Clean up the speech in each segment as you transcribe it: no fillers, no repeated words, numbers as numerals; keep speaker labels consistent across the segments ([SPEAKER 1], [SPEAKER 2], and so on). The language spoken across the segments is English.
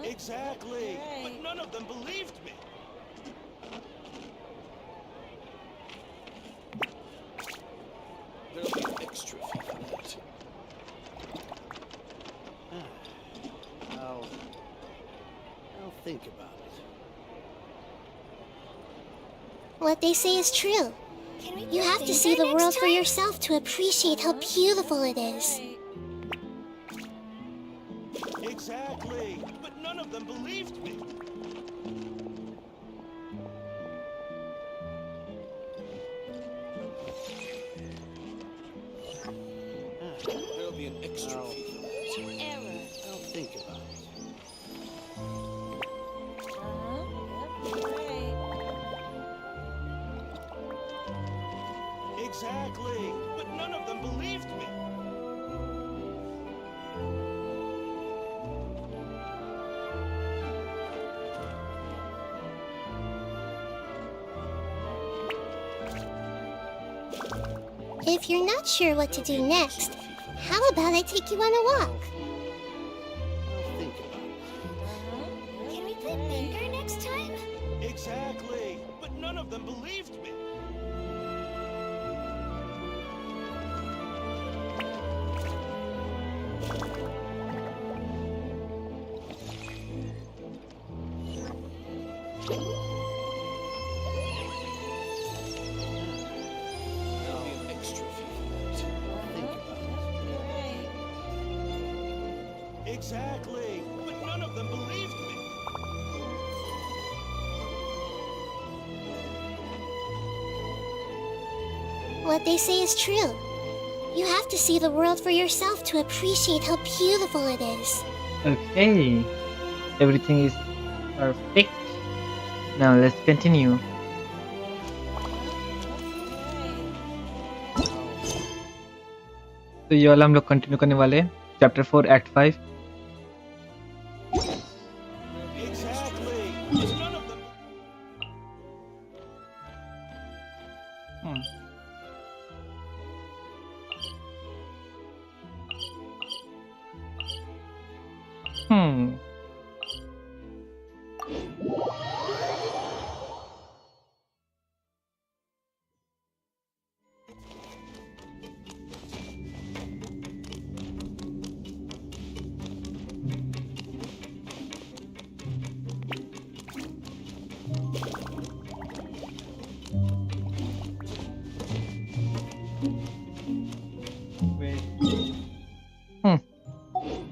[SPEAKER 1] Exactly, but none of them believed me. There'll be an extra fee for that. I'll think about it.
[SPEAKER 2] What they say is true. You have to see the world for yourself to appreciate how beautiful it is.
[SPEAKER 1] Exactly, but none of them believed me. There'll be an extra fee for that.
[SPEAKER 3] Error.
[SPEAKER 1] I'll think about it. Exactly, but none of them believed me.
[SPEAKER 2] If you're not sure what to do next, how about I take you on a walk?
[SPEAKER 1] I'll think about it.
[SPEAKER 2] Can we play bingo next time?
[SPEAKER 1] Exactly, but none of them believed me. There'll be an extra fee for that. I'll think about it. Exactly, but none of them believed me.
[SPEAKER 2] What they say is true. You have to see the world for yourself to appreciate how beautiful it is.
[SPEAKER 4] Okay, everything is perfect. Now let's continue. तो ये वाला हम लोग continue करने वाले हैं chapter 4 act 5.
[SPEAKER 1] Exactly, but none of them.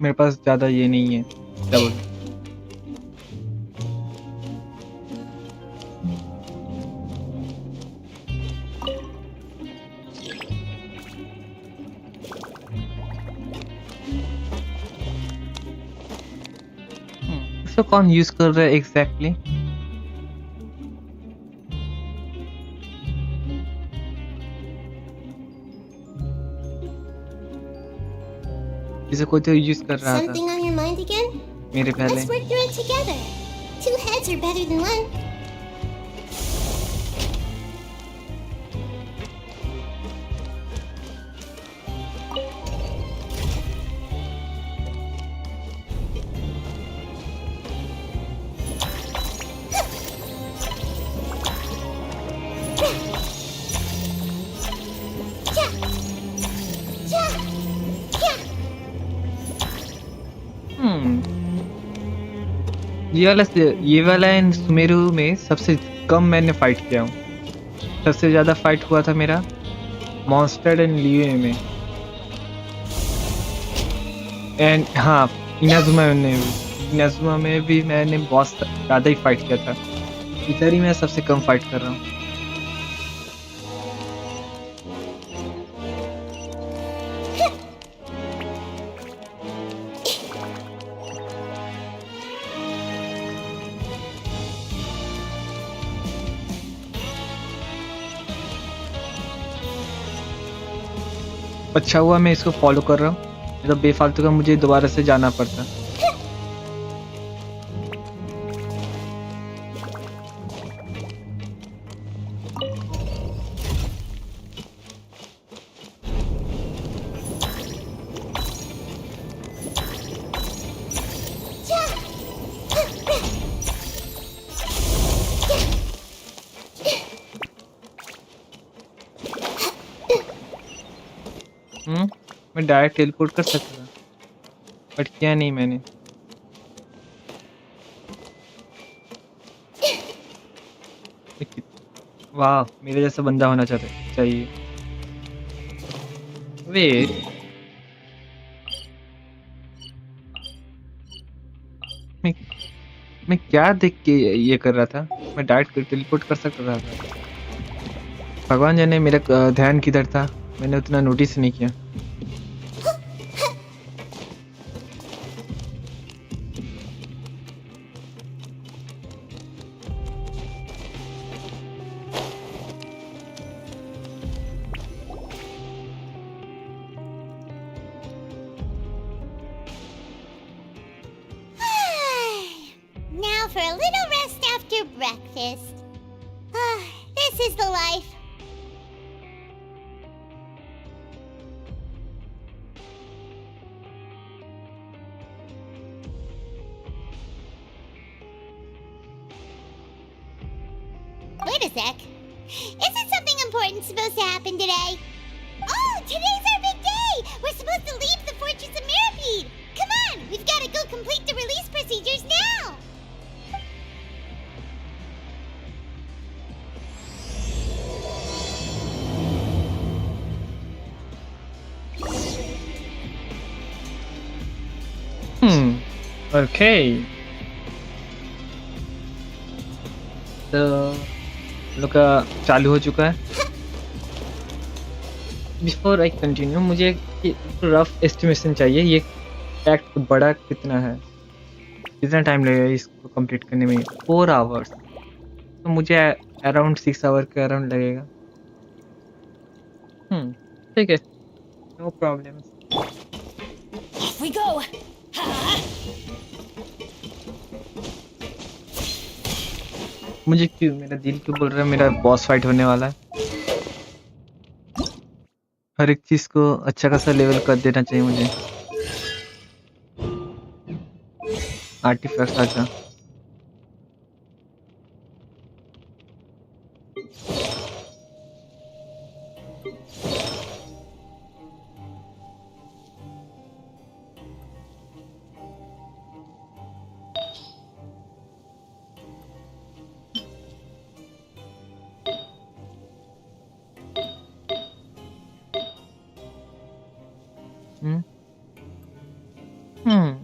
[SPEAKER 4] मेरे पास ज़्यादा ये नहीं है डबल. इसको कौन यूज कर रहा है एग्जैक्टली? इसे कोई तो यूज कर रहा था
[SPEAKER 2] Something on your mind again?
[SPEAKER 4] मेरे पहले.
[SPEAKER 2] Let's work through it together. Two heads are better than one.
[SPEAKER 4] ये वाला इन सुमेरु में सबसे कम मैंने फाइट किया हूँ. सबसे ज्यादा फाइट हुआ था मेरा मॉन्स्टर एंड लियो में. एंड हाँ इनाजुमा में भी मैंने बहुत ज़्यादा ही फाइट किया था। इधर ही मैं सबसे कम फाइट कर रहा हूँ। अच्छा हुआ मैं इसको फॉलो कर रहा हूँ, नहीं तो बेफालतू का मुझे दोबारा से जाना पड़ता। मैं डायरेक्ट टेलीपोर्ट कर सकता था, बट किया नहीं मैंने। वाह, मेरे जैसा बंदा होना चाहिए। वेट, मैं मैं क्या देख के ये कर रहा था? मैं डायरेक्ट टेलीपोर्ट कर सकता था। भगवान जाने मेरा ध्यान किधर था, मैंने उतना नोटिस नहीं किया।
[SPEAKER 2] Now for a little rest after breakfast. This is the life. Wait a sec. Isn't something important supposed to happen today? Oh, today's our big day! We're supposed to leave the Fortress of Mirapede! Come on! We've got to go complete the release procedures now!
[SPEAKER 4] Okay, तो लोग का चालू हो चुका है। Before I continue, मुझे एक rough estimation चाहिए, ये एक्ट बड़ा कितना है, कितना टाइम लगेगा इसको कंप्लीट करने में? 4 आवर्स, तो मुझे अराउंड 6 आवर के अराउंड लगेगा। ठीक है, no problem.
[SPEAKER 3] Off we go!
[SPEAKER 4] मुझे क्यों, मेरा दिल क्यों बोल रहा है मेरा बॉस फाइट होने वाला है? हर एक चीज को अच्छा खासा लेवल कर देना चाहिए मुझे। आर्टिफैक्ट आजा। हम्म हम्म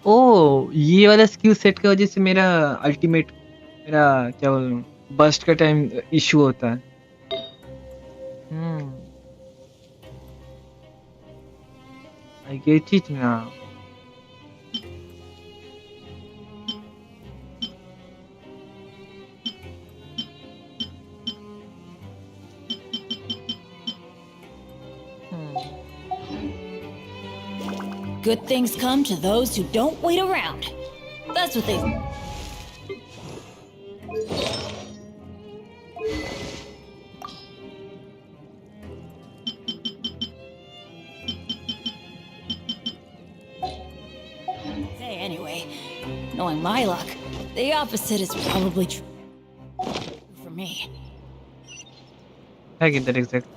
[SPEAKER 4] ओ, ये वाला स्किल सेट की वजह से मेरा अल्टीमेट, मेरा क्या बोलूं, बस्ट का टाइम इशू होता है। I get it now.
[SPEAKER 3] Good things come to those who don't wait around. That's what they... say anyway. Knowing my luck, the opposite is probably true for me.
[SPEAKER 4] है किधर exact?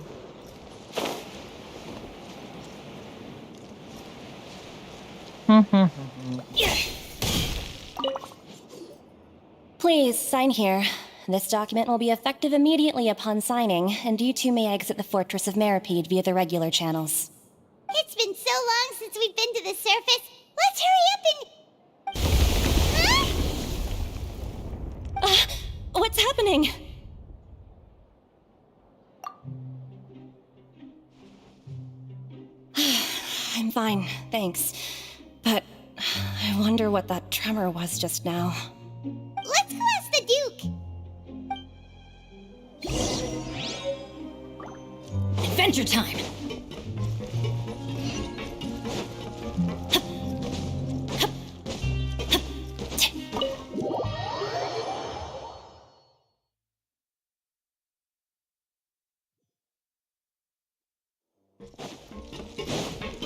[SPEAKER 3] Please, sign here. This document will be effective immediately upon signing, and you two may exit the Fortress of Meripede via the regular channels.
[SPEAKER 2] It's been so long since we've been to the surface. Let's hurry up and... Huh?
[SPEAKER 3] What's happening? I'm fine, thanks. But I wonder what that tremor was just now.
[SPEAKER 2] Let's go ask the Duke.
[SPEAKER 3] Adventure time!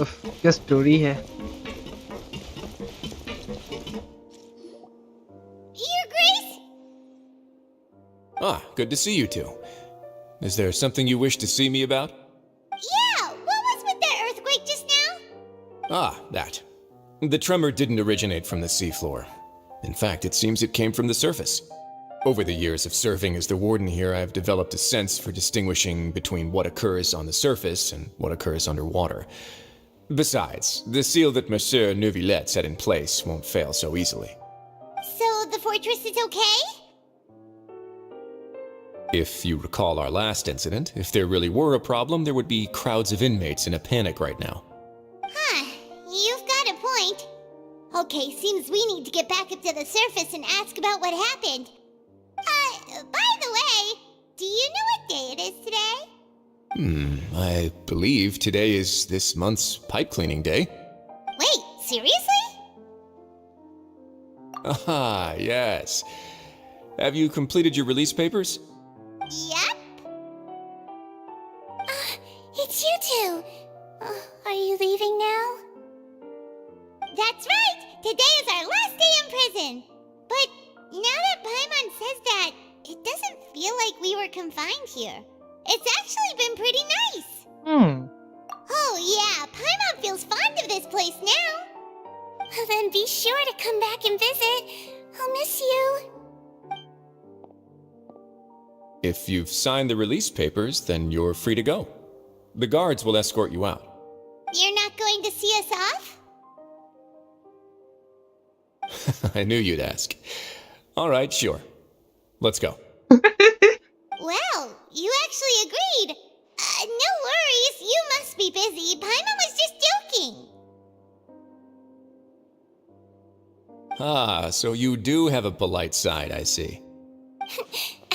[SPEAKER 4] उफ, क्या story है।
[SPEAKER 2] Your Grace?
[SPEAKER 5] Ah, good to see you two. Is there something you wish to see me about?
[SPEAKER 2] Yeah, what was with that earthquake just now?
[SPEAKER 5] Ah, that. The tremor didn't originate from the seafloor. In fact, it seems it came from the surface. Over the years of serving as the warden here, I've developed a sense for distinguishing between what occurs on the surface and what occurs underwater. Besides, the seal that Monsieur Neuvillette set in place won't fail so easily.
[SPEAKER 2] So the fortress is okay?
[SPEAKER 5] If you recall our last incident, if there really were a problem, there would be crowds of inmates in a panic right now.
[SPEAKER 2] Huh, you've got a point. Okay, seems we need to get back up to the surface and ask about what happened. By the way, do you know what day it is today?
[SPEAKER 5] I believe today is this month's pipe cleaning day.
[SPEAKER 2] Wait, seriously?
[SPEAKER 5] Ah, yes. Have you completed your release papers?
[SPEAKER 2] Yep. It's you two. Are you leaving now? That's right! Today is our last day in prison! But now that Paimon says that, it doesn't feel like we were confined here. It's actually been pretty nice! Oh yeah, Paimon feels fond of this place now! Then be sure to come back and visit. I'll miss you.
[SPEAKER 5] If you've signed the release papers, then you're free to go. The guards will escort you out.
[SPEAKER 2] You're not going to see us off?
[SPEAKER 5] I knew you'd ask. All right, sure. Let's go.
[SPEAKER 2] Well, you actually agreed. No worries, you must be busy. Paimon was just joking.
[SPEAKER 5] Ah, so you do have a polite side, I see.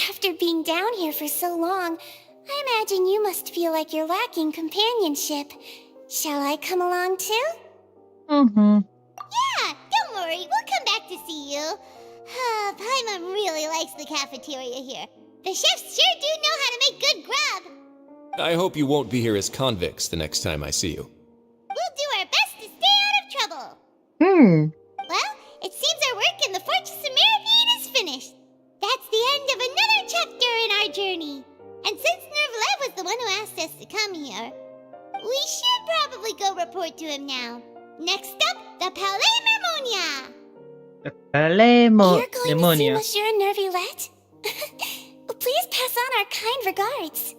[SPEAKER 2] After being down here for so long, I imagine you must feel like you're lacking companionship. Shall I come along too? Yeah, don't worry, we'll come back to see you. Paimon really likes the cafeteria here. The chefs sure do know how to make good grub.
[SPEAKER 5] I hope you won't be here as convicts the next time I see you.
[SPEAKER 2] We'll do our best to stay out of trouble. Well, it seems our work in the Fortress of Meripede is finished. That's the end of another chapter in our journey. And since Neuvillette was the one who asked us to come here, we should probably go report to him now. Next up, the Palais Mermonia.
[SPEAKER 4] You're
[SPEAKER 2] You're going to see Monsieur Neuvillette? Please pass on our kind regards.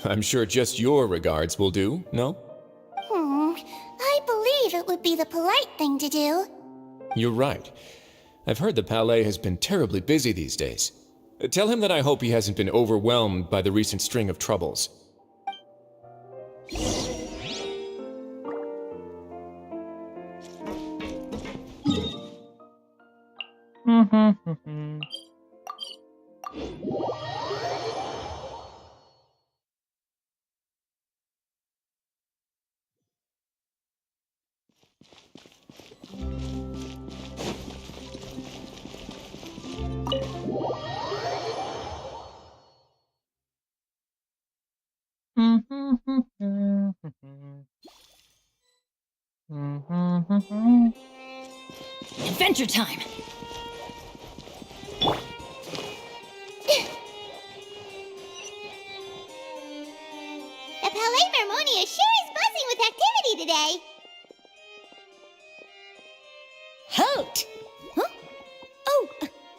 [SPEAKER 5] I'm sure just your regards will do, no?
[SPEAKER 2] I believe it would be the polite thing to do.
[SPEAKER 5] You're right. I've heard the Palais has been terribly busy these days. Tell him that I hope he hasn't been overwhelmed by the recent string of troubles.
[SPEAKER 3] Adventure time!
[SPEAKER 2] The Palais Mermonia sure is buzzing with activity today.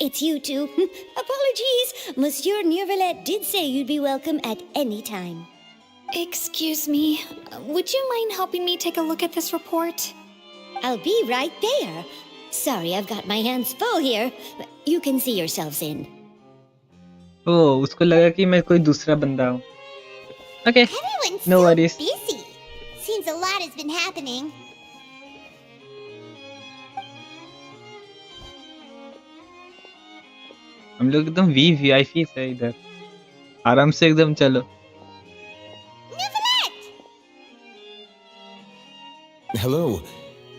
[SPEAKER 6] it's you two. Apologies. Monsieur Neuvillette did say you'd be welcome at any time.
[SPEAKER 7] Excuse me. Would you mind helping me take a look at this report?
[SPEAKER 6] I'll be right there. Sorry, I've got my hands full here. You can see yourselves in.
[SPEAKER 4] ओह उसको लगा कि मैं कोई दूसरा बंदा हूँ. Okay,
[SPEAKER 2] Everyone's
[SPEAKER 4] no
[SPEAKER 2] so
[SPEAKER 4] worries.
[SPEAKER 2] busy. Seems a lot has been happening.
[SPEAKER 4] हम लोग एकदम वीआईपी है इधर. आराम से एकदम चलो.
[SPEAKER 2] Neuvillette!
[SPEAKER 5] Hello.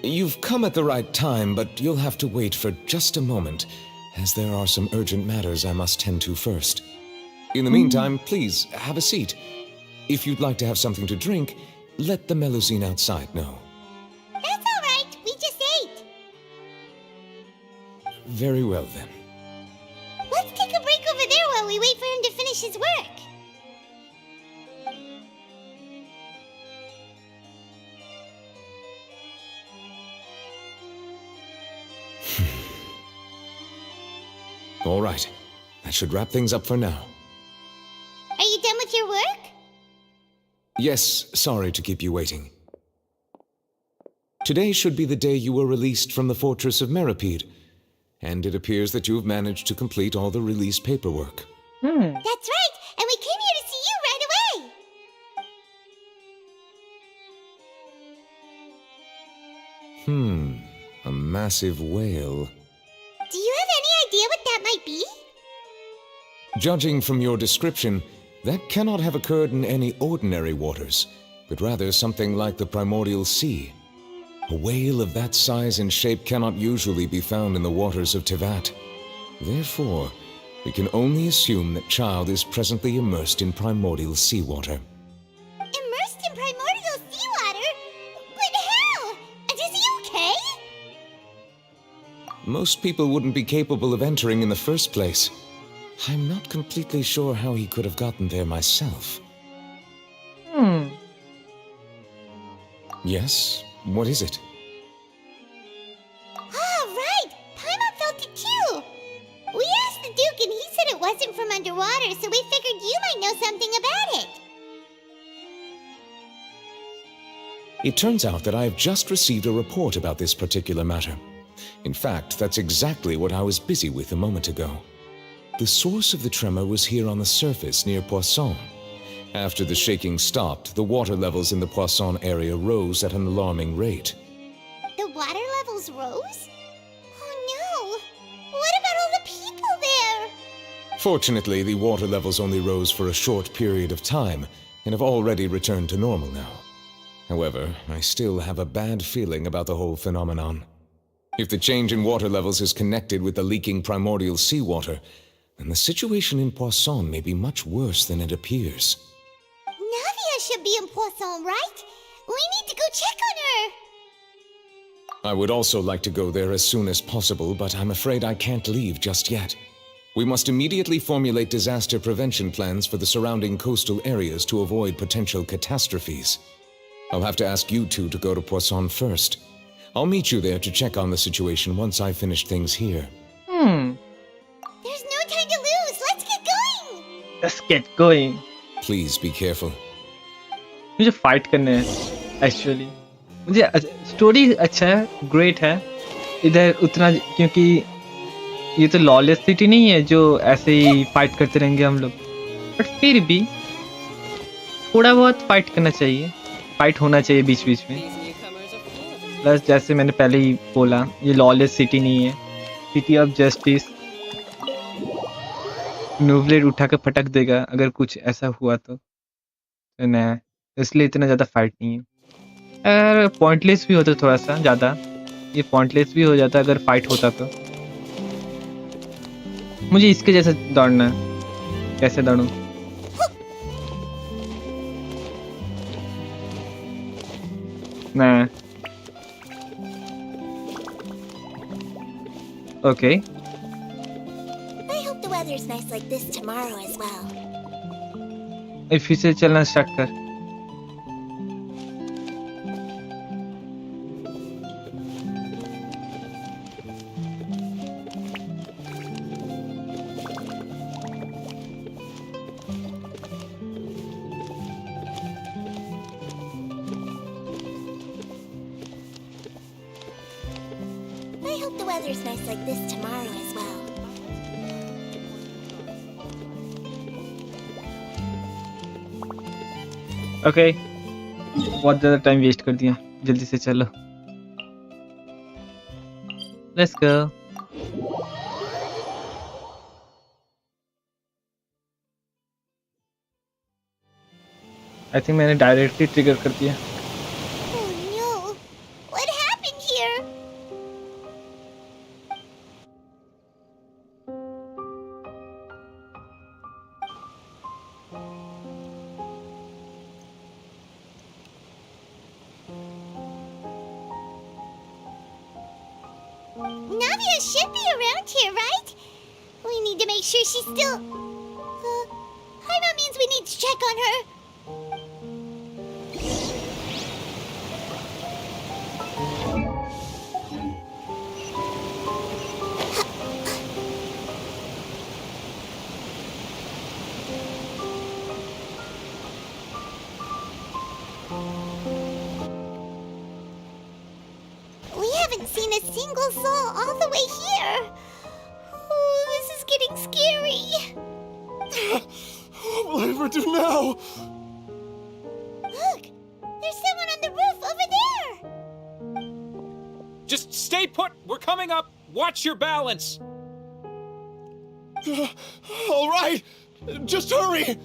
[SPEAKER 5] You've come at the right time, but you'll have to wait for just a moment, as there are some urgent matters I must tend to first. In the meantime, please, have a seat. If you'd like to have something to drink, let the Melusine outside know.
[SPEAKER 2] That's all right. We just ate.
[SPEAKER 5] Very well, then.
[SPEAKER 2] Let's take a break over there while we wait for him to finish his work.
[SPEAKER 5] All right. That should wrap things up for now.
[SPEAKER 2] Are you done with your work?
[SPEAKER 5] Yes, sorry to keep you waiting. Today should be the day you were released from the fortress of Meripede, and it appears that you've managed to complete all the release paperwork.
[SPEAKER 2] That's right. And we came here to see you right away.
[SPEAKER 5] A massive whale.
[SPEAKER 2] Do you have any idea what that might be?
[SPEAKER 5] Judging from your description, that cannot have occurred in any ordinary waters, but rather something like the primordial sea. A whale of that size and shape cannot usually be found in the waters of Tevat. Therefore, we can only assume that Child is presently immersed in primordial seawater.
[SPEAKER 2] Immersed in primordial seawater? But how? And is he okay?
[SPEAKER 5] Most people wouldn't be capable of entering in the first place. I'm not completely sure how he could have gotten there myself. Yes? What is it?
[SPEAKER 2] Ah, right. Paimon felt it too. We asked the Duke and he said it wasn't from underwater, so we figured you might know something about it.
[SPEAKER 5] It turns out that I have just received a report about this particular matter. In fact, that's exactly what I was busy with a moment ago. The source of the tremor was here on the surface near Poisson. After the shaking stopped, the water levels in the Poisson area rose at an alarming rate.
[SPEAKER 2] The water levels rose? Oh no. What about all the people there?
[SPEAKER 5] Fortunately, the water levels only rose for a short period of time and have already returned to normal now. However, I still have a bad feeling about the whole phenomenon. If the change in water levels is connected with the leaking primordial seawater, then the situation in Poisson may be much worse than it appears.
[SPEAKER 2] Navia should be in Poisson, right? We need to go check on her.
[SPEAKER 5] I would also like to go there as soon as possible, but I'm afraid I can't leave just yet. We must immediately formulate disaster prevention plans for the surrounding coastal areas to avoid potential catastrophes. I'll have to ask you two to go to Poisson first. I'll meet you there to check on the situation once I've finished things here.
[SPEAKER 2] There's no time to lose. Let's get going.
[SPEAKER 4] Let's get going.
[SPEAKER 5] Please be careful.
[SPEAKER 4] मुझे fight करने हैं actually. मुझे story अच्छा है, great है. इधर उतना क्योंकि ये तो लॉलेस सिटी नहीं है जो ऐसे ही फाइट करते रहेंगे हम लोग. बट फिर भी थोड़ा बहुत फाइट करना चाहिए. फाइट होना चाहिए बीच बीच में. प्लस जैसे मैंने पहले ही बोला, ये लॉलेस सिटी नहीं है. City of justice. नोवलेट उठा के फटक देगा अगर कुछ ऐसा हुआ तो न, इसलिए इतना ज़्यादा फाइट नहीं है. अगर पॉइंटलेस भी होता थोड़ा सा ज़्यादा, ये पॉइंटलेस भी हो जाता अगर फाइट होता तो. मुझे इसके जैसे दौड़ना है. कैसे दौड़ूं? ना. Okay.
[SPEAKER 6] I hope the weather's nice like this tomorrow as well.
[SPEAKER 4] फिर से चलना स्टार्ट कर.
[SPEAKER 2] weather's nice like this tomorrow as well.
[SPEAKER 4] Okay बहुत ज़्यादा टाइम वेस्ट कर दिया, जल्दी से चलो। Let's go. आई थिंक मैंने डायरेक्टली ट्रिगर कर दिया।
[SPEAKER 2] Oh no! What happened here? Navia should be around here, right? We need to make sure she's still... Hyma means we need to check on her. We haven't seen a single soul all the way here. Oh, this is getting scary.
[SPEAKER 1] What will I ever do now?
[SPEAKER 2] Look, there's someone on the roof over there.
[SPEAKER 8] Just stay put. We're coming up. Watch your balance.
[SPEAKER 1] All right, just hurry.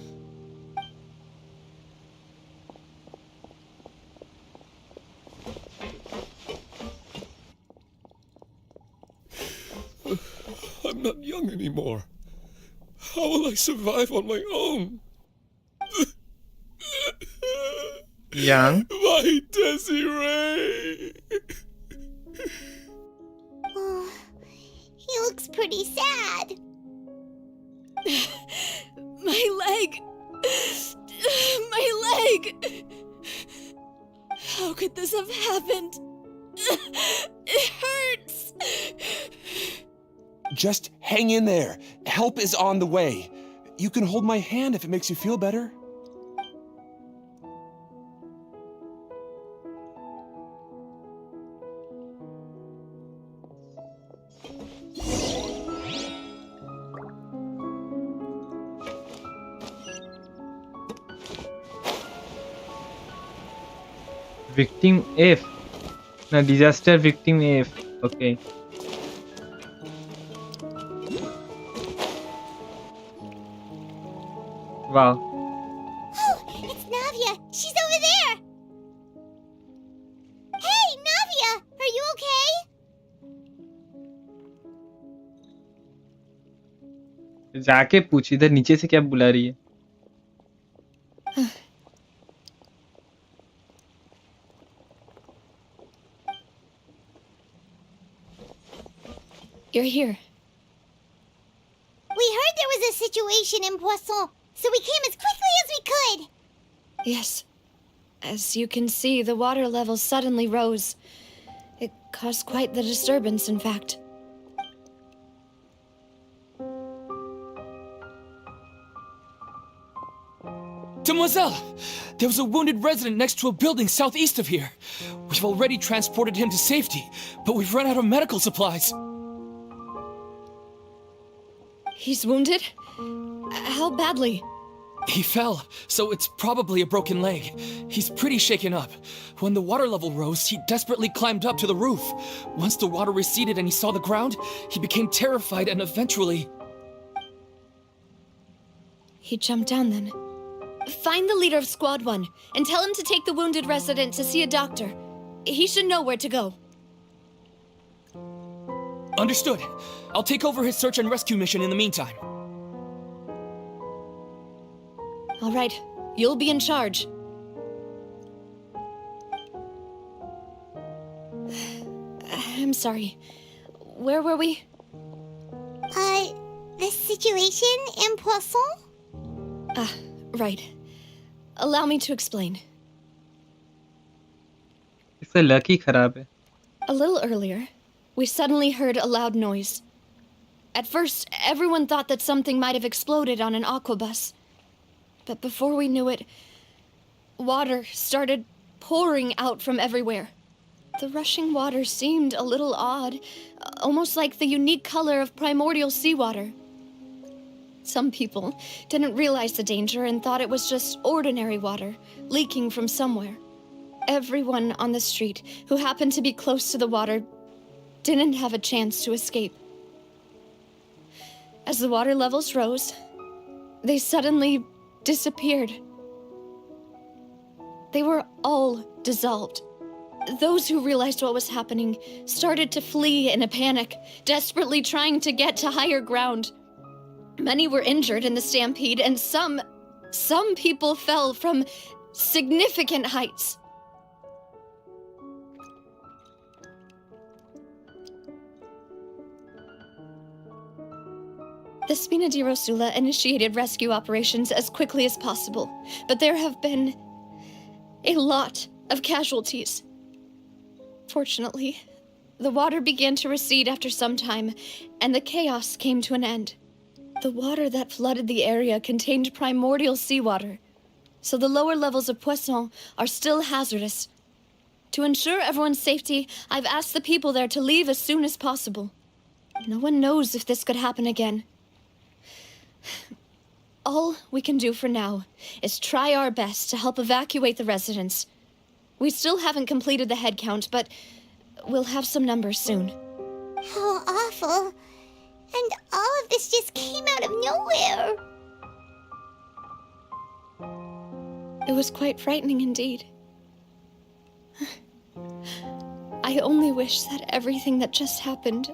[SPEAKER 1] I'm not young anymore. How will I survive on my own?
[SPEAKER 4] Young?
[SPEAKER 1] My Desiree!
[SPEAKER 2] Oh, he looks pretty sad.
[SPEAKER 7] My leg! My leg! How could this have happened? It hurts!
[SPEAKER 9] Just hang in there. Help is on the way. You can hold my hand if it makes you feel better.
[SPEAKER 4] Victim F. No, disaster victim F. Okay. Wow.
[SPEAKER 2] Oh, it's Navia. She's over there. Hey, Navia, are you okay?
[SPEAKER 4] जाके पूछ, इधर नीचे से क्या बुला रही है?
[SPEAKER 7] You're here.
[SPEAKER 2] We heard there was a situation in Poisson, so we came as quickly as we could.
[SPEAKER 7] Yes. As you can see, the water level suddenly rose. It caused quite the disturbance, in fact.
[SPEAKER 8] Demoiselle! There was a wounded resident next to a building southeast of here. We've already transported him to safety, but we've run out of medical supplies.
[SPEAKER 7] He's wounded? How badly?
[SPEAKER 8] He fell, so it's probably a broken leg. He's pretty shaken up. When the water level rose, he desperately climbed up to the roof. Once the water receded and he saw the ground, he became terrified and eventually...
[SPEAKER 7] He jumped down then. Find the leader of Squad 1 and tell him to take the wounded resident to see a doctor. He should know where to go.
[SPEAKER 8] Understood. I'll take over his search and rescue mission in the meantime.
[SPEAKER 7] All right, you'll be in charge. I'm sorry. Where were we?
[SPEAKER 2] The situation in Poisson?
[SPEAKER 7] Ah, right. Allow me to explain.
[SPEAKER 4] इसका luck ही खराब है.
[SPEAKER 7] A little earlier, we suddenly heard a loud noise. At first, everyone thought that something might have exploded on an aquabus. But before we knew it, water started pouring out from everywhere. The rushing water seemed a little odd, almost like the unique color of primordial seawater. Some people didn't realize the danger and thought it was just ordinary water leaking from somewhere. Everyone on the street who happened to be close to the water didn't have a chance to escape. As the water levels rose, they suddenly disappeared. They were all dissolved. Those who realized what was happening started to flee in a panic, desperately trying to get to higher ground. Many were injured in the stampede, and some people fell from significant heights. The Spina di Rosula initiated rescue operations as quickly as possible, but there have been a lot of casualties. Fortunately, the water began to recede after some time, and the chaos came to an end. The water that flooded the area contained primordial seawater, so the lower levels of Poisson are still hazardous. To ensure everyone's safety, I've asked the people there to leave as soon as possible. No one knows if this could happen again. All we can do for now is try our best to help evacuate the residents. We still haven't completed the head count, but we'll have some numbers soon.
[SPEAKER 2] How awful. And all of this just came out of nowhere.
[SPEAKER 7] It was quite frightening indeed. I only wish that everything that just happened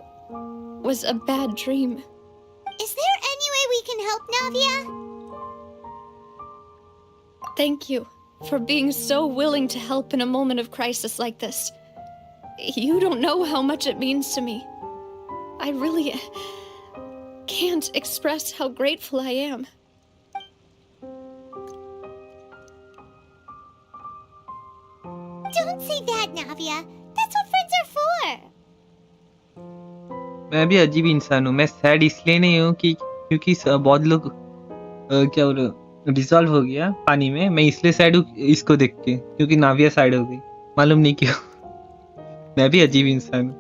[SPEAKER 7] was a bad dream.
[SPEAKER 2] Is there any way we can help, Navia?
[SPEAKER 7] Thank you for being so willing to help in a moment of crisis like this. You don't know how much it means to me. I really can't express how grateful I am.
[SPEAKER 2] Don't say that, Navia. That's what friends are for.
[SPEAKER 4] मैं भी अजीब इंसान हूँ। मैं sad इसलिए नहीं हूँ कि क्योंकि बहुत लोग क्या बोलो डिसॉल्व हो गया पानी में। मैं इसलिए सैड हूँ इसको देख के, क्योंकि नाविया साइड हो गई। मालूम नहीं क्यों। मैं भी अजीब इंसान हूँ।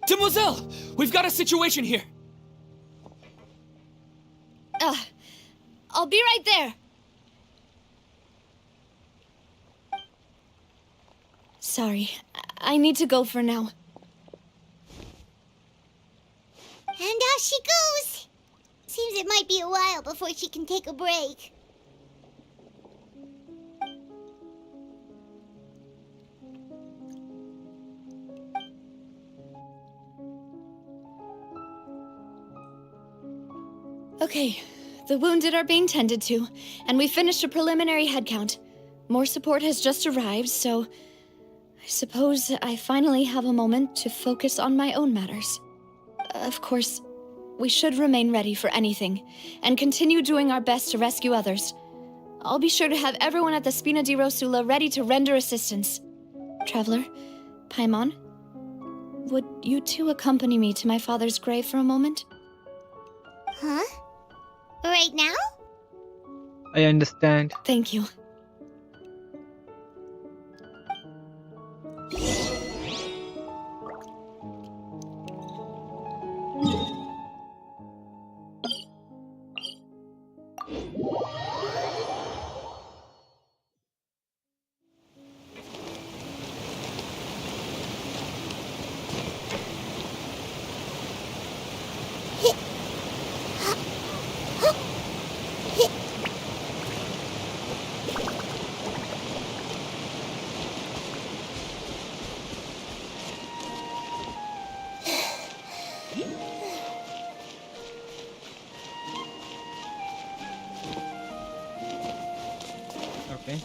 [SPEAKER 8] Demoiselle, we've got a situation here.
[SPEAKER 7] I'll be right there. Sorry, I need to go for now.
[SPEAKER 2] And out she goes. Seems it might be a while before she can take a break.
[SPEAKER 7] Okay, the wounded are being tended to, and we finished a preliminary head count. More support has just arrived, so I suppose I finally have a moment to focus on my own matters. Of course, we should remain ready for anything, and continue doing our best to rescue others. I'll be sure to have everyone at the Spina di Rosula ready to render assistance. Traveler, Paimon, would you two accompany me to my father's grave for a moment?
[SPEAKER 2] Huh? Right now?
[SPEAKER 4] I understand.
[SPEAKER 7] Thank you.
[SPEAKER 4] Okay.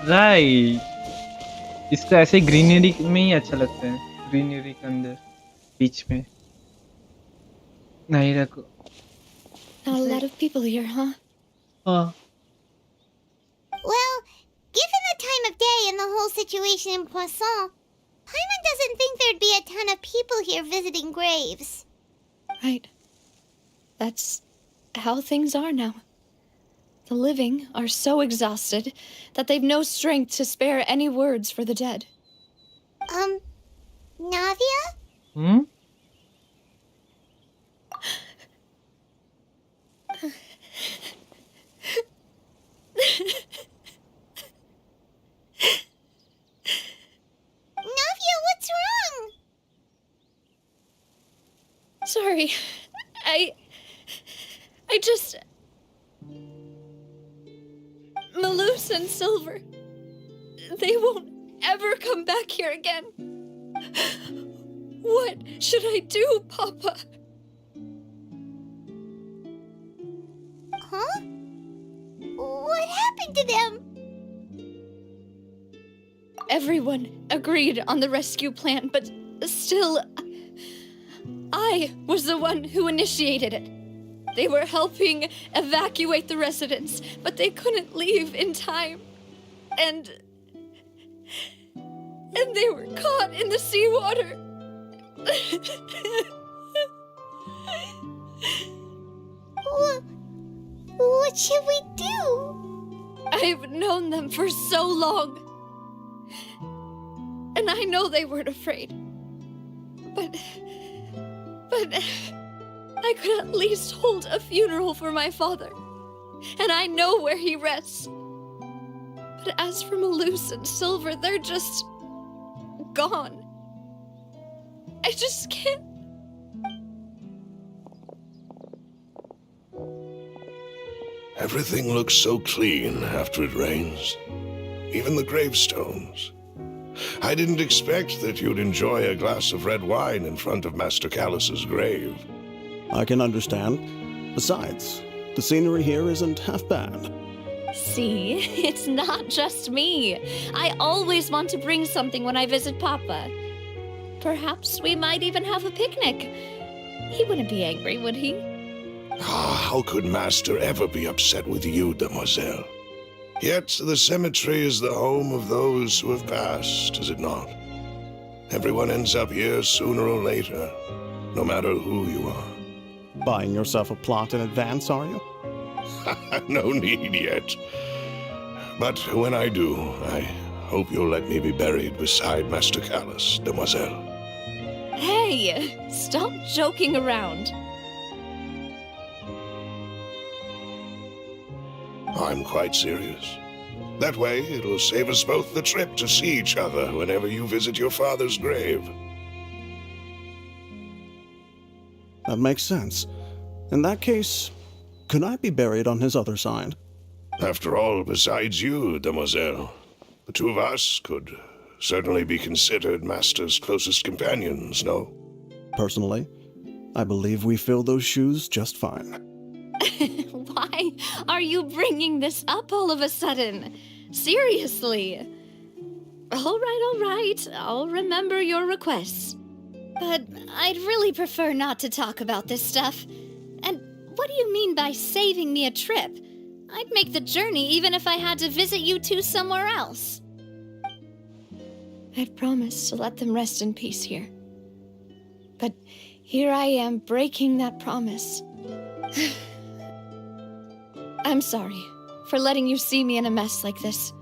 [SPEAKER 4] Right, इसको ऐसे greenery में ही अच्छा लगता है। Greenery के अंदर बीच में नहीं रखो।
[SPEAKER 7] Not a lot of people here, huh?
[SPEAKER 4] हाँ,
[SPEAKER 2] Well, given the time of day and the whole situation in Poisson, Paimon doesn't think there'd be a ton of people here visiting graves.
[SPEAKER 7] Right. That's how things are now. The living are so exhausted that they've no strength to spare any words for the dead.
[SPEAKER 2] Navia?
[SPEAKER 4] Hmm?
[SPEAKER 2] Navia, what's wrong?
[SPEAKER 7] Sorry. I just... Malus and Silver. They won't ever come back here again. What should I do, Papa?
[SPEAKER 2] Huh? What happened to them?
[SPEAKER 7] Everyone agreed on the rescue plan, but still, I was the one who initiated it. They were helping evacuate the residents, but they couldn't leave in time. And they were caught in the seawater.
[SPEAKER 2] What should we do?
[SPEAKER 7] I've known them for so long. And I know they weren't afraid. But I could at least hold a funeral for my father. And I know where he rests. But as for Malus and Silver, they're just gone. I just can't.
[SPEAKER 1] Everything looks so clean after it rains. Even the gravestones. I didn't expect that you'd enjoy a glass of red wine in front of Master Callus's grave.
[SPEAKER 10] I can understand. Besides, the scenery here isn't half bad.
[SPEAKER 3] See, it's not just me. I always want to bring something when I visit Papa. Perhaps we might even have a picnic. He wouldn't be angry, would he?
[SPEAKER 1] How could Master ever be upset with you, Demoiselle? Yet the cemetery is the home of those who have passed, is it not? Everyone ends up here sooner or later, no matter who you are.
[SPEAKER 10] Buying yourself a plot in advance, are you?
[SPEAKER 1] No need yet. But when I do, I hope you'll let me be buried beside Master Callus, Demoiselle.
[SPEAKER 3] Hey, stop joking around.
[SPEAKER 1] I'm quite serious. That way, it'll save us both the trip to see each other whenever you visit your father's grave.
[SPEAKER 10] That makes sense. In that case, could I be buried on his other side?
[SPEAKER 1] After all, besides you, Demoiselle, the two of us could certainly be considered Master's closest companions, no?
[SPEAKER 10] Personally, I believe we fill those shoes just fine.
[SPEAKER 3] Why are you bringing this up all of a sudden? Seriously. All right. I'll remember your requests.
[SPEAKER 6] But I'd really prefer not to talk about this stuff. And what do you mean by saving me a trip? I'd make the journey even if I had to visit you two somewhere else.
[SPEAKER 7] I'd promised to let them rest in peace here. But here I am breaking that promise. I'm sorry for letting you see me in a mess like this.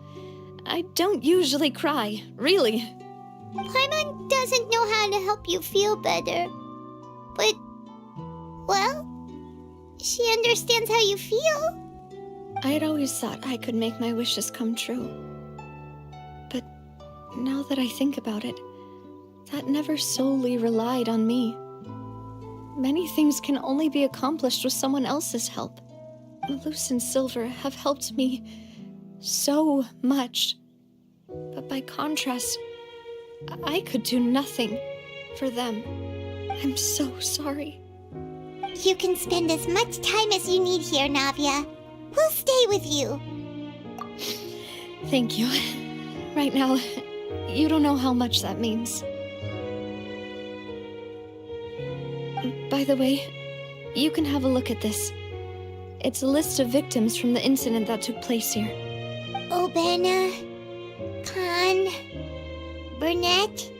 [SPEAKER 7] I don't usually cry, really.
[SPEAKER 2] Paimon doesn't know how to help you feel better. But, well, she understands how you feel.
[SPEAKER 7] I had always thought I could make my wishes come true. But now that I think about it, that never solely relied on me. Many things can only be accomplished with someone else's help. Malus and Silver have helped me so much. But by contrast, I could do nothing for them. I'm so sorry.
[SPEAKER 2] You can spend as much time as you need here, Navia. We'll stay with you.
[SPEAKER 7] Thank you. Right now, you don't know how much that means. By the way, you can have a look at this. It's a list of victims from the incident that took place here.
[SPEAKER 2] Obana, Khan, Burnett.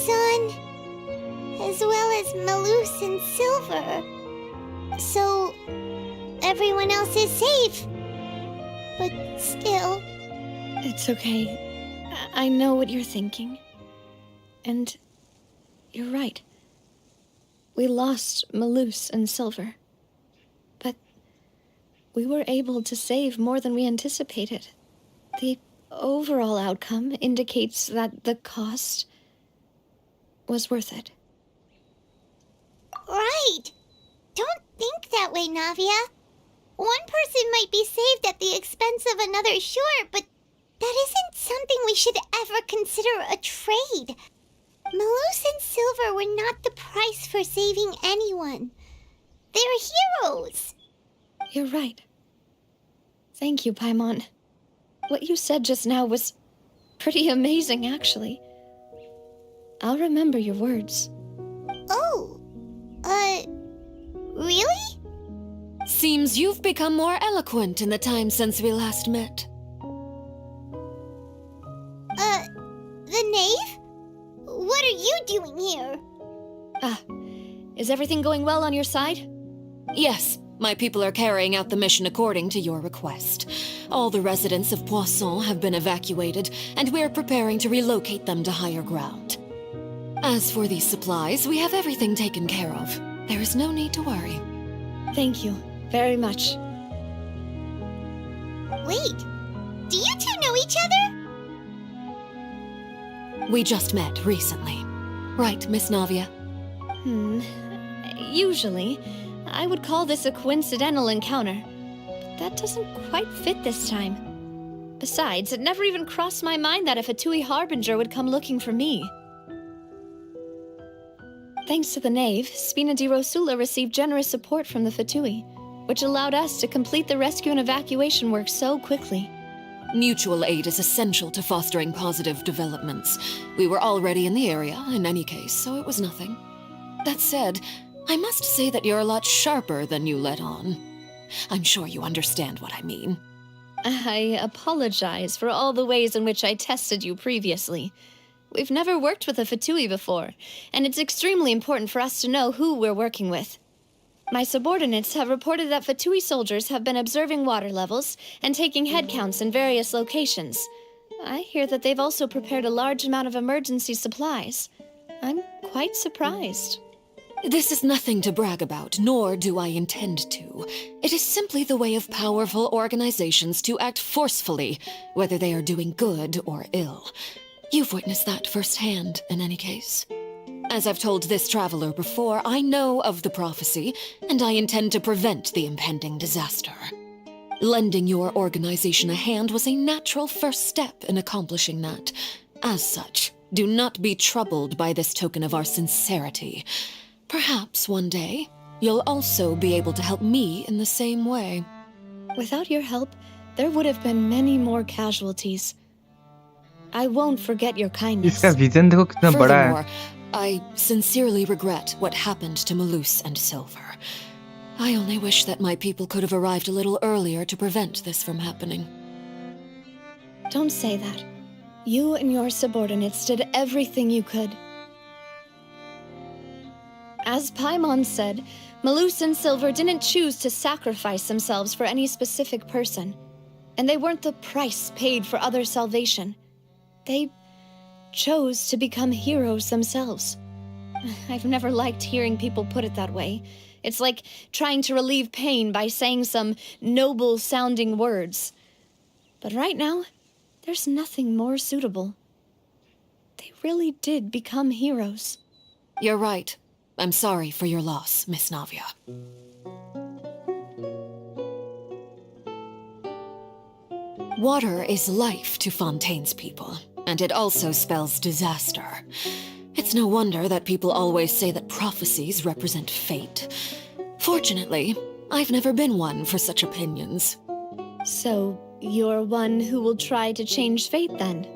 [SPEAKER 2] son, as well as Malus and Silver. So, everyone else is safe. But still...
[SPEAKER 7] It's okay. I know what you're thinking. And you're right. We lost Malus and Silver. But we were able to save more than we anticipated. The overall outcome indicates that the cost was worth it.
[SPEAKER 2] Right. Don't think that way, Navia. One person might be saved at the expense of another, sure, but that isn't something we should ever consider a trade. Malus and Silver were not the price for saving anyone. They're heroes.
[SPEAKER 7] You're right. Thank you, Paimon. What you said just now was pretty amazing, actually. I'll remember your words.
[SPEAKER 2] Oh, really?
[SPEAKER 11] Seems you've become more eloquent in the time since we last met.
[SPEAKER 2] The knave? What are you doing here?
[SPEAKER 7] Is everything going well on your side?
[SPEAKER 11] Yes, my people are carrying out the mission according to your request. All the residents of Poisson have been evacuated, and we're preparing to relocate them to higher ground. As for these supplies, we have everything taken care of. There is no need to worry.
[SPEAKER 7] Thank you very much.
[SPEAKER 2] Wait, do you two know each other?
[SPEAKER 11] We just met recently. Right, Miss Navia?
[SPEAKER 7] Usually, I would call this a coincidental encounter. But that doesn't quite fit this time. Besides, it never even crossed my mind that a Fatui Harbinger would come looking for me. Thanks to the Knave, Spina di Rosula received generous support from the Fatui, which allowed us to complete the rescue and evacuation work so quickly.
[SPEAKER 11] Mutual aid is essential to fostering positive developments. We were already in the area, in any case, so it was nothing. That said, I must say that you're a lot sharper than you let on. I'm sure you understand what I mean.
[SPEAKER 7] I apologize for all the ways in which I tested you previously. We've never worked with a Fatui before, and it's extremely important for us to know who we're working with. My subordinates have reported that Fatui soldiers have been observing water levels and taking head counts in various locations. I hear that they've also prepared a large amount of emergency supplies. I'm quite surprised.
[SPEAKER 11] This is nothing to brag about, nor do I intend to. It is simply the way of powerful organizations to act forcefully, whether they are doing good or ill. You've witnessed that firsthand, in any case. As I've told this traveler before, I know of the prophecy, and I intend to prevent the impending disaster. Lending your organization a hand was a natural first step in accomplishing that. As such, do not be troubled by this token of our sincerity. Perhaps one day, you'll also be able to help me in the same way.
[SPEAKER 7] Without your help, there would have been many more casualties. I won't forget your kindness.
[SPEAKER 4] इसका vision देखो कितना बड़ा है.
[SPEAKER 11] Furthermore, I sincerely regret what happened to Malus and Silver. I only wish that my people could have arrived a little earlier to prevent this from happening.
[SPEAKER 7] Don't say that. You and your subordinates did everything you could. As Paimon said, Malus and Silver didn't choose to sacrifice themselves for any specific person. And they weren't the price paid for others' salvation. They chose to become heroes themselves. I've never liked hearing people put it that way. It's like trying to relieve pain by saying some noble-sounding words. But right now, there's nothing more suitable. They really did become heroes.
[SPEAKER 11] You're right. I'm sorry for your loss, Miss Navia. Water is life to Fontaine's people, and it also spells disaster. It's no wonder that people always say that prophecies represent fate. Fortunately, I've never been one for such opinions.
[SPEAKER 7] So, you're one who will try to change fate, then?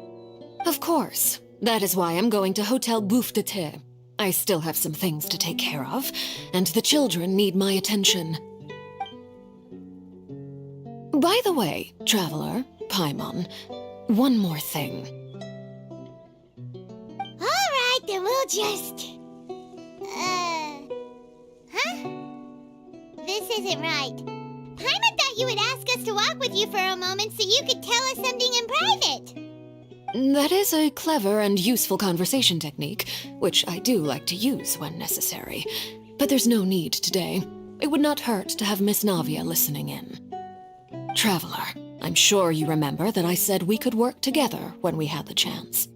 [SPEAKER 11] Of course. That is why I'm going to Hotel Bouffe de Thé. I still have some things to take care of, and the children need my attention. By the way, traveler, Paimon, one more thing.
[SPEAKER 2] All right, then we'll I'll just... Huh? This isn't right. Paimon thought you would ask us to walk with you for a moment so you could tell us something in private.
[SPEAKER 11] That is a clever and useful conversation technique, which I do like to use when necessary. But there's no need today. It would not hurt to have Miss Navia listening in. Traveler, I'm sure you remember that I said we could work together when we had the chance.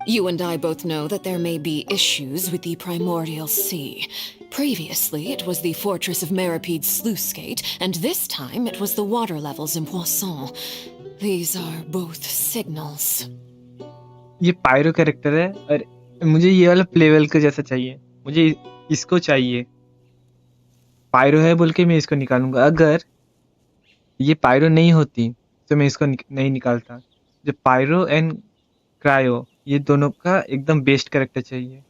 [SPEAKER 11] You and I both know that there may be issues with the Primordial Sea. Previously, it was the fortress of Meripede's sluice gate, and this time it was the water levels in Poisson. These are both signals.
[SPEAKER 4] ये pyro character है और मुझे ये वाला प्लेवेल का जैसा चाहिए. मुझे इसको चाहिए. पायरो है बोल के मैं इसको निकालूंगा. अगर ये पायरो नहीं होती तो मैं इसको नहीं निकालता. जो पायरो एंड क्रायो ये दोनों का एकदम बेस्ट कैरेक्टर चाहिए.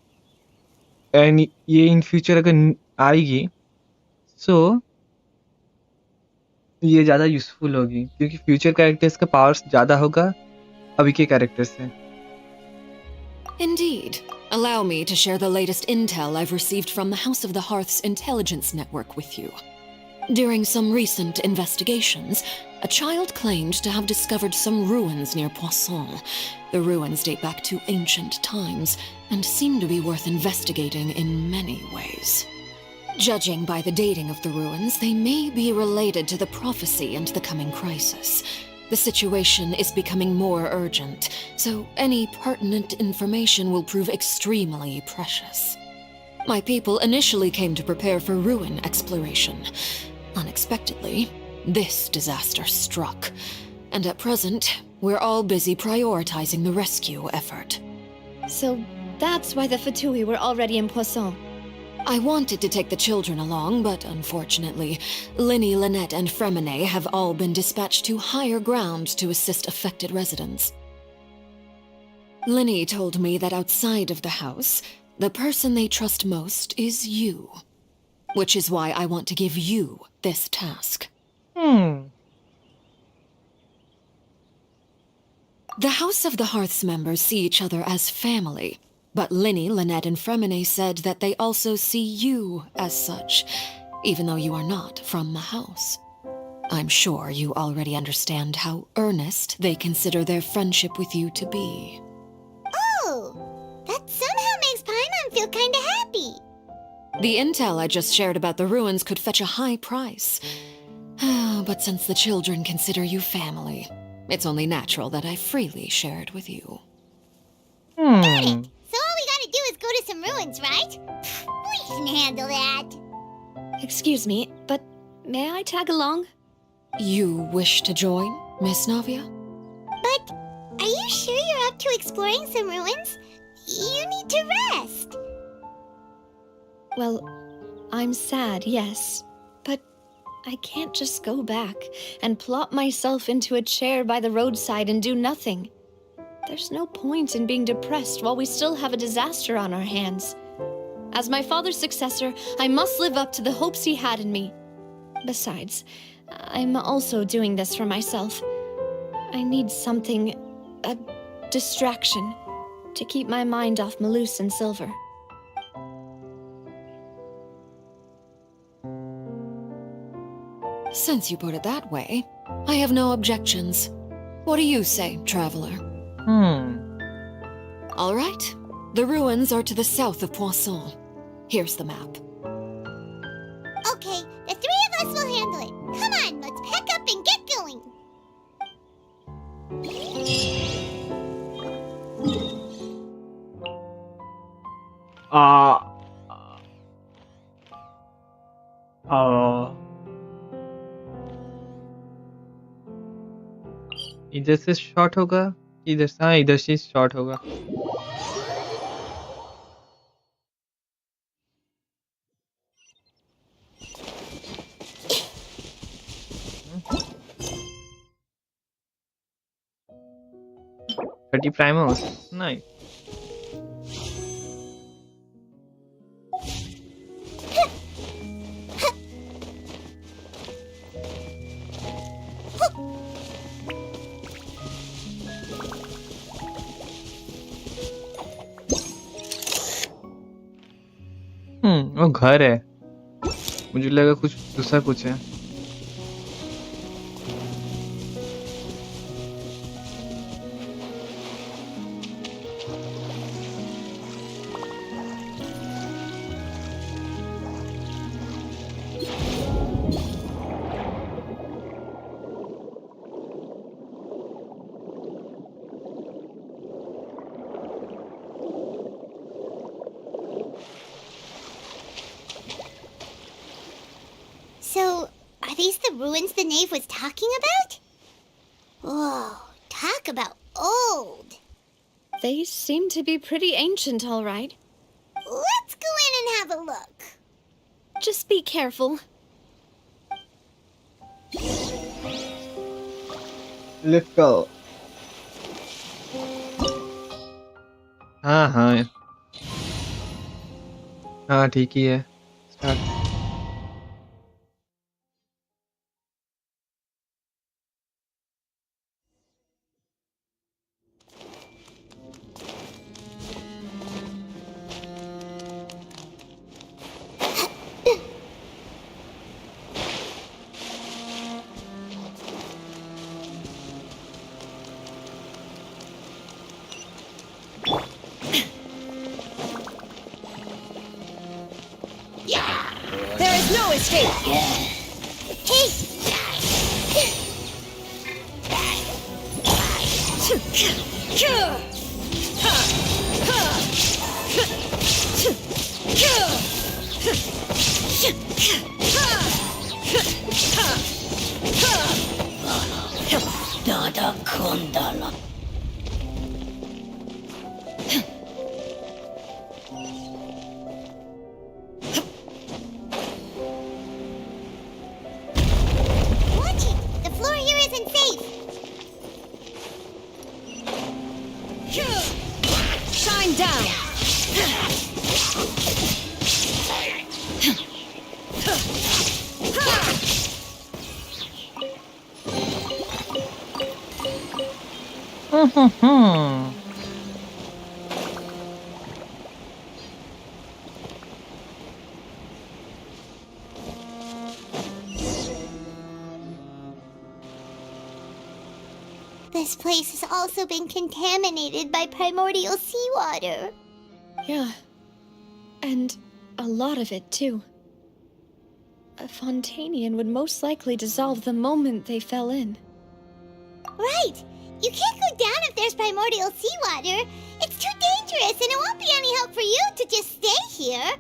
[SPEAKER 4] एंड ये इन फ्यूचर अगर आएगी सो ये ज़्यादा यूजफुल होगी क्योंकि फ्यूचर कैरेक्टर्स का पावर्स ज़्यादा होगा अभी के कैरेक्टर से.
[SPEAKER 11] Indeed. Allow me to share the latest intel I've received from the House of the Hearth's intelligence network with you. During some recent investigations, a child claimed to have discovered some ruins near Poisson. The ruins date back to ancient times and seem to be worth investigating in many ways. Judging by the dating of the ruins, they may be related to the prophecy and the coming crisis. The situation is becoming more urgent, so any pertinent information will prove extremely precious. My people initially came to prepare for ruin exploration. Unexpectedly, this disaster struck, and at present, we're all busy prioritizing the rescue effort.
[SPEAKER 7] So that's why the Fatui were already in Poisson.
[SPEAKER 11] I wanted to take the children along, but unfortunately, Linny, Lynette, and Fremine have all been dispatched to higher ground to assist affected residents. Linny told me that outside of the house, the person they trust most is you. Which is why I want to give you this task. The House of the Hearth's members see each other as family. But Linny, Lynette, and Fremine said that they also see you as such, even though you are not from the house. I'm sure you already understand how earnest they consider their friendship with you to be.
[SPEAKER 2] Oh, that somehow makes Paimon feel kinda happy.
[SPEAKER 11] The intel I just shared about the ruins could fetch a high price. But since the children consider you family, it's only natural that I freely share it with you.
[SPEAKER 2] Got it! So all we gotta do is go to some ruins, right? We can handle that.
[SPEAKER 7] Excuse me, but may I tag along?
[SPEAKER 11] You wish to join, Miss Navia?
[SPEAKER 2] But are you sure you're up to exploring some ruins? You need to rest.
[SPEAKER 7] Well, I'm sad, yes, but I can't just go back and plop myself into a chair by the roadside and do nothing. There's no point in being depressed while we still have a disaster on our hands. As my father's successor, I must live up to the hopes he had in me. Besides, I'm also doing this for myself. I need something, a distraction, to keep my mind off Malus and Silver.
[SPEAKER 11] Since you put it that way, I have no objections. What do you say, traveler? All right. The ruins are to the south of Poisson. Here's the map.
[SPEAKER 2] Okay, the three of us will handle it. Come on, let's pack up and get going.
[SPEAKER 4] इधर से shot होगा इधर से. हाँ, इधर से shot होगा. $30 primos. Nice. वो घर है, मुझे लगा कुछ दूसरा कुछ है।
[SPEAKER 2] So, are these the ruins the knave was talking about? Whoa, talk about old.
[SPEAKER 7] They seem to be pretty ancient, all right.
[SPEAKER 2] Let's go in and have a look.
[SPEAKER 7] Just be careful.
[SPEAKER 4] Let's go. हाँ ठीक ही है। Start.
[SPEAKER 11] There is no escape!
[SPEAKER 2] Dada Kundala. Watch it! The floor here isn't safe.
[SPEAKER 11] Shine down!
[SPEAKER 2] This place has also been contaminated by primordial seawater.
[SPEAKER 7] Yeah. And a lot of it, too. A Fontanian would most likely dissolve the moment they fell in.
[SPEAKER 2] Right! You can't go down if there's primordial seawater. It's too dangerous, and it won't be any help for you to just stay here.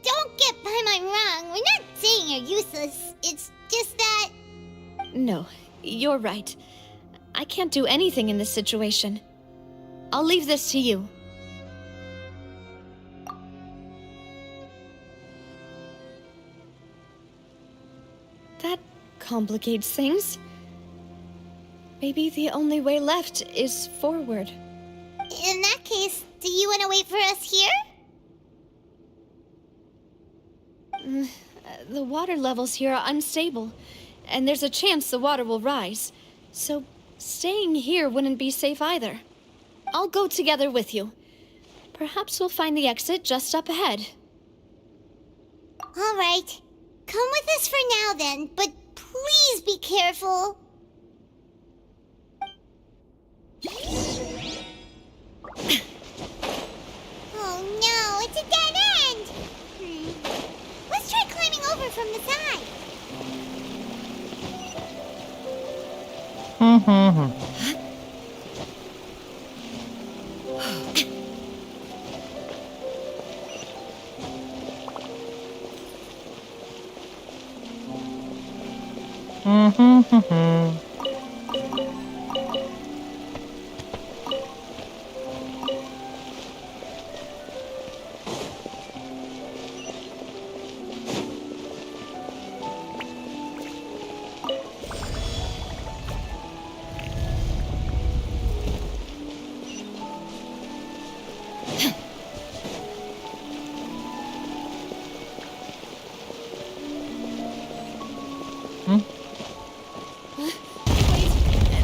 [SPEAKER 2] Don't get by my wrong. We're not saying you're useless. It's just that...
[SPEAKER 7] No, you're right. I can't do anything in this situation. I'll leave this to you. That complicates things. Maybe the only way left is forward.
[SPEAKER 2] In that case, do you want to wait for us here?
[SPEAKER 7] The water levels here are unstable, and there's a chance the water will rise. So staying here wouldn't be safe either. I'll go together with you. Perhaps we'll find the exit just up ahead.
[SPEAKER 2] All right. Come with us for now then, but please be careful. Oh no, it's a dead end! Let's try climbing over from the side.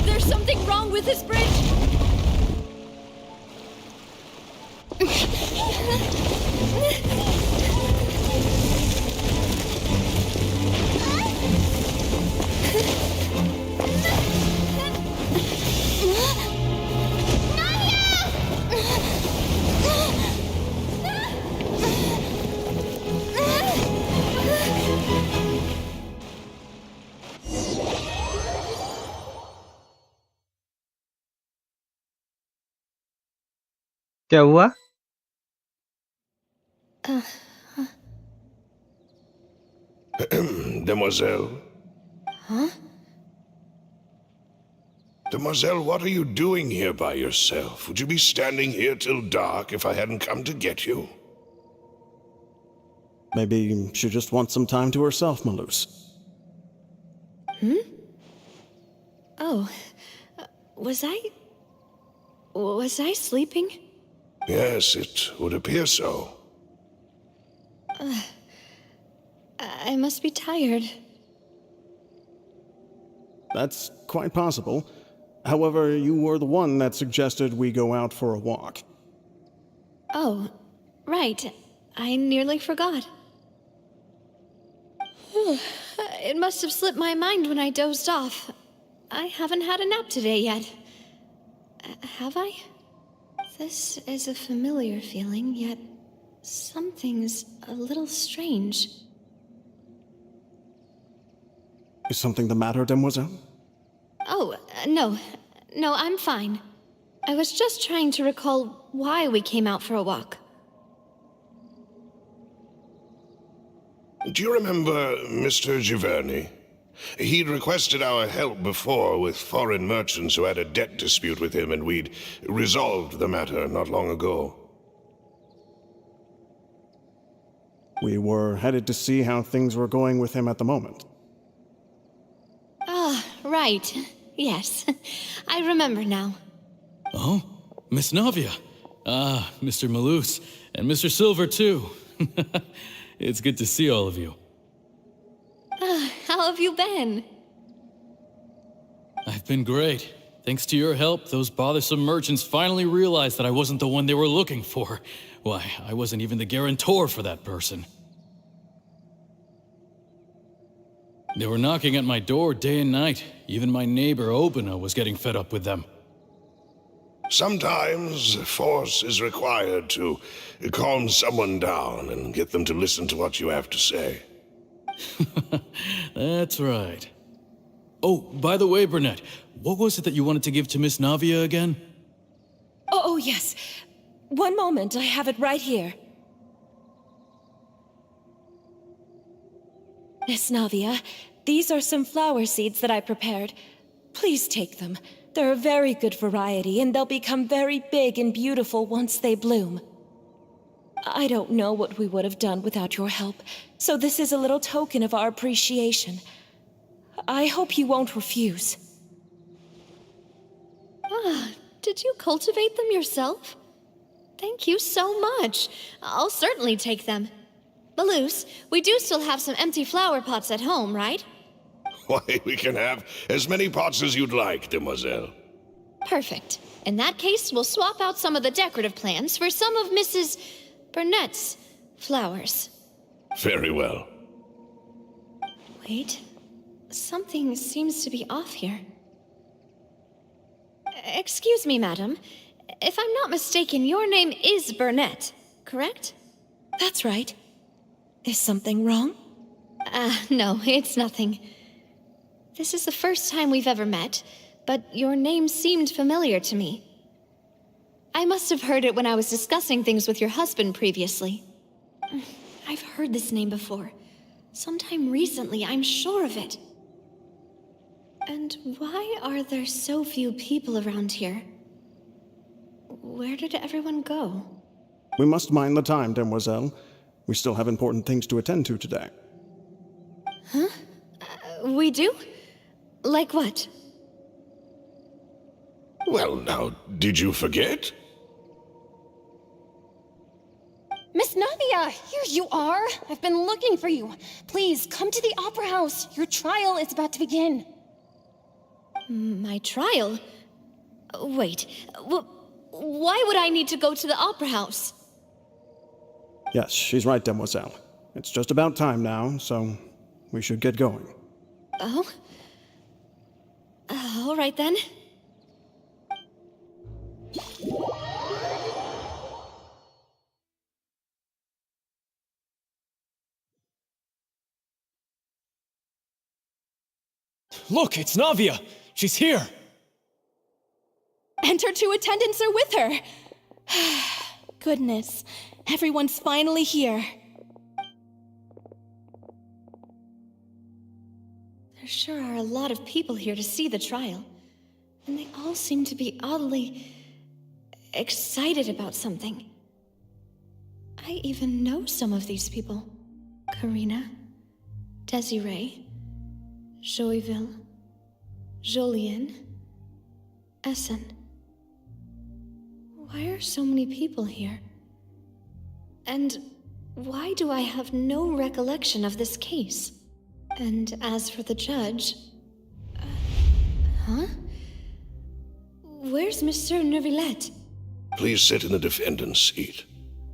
[SPEAKER 7] There's something wrong with this bridge!
[SPEAKER 4] क्या हुआ?
[SPEAKER 1] Demoiselle?
[SPEAKER 6] Huh?
[SPEAKER 1] Demoiselle, what are you doing here by yourself? Would you be standing here till dark if I hadn't come to get you?
[SPEAKER 10] Maybe she just wants some time to herself, Malus.
[SPEAKER 6] Oh, was I sleeping?
[SPEAKER 1] Yes, it would appear so.
[SPEAKER 6] I must be tired.
[SPEAKER 10] That's quite possible. However, you were the one that suggested we go out for a walk.
[SPEAKER 6] Oh, right. I nearly forgot. It must have slipped my mind when I dozed off. I haven't had a nap today yet. Have I? This is a familiar feeling, yet something's a little strange.
[SPEAKER 10] Is something the matter, Demoiselle?
[SPEAKER 6] Oh, no. No, I'm fine. I was just trying to recall why we came out for a walk.
[SPEAKER 1] Do you remember Mr. Giverny? He'd requested our help before with foreign merchants who had a debt dispute with him, and we'd resolved the matter not long ago.
[SPEAKER 10] We were headed to see how things were going with him at the moment.
[SPEAKER 6] Ah, right. Yes. I remember now.
[SPEAKER 8] Oh, Miss Navia. Ah, Mr. Malus, and Mr. Silver, too. It's good to see all of you.
[SPEAKER 6] How have you been?
[SPEAKER 8] I've been great. Thanks to your help, those bothersome merchants finally realized that I wasn't the one they were looking for. Why, I wasn't even the guarantor for that person. They were knocking at my door day and night. Even my neighbor, Obina, was getting fed up with them.
[SPEAKER 1] Sometimes force is required to calm someone down and get them to listen to what you have to say.
[SPEAKER 8] That's right. Oh, by the way, Burnett, what was it that you wanted to give to Miss Navia again?
[SPEAKER 12] Oh, yes. One moment, I have it right here. Miss Navia, these are some flower seeds that I prepared. Please take them. They're a very good variety, and they'll become very big and beautiful once they bloom. I don't know what we would have done without your help, so this is a little token of our appreciation. I hope you won't refuse.
[SPEAKER 6] Ah, did you cultivate them yourself? Thank you so much. I'll certainly take them. Malus, we do still have some empty flower pots at home, right?
[SPEAKER 1] Why, we can have as many pots as you'd like, Demoiselle.
[SPEAKER 6] Perfect. In that case, we'll swap out some of the decorative plants for some of Mrs. Burnett's flowers.
[SPEAKER 1] Very well.
[SPEAKER 6] Wait. Something seems to be off here. Excuse me, madam. If I'm not mistaken, your name is Burnett, correct?
[SPEAKER 12] That's right. Is something wrong?
[SPEAKER 6] No, it's nothing. This is the first time we've ever met, but your name seemed familiar to me. I must have heard it when I was discussing things with your husband previously. I've heard this name before. Sometime recently, I'm sure of it. And why are there so few people around here? Where did everyone go?
[SPEAKER 10] We must mind the time, Demoiselle. We still have important things to attend to today.
[SPEAKER 6] Huh? We do? Like what?
[SPEAKER 1] Well, now, did you forget?
[SPEAKER 12] Miss Navia, here you are. I've been looking for you. Please, come to the Opera House. Your trial is about to begin.
[SPEAKER 6] My trial? Wait, Why would I need to go to the opera house?
[SPEAKER 10] Yes, she's right, Demoiselle. It's just about time now, so we should get going.
[SPEAKER 6] Oh? All right then.
[SPEAKER 8] Look, it's Navia! She's here!
[SPEAKER 12] And her two attendants are with her. Goodness, everyone's finally here.
[SPEAKER 6] There sure are a lot of people here to see the trial. And they all seem to be oddly excited about something. I even know some of these people. Karina, Desiree, Joyville, Jolien, Essen. Why are so many people here? And why do I have no recollection of this case? And as for the judge... huh? Where's Monsieur Neuvillette?
[SPEAKER 1] Please sit in the defendant's seat.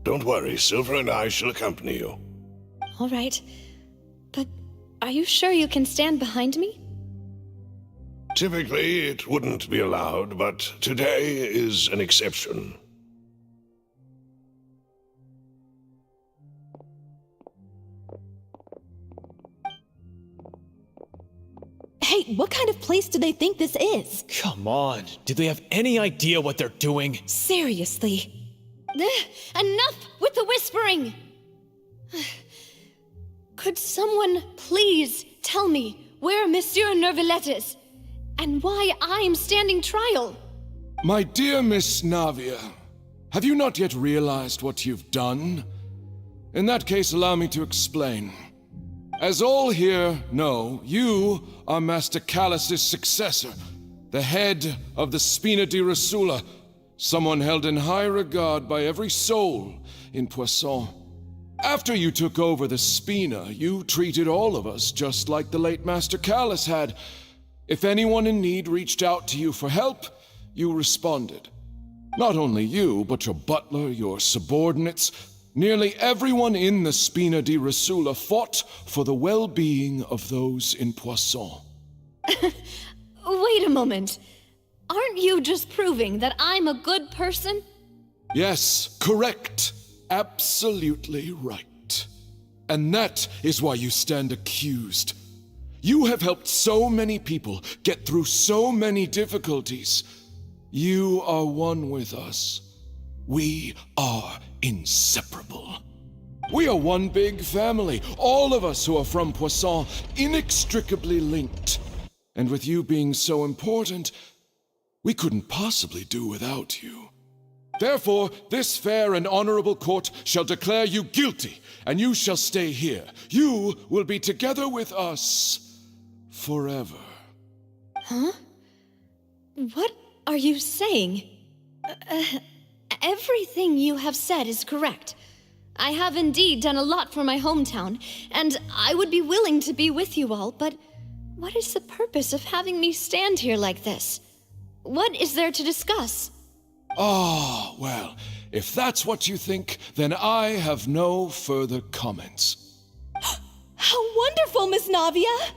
[SPEAKER 1] Don't worry, Silver and I shall accompany you.
[SPEAKER 6] All right. But are you sure you can stand behind me?
[SPEAKER 1] Typically, it wouldn't be allowed, but today is an exception.
[SPEAKER 12] Hey, what kind of place do they think this is?
[SPEAKER 8] Come on, do they have any idea what they're doing?
[SPEAKER 12] Seriously.
[SPEAKER 6] Enough with the whispering! Could someone please tell me where Monsieur Neuvillette is? And why I'm standing trial?
[SPEAKER 13] My dear Miss Navia, have you not yet realized what you've done? In that case, allow me to explain. As all here know, you are Master Callus's successor, the head of the Spina di Rosula, someone held in high regard by every soul in Poisson. After you took over the Spina, you treated all of us just like the late Master Callus had. If anyone in need reached out to you for help, you responded. Not only you, but your butler, your subordinates, nearly everyone in the Spina di Rosula fought for the well-being of those in Poisson.
[SPEAKER 6] Wait a moment. Aren't you just proving that I'm a good person?
[SPEAKER 13] Yes, correct. Absolutely right. And that is why you stand accused. You have helped so many people get through so many difficulties. You are one with us. We are inseparable. We are one big family, all of us who are from Poisson, inextricably linked. And with you being so important, we couldn't possibly do without you. Therefore, this fair and honorable court shall declare you guilty, and you shall stay here. You will be together with us forever.
[SPEAKER 6] Huh? What are you saying? Everything you have said is correct. I have indeed done a lot for my hometown, and I would be willing to be with you all, but what is the purpose of having me stand here like this? What is there to discuss?
[SPEAKER 13] Ah, well, if that's what you think, then I have no further comments.
[SPEAKER 12] How wonderful, Miss Navia!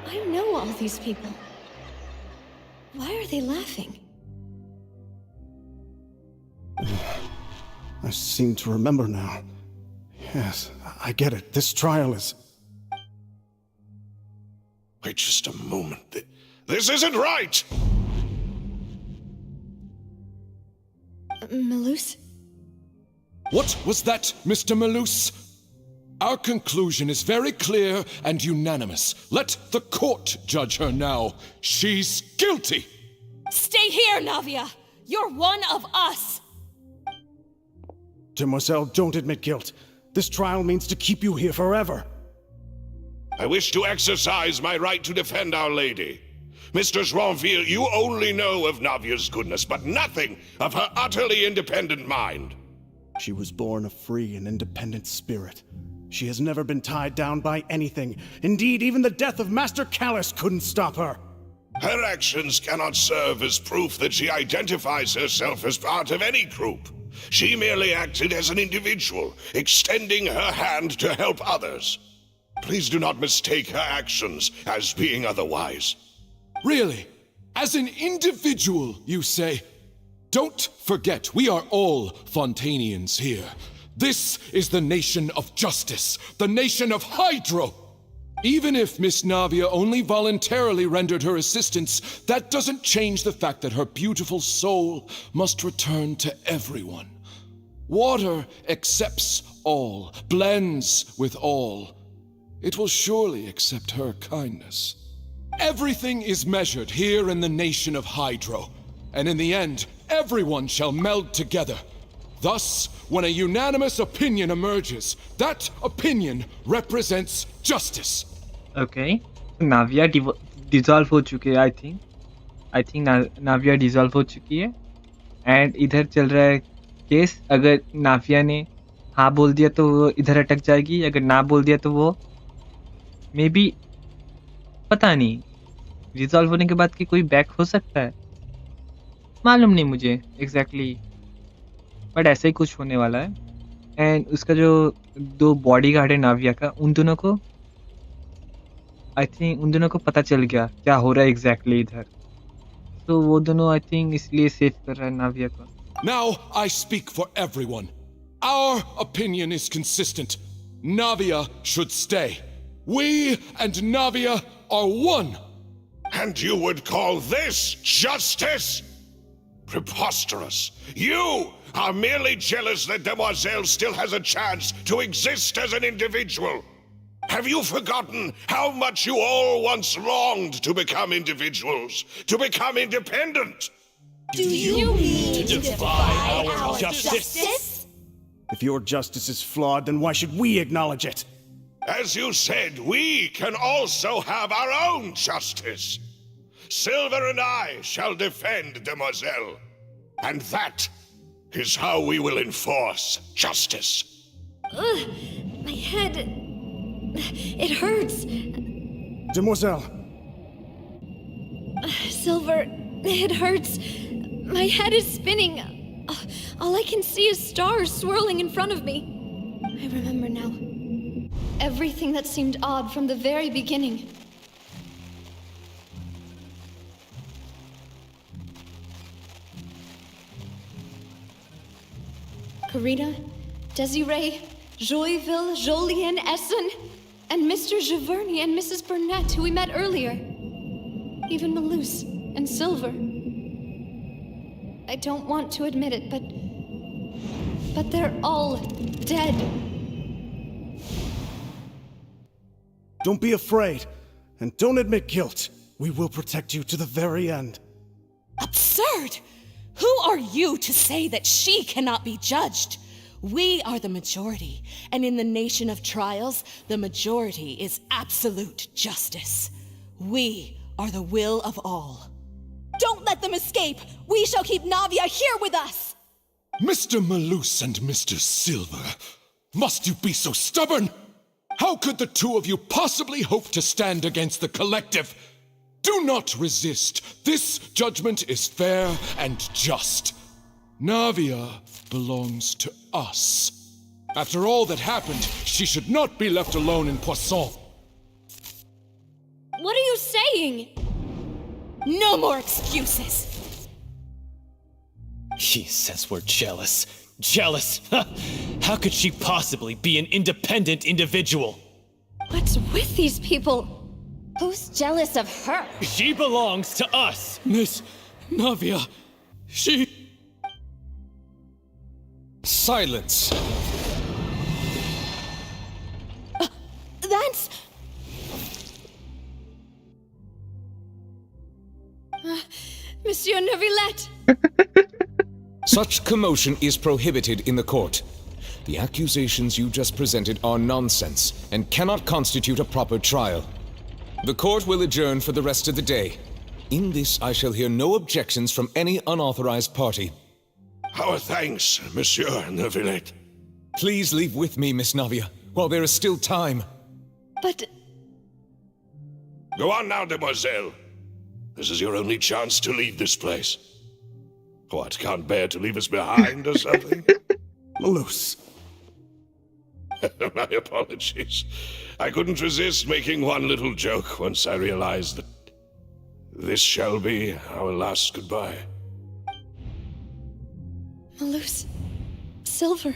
[SPEAKER 6] I know all these people. Why are they laughing?
[SPEAKER 10] I seem to remember now. Yes, I get it. This trial is...
[SPEAKER 1] Wait just a moment. This isn't right!
[SPEAKER 6] Malus?
[SPEAKER 13] What was that, Mr. Malus? Our conclusion is very clear and unanimous. Let the court judge her now. She's guilty!
[SPEAKER 12] Stay here, Navia! You're one of us!
[SPEAKER 10] Demoiselle, don't admit guilt. This trial means to keep you here forever.
[SPEAKER 1] I wish to exercise my right to defend Our Lady. Mr. Joinville, you only know of Navia's goodness, but nothing of her utterly independent mind.
[SPEAKER 10] She was born a free and independent spirit. She has never been tied down by anything. Indeed, even the death of Master Callus couldn't stop her.
[SPEAKER 1] Her actions cannot serve as proof that she identifies herself as part of any group. She merely acted as an individual, extending her hand to help others. Please do not mistake her actions as being otherwise.
[SPEAKER 13] Really? As an individual, you say? Don't forget, we are all Fontanians here. This is the nation of justice, the nation of Hydro. Even if Miss Navia only voluntarily rendered her assistance, that doesn't change the fact that her beautiful soul must return to everyone. Water accepts all, blends with all. It will surely accept her kindness. Everything is measured here in the nation of Hydro, and in the end, everyone shall meld together. Thus, when a unanimous opinion emerges, that opinion represents justice.
[SPEAKER 4] Okay. नाविया dissolve हो चुके हैं I think नाविया dissolve हो चुकी है and इधर चल रहा है केस. अगर नाविया ने हाँ बोल दिया तो वो इधर अटक जाएगी, अगर ना बोल दिया तो वो मे बी पता नहीं रिजॉल्व होने के बाद कि कोई बैक हो सकता है, मालूम नहीं मुझे एग्जैक्टली बट ऐसा ही कुछ होने वाला है. एंड उसका जो 2 बॉडी गार्ड है नाविया का, उन दोनों को आई थिंक उन दोनों को पता चल गया क्या हो रहा है एग्जैक्टली इधर, तो वो दोनों आई थिंक इसलिए सेव कर रहा है नाविया को.
[SPEAKER 13] Now I speak for everyone. Our opinion is consistent. Navia should stay. We and Navia are one.
[SPEAKER 1] And you would call this justice? Preposterous. You are merely jealous that Demoiselle still has a chance to exist as an individual. Have you forgotten how much you all once longed to become individuals, to become independent?
[SPEAKER 12] Do you mean to defy our justice?
[SPEAKER 10] If your justice is flawed, then why should we acknowledge it?
[SPEAKER 1] As you said, we can also have our own justice. Silver and I shall defend Demoiselle. And that is how we will enforce justice.
[SPEAKER 6] Ugh, my head. It hurts.
[SPEAKER 10] Demoiselle.
[SPEAKER 6] Silver, it hurts. My head is spinning. All I can see is stars swirling in front of me. I remember now. Everything that seemed odd from the very beginning. Karina, Desiree, Joyville, Jolien, Essen, and Mr. Giverny and Mrs. Burnett, who we met earlier. Even Malus and Silver. I don't want to admit it, but they're all dead.
[SPEAKER 10] Don't be afraid, and don't admit guilt. We will protect you to the very end.
[SPEAKER 12] Absurd! Who are you to say that she cannot be judged? We are the majority, and in the nation of trials, the majority is absolute justice. We are the will of all. Don't let them escape! We shall keep Navia here with us!
[SPEAKER 13] Mr. Malus and Mr. Silver, must you be so stubborn? How could the two of you possibly hope to stand against the collective? Do not resist. This judgment is fair and just. Navia belongs to us. After all that happened, she should not be left alone in Poisson.
[SPEAKER 6] What are you saying?
[SPEAKER 12] No more excuses!
[SPEAKER 14] She says we're jealous. Jealous? How could she possibly be an independent individual?
[SPEAKER 6] What's with these people?
[SPEAKER 2] Who's jealous of her?
[SPEAKER 14] She belongs to us!
[SPEAKER 8] Miss Navia, she...
[SPEAKER 5] Silence!
[SPEAKER 12] That's...
[SPEAKER 6] Monsieur Neuvillette!
[SPEAKER 5] Such commotion is prohibited in the court. The accusations you just presented are nonsense and cannot constitute a proper trial. The court will adjourn for the rest of the day. In this, I shall hear no objections from any unauthorized party.
[SPEAKER 1] Our thanks, Monsieur Neuvillette.
[SPEAKER 5] Please leave with me, Miss Navia. while there is still time.
[SPEAKER 6] But
[SPEAKER 1] Go on now, demoiselle. This is your only chance to leave this place. What, can't bear to leave us behind or something?
[SPEAKER 10] Malus.
[SPEAKER 1] My apologies. I couldn't resist making one little joke once I realized that this shall be our last goodbye.
[SPEAKER 6] Malus, Silver.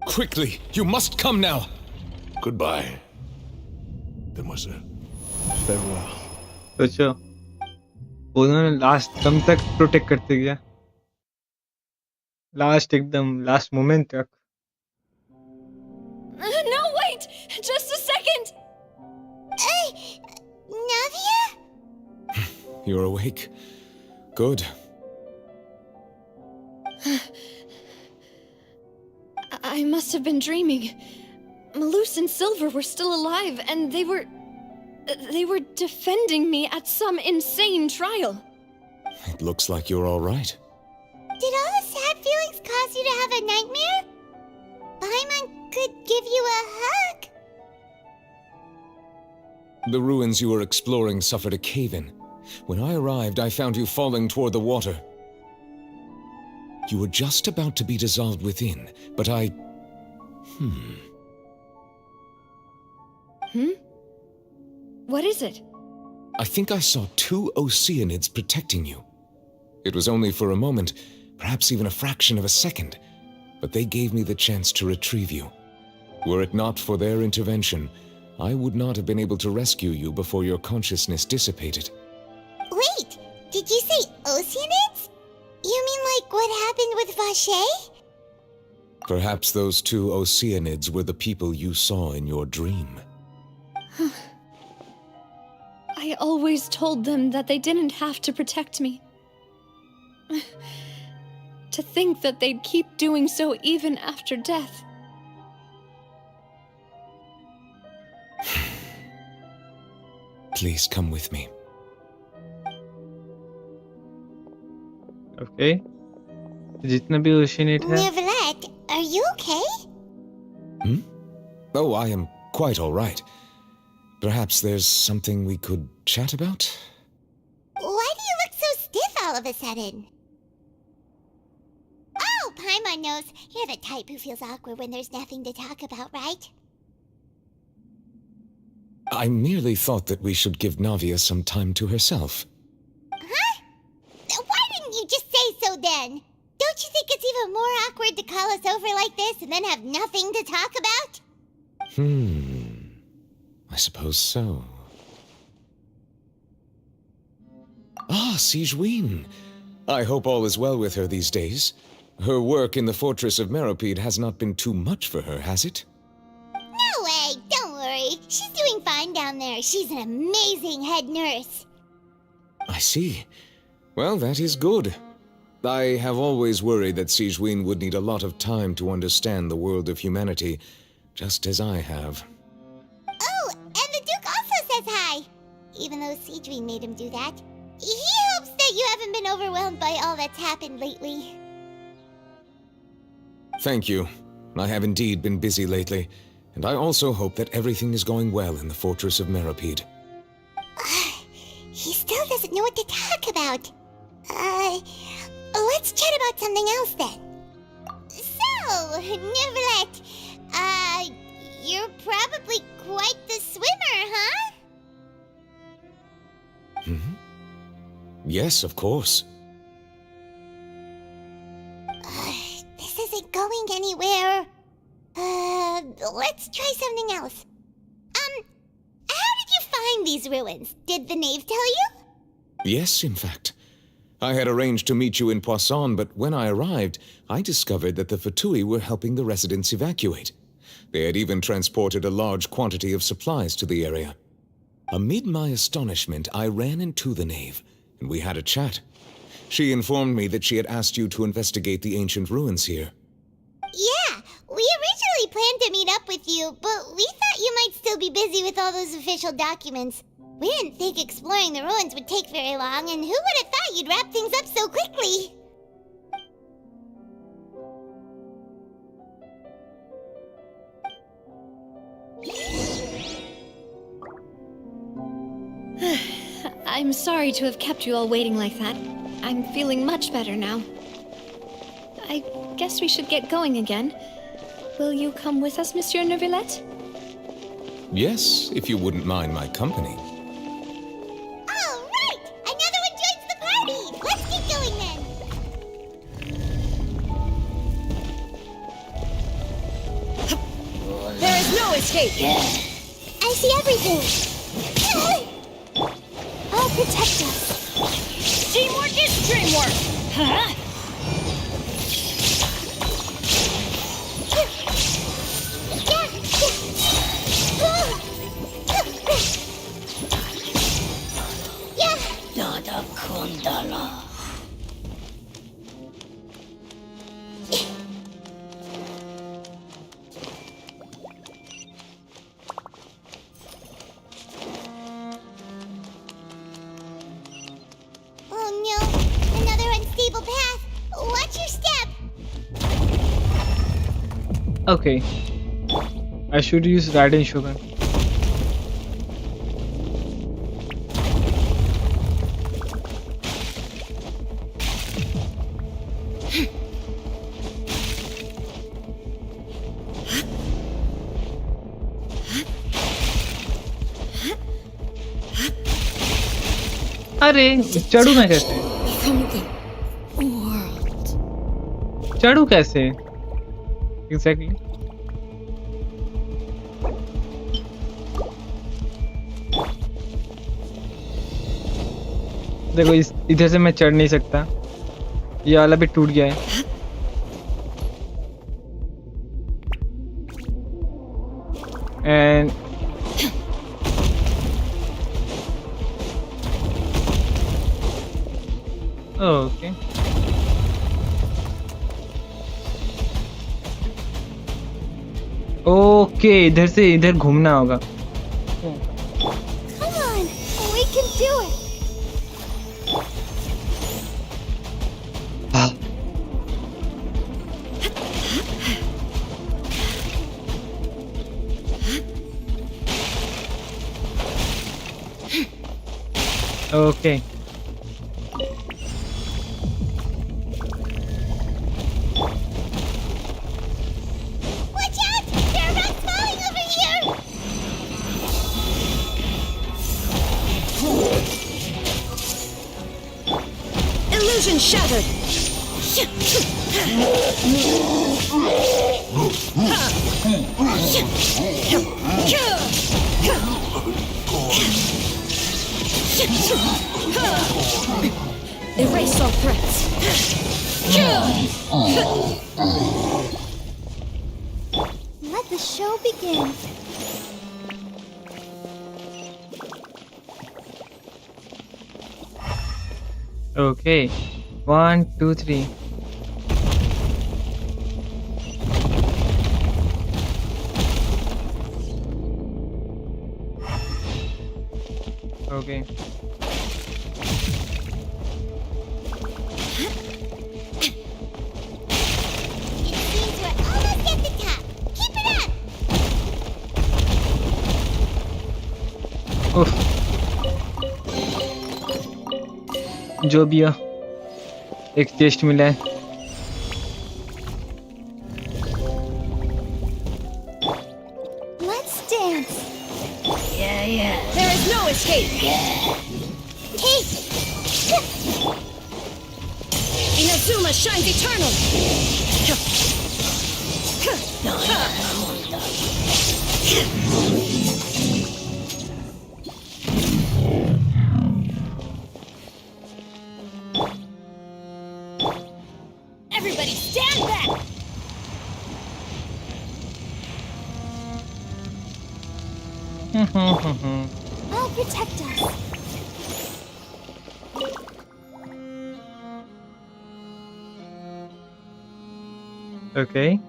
[SPEAKER 5] Quickly, you must come now.
[SPEAKER 1] Goodbye, demoiselle.
[SPEAKER 10] Farewell.
[SPEAKER 4] सोचो उन्होंने last दम तक protect करते गया, last एकदम last moment तक.
[SPEAKER 6] No, wait! Just a second!
[SPEAKER 2] Hey, Navia?
[SPEAKER 5] You're awake. Good.
[SPEAKER 6] I must have been dreaming. Malus and Silver were still alive, and they were defending me at some insane trial.
[SPEAKER 5] It looks like you're all right.
[SPEAKER 2] Did all the sad feelings cause you to have a nightmare? Paimon could give you a hug.
[SPEAKER 5] The ruins you were exploring suffered a cave-in. When I arrived, I found you falling toward the water. You were just about to be dissolved within, but I...
[SPEAKER 6] What is it?
[SPEAKER 5] I think I saw 2 Oceanids protecting you. It was only for a moment, perhaps even a fraction of a second, but they gave me the chance to retrieve you. Were it not for their intervention, I would not have been able to rescue you before your consciousness dissipated.
[SPEAKER 2] Wait, did you say Oceanids? You mean like what happened with Vache?
[SPEAKER 5] Perhaps those 2 Oceanids were the people you saw in your dream.
[SPEAKER 6] I always told them that they didn't have to protect me. To think that they'd keep doing so even after death.
[SPEAKER 5] Please come with me.
[SPEAKER 4] Okay. जितना भी ओशिनेट है.
[SPEAKER 2] Neverlet, are you okay?
[SPEAKER 5] Oh, I am quite all right. Perhaps there's something we could chat about?
[SPEAKER 2] Why do you look so stiff all of a sudden? Oh, Paimon knows. You're the type who feels awkward when there's nothing to talk about, right?
[SPEAKER 5] I merely thought that we should give Navia some time to herself.
[SPEAKER 2] Huh? Why didn't you just say so then? Don't you think it's even more awkward to call us over like this and then have nothing to talk about?
[SPEAKER 5] I suppose so. Ah, Sigewinne. I hope all is well with her these days. Her work in the fortress of Meropide has not been too much for her, has it?
[SPEAKER 2] No way, don't worry. She's doing fine down there. She's an amazing head nurse.
[SPEAKER 5] I see. Well, that is good. I have always worried that Sigewinne would need a lot of time to understand the world of humanity, just as I have.
[SPEAKER 2] Oh, and the Duke also says hi. Even though Sigewinne made him do that. He hopes that you haven't been overwhelmed by all that's happened lately.
[SPEAKER 5] Thank you. I have indeed been busy lately, and I also hope that everything is going well in the fortress of Meropide.
[SPEAKER 2] He still doesn't know what to talk about. Let's chat about something else then. So, Neverlet, you're probably quite the swimmer, huh?
[SPEAKER 5] Yes, of course.
[SPEAKER 2] This isn't going anywhere. Let's try something else. How did you find these ruins? Did the knave tell you?
[SPEAKER 5] Yes, in fact. I had arranged to meet you in Poisson, but when I arrived, I discovered that the Fatui were helping the residents evacuate. They had even transported a large quantity of supplies to the area. Amid my astonishment, I ran into the knave, and we had a chat. She informed me that she had asked you to investigate the ancient ruins here.
[SPEAKER 2] Yeah, we originally planned to meet up with you, but we thought you might still be busy with all those official documents. We didn't think exploring the ruins would take very long, and who would have thought you'd wrap things up so quickly?
[SPEAKER 6] I'm sorry to have kept you all waiting like that. I'm feeling much better now. I guess we should get going again. Will you come with us, Monsieur Neuvillette?
[SPEAKER 5] Yes, if you wouldn't mind my company.
[SPEAKER 2] All right! Another one joins the party! Let's get going then!
[SPEAKER 12] There is no escape!
[SPEAKER 2] I see everything! I'll protect us.
[SPEAKER 12] Teamwork is dreamwork! Huh?
[SPEAKER 2] Dada Kundala. Oh no, another unstable path. Watch your step.
[SPEAKER 4] Okay. I should use Raiden Shogun. अरे चढ़ू मैं कैसे? चढ़ू कैसे? Exactly. देखो इधर से मैं चढ़ नहीं सकता, ये वाला भी टूट गया है। And okay. ओके इधर से इधर घूमना होगा।
[SPEAKER 2] Come on, we can do it.
[SPEAKER 4] Okay.
[SPEAKER 2] Watch out! There are rocks falling over here!
[SPEAKER 12] Illusion shattered!
[SPEAKER 11] Erase all threats.
[SPEAKER 2] Let the show begin.
[SPEAKER 4] Okay. 1, 2, 3. Okay.
[SPEAKER 2] It seems we're almost at the top. Keep it up!
[SPEAKER 4] उफ। जो भी हो, एक chest मिला है।
[SPEAKER 2] Let's dance.
[SPEAKER 12] There is no escape!
[SPEAKER 2] Take!
[SPEAKER 12] Inazuma shines eternal!
[SPEAKER 2] Everybody stand back! I'll protect us.
[SPEAKER 4] Okay.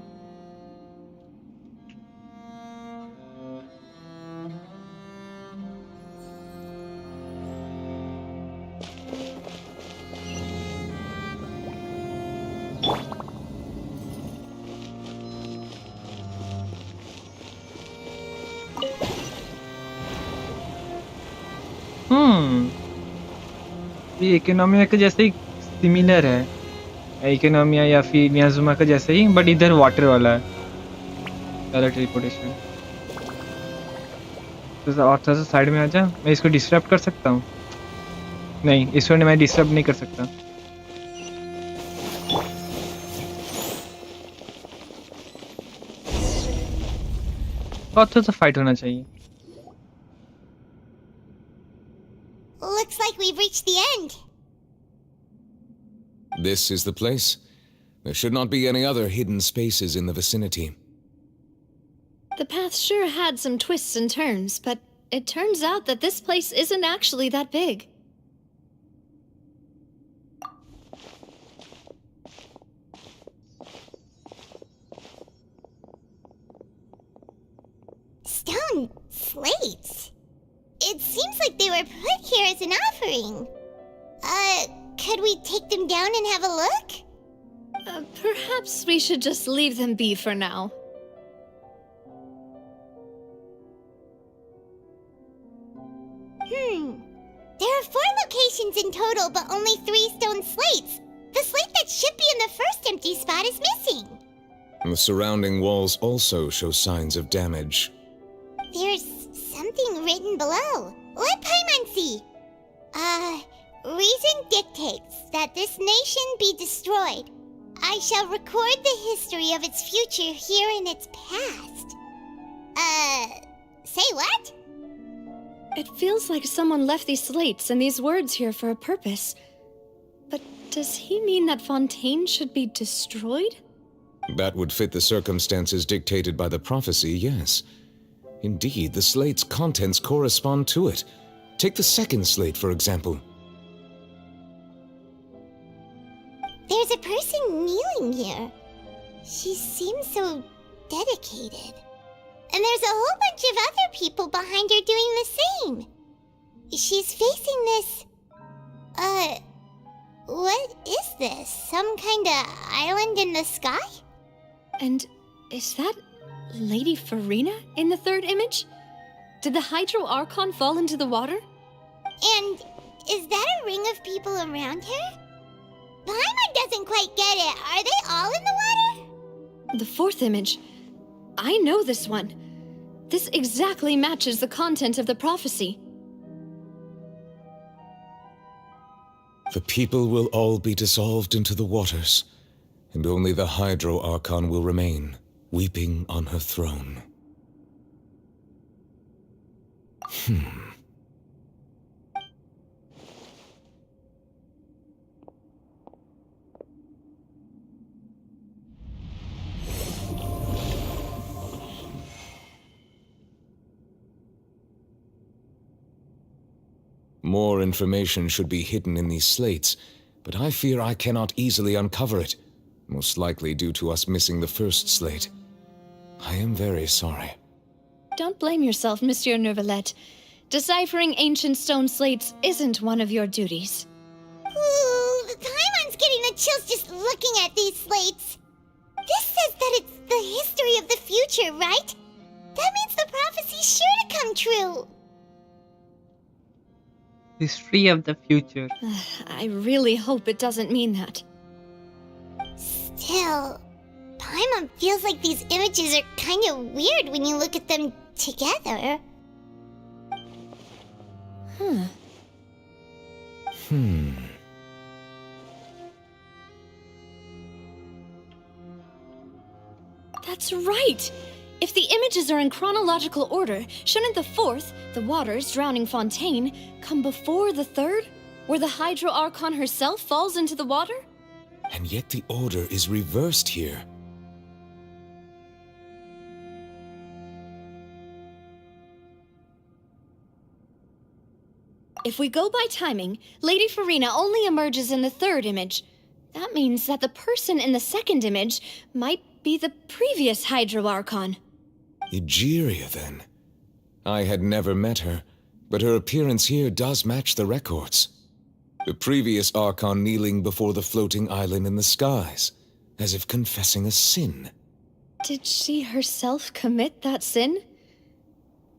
[SPEAKER 4] ये इकोनॉमिया के जैसे ही सिमिलर है, इकोनॉमिया या फिर मियाजुमा का जैसे ही, बट इधर वाटर वाला है वाला टेलीपोर्टेशन। तो और थोड़ा सा साइड में आ जा, मैं इसको डिस्टर्ब कर सकता हूँ? नहीं, इस वन मैं डिस्टर्ब नहीं कर सकता। और थोड़ा सा फाइट होना चाहिए।
[SPEAKER 2] Looks like we've reached the end.
[SPEAKER 5] This is the place. There should not be any other hidden spaces in the vicinity.
[SPEAKER 6] The path sure had some twists and turns, but it turns out that this place isn't actually that big.
[SPEAKER 2] Stone slates. It seems like they were put here as an offering. Could we take them down and have a look?
[SPEAKER 6] Perhaps we should just leave them be for now.
[SPEAKER 2] There are 4 locations in total, but only 3 stone slates. The slate that should be in the first empty spot is missing.
[SPEAKER 5] The surrounding walls also show signs of damage.
[SPEAKER 2] There's something written below. Let Paimon see. Reason dictates that this nation be destroyed. I shall record the history of its future here in its past. Say what?
[SPEAKER 6] It feels like someone left these slates and these words here for a purpose. But does he mean that Fontaine should be destroyed?
[SPEAKER 5] That would fit the circumstances dictated by the prophecy, yes. Indeed, the slate's contents correspond to it. Take the second slate, for example.
[SPEAKER 2] There's a person kneeling here. She seems so dedicated. And there's a whole bunch of other people behind her doing the same. She's facing this... what is this? Some kind of island in the sky?
[SPEAKER 6] And is that Lady Farina in the third image? Did the Hydro Archon fall into the water?
[SPEAKER 2] And is that a ring of people around her? Paimon doesn't quite get it. Are they all in the water?
[SPEAKER 6] The fourth image. I know this one. This exactly matches the content of the prophecy.
[SPEAKER 5] The people will all be dissolved into the waters, and only the Hydro Archon will remain, weeping on her throne. More information should be hidden in these slates, but I fear I cannot easily uncover it, most likely due to us missing the first slate. I am very sorry.
[SPEAKER 6] Don't blame yourself, Monsieur Neuvillette. Deciphering ancient stone slates isn't one of your duties.
[SPEAKER 2] Ooh, Paimon's getting the chills just looking at these slates. This says that it's the history of the future, right? That means the prophecy's sure to come true.
[SPEAKER 4] History of the future.
[SPEAKER 6] I really hope it doesn't mean that.
[SPEAKER 2] Still, Paimon feels like these images are kind of weird when you look at them together.
[SPEAKER 6] That's right! If the images are in chronological order, shouldn't the fourth, the waters drowning Fontaine, come before the third, where the Hydro Archon herself falls into the water?
[SPEAKER 5] And yet the order is reversed here.
[SPEAKER 6] If we go by timing, Lady Farina only emerges in the third image. That means that the person in the second image might be the previous Hydro Archon.
[SPEAKER 5] Egeria, then. I had never met her, but her appearance here does match the records. The previous Archon kneeling before the floating island in the skies, as if confessing a sin.
[SPEAKER 6] Did she herself commit that sin?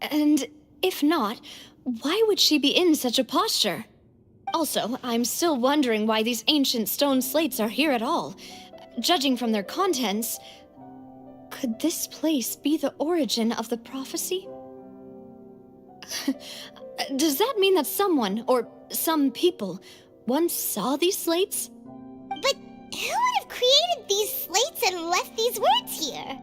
[SPEAKER 6] And if not, Why would she be in such a posture? Also, I'm still wondering why these ancient stone slates are here at all. Judging from their contents, could this place be the origin of the prophecy? Does that mean that someone, or some people, once saw these slates?
[SPEAKER 2] But who would have created these slates and left these words here?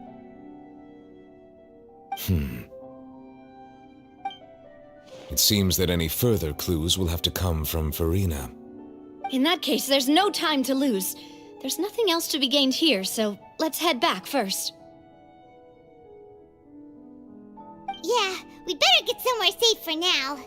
[SPEAKER 15] It seems that any further clues will have to come from Farina.
[SPEAKER 6] In that case, there's no time to lose. There's nothing else to be gained here, so let's head back first.
[SPEAKER 2] Yeah, we better get somewhere safe for now.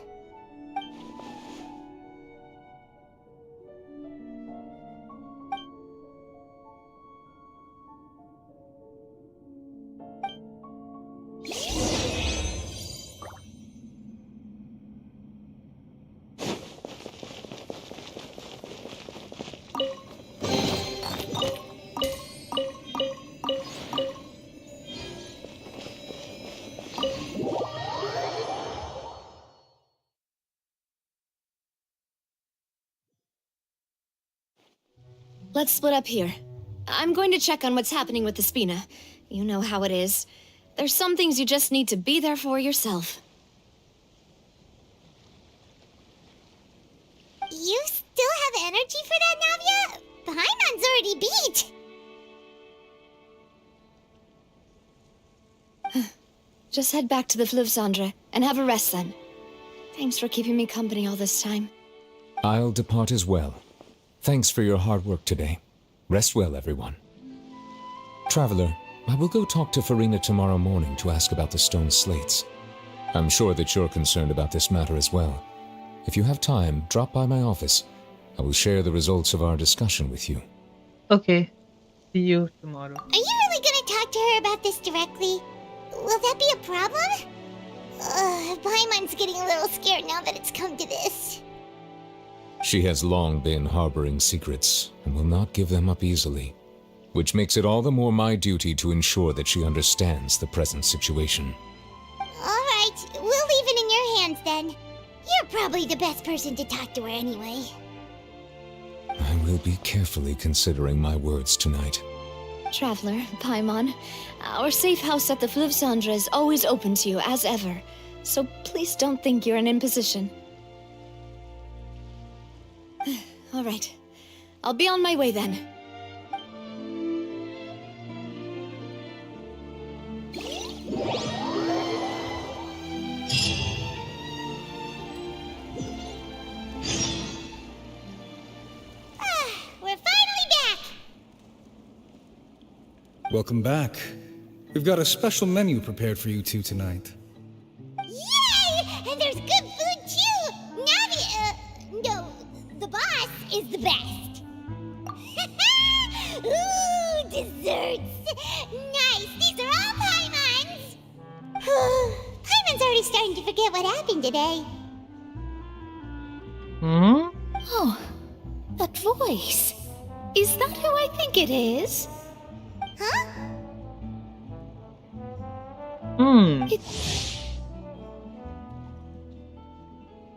[SPEAKER 6] Let's split up here. I'm going to check on what's happening with the Spina. You know how it is. There's some things you just need to be there for yourself.
[SPEAKER 2] You still have energy for that, Navia? Paimon's already beat.
[SPEAKER 6] Just head back to the Fleuve Cendre and have a rest then. Thanks for keeping me company all this time.
[SPEAKER 15] I'll depart as well. Thanks for your hard work today. Rest well, everyone. Traveler, I will go talk to Farina tomorrow morning to ask about the stone slates. I'm sure that you're concerned about this matter as well. If you have time, drop by my office. I will share the results of our discussion with you.
[SPEAKER 4] Okay. See you tomorrow.
[SPEAKER 2] Are you really gonna talk to her about this directly? Will that be a problem? Paimon's getting a little scared now that it's come to this.
[SPEAKER 15] She has long been harboring secrets and will not give them up easily, which makes it all the more my duty to ensure that she understands the present situation.
[SPEAKER 2] Alright, we'll leave it in your hands then. You're probably the best person to talk to her anyway.
[SPEAKER 15] I will be carefully considering my words tonight.
[SPEAKER 6] Traveler, Paimon, our safe house at the Fleuve Cendre is always open to you as ever, so please don't think you're an imposition. All right. I'll be on my way then.
[SPEAKER 2] We're finally back!
[SPEAKER 16] Welcome back. We've got a special menu prepared for you two tonight.
[SPEAKER 2] Yay! And there's good food too! No, the boss is the best. Ooh, desserts! Nice, these are all Paimon's! Paimon's already starting to forget what happened today.
[SPEAKER 6] Oh, that voice. Is that who I think it is?
[SPEAKER 2] Huh?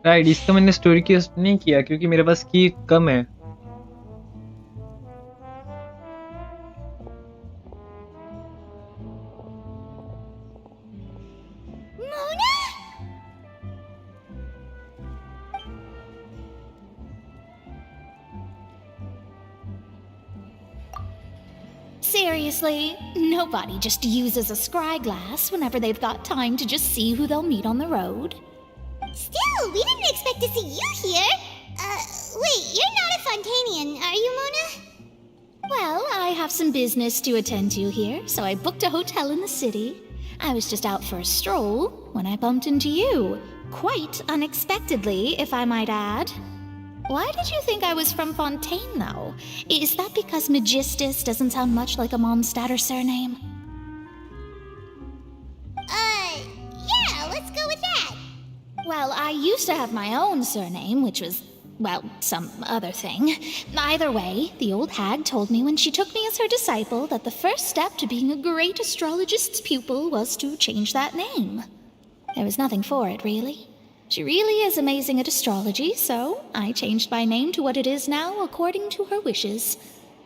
[SPEAKER 4] Right, इसका मैंने story की नहीं किया क्योंकि मेरे पास की कम है.
[SPEAKER 17] Seriously, nobody just uses a scry glass whenever they've got time to just see who they'll meet on the road.
[SPEAKER 2] Still, we didn't expect to see you here. Wait, you're not a Fontanian, are you, Mona?
[SPEAKER 17] Well, I have some business to attend to here, so I booked a hotel in the city. I was just out for a stroll when I bumped into you. Quite unexpectedly, if I might add. Why did you think I was from Fontaine, though? Is that because Magistus doesn't sound much like a Mondstatter surname?
[SPEAKER 2] Yeah, let's go with that.
[SPEAKER 17] Well, I used to have my own surname, which was, well, some other thing. Either way, the old hag told me when she took me as her disciple that the first step to being a great astrologist's pupil was to change that name. There was nothing for it, really. She really is amazing at astrology, so I changed my name to what it is now according to her wishes.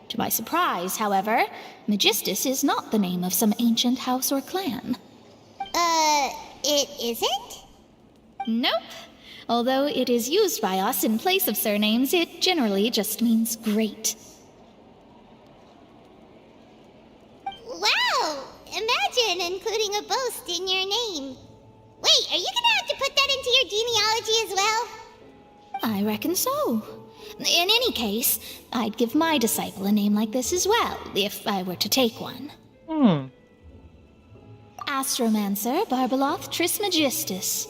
[SPEAKER 17] To my surprise, however, Magistus is not the name of some ancient house or clan.
[SPEAKER 2] It isn't?
[SPEAKER 17] Nope. Although it is used by us in place of surnames, it generally just means great.
[SPEAKER 2] Wow! Imagine including a boast in your name. Wait, are you gonna have to put that into your genealogy as well?
[SPEAKER 17] I reckon so. In any case, I'd give my disciple a name like this as well, if I were to take one. Astromancer Barbeloth Trismegistus.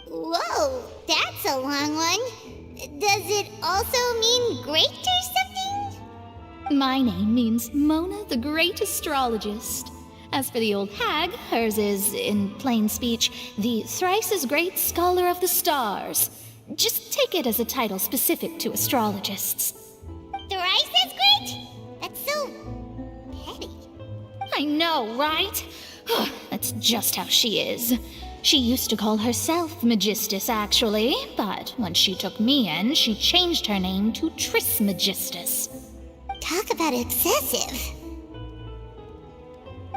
[SPEAKER 2] Whoa, that's a long one. Does it also mean great or something?
[SPEAKER 17] My name means Mona the Great Astrologist. As for the old hag, hers is, in plain speech, the thrice as great Scholar of the Stars. Just take it as a title specific to astrologists.
[SPEAKER 2] Thrice as great? That's so petty.
[SPEAKER 17] I know, right? That's just how she is. She used to call herself Magistus, actually, but when she took me in, she changed her name to Trismegistus.
[SPEAKER 2] Talk about excessive.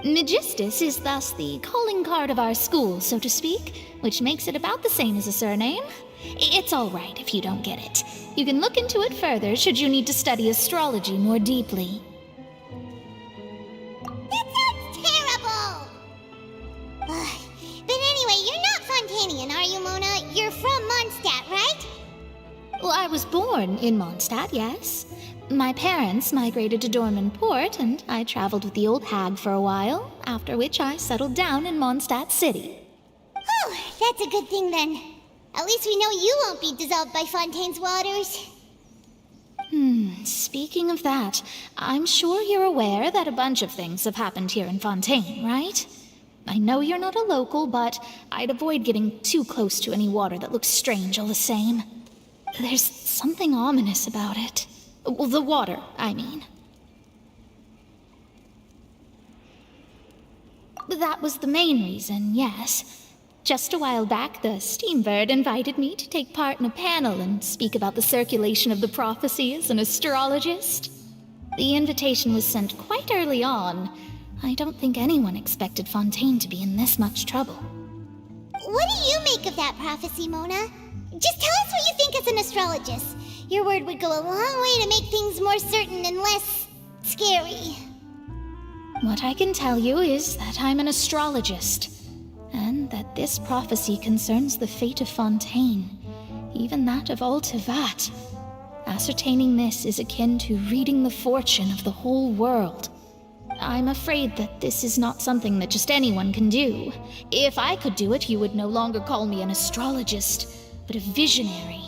[SPEAKER 17] Magistus is thus the calling card of our school, so to speak, which makes it about the same as a surname. It's all right if you don't get it. You can look into it further should you need to study astrology more deeply.
[SPEAKER 2] That sounds terrible! But anyway, you're not Fontanian, are you, Mona? You're from Mondstadt, right?
[SPEAKER 17] Well, I was born in Mondstadt, yes. My parents migrated to Dorman Port, and I traveled with the old hag for a while, after which I settled down in Mondstadt City.
[SPEAKER 2] Oh, that's a good thing then. At least we know you won't be dissolved by Fontaine's waters.
[SPEAKER 17] Speaking of that, I'm sure you're aware that a bunch of things have happened here in Fontaine, right? I know you're not a local, but I'd avoid getting too close to any water that looks strange all the same. There's something ominous about it. Well, the water, I mean. That was the main reason, yes. Just a while back, the Steambird invited me to take part in a panel and speak about the circulation of the prophecy as an astrologist. The invitation was sent quite early on. I don't think anyone expected Fontaine to be in this much trouble.
[SPEAKER 2] What do you make of that prophecy, Mona? Just tell us what you think as an astrologist. Your word would go a long way to make things more certain and less scary.
[SPEAKER 17] What I can tell you is that I'm an astrologist, and that this prophecy concerns the fate of Fontaine, even that of all Tevat. Ascertaining this is akin to reading the fortune of the whole world. I'm afraid that this is not something that just anyone can do. If I could do it, you would no longer call me an astrologist, but a visionary.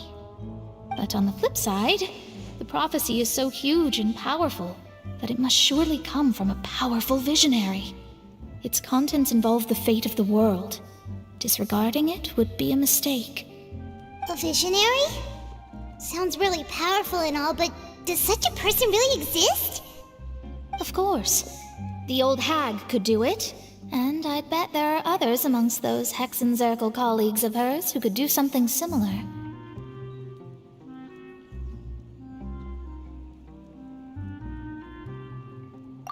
[SPEAKER 17] But on the flip side, the prophecy is so huge and powerful that it must surely come from a powerful visionary. Its contents involve the fate of the world. Disregarding it would be a mistake.
[SPEAKER 2] A visionary? Sounds really powerful and all, but does such a person really exist?
[SPEAKER 17] Of course. The old hag could do it, and I'd bet there are others amongst those Hexenzirkel colleagues of hers who could do something similar.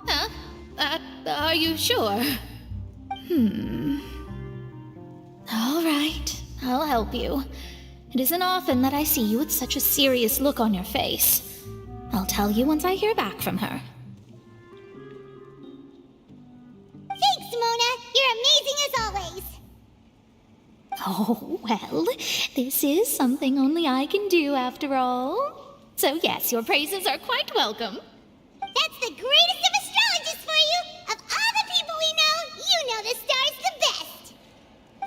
[SPEAKER 17] Huh? Are you sure? All right, I'll help you. It isn't often that I see you with such a serious look on your face. I'll tell you once I hear back from her.
[SPEAKER 2] Thanks, Mona. You're amazing as always.
[SPEAKER 17] Oh, well, this is something only I can do after all. So yes, your praises are quite welcome.
[SPEAKER 2] That's the greatest of astrologists for you! Of all the people we know, you know the stars the best!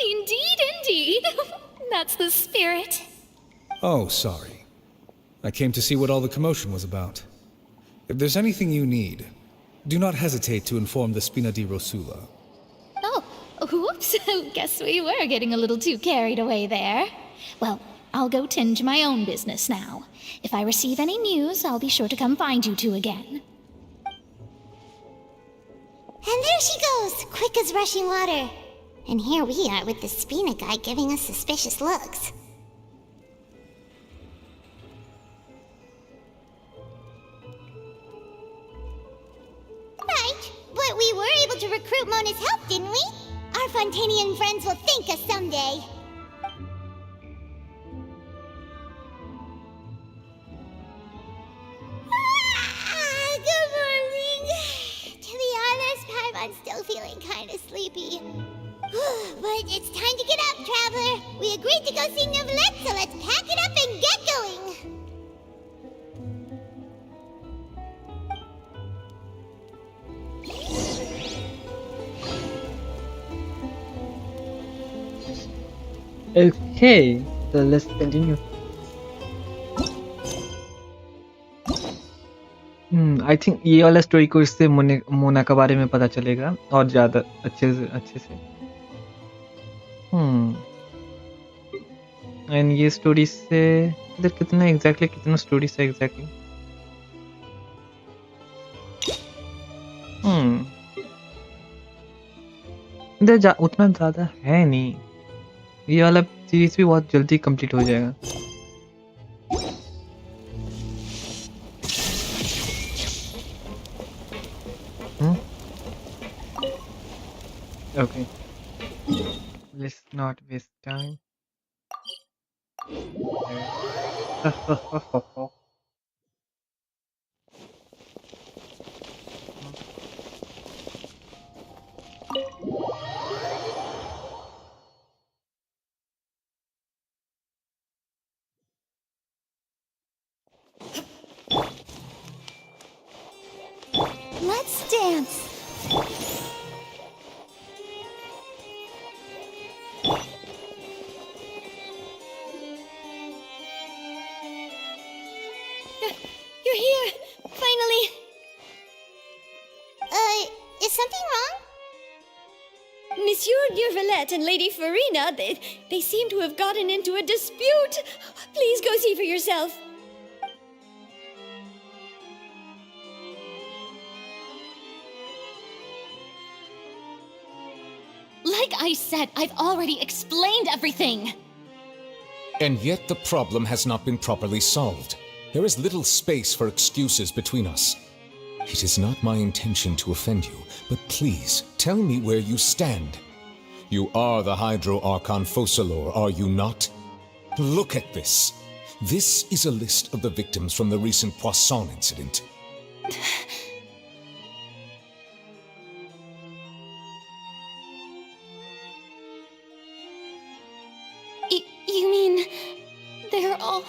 [SPEAKER 17] Indeed, indeed. That's the spirit.
[SPEAKER 16] Oh, sorry. I came to see what all the commotion was about. If there's anything you need, do not hesitate to inform the Spina di Rosula.
[SPEAKER 17] Oh, whoops. Guess we were getting a little too carried away there. Well, I'll go tend to my own business now. If I receive any news, I'll be sure to come find you two again.
[SPEAKER 2] And there she goes, quick as rushing water. And here we are with the Spina guy giving us suspicious looks. Right, but we were able to recruit Mona's help, didn't we? Our Fontanian friends will thank us someday. Good morning. To be honest, I'm still feeling kind of sleepy. But it's time to get up, Traveler. We agreed to go see Neuvillette, so let's pack it up and get going.
[SPEAKER 4] Okay, so let's continue. I think ये वाला story को इससे मोना के बारे में पता चलेगा और ज़्यादा अच्छे से एंड ये स्टोरी से इधर कितना स्टोरी से एग्जैक्टली इधर उतना ज़्यादा है नहीं, ये वाला सीरीज भी बहुत जल्दी कंप्लीट हो जाएगा। Okay, let's not waste time.
[SPEAKER 12] Let's dance.
[SPEAKER 2] You're here! Finally! Is something wrong?
[SPEAKER 12] Monsieur Neuvillette and Lady Farina, they seem to have gotten into a dispute. Please go see for yourself.
[SPEAKER 6] Like I said, I've already explained everything.
[SPEAKER 15] And yet the problem has not been properly solved. There is little space for excuses between us. It is not my intention to offend you, but please tell me where you stand. You are the Hydro Archon Focalor, are you not? Look at this. This is a list of the victims from the recent Poisson incident.
[SPEAKER 6] You mean they're all...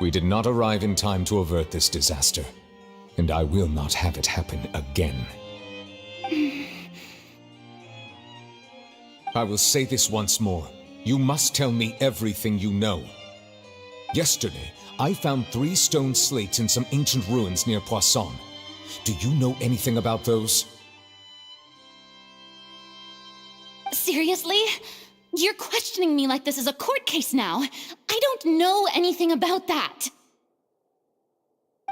[SPEAKER 15] We did not arrive in time to avert this disaster, and I will not have it happen again. I will say this once more. You must tell me everything you know. Yesterday, I found 3 stone slates in some ancient ruins near Poisson. Do you know anything about those?
[SPEAKER 6] Seriously? You're questioning me like this is a court case now. I don't know anything about that.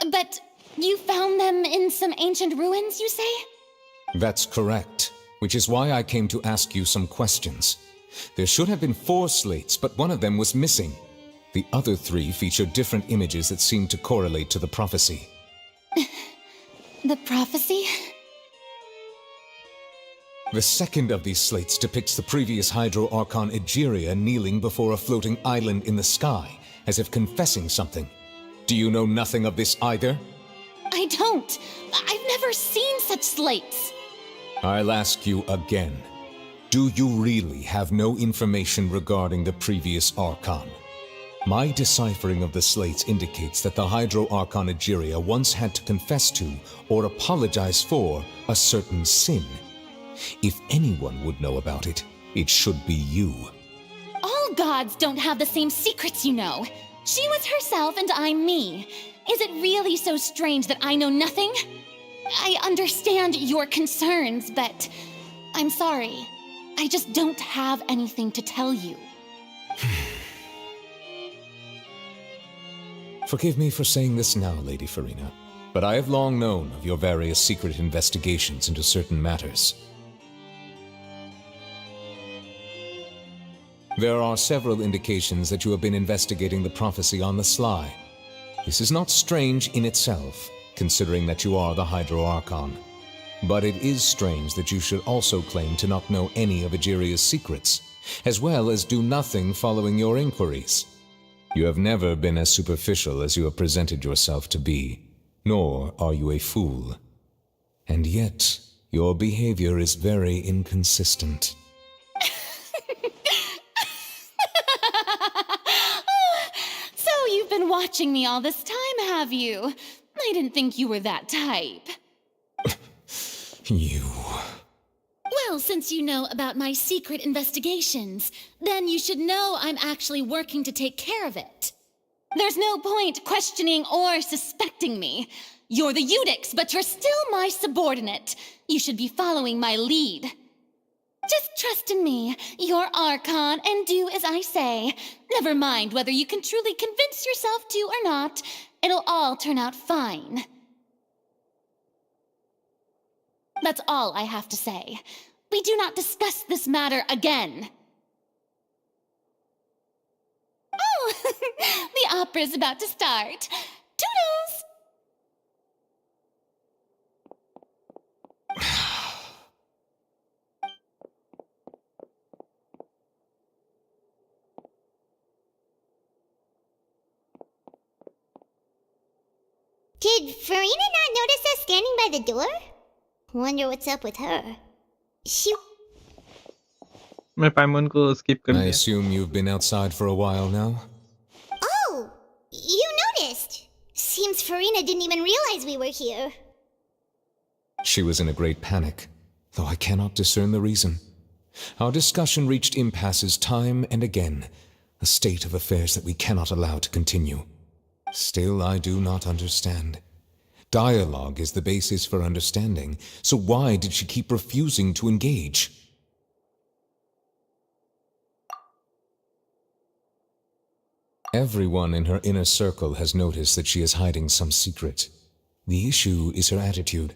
[SPEAKER 6] But you found them in some ancient ruins, you say?
[SPEAKER 15] That's correct, which is why I came to ask you some questions. There should have been 4 slates, but one of them was missing. The other 3 feature different images that seem to correlate to the prophecy.
[SPEAKER 6] The prophecy?
[SPEAKER 15] The second of these slates depicts the previous Hydro Archon Egeria kneeling before a floating island in the sky, as if confessing something. Do you know nothing of this either?
[SPEAKER 6] I don't. I've never seen such slates.
[SPEAKER 15] I'll ask you again. Do you really have no information regarding the previous Archon? My deciphering of the slates indicates that the Hydro Archon Egeria once had to confess to, or apologize for, a certain sin. If anyone would know about it, it should be you.
[SPEAKER 6] All gods don't have the same secrets, you know. She was herself and I'm me. Is it really so strange that I know nothing? I understand your concerns, but I'm sorry. I just don't have anything to tell you.
[SPEAKER 15] Forgive me for saying this now, Lady Farina, but I have long known of your various secret investigations into certain matters. There are several indications that you have been investigating the prophecy on the sly. This is not strange in itself, considering that you are the Hydro Archon. But it is strange that you should also claim to not know any of Egeria's secrets, as well as do nothing following your inquiries. You have never been as superficial as you have presented yourself to be, nor are you a fool. And yet, your behavior is very inconsistent.
[SPEAKER 12] So you've been watching me all this time, have you? I didn't think you were that type.
[SPEAKER 15] You...
[SPEAKER 17] Well, since you know about my secret investigations, then you should know I'm actually working to take care of it.
[SPEAKER 12] There's no point questioning or suspecting me. You're the Eudix, but you're still my subordinate. You should be following my lead. Just trust in me, your Archon, and do as I say. Never mind whether you can truly convince yourself to or not. It'll all turn out fine. That's all I have to say. We do not discuss this matter again. Oh, the opera's about to start. Toodles!
[SPEAKER 2] Did Farina not notice us standing by the door? Wonder what's up with her. She...
[SPEAKER 4] मैं पाइमन को skip कर
[SPEAKER 15] I
[SPEAKER 4] दिया.
[SPEAKER 15] assume you've been outside for a while now?
[SPEAKER 2] Oh, you noticed. Seems Farina didn't even realize we were here.
[SPEAKER 15] She was in a great panic, though I cannot discern the reason. Our discussion reached impasses time and again, a state of affairs that we cannot allow to continue. Still, I do not understand. Dialogue is the basis for understanding, so why did she keep refusing to engage? Everyone in her inner circle has noticed that she is hiding some secret. The issue is her attitude.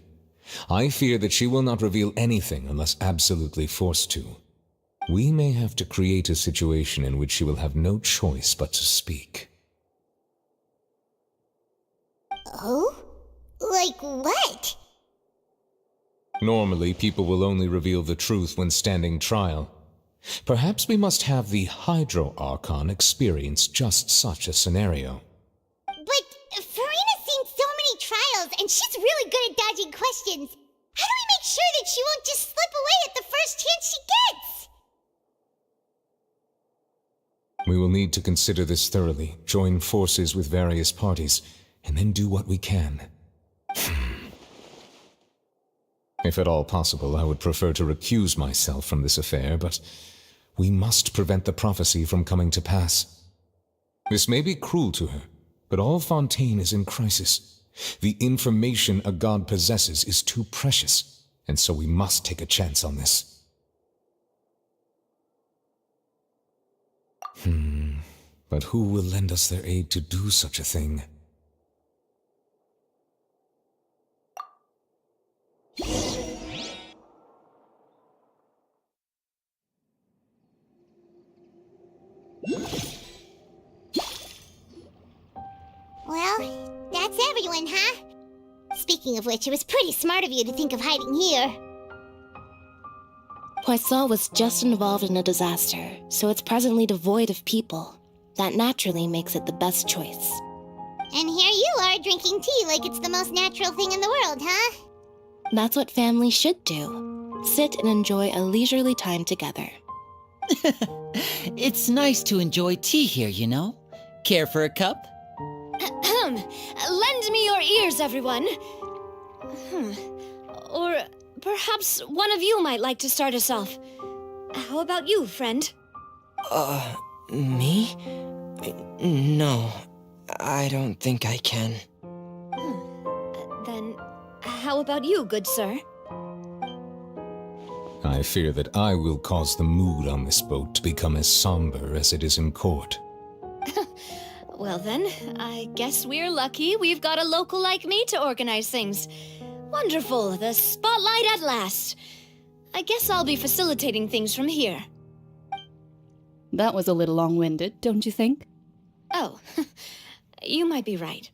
[SPEAKER 15] I fear that she will not reveal anything unless absolutely forced to. We may have to create a situation in which she will have no choice but to speak.
[SPEAKER 2] Oh? Like what?
[SPEAKER 15] Normally, people will only reveal the truth when standing trial. Perhaps we must have the Hydro Archon experience just such a scenario.
[SPEAKER 2] But Farina's seen so many trials, and she's really good at dodging questions. How do we make sure that she won't just slip away at the first chance she gets?
[SPEAKER 15] We will need to consider this thoroughly, join forces with various parties, and then do what we can. If at all possible, I would prefer to recuse myself from this affair, but we must prevent the prophecy from coming to pass. This may be cruel to her, but all Fontaine is in crisis. The information a god possesses is too precious, and so we must take a chance on this. But who will lend us their aid to do such a thing?
[SPEAKER 2] Well, that's everyone, huh? Speaking of which, it was pretty smart of you to think of hiding here.
[SPEAKER 18] Poisson was just involved in a disaster, so it's presently devoid of people. That naturally makes it the best choice.
[SPEAKER 2] And here you are drinking tea like it's the most natural thing in the world, huh?
[SPEAKER 18] That's what families should do. Sit and enjoy a leisurely time together.
[SPEAKER 19] It's nice to enjoy tea here, you know? Care for a cup?
[SPEAKER 6] Lend me your ears, everyone. Or perhaps one of you might like to start us off. How about you, friend?
[SPEAKER 20] Me? No, I don't think I can.
[SPEAKER 6] Then how about you, good sir?
[SPEAKER 15] I fear that I will cause the mood on this boat to become as somber as it is in court.
[SPEAKER 6] Well then, I guess we're lucky we've got a local like me to organize things. Wonderful, the spotlight at last. I guess I'll be facilitating things from here.
[SPEAKER 21] That was a little long-winded, don't you think?
[SPEAKER 6] Oh, you might be right.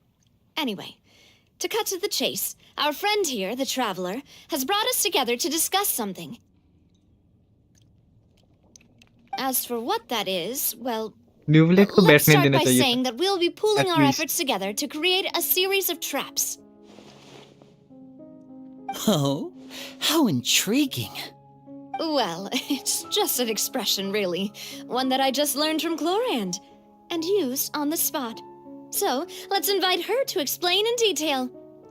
[SPEAKER 6] Anyway, to cut to the chase, our friend here, the Traveler, has brought us together to discuss something. As for what that is, well,
[SPEAKER 4] न्यूवलेट को
[SPEAKER 6] let's
[SPEAKER 4] बैठने
[SPEAKER 6] start
[SPEAKER 4] देना
[SPEAKER 6] by
[SPEAKER 4] चाहिए था.
[SPEAKER 6] saying that we'll be pooling
[SPEAKER 4] At
[SPEAKER 6] our
[SPEAKER 4] least.
[SPEAKER 6] efforts together to create a series of traps.
[SPEAKER 19] Oh, how intriguing.
[SPEAKER 6] Well, it's just an expression, really. One that I just learned from Chlorand, and used on the spot. So, let's invite her to explain in detail.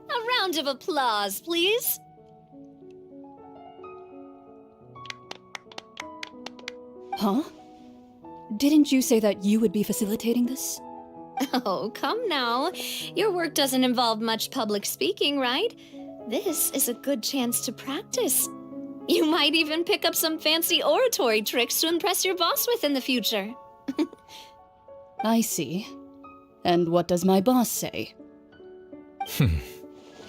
[SPEAKER 6] A round of applause, please.
[SPEAKER 21] Huh? Didn't you say that you would be facilitating this?
[SPEAKER 6] Oh, come now. Your work doesn't involve much public speaking, right? This is a good chance to practice. You might even pick up some fancy oratory tricks to impress your boss with in the future.
[SPEAKER 21] I see. And what does my boss say?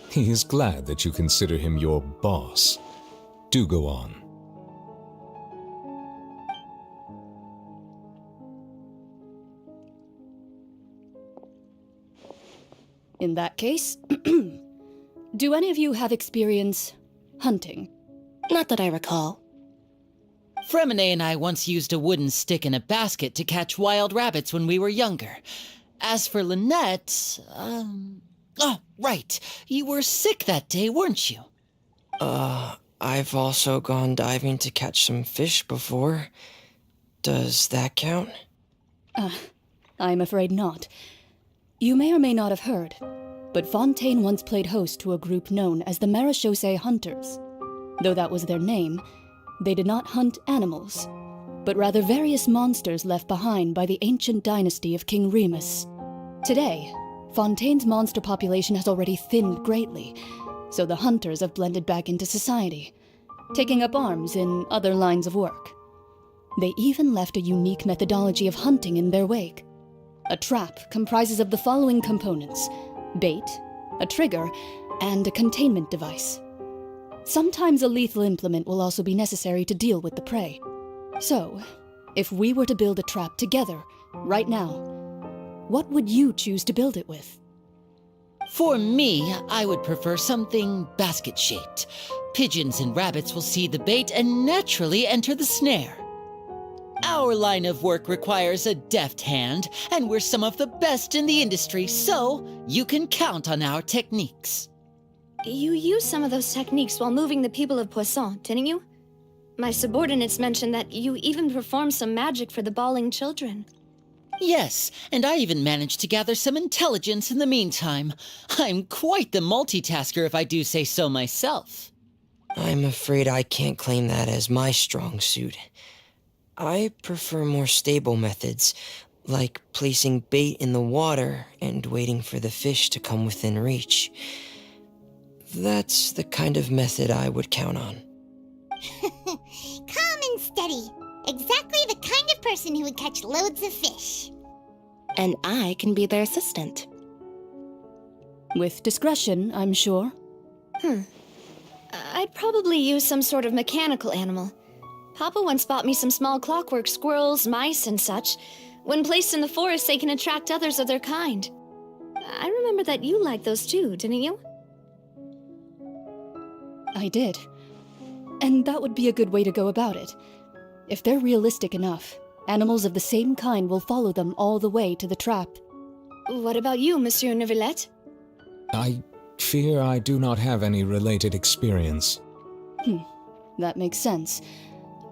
[SPEAKER 15] He is glad that you consider him your boss. Do go on.
[SPEAKER 21] In that case, do any of you have experience hunting?
[SPEAKER 18] Not that I recall.
[SPEAKER 19] Fremine and I once used a wooden stick in a basket to catch wild rabbits when we were younger. As for Lynette, oh, right. You were sick that day, weren't you?
[SPEAKER 20] I've also gone diving to catch some fish before. Does that count?
[SPEAKER 21] I'm afraid not. You may or may not have heard, but Fontaine once played host to a group known as the Marechaussee Hunters. Though that was their name, they did not hunt animals, but rather various monsters left behind by the ancient dynasty of King Remus. Today, Fontaine's monster population has already thinned greatly, so the hunters have blended back into society, taking up arms in other lines of work. They even left a unique methodology of hunting in their wake. A trap comprises of the following components: bait, a trigger, and a containment device. Sometimes a lethal implement will also be necessary to deal with the prey. So, if we were to build a trap together, right now, what would you choose to build it with?
[SPEAKER 19] For me, I would prefer something basket-shaped. Pigeons and rabbits will see the bait and naturally enter the snare. Our line of work requires a deft hand, and we're some of the best in the industry, so you can count on our techniques.
[SPEAKER 6] You used some of those techniques while moving the people of Poisson, didn't you? My subordinates mentioned that you even performed some magic for the bawling children.
[SPEAKER 19] Yes, and I even managed to gather some intelligence in the meantime. I'm quite the multitasker if I do say so myself.
[SPEAKER 20] I'm afraid I can't claim that as my strong suit. I prefer more stable methods, like placing bait in the water and waiting for the fish to come within reach. That's the kind of method I would count on.
[SPEAKER 2] Calm and steady. Exactly the kind of person who would catch loads of fish.
[SPEAKER 18] And I can be their assistant.
[SPEAKER 21] With discretion, I'm sure.
[SPEAKER 6] I'd probably use some sort of mechanical animal. Papa once bought me some small clockwork squirrels, mice, and such. When placed in the forest, they can attract others of their kind. I remember that you liked those too, didn't you?
[SPEAKER 21] I did. And that would be a good way to go about it. If they're realistic enough, animals of the same kind will follow them all the way to the trap.
[SPEAKER 6] What about you, Monsieur Neuvillette?
[SPEAKER 15] I fear I do not have any related experience.
[SPEAKER 21] That makes sense.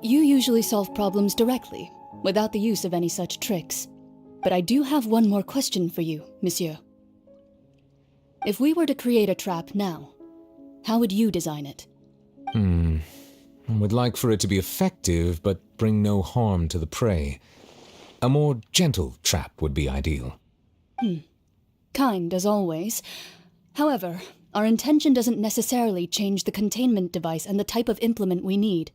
[SPEAKER 21] You usually solve problems directly, without the use of any such tricks. But I do have one more question for you, monsieur. If we were to create a trap now, how would you design it?
[SPEAKER 15] I would like for it to be effective, but bring no harm to the prey. A more gentle trap would be ideal.
[SPEAKER 21] Kind, as always. However, our intention doesn't necessarily change the containment device and the type of implement we need.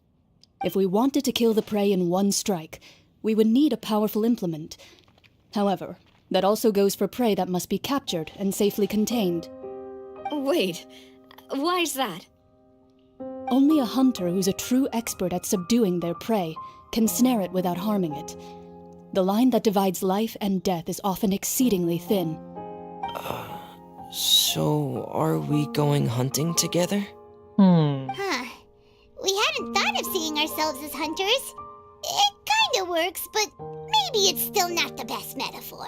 [SPEAKER 21] If we wanted to kill the prey in one strike, we would need a powerful implement. However, That also goes for prey that must be captured and safely contained.
[SPEAKER 6] Wait, why's that?
[SPEAKER 21] Only a hunter who's a true expert at subduing their prey can snare it without harming it. The line that divides life and death is often exceedingly thin.
[SPEAKER 20] So are we going hunting together?
[SPEAKER 2] Huh. We hadn't thought of seeing ourselves as hunters. It kinda works, but maybe it's still not the best metaphor.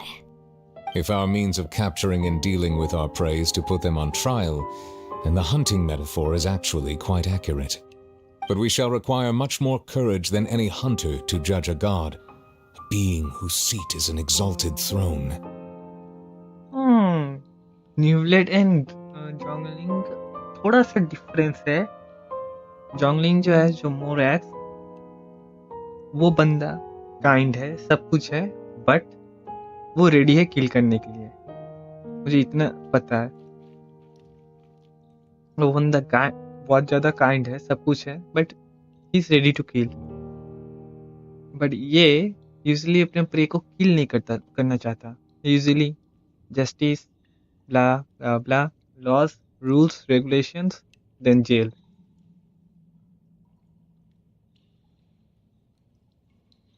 [SPEAKER 15] If our means of capturing and dealing with our prey is to put them on trial, then the hunting metaphor is actually quite accurate. But we shall require much more courage than any hunter to judge a god, a being whose seat is an exalted throne.
[SPEAKER 4] न्यूवलेट and जोंगलिंग थोड़ा सा difference है. जोंगलिंग जो है, जो मोरैक्स, वो बंदा काइंड है, सब कुछ है, बट वो रेडी है किल करने के लिए. मुझे इतना पता है. वो बंदा बहुत ज्यादा काइंड है, सब कुछ है, but he is ready to kill. But ये यूजुअली अपने प्रे को किल नहीं करना चाहता. Usually justice, blah blah blah, laws, rules, regulations, then jail.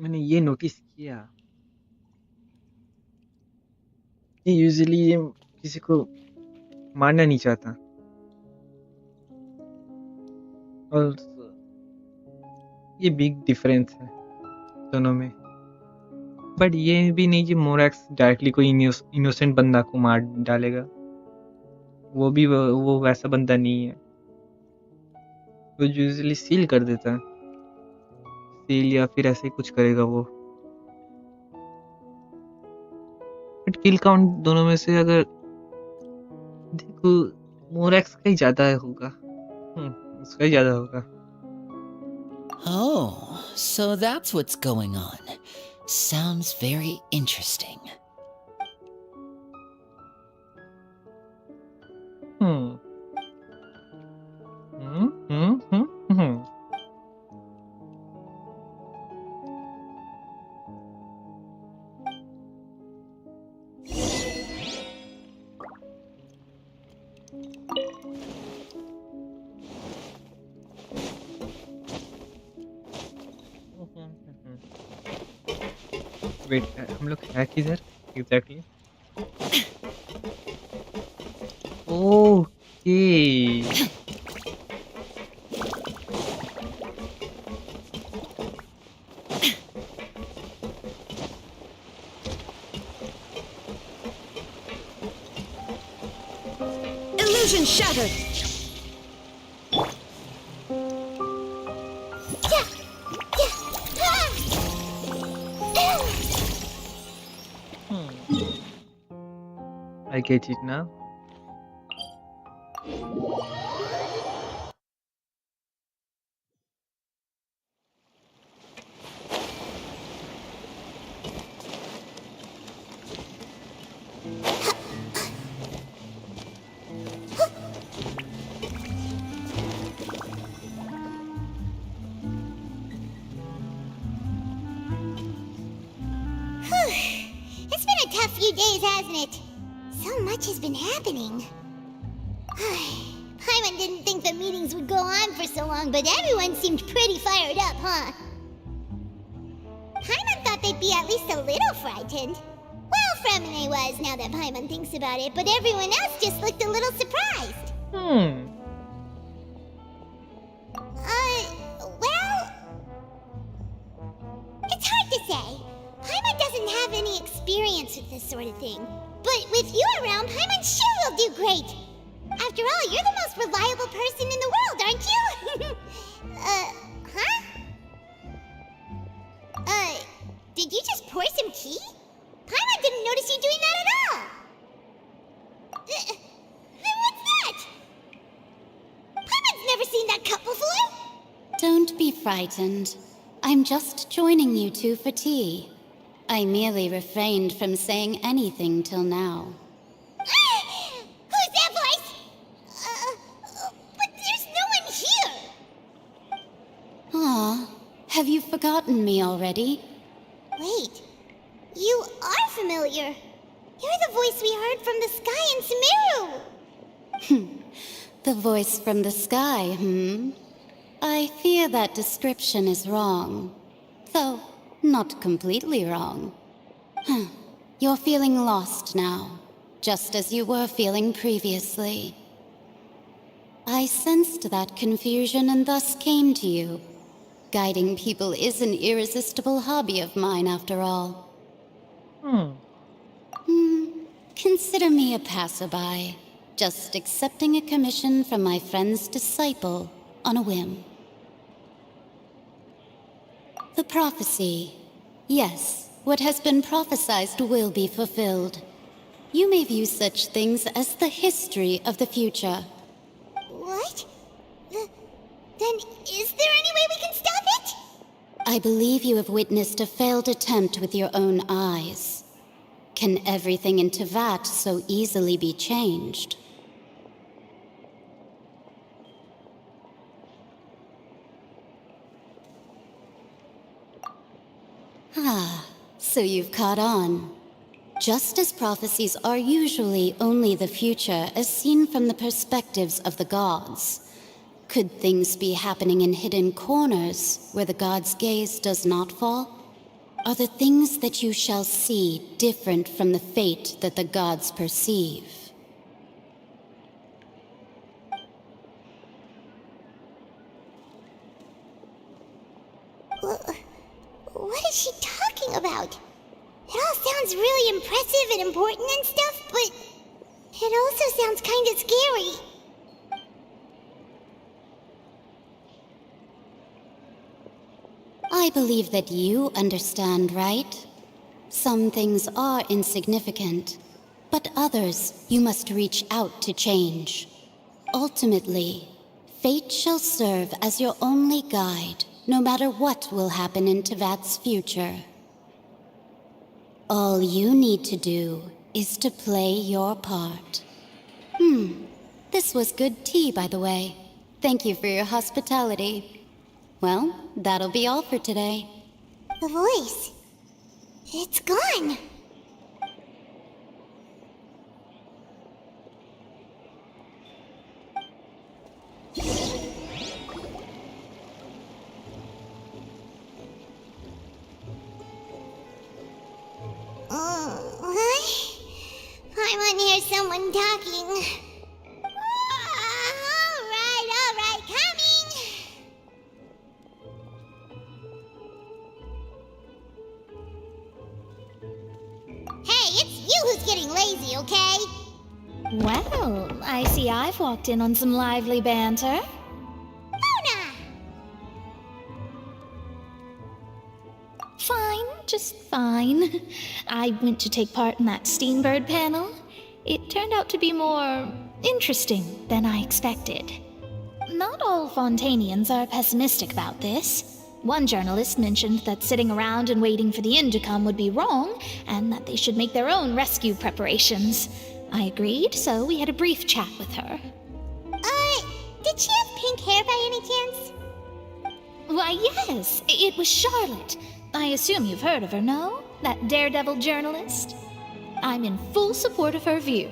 [SPEAKER 4] मैंने ये नोटिस किया कि यूजुअली ये किसी को मारना नहीं चाहता. और ये बिग डिफरेंस है दोनों में. बट ये भी नहीं कि मोरैक्स डायरेक्टली कोई इनोसेंट बंदा को मार डालेगा. वो वैसा बंदा नहीं है. वो यूजुअली सील कर देता है, सील या फिर ऐसे ही कुछ करेगा वो. बट किल काउंट दोनों में से अगर देखो, मोरैक्स का ही ज्यादा होगा. उसका ही ज्यादा होगा.
[SPEAKER 19] Oh, so that's what's going on. Sounds very interesting.
[SPEAKER 4] Wait, हम लोग है किधर exactly? Okay,
[SPEAKER 12] Illusion shattered!
[SPEAKER 4] I get it now.
[SPEAKER 2] It's been a tough few days, hasn't it? So much has been happening. Paimon didn't think the meetings would go on for so long, but everyone seemed pretty fired up, huh? Paimon thought they'd be at least a little frightened. Well, Fremine was, now that Paimon thinks about it, but everyone else just looked a little surprised. Well... It's hard to say. Paimon doesn't have any experience with this sort of thing. But with you around, Paimon sure will do great. After all, you're the most reliable person in the world, aren't you? Huh? Did you just pour some tea? Paimon didn't notice you doing that at all. What's that? Paimon's never seen that cup before.
[SPEAKER 9] Don't be frightened. I'm just joining you two for tea. I merely refrained from saying anything till now.
[SPEAKER 2] Who's that voice? But there's no one here.
[SPEAKER 9] Aw, have you forgotten me already?
[SPEAKER 2] Wait, you are familiar. You're the voice we heard from the sky in Sumeru!
[SPEAKER 9] The voice from the sky, I fear that description is wrong. Though, not completely wrong. You're feeling lost now, just as you were feeling previously. I sensed that confusion and thus came to you. Guiding people is an irresistible hobby of mine, after all. Consider me a passerby, just accepting a commission from my friend's disciple on a whim. The prophecy. Yes, what has been prophesied will be fulfilled. You may view such things as the history of the future.
[SPEAKER 2] What? Then is there any way we can stop it?
[SPEAKER 9] I believe you have witnessed a failed attempt with your own eyes. Can everything in Tevat so easily be changed? So you've caught on. Just as prophecies are usually only the future as seen from the perspectives of the gods, could things be happening in hidden corners where the gods' gaze does not fall? Are the things that you shall see different from the fate that the gods perceive?
[SPEAKER 2] What is she talking about? It all sounds really impressive and important and stuff, but it also sounds kinda scary.
[SPEAKER 9] I believe that you understand, right? Some things are insignificant, but others you must reach out to change. Ultimately, fate shall serve as your only guide, no matter what will happen in Tevat's future. All you need to do is to play your part. This was good tea, by the way. Thank you for your hospitality. Well, that'll be all for today.
[SPEAKER 2] The voice. It's gone. I want to hear someone talking. All right, coming. Hey, it's you who's getting lazy, okay?
[SPEAKER 17] Well, I see I've walked in on some lively banter. Fine, just fine. I went to take part in that Steambird panel. It turned out to be more interesting than I expected. Not all Fontanians are pessimistic about this. One journalist mentioned that sitting around and waiting for the end to come would be wrong, and that they should make their own rescue preparations. I agreed, so we had a brief chat with her.
[SPEAKER 2] Did she have pink hair by any chance?
[SPEAKER 17] Why, yes, it was Charlotte. I assume you've heard of her, no? That daredevil journalist? I'm in full support of her view.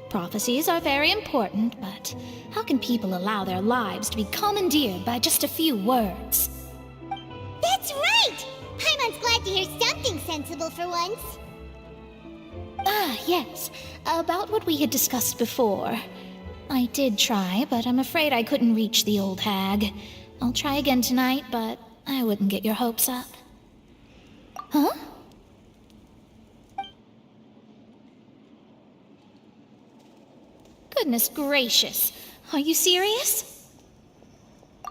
[SPEAKER 17] Prophecies are very important, but how can people allow their lives to be commandeered by just a few words?
[SPEAKER 2] That's right! Paimon's glad to hear something sensible for once.
[SPEAKER 17] Yes. About what we had discussed before. I did try, but I'm afraid I couldn't reach the old hag. I'll try again tonight, but I wouldn't get your hopes up. Huh? Goodness gracious. Are you serious?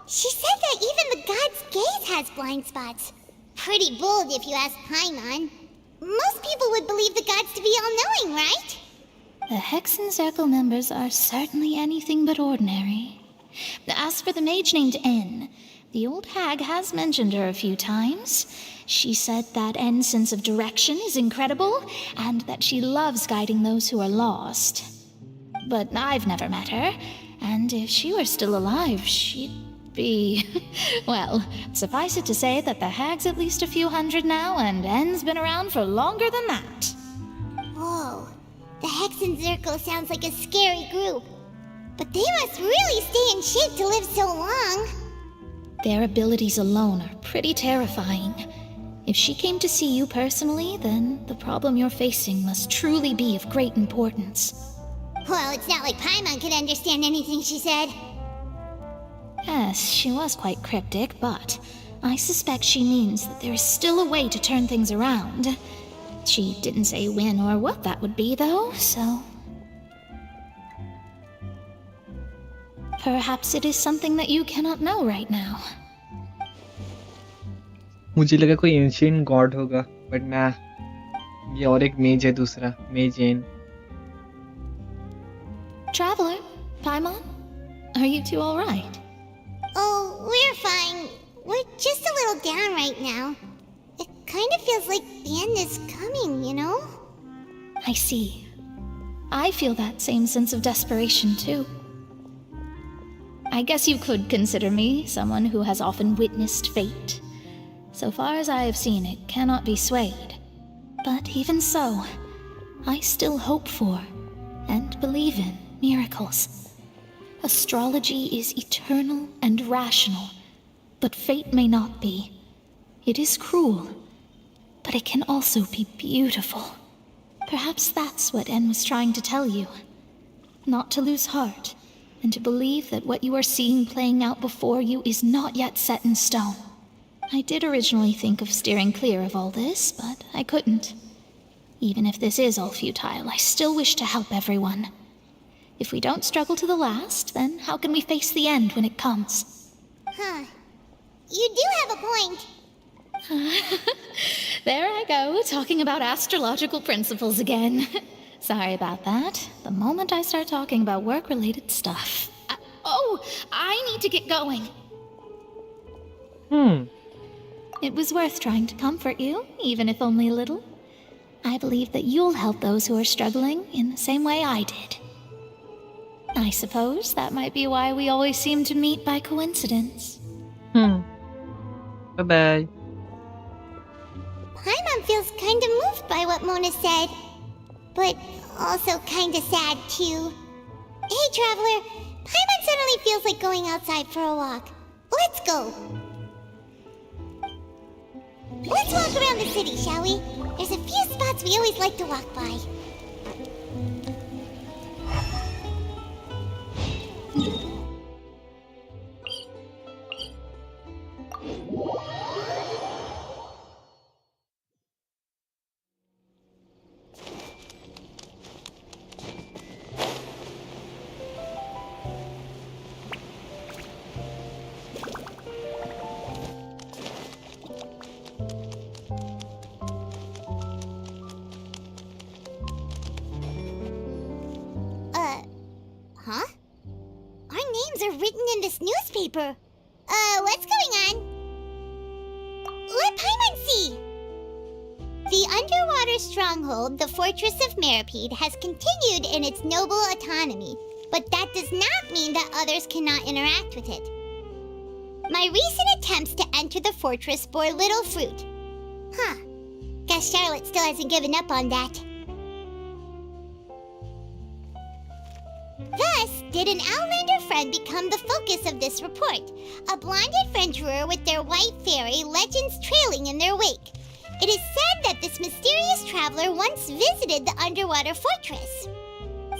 [SPEAKER 2] She said that even the god's gaze has blind spots. Pretty bold if you ask Paimon. Most people would believe the gods to be all-knowing, right?
[SPEAKER 17] The Hexen Circle members are certainly anything but ordinary. As for the mage named N, the old hag has mentioned her a few times. She said that N's sense of direction is incredible, and that she loves guiding those who are lost. But I've never met her, and if she were still alive, she'd be... Well, suffice it to say that the hag's at least a few hundred now, and N's been around for longer than that.
[SPEAKER 2] Whoa, The Hexen Zirco sounds like a scary group. But they must really stay in shape to live so long.
[SPEAKER 17] Their abilities alone are pretty terrifying. If she came to see you personally, then the problem you're facing must truly be of great importance.
[SPEAKER 2] Well, it's not like Paimon could understand anything she said.
[SPEAKER 17] Yes, she was quite cryptic, but I suspect she means that there is still a way to turn things around. She didn't say when or what that would be, though, so... Perhaps it is something that you cannot know right now.
[SPEAKER 4] मुझे लगा कोई ancient God होगा, but ना, ये और एक मेज है दूसरा, मेजेन.
[SPEAKER 17] Traveler, Paimon, are you two all right?
[SPEAKER 2] Oh, we're fine. We're just a little down right now. It kind of feels like the end is coming, you know?
[SPEAKER 17] I see. I feel that same sense of desperation, too. I guess you could consider me someone who has often witnessed fate. So far as I have seen, it cannot be swayed. But even so, I still hope for and believe in miracles. Astrology is eternal and rational, but fate may not be. It is cruel, but it can also be beautiful. Perhaps that's what En was trying to tell you. Not to lose heart, and to believe that what you are seeing playing out before you is not yet set in stone. I did originally think of steering clear of all this, but I couldn't. Even if this is all futile, I still wish to help everyone. If we don't struggle to the last, then how can we face the end when it comes?
[SPEAKER 2] Huh. You do have a point.
[SPEAKER 17] There I go, talking about astrological principles again. Sorry about that. The moment I start talking about work-related stuff... I need to get going. It was worth trying to comfort you, even if only a little. I believe that you'll help those who are struggling in the same way I did. I suppose that might be why we always seem to meet by coincidence.
[SPEAKER 4] Bye-bye.
[SPEAKER 2] Paimon feels kind of moved by what Mona said. But also kind of sad, too. Hey, Traveler. Paimon suddenly feels like going outside for a walk. Let's go. Let's walk around the city, shall we? There's a few spots we always like to walk by. Huh? Our names are written in this newspaper. What's going on? Let Paimon see! The underwater stronghold, the Fortress of Meripede, has continued in its noble autonomy, but that does not mean that others cannot interact with it. My recent attempts to enter the fortress bore little fruit. Huh. Guess Charlotte still hasn't given up on that. Thus, did an Outlander friend become the focus of this report, a blonde adventurer with their white fairy legends trailing in their wake. It is said that this mysterious traveler once visited the underwater fortress.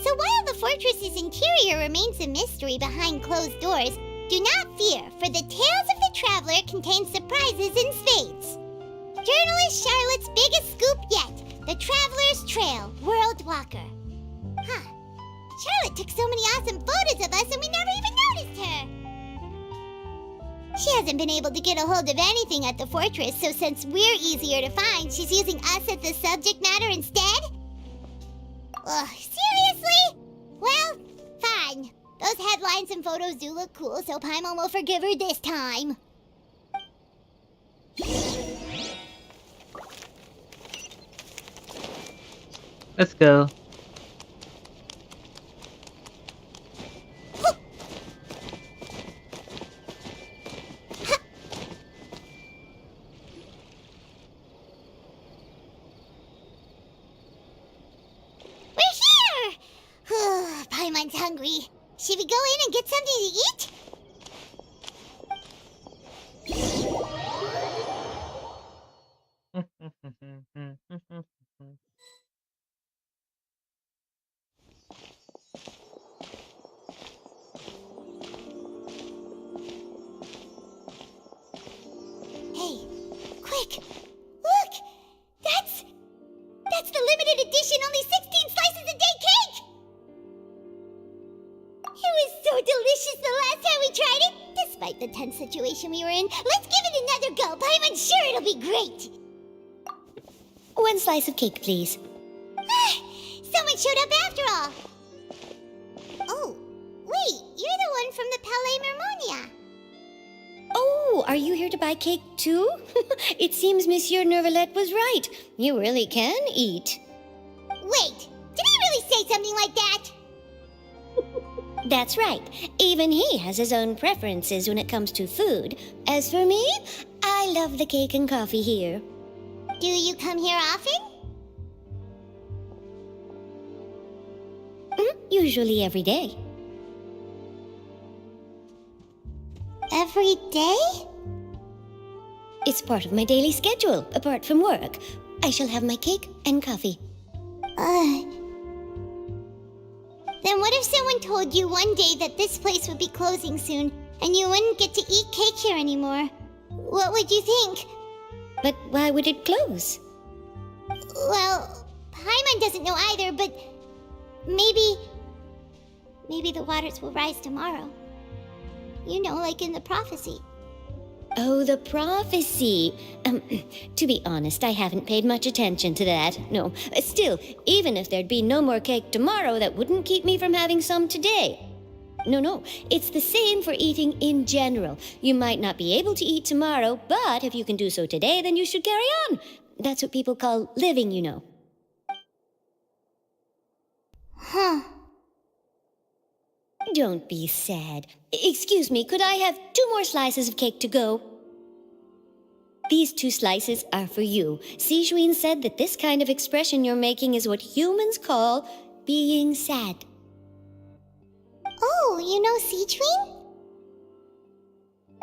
[SPEAKER 2] So while the fortress's interior remains a mystery behind closed doors, do not fear, for the tales of the traveler contain surprises in spades. Journalist Charlotte's biggest scoop yet, the Traveler's Trail, World Walker. Huh. Charlotte took so many awesome photos of us and we never even noticed her. She hasn't been able to get a hold of anything at the fortress, so since we're easier to find, she's using us as the subject matter instead? Ugh, seriously? Well, fine. Those headlines and photos do look cool, so Paimon will forgive her this time.
[SPEAKER 4] Let's go.
[SPEAKER 2] We're Paimon's hungry. Should we go in and get something to eat? Hey, quick! Look! That's the limited edition, only 16 slices a day cake! It was so delicious the last time we tried it! Despite the tense situation we were in, let's give it another go! Paimon's sure it'll be great!
[SPEAKER 3] 1 slice of cake, please.
[SPEAKER 2] Someone showed up after all! Oh, wait, you're the one from the Palais Mermonia.
[SPEAKER 3] Oh, are you here to buy cake too? It seems Monsieur Nervalet was right. You really can eat.
[SPEAKER 2] Wait, did he really say something like that?
[SPEAKER 3] That's right. Even he has his own preferences when it comes to food. As for me, I love the cake and coffee here.
[SPEAKER 2] Do you come here often?
[SPEAKER 3] Usually every day.
[SPEAKER 2] Every day?
[SPEAKER 3] It's part of my daily schedule, apart from work. I shall have my cake and coffee.
[SPEAKER 2] Then what if someone told you one day that this place would be closing soon, and you wouldn't get to eat cake here anymore? What would you think?
[SPEAKER 3] But why would it close?
[SPEAKER 2] Well, Paimon doesn't know either, but maybe the waters will rise tomorrow. You know, like in the prophecy.
[SPEAKER 3] Oh, the prophecy. To be honest, I haven't paid much attention to that. No, still, even if there'd be no more cake tomorrow, that wouldn't keep me from having some today. No, it's the same for eating in general. You might not be able to eat tomorrow, but if you can do so today, then you should carry on. That's what people call living, you know.
[SPEAKER 2] Huh.
[SPEAKER 3] Don't be sad. Excuse me, could I have 2 more slices of cake to go? These 2 slices are for you. Sijuin said that this kind of expression you're making is what humans call being sad.
[SPEAKER 2] Oh, you know Sijuin?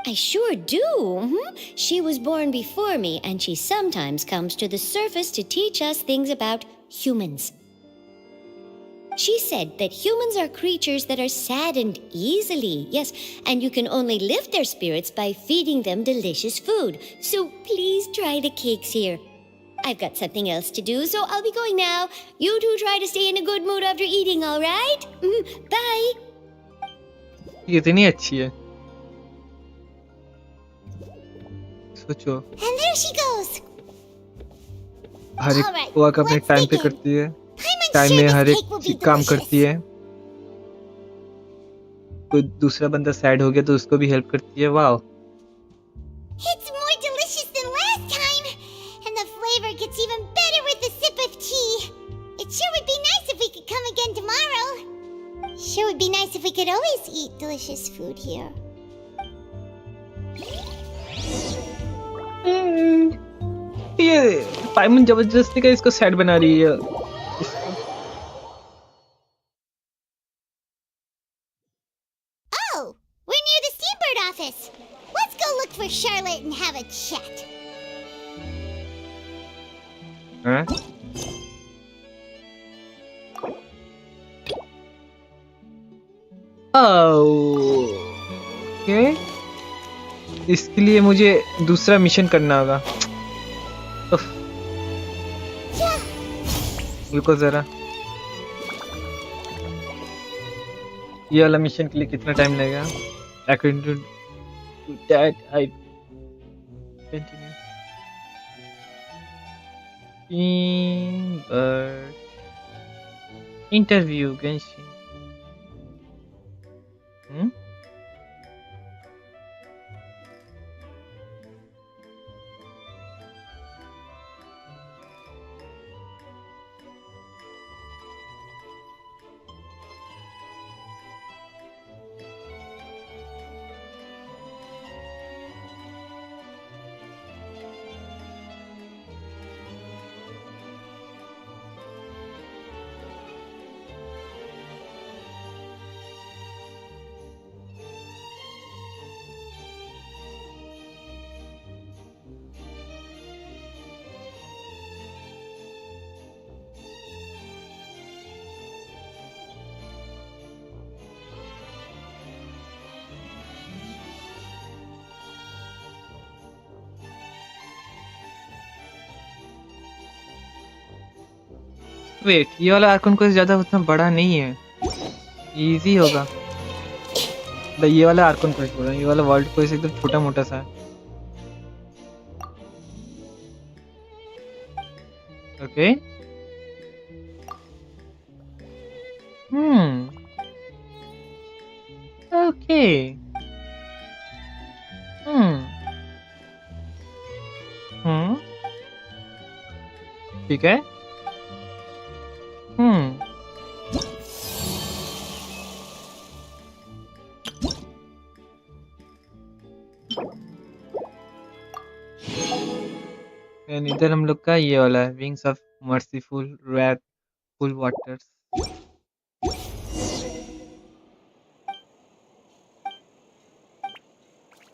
[SPEAKER 3] I sure do. She was born before me, and she sometimes comes to the surface to teach us things about humans. She said that humans are creatures that are saddened easily, yes, and you can only lift their spirits by feeding them delicious food. So please try the cakes here. I've got something else to do, so I'll be going now. You two try to stay in a good mood after eating, all right? Bye.
[SPEAKER 4] ये इतनी अच्छी है सोचो
[SPEAKER 2] And there she goes.
[SPEAKER 4] हर एक work अपने time पे करती है टाइम में हर एक काम करती है कोई दूसरा बंदा सैड हो गया तो उसको भी हेल्प करती है वाह
[SPEAKER 2] It's more delicious than last time, and the flavor gets even better with a sip of tea. It sure would be nice if we could come again tomorrow. Sure would be nice if we could always eat delicious food here.
[SPEAKER 4] ये पाइमन जबरदस्ती का इसको sad बना रही है
[SPEAKER 2] Oh, we're near the Steambird office. Let's go look for Charlotte and have a chat.
[SPEAKER 4] हाँ? Okay इसके लिए मुझे दूसरा मिशन करना होगा रुको जरा ये वाला मिशन के लिए कितना टाइम लगेगा according to that I continue interview Genshin wait, ये वाला आर्कन क्वेस्ट ज्यादा उतना बड़ा नहीं है, इजी होगा। ये वाला आर्कन क्वेस्ट बोल रहा हूँ, ये वाला वर्ल्ड क्वेस्ट एकदम छोटा मोटा सा है। ओके ओके ठीक है। इधर हम लोग का ये वाला है, wings of merciful wrathful waters.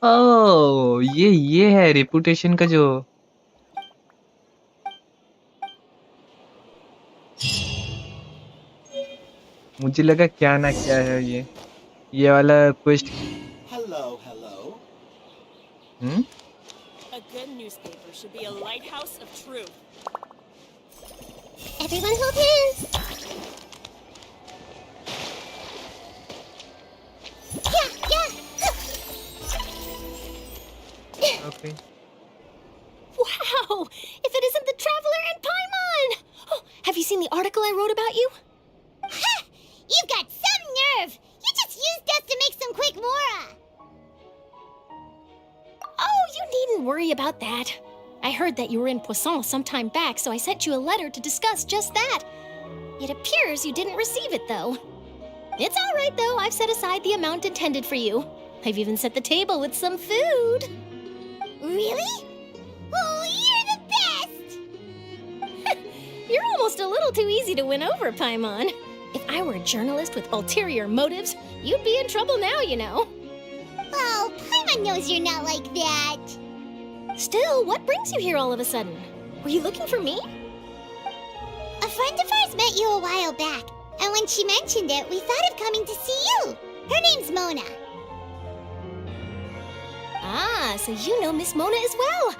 [SPEAKER 4] Oh ये है रेपुटेशन का जो मुझे लगा क्या ना क्या है ये वाला quest.
[SPEAKER 7] Hello, hello.
[SPEAKER 12] A good newspaper should be a lighthouse of truth.
[SPEAKER 2] Everyone hold hands. Yeah.
[SPEAKER 4] Okay.
[SPEAKER 6] Wow! If it isn't the Traveler and Paimon! Oh, have you seen the article I wrote about you?
[SPEAKER 2] Ha! You've got some nerve. You just used us to make some quick mora.
[SPEAKER 6] Oh, you needn't worry about that. I heard that you were in Poisson some time back, so I sent you a letter to discuss just that. It appears you didn't receive it, though. It's all right, though. I've set aside the amount intended for you. I've even set the table with some food.
[SPEAKER 2] Really? Oh, you're the best!
[SPEAKER 6] You're almost a little too easy to win over, Paimon. If I were a journalist with ulterior motives, you'd be in trouble now, you know.
[SPEAKER 2] Oh, Paimon knows you're not like that.
[SPEAKER 6] Still, what brings you here all of a sudden? Were you looking for me?
[SPEAKER 2] A friend of ours met you a while back, and when she mentioned it, we thought of coming to see you. Her name's Mona.
[SPEAKER 6] Ah, so you know Miss Mona as well.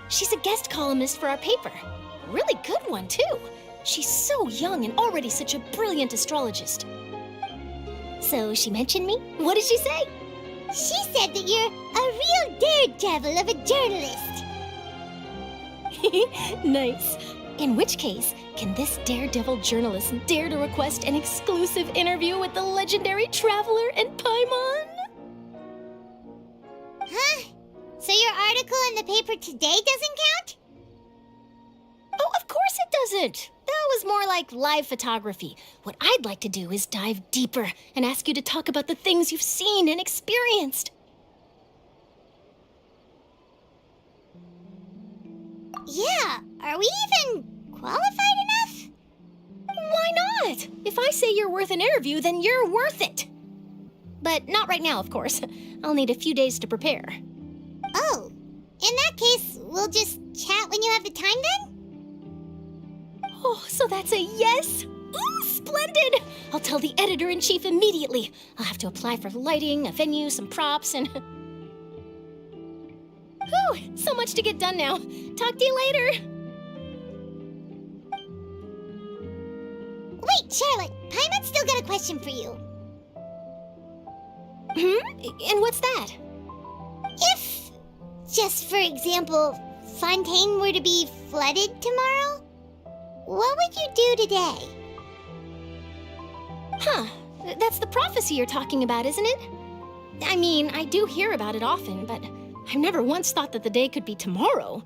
[SPEAKER 6] She's a guest columnist for our paper. Really good one, too. She's so young and already such a brilliant astrologist. So she mentioned me? What did she say?
[SPEAKER 2] She said that you're a real daredevil of a journalist.
[SPEAKER 6] Nice. In which case, can this daredevil journalist dare to request an exclusive interview with the legendary Traveler and Paimon?
[SPEAKER 2] Huh? So your article in the paper today doesn't count?
[SPEAKER 6] Oh, of course it doesn't. That was more like live photography. What I'd like to do is dive deeper and ask you to talk about the things you've seen and experienced.
[SPEAKER 2] Yeah, are we even qualified enough?
[SPEAKER 6] Why not? If I say you're worth an interview, then you're worth it. But not right now, of course. I'll need a few days to prepare.
[SPEAKER 2] Oh, in that case, we'll just chat when you have the time then?
[SPEAKER 6] Oh, so that's a yes? Ooh, splendid! I'll tell the editor-in-chief immediately. I'll have to apply for lighting, a venue, some props, and... Whew, so much to get done now. Talk to you later.
[SPEAKER 2] Wait, Charlotte, Paimon's still got a question for you.
[SPEAKER 6] And what's that?
[SPEAKER 2] If, just for example, Fontaine were to be flooded tomorrow, what would you do today?
[SPEAKER 6] Huh, that's the prophecy you're talking about, isn't it? I mean, I do hear about it often, but I've never once thought that the day could be tomorrow.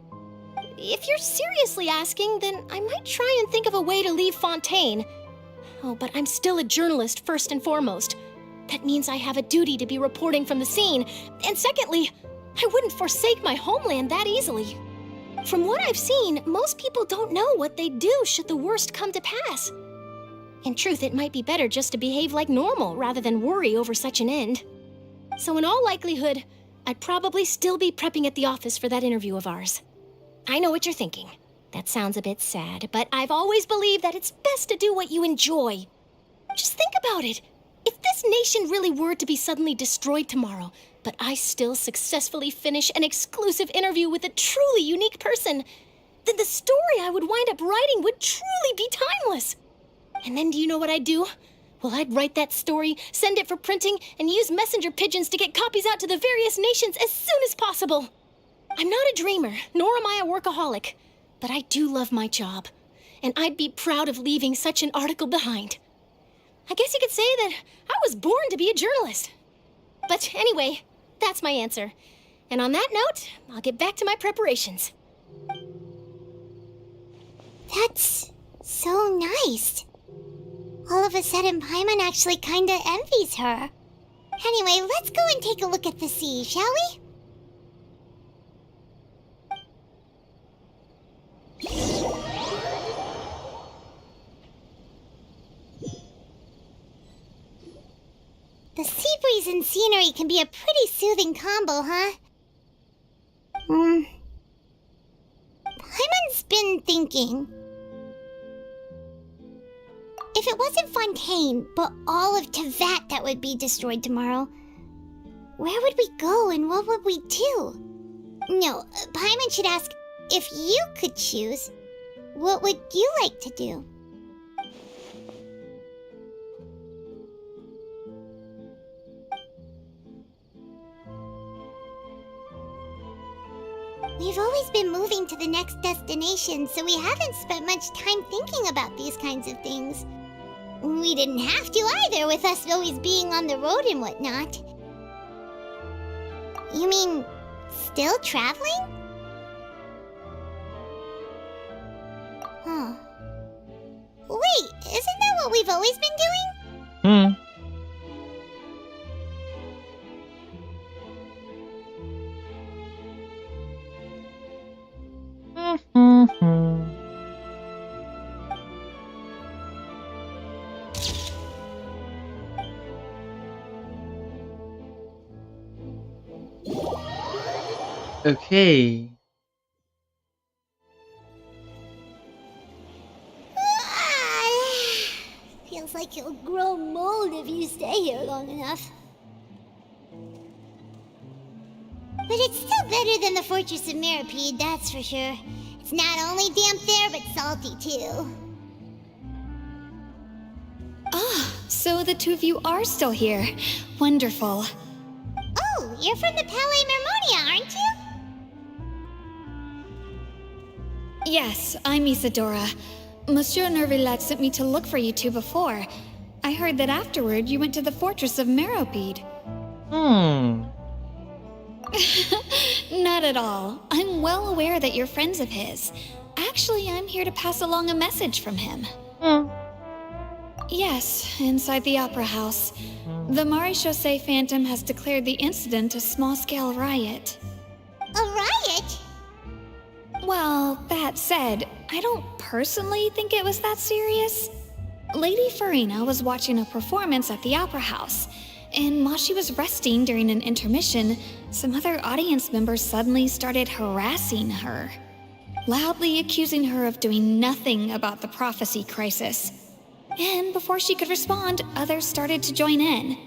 [SPEAKER 6] If you're seriously asking, then I might try and think of a way to leave Fontaine. Oh, but I'm still a journalist first and foremost. That means I have a duty to be reporting from the scene. And secondly, I wouldn't forsake my homeland that easily. From what I've seen, most people don't know what they'd do should the worst come to pass. In truth, it might be better just to behave like normal rather than worry over such an end. So in all likelihood, I'd probably still be prepping at the office for that interview of ours. I know what you're thinking. That sounds a bit sad, but I've always believed that it's best to do what you enjoy. Just think about it. If this nation really were to be suddenly destroyed tomorrow, but I still successfully finish an exclusive interview with a truly unique person, then the story I would wind up writing would truly be timeless.
[SPEAKER 12] And then do you know what I'd do? Well, I'd write that story, send it for printing, and use messenger pigeons to get copies out to the various nations as soon as possible. I'm not a dreamer, nor am I a workaholic, but I do love my job, and I'd be proud of leaving such an article behind. I guess you could say that I was born to be a journalist. But anyway, that's my answer. And on that note, I'll get back to my preparations.
[SPEAKER 2] That's so nice. All of a sudden, Paimon actually kinda envies her. Anyway, let's go and take a look at the sea, shall we? The sea breeze and scenery can be a pretty soothing combo, huh? Paimon's been thinking. If it wasn't Fontaine, but all of Tevat that would be destroyed tomorrow, where would we go and what would we do? No, Paimon should ask, if you could choose, what would you like to do? We've always been moving to the next destination, so we haven't spent much time thinking about these kinds of things. We didn't have to either, with us always being on the road and whatnot. You mean, still traveling? Huh. Wait, isn't that what we've always been doing?
[SPEAKER 4] Okay.
[SPEAKER 2] Feels like you'll grow mold if you stay here long enough. But it's still better than the Fortress of Mirapede, that's for sure. It's not only damp there, but salty too.
[SPEAKER 6] Ah, so the two of you are still here. Wonderful.
[SPEAKER 2] Oh, you're from the Palais Mermonia, aren't you?
[SPEAKER 6] Yes, I'm Isadora. Monsieur Nervillet sent me to look for you two before. I heard that afterward you went to the Fortress of Meropide. Not at all. I'm well aware that you're friends of his. Actually, I'm here to pass along a message from him. Yes, inside the Opera House. The Maréchaussée Phantom has declared the incident a small-scale riot.
[SPEAKER 2] A riot?
[SPEAKER 6] Well, that said, I don't personally think it was that serious. Lady Farina was watching a performance at the Opera House, and while she was resting during an intermission, some other audience members suddenly started harassing her, loudly accusing her of doing nothing about the prophecy crisis. And before she could respond, others started to join in.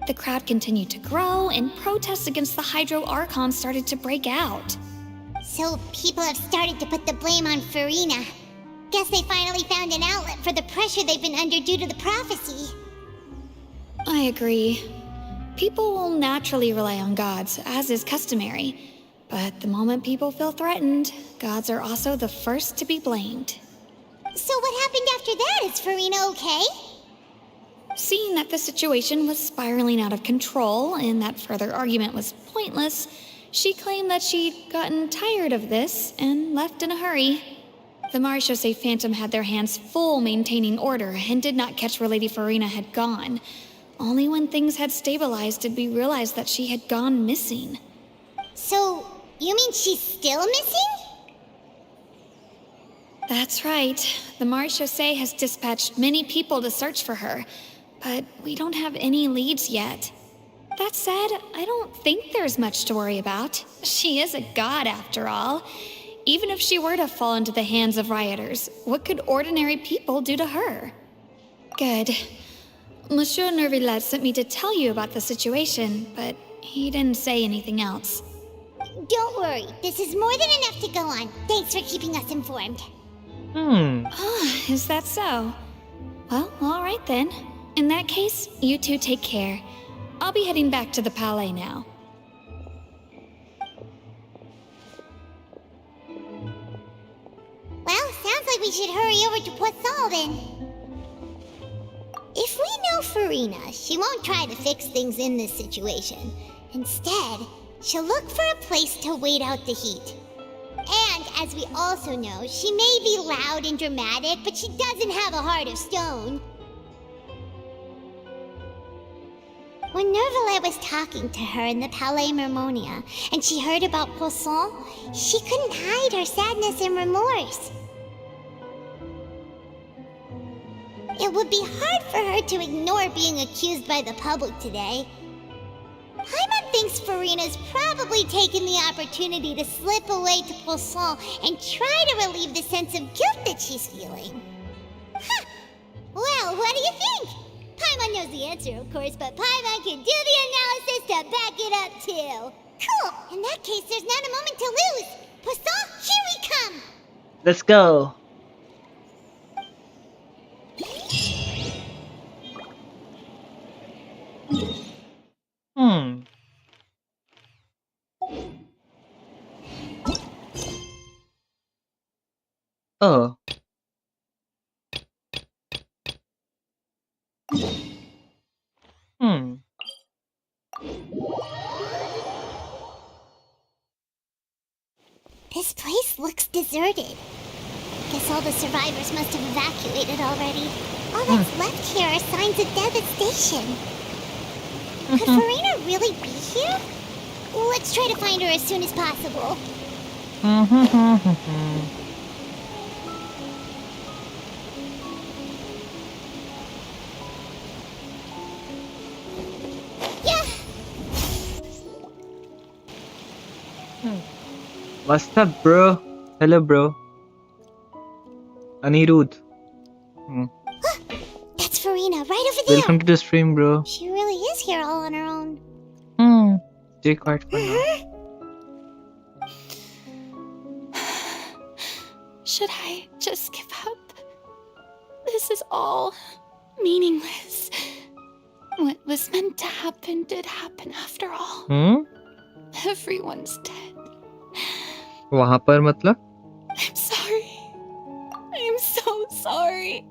[SPEAKER 6] The crowd continued to grow, and protests against the Hydro Archon started to break out.
[SPEAKER 2] So people have started to put the blame on Farina. Guess they finally found an outlet for the pressure they've been under due to the prophecy.
[SPEAKER 6] I agree. People will naturally rely on gods, as is customary. But the moment people feel threatened, gods are also the first to be blamed.
[SPEAKER 2] So what happened after that? Is Farina okay?
[SPEAKER 6] Seeing that the situation was spiraling out of control and that further argument was pointless, she claimed that she'd gotten tired of this and left in a hurry. The Maréchaussée Phantom had their hands full maintaining order and did not catch where Lady Farina had gone. Only when things had stabilized did we realize that she had gone missing.
[SPEAKER 2] So, you mean she's still missing?
[SPEAKER 6] That's right. The Maréchaussée has dispatched many people to search for her, but we don't have any leads yet. That said, I don't think there's much to worry about. She is a god, after all. Even if she were to fall into the hands of rioters, what could ordinary people do to her? Good. Monsieur Nervillet sent me to tell you about the situation, but he didn't say anything else.
[SPEAKER 2] Don't worry, this is more than enough to go on. Thanks for keeping us informed.
[SPEAKER 6] Is that so? Well, all right then. In that case, you two take care. I'll be heading back to the Palais now.
[SPEAKER 2] Well, sounds like we should hurry over to Poisson then. If we know Farina, she won't try to fix things in this situation. Instead, she'll look for a place to wait out the heat. And, as we also know, she may be loud and dramatic, but she doesn't have a heart of stone. When Nervalet was talking to her in the Palais Mermonia, and she heard about Poisson, she couldn't hide her sadness and remorse. It would be hard for her to ignore being accused by the public today. Paimon thinks Farina's probably taken the opportunity to slip away to Poisson and try to relieve the sense of guilt that she's feeling. Huh. Well, what do you think? Paimon knows the answer, of course, but Paimon can do the analysis to back it up, too. Cool! In that case, there's not a moment to lose! Poisson, here we come!
[SPEAKER 4] Let's go. Oh.
[SPEAKER 2] This place looks deserted. Guess all the survivors must have evacuated already. All that's left here are signs of devastation. Could Farina really be here? Let's try to find her as soon as possible. Yeah.
[SPEAKER 4] What's up, bro? Hello, bro. Anirudh.
[SPEAKER 2] That's Farina, right over there.
[SPEAKER 4] Welcome to the stream, bro.
[SPEAKER 2] She really is here all on her own.
[SPEAKER 4] Stay quiet for now.
[SPEAKER 6] Should I just give up? This is all meaningless. What was meant to happen did happen after all. Everyone's dead.
[SPEAKER 4] वहाँ पर मतलब?
[SPEAKER 6] I'm sorry. I'm so sorry.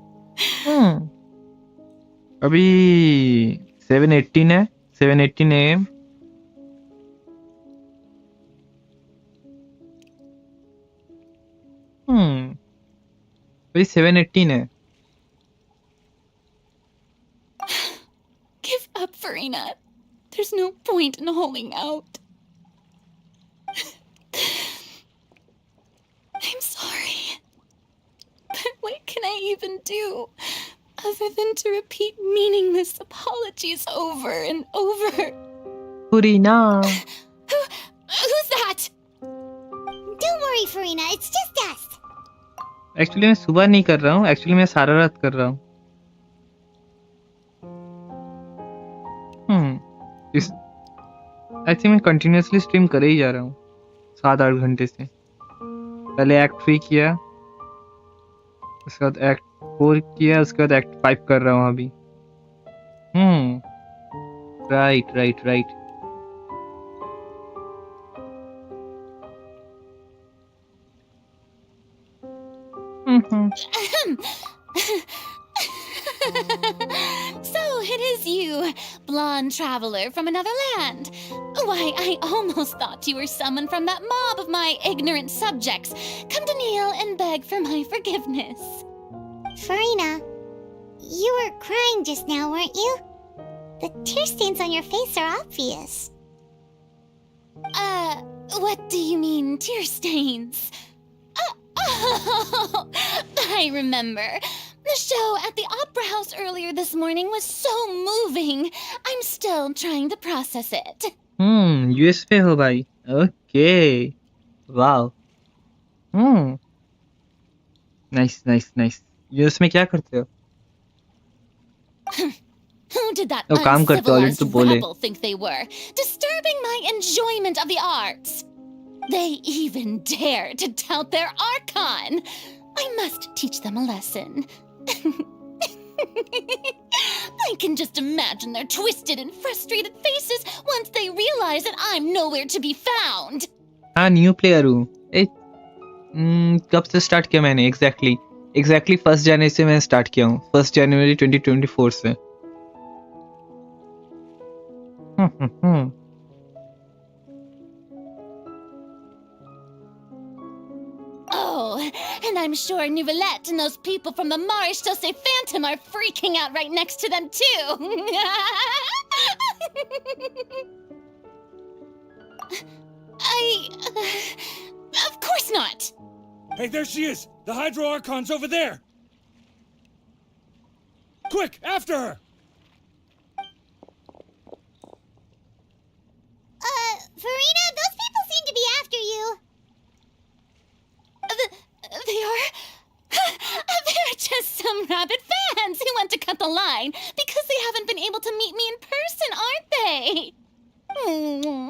[SPEAKER 4] अभी 7:18 है. 7:18 AM. अभी 7:18 है.
[SPEAKER 6] Give up, Farina. There's no point in holding out. I'm sorry. But what can I even do other than to repeat meaningless apologies over and over?
[SPEAKER 4] Farina.
[SPEAKER 6] Who's that?
[SPEAKER 2] Don't worry, Farina. It's just us.
[SPEAKER 4] Actually मैं सुबह नहीं कर रहा हूँ. Actually मैं सारा रात कर रहा हूँ. I think मैं continuously stream कर ही जा रहा हूँ 7-8 घंटे से. पहले एक्ट 3 किया, उसके बाद एक्ट 4 किया, उसके बाद एक्ट 5 कर रहा हूँ अभी. Right.
[SPEAKER 6] So it is you, blonde traveler from another land. Why, I almost thought you were someone from that mob of my ignorant subjects. Come to kneel and beg for my forgiveness.
[SPEAKER 2] Farina, you were crying just now, weren't you? The tear stains on your face are obvious.
[SPEAKER 6] What do you mean, tear stains? Oh, I remember. The show at the Opera House earlier this morning was so moving. I'm still trying to process it.
[SPEAKER 4] US पे हो भाई. Okay. Wow. Nice. US में क्या करते हो?
[SPEAKER 6] Who did that
[SPEAKER 4] काम करते हो, already तो
[SPEAKER 6] uncivilized
[SPEAKER 4] बोले.
[SPEAKER 6] rebel think they were? Disturbing my enjoyment of the arts. They even dare to tout their Archon.
[SPEAKER 17] I must teach them a lesson. I can just imagine their twisted and frustrated faces once they realize that I'm nowhere to be found.
[SPEAKER 4] हाँ new player हूँ कब से start किया मैंने exactly 1 जनवरी से मैं start किया हूँ 1 जनवरी 2024 से
[SPEAKER 17] Oh, and I'm sure Nouvellette and those people from the Maréchaussée Phantom are freaking out right next to them too. Of course not.
[SPEAKER 13] Hey, there she is! The Hydro Archon's over there! Quick, after her!
[SPEAKER 2] Farina, those people seem to be after you.
[SPEAKER 17] They are... They're just some rabid fans who want to cut the line because they haven't been able to meet me in person, aren't they?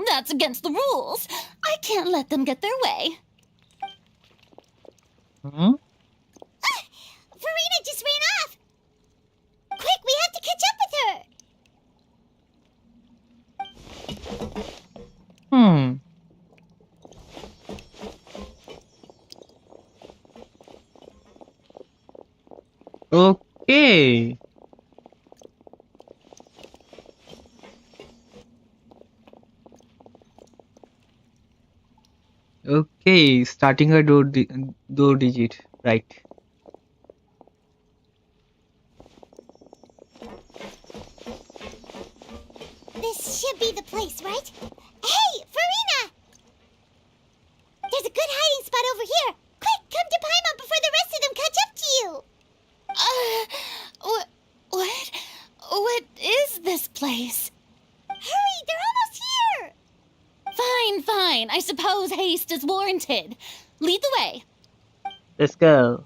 [SPEAKER 17] That's against the rules. I can't let them get their way.
[SPEAKER 2] Farina just ran off. Quick, we have to catch up with her.
[SPEAKER 4] Okay. Okay, starting a दो digit, right?
[SPEAKER 2] This should be the place, right? Hey, Farina! There's a good hiding spot over here. Quick, come to Paimon before the rest of them catch up to you.
[SPEAKER 17] What is this place?
[SPEAKER 2] Hurry, they're almost here.
[SPEAKER 17] Fine. I suppose haste is warranted. Lead the way.
[SPEAKER 4] Let's go.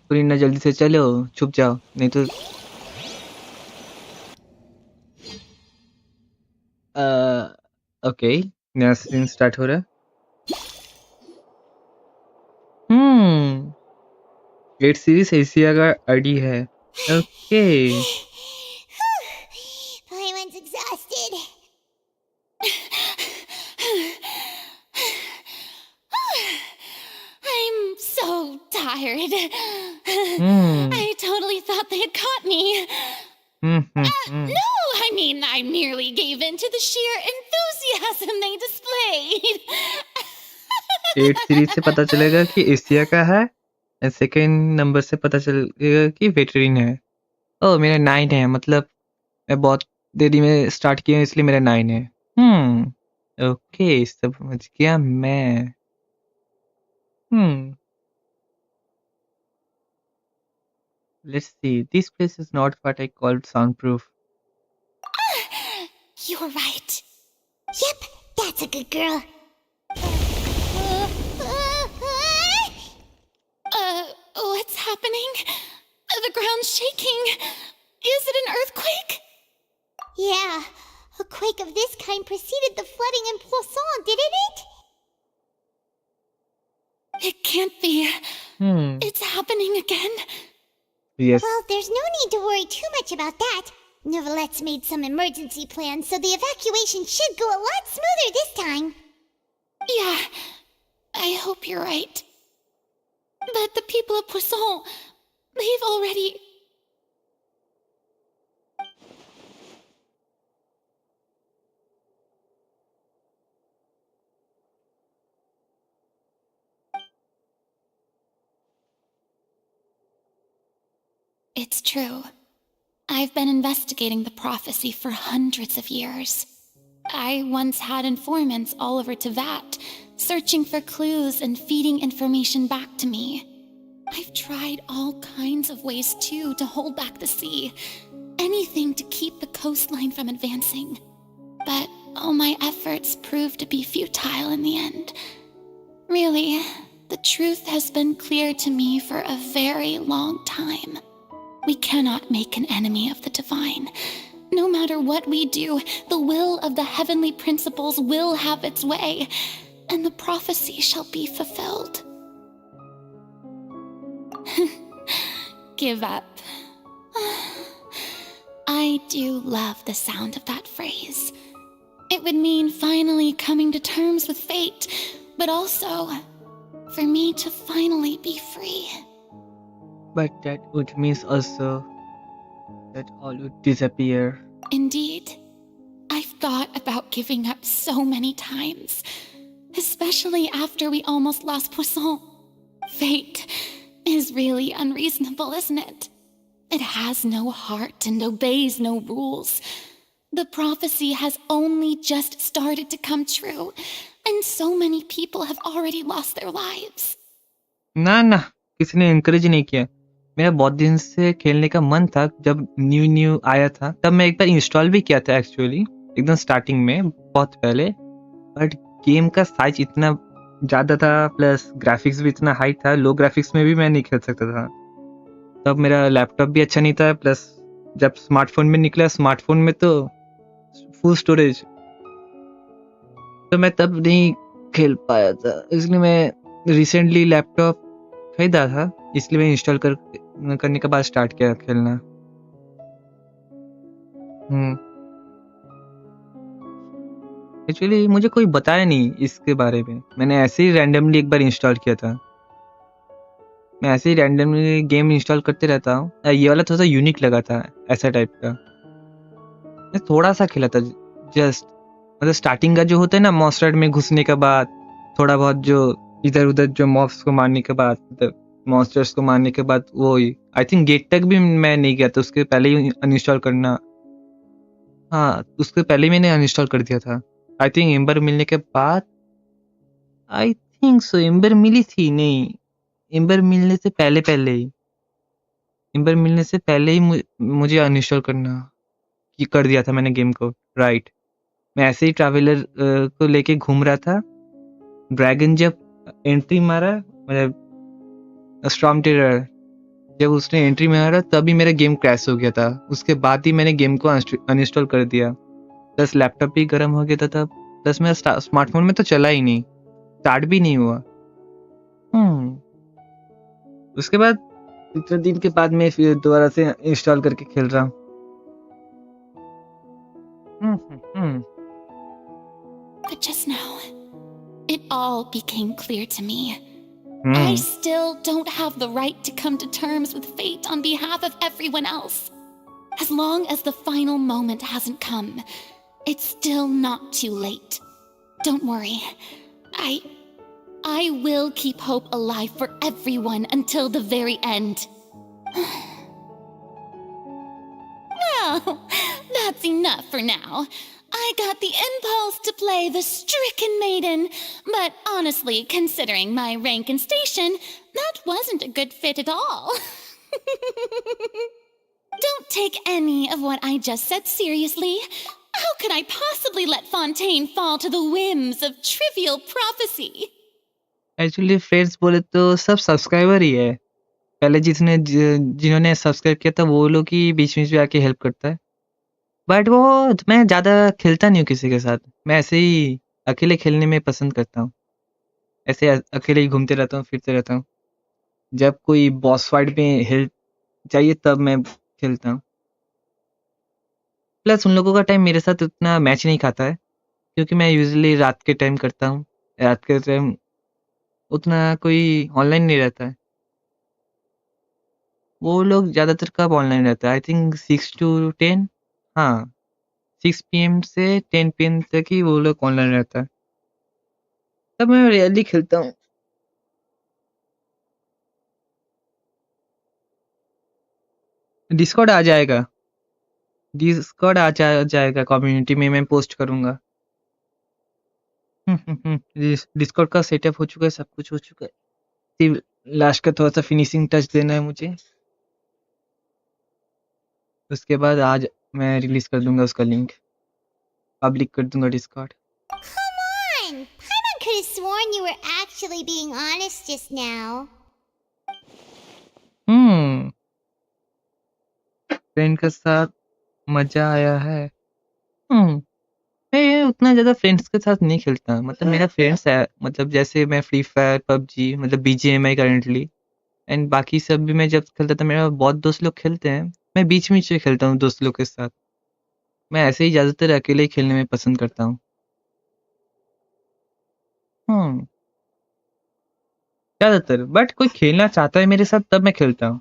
[SPEAKER 4] पुरीना जल्दी से चलो छुप जाओ नहीं तो okay नया scene start हो रहा है वेट सीरीज एशिया का आईडी है okay
[SPEAKER 2] Paimon's exhausted.
[SPEAKER 17] I'm so tired. I totally thought they had caught me. No, I mean, I merely gave in to the sheer enthusiasm they displayed.
[SPEAKER 4] 8 series से पता चलेगा कि Asia का है and second number से पता चलेगा कि वेटरिन है ओह मेरा 9 है मतलब मैं बहुत देरी में स्टार्ट किया इसलिए मेरा 9 है ओके सब समझ गया मैं let's see this place is not what I called soundproof
[SPEAKER 2] You're right. Yep, that's a good girl.
[SPEAKER 17] What's happening? The ground's shaking. Is it an earthquake?
[SPEAKER 2] Yeah, a quake of this kind preceded the flooding in Poisson, didn't it?
[SPEAKER 17] It can't be. It's happening again.
[SPEAKER 4] Yes.
[SPEAKER 2] Well, there's no need to worry too much about that. Nouvellette's made some emergency plans, so the evacuation should go a lot smoother this time.
[SPEAKER 17] Yeah, I hope you're right. But the people of Poisson, they've already... It's true. I've been investigating the prophecy for hundreds of years. I once had informants all over Tevat, searching for clues and feeding information back to me. I've tried all kinds of ways, too, to hold back the sea. Anything to keep the coastline from advancing. But all my efforts proved to be futile in the end. Really, the truth has been clear to me for a very long time. We cannot make an enemy of the divine. No matter what we do, the will of the heavenly principles will have its way, and the prophecy shall be fulfilled. Give up. I do love the sound of that phrase. It would mean finally coming to terms with fate, but also for me to finally be free.
[SPEAKER 4] But that would means also that all would disappear.
[SPEAKER 17] Indeed. I've thought about giving up so many times, especially after we almost lost Poisson. Fate is really unreasonable, isn't it? It has no heart and obeys no rules. The prophecy has only just started to come true, and so many people have already lost their lives.
[SPEAKER 4] ना ना, किसी ने encourage नहीं किया। मेरा बहुत दिन से खेलने का मन था। जब न्यू आया था तब मैं एक बार इंस्टॉल भी किया था एक्चुअली, एकदम स्टार्टिंग में बहुत पहले। बट गेम का साइज इतना ज़्यादा था, प्लस ग्राफिक्स भी इतना हाई था, लो ग्राफिक्स में भी मैं नहीं खेल सकता था। तब मेरा लैपटॉप भी अच्छा नहीं था, प्लस जब स्मार्टफोन में निकला, स्मार्टफोन में तो फुल स्टोरेज, तो मैं तब नहीं खेल पाया था। इसलिए मैं रिसेंटली लैपटॉप खरीदा था, इसलिए मैं इंस्टॉल करने के बाद स्टार्ट किया खेलना। एक्चुअली मुझे कोई बताया नहीं इसके बारे में, मैंने ऐसे ही रैंडमली एक बार इंस्टॉल किया था। मैं ऐसे ही रैंडमली गेम इंस्टॉल करते रहता हूँ। ये वाला थोड़ा सा यूनिक लगा था, ऐसा टाइप का। मैं थोड़ा सा खेला था जस्ट, मतलब स्टार्टिंग का जो होता है ना, मॉन्स्टर में घुसने के बाद थोड़ा बहुत जो इधर उधर जो मॉब्स को मारने के बाद, मतलब मॉन्स्टर्स को मारने के बाद, वो आई थिंक गेट तक भी मैं नहीं गया था, उसके पहले ही अनइंस्टॉल करना। हाँ, उसके पहले ही मैंने अनइंस्टॉल कर दिया था। आई थिंक एम्बर मिलने के बाद, आई थिंक सो एम्बर मिली थी, नहीं एम्बर मिलने से पहले पहले ही, एम्बर मिलने से पहले ही मुझे अनइंस्टॉल करना कर दिया था मैंने गेम को। राइट, मैं ऐसे ही ट्रैवलर को लेके घूम रहा था। ड्रैगन जब एंट्री मारा, मतलब स्टॉर्म टेरर जब उसने एंट्री मारा, तभी मेरा गेम क्रैश हो गया था। उसके बाद ही मैंने गेम को अनइंस्टॉल कर दिया। प्लस लैपटॉप भी गर्म हो गया था तब, प्लस मेरा स्मार्टफोन में तो चला ही नहीं, स्टार्ट भी नहीं हुआ। उसके बाद इतने दिन के बाद मैं फिर दोबारा से इंस्टॉल करके खेल रहा हूँ।
[SPEAKER 17] But just now, it all became clear to me. I still don't have the right to come to terms with fate on behalf of everyone else. As long as the final moment hasn't come, it's still not too late. Don't worry. I will keep hope alive for everyone until the very end. Well, that's enough for now. I got the impulse to play the stricken maiden, but honestly, considering my rank and station, that wasn't a good fit at all. Don't take any of what I just said seriously. How could I possibly let Fontaine fall to the whims of trivial prophecy?
[SPEAKER 4] Actually friends बोले तो सब subscriber ही है। पहले जिन्होंने subscribe किया था वो लोग ही बीच बीच में आके हेल्प करता है। बट वो मैं ज़्यादा खेलता नहीं हूँ किसी के साथ, मैं ऐसे ही अकेले खेलने में पसंद करता हूँ। ऐसे अकेले ही घूमते रहता हूँ, फिरते रहता हूँ। जब कोई बॉस फाइट में हेल्प चाहिए तब मैं खेलता हूँ। प्लस उन लोगों का टाइम मेरे साथ उतना मैच नहीं खाता है, क्योंकि मैं यूजुअली रात के टाइम करता हूँ। रात के टाइम उतना कोई ऑनलाइन नहीं रहता है। वो लोग ज़्यादातर कब ऑनलाइन रहता है, आई थिंक 6 to 10, हाँ 6 PM से 10 PM तक ही वो लोग ऑनलाइन रहता है, तब मैं रेयरली खेलता हूँ। डिस्कॉर्ड आ जाएगा, डिस्कॉर्ड जाएगा, कम्युनिटी में मैं पोस्ट करूँगा। डिस्कॉर्ड का सेटअप हो चुका है, सब कुछ हो चुका है, सिर्फ लास्ट का थोड़ा सा फिनिशिंग टच देना है मुझे। उसके बाद आज मैं रिलीज कर दूंगा उसका लिंक, पब्लिक कर दूंगा Discord.
[SPEAKER 2] Come on! Paimon could have sworn you were actually being honest just now.
[SPEAKER 4] Friend के साथ मजा आया है। मैं उतना ज़्यादा फ्रेंड्स के साथ नहीं खेलता, मतलब मेरा फ्रेंड्स है, मतलब जैसे मैं फ्री फायर, पबजी, मतलब BGMI करंटली एंड बाकी सब भी मैं जब खेलता था, मेरा बहुत दोस्त लोग खेलते हैं, मैं बीच-बीच में खेलता हूँ दोस्त लोग के साथ। मैं ऐसे ही ज़्यादातर अकेले ही खेलने में पसंद करता हूँ। हुँ, ज़्यादातर बट कोई खेलना चाहता है मेरे साथ तब मैं खेलता हूँ।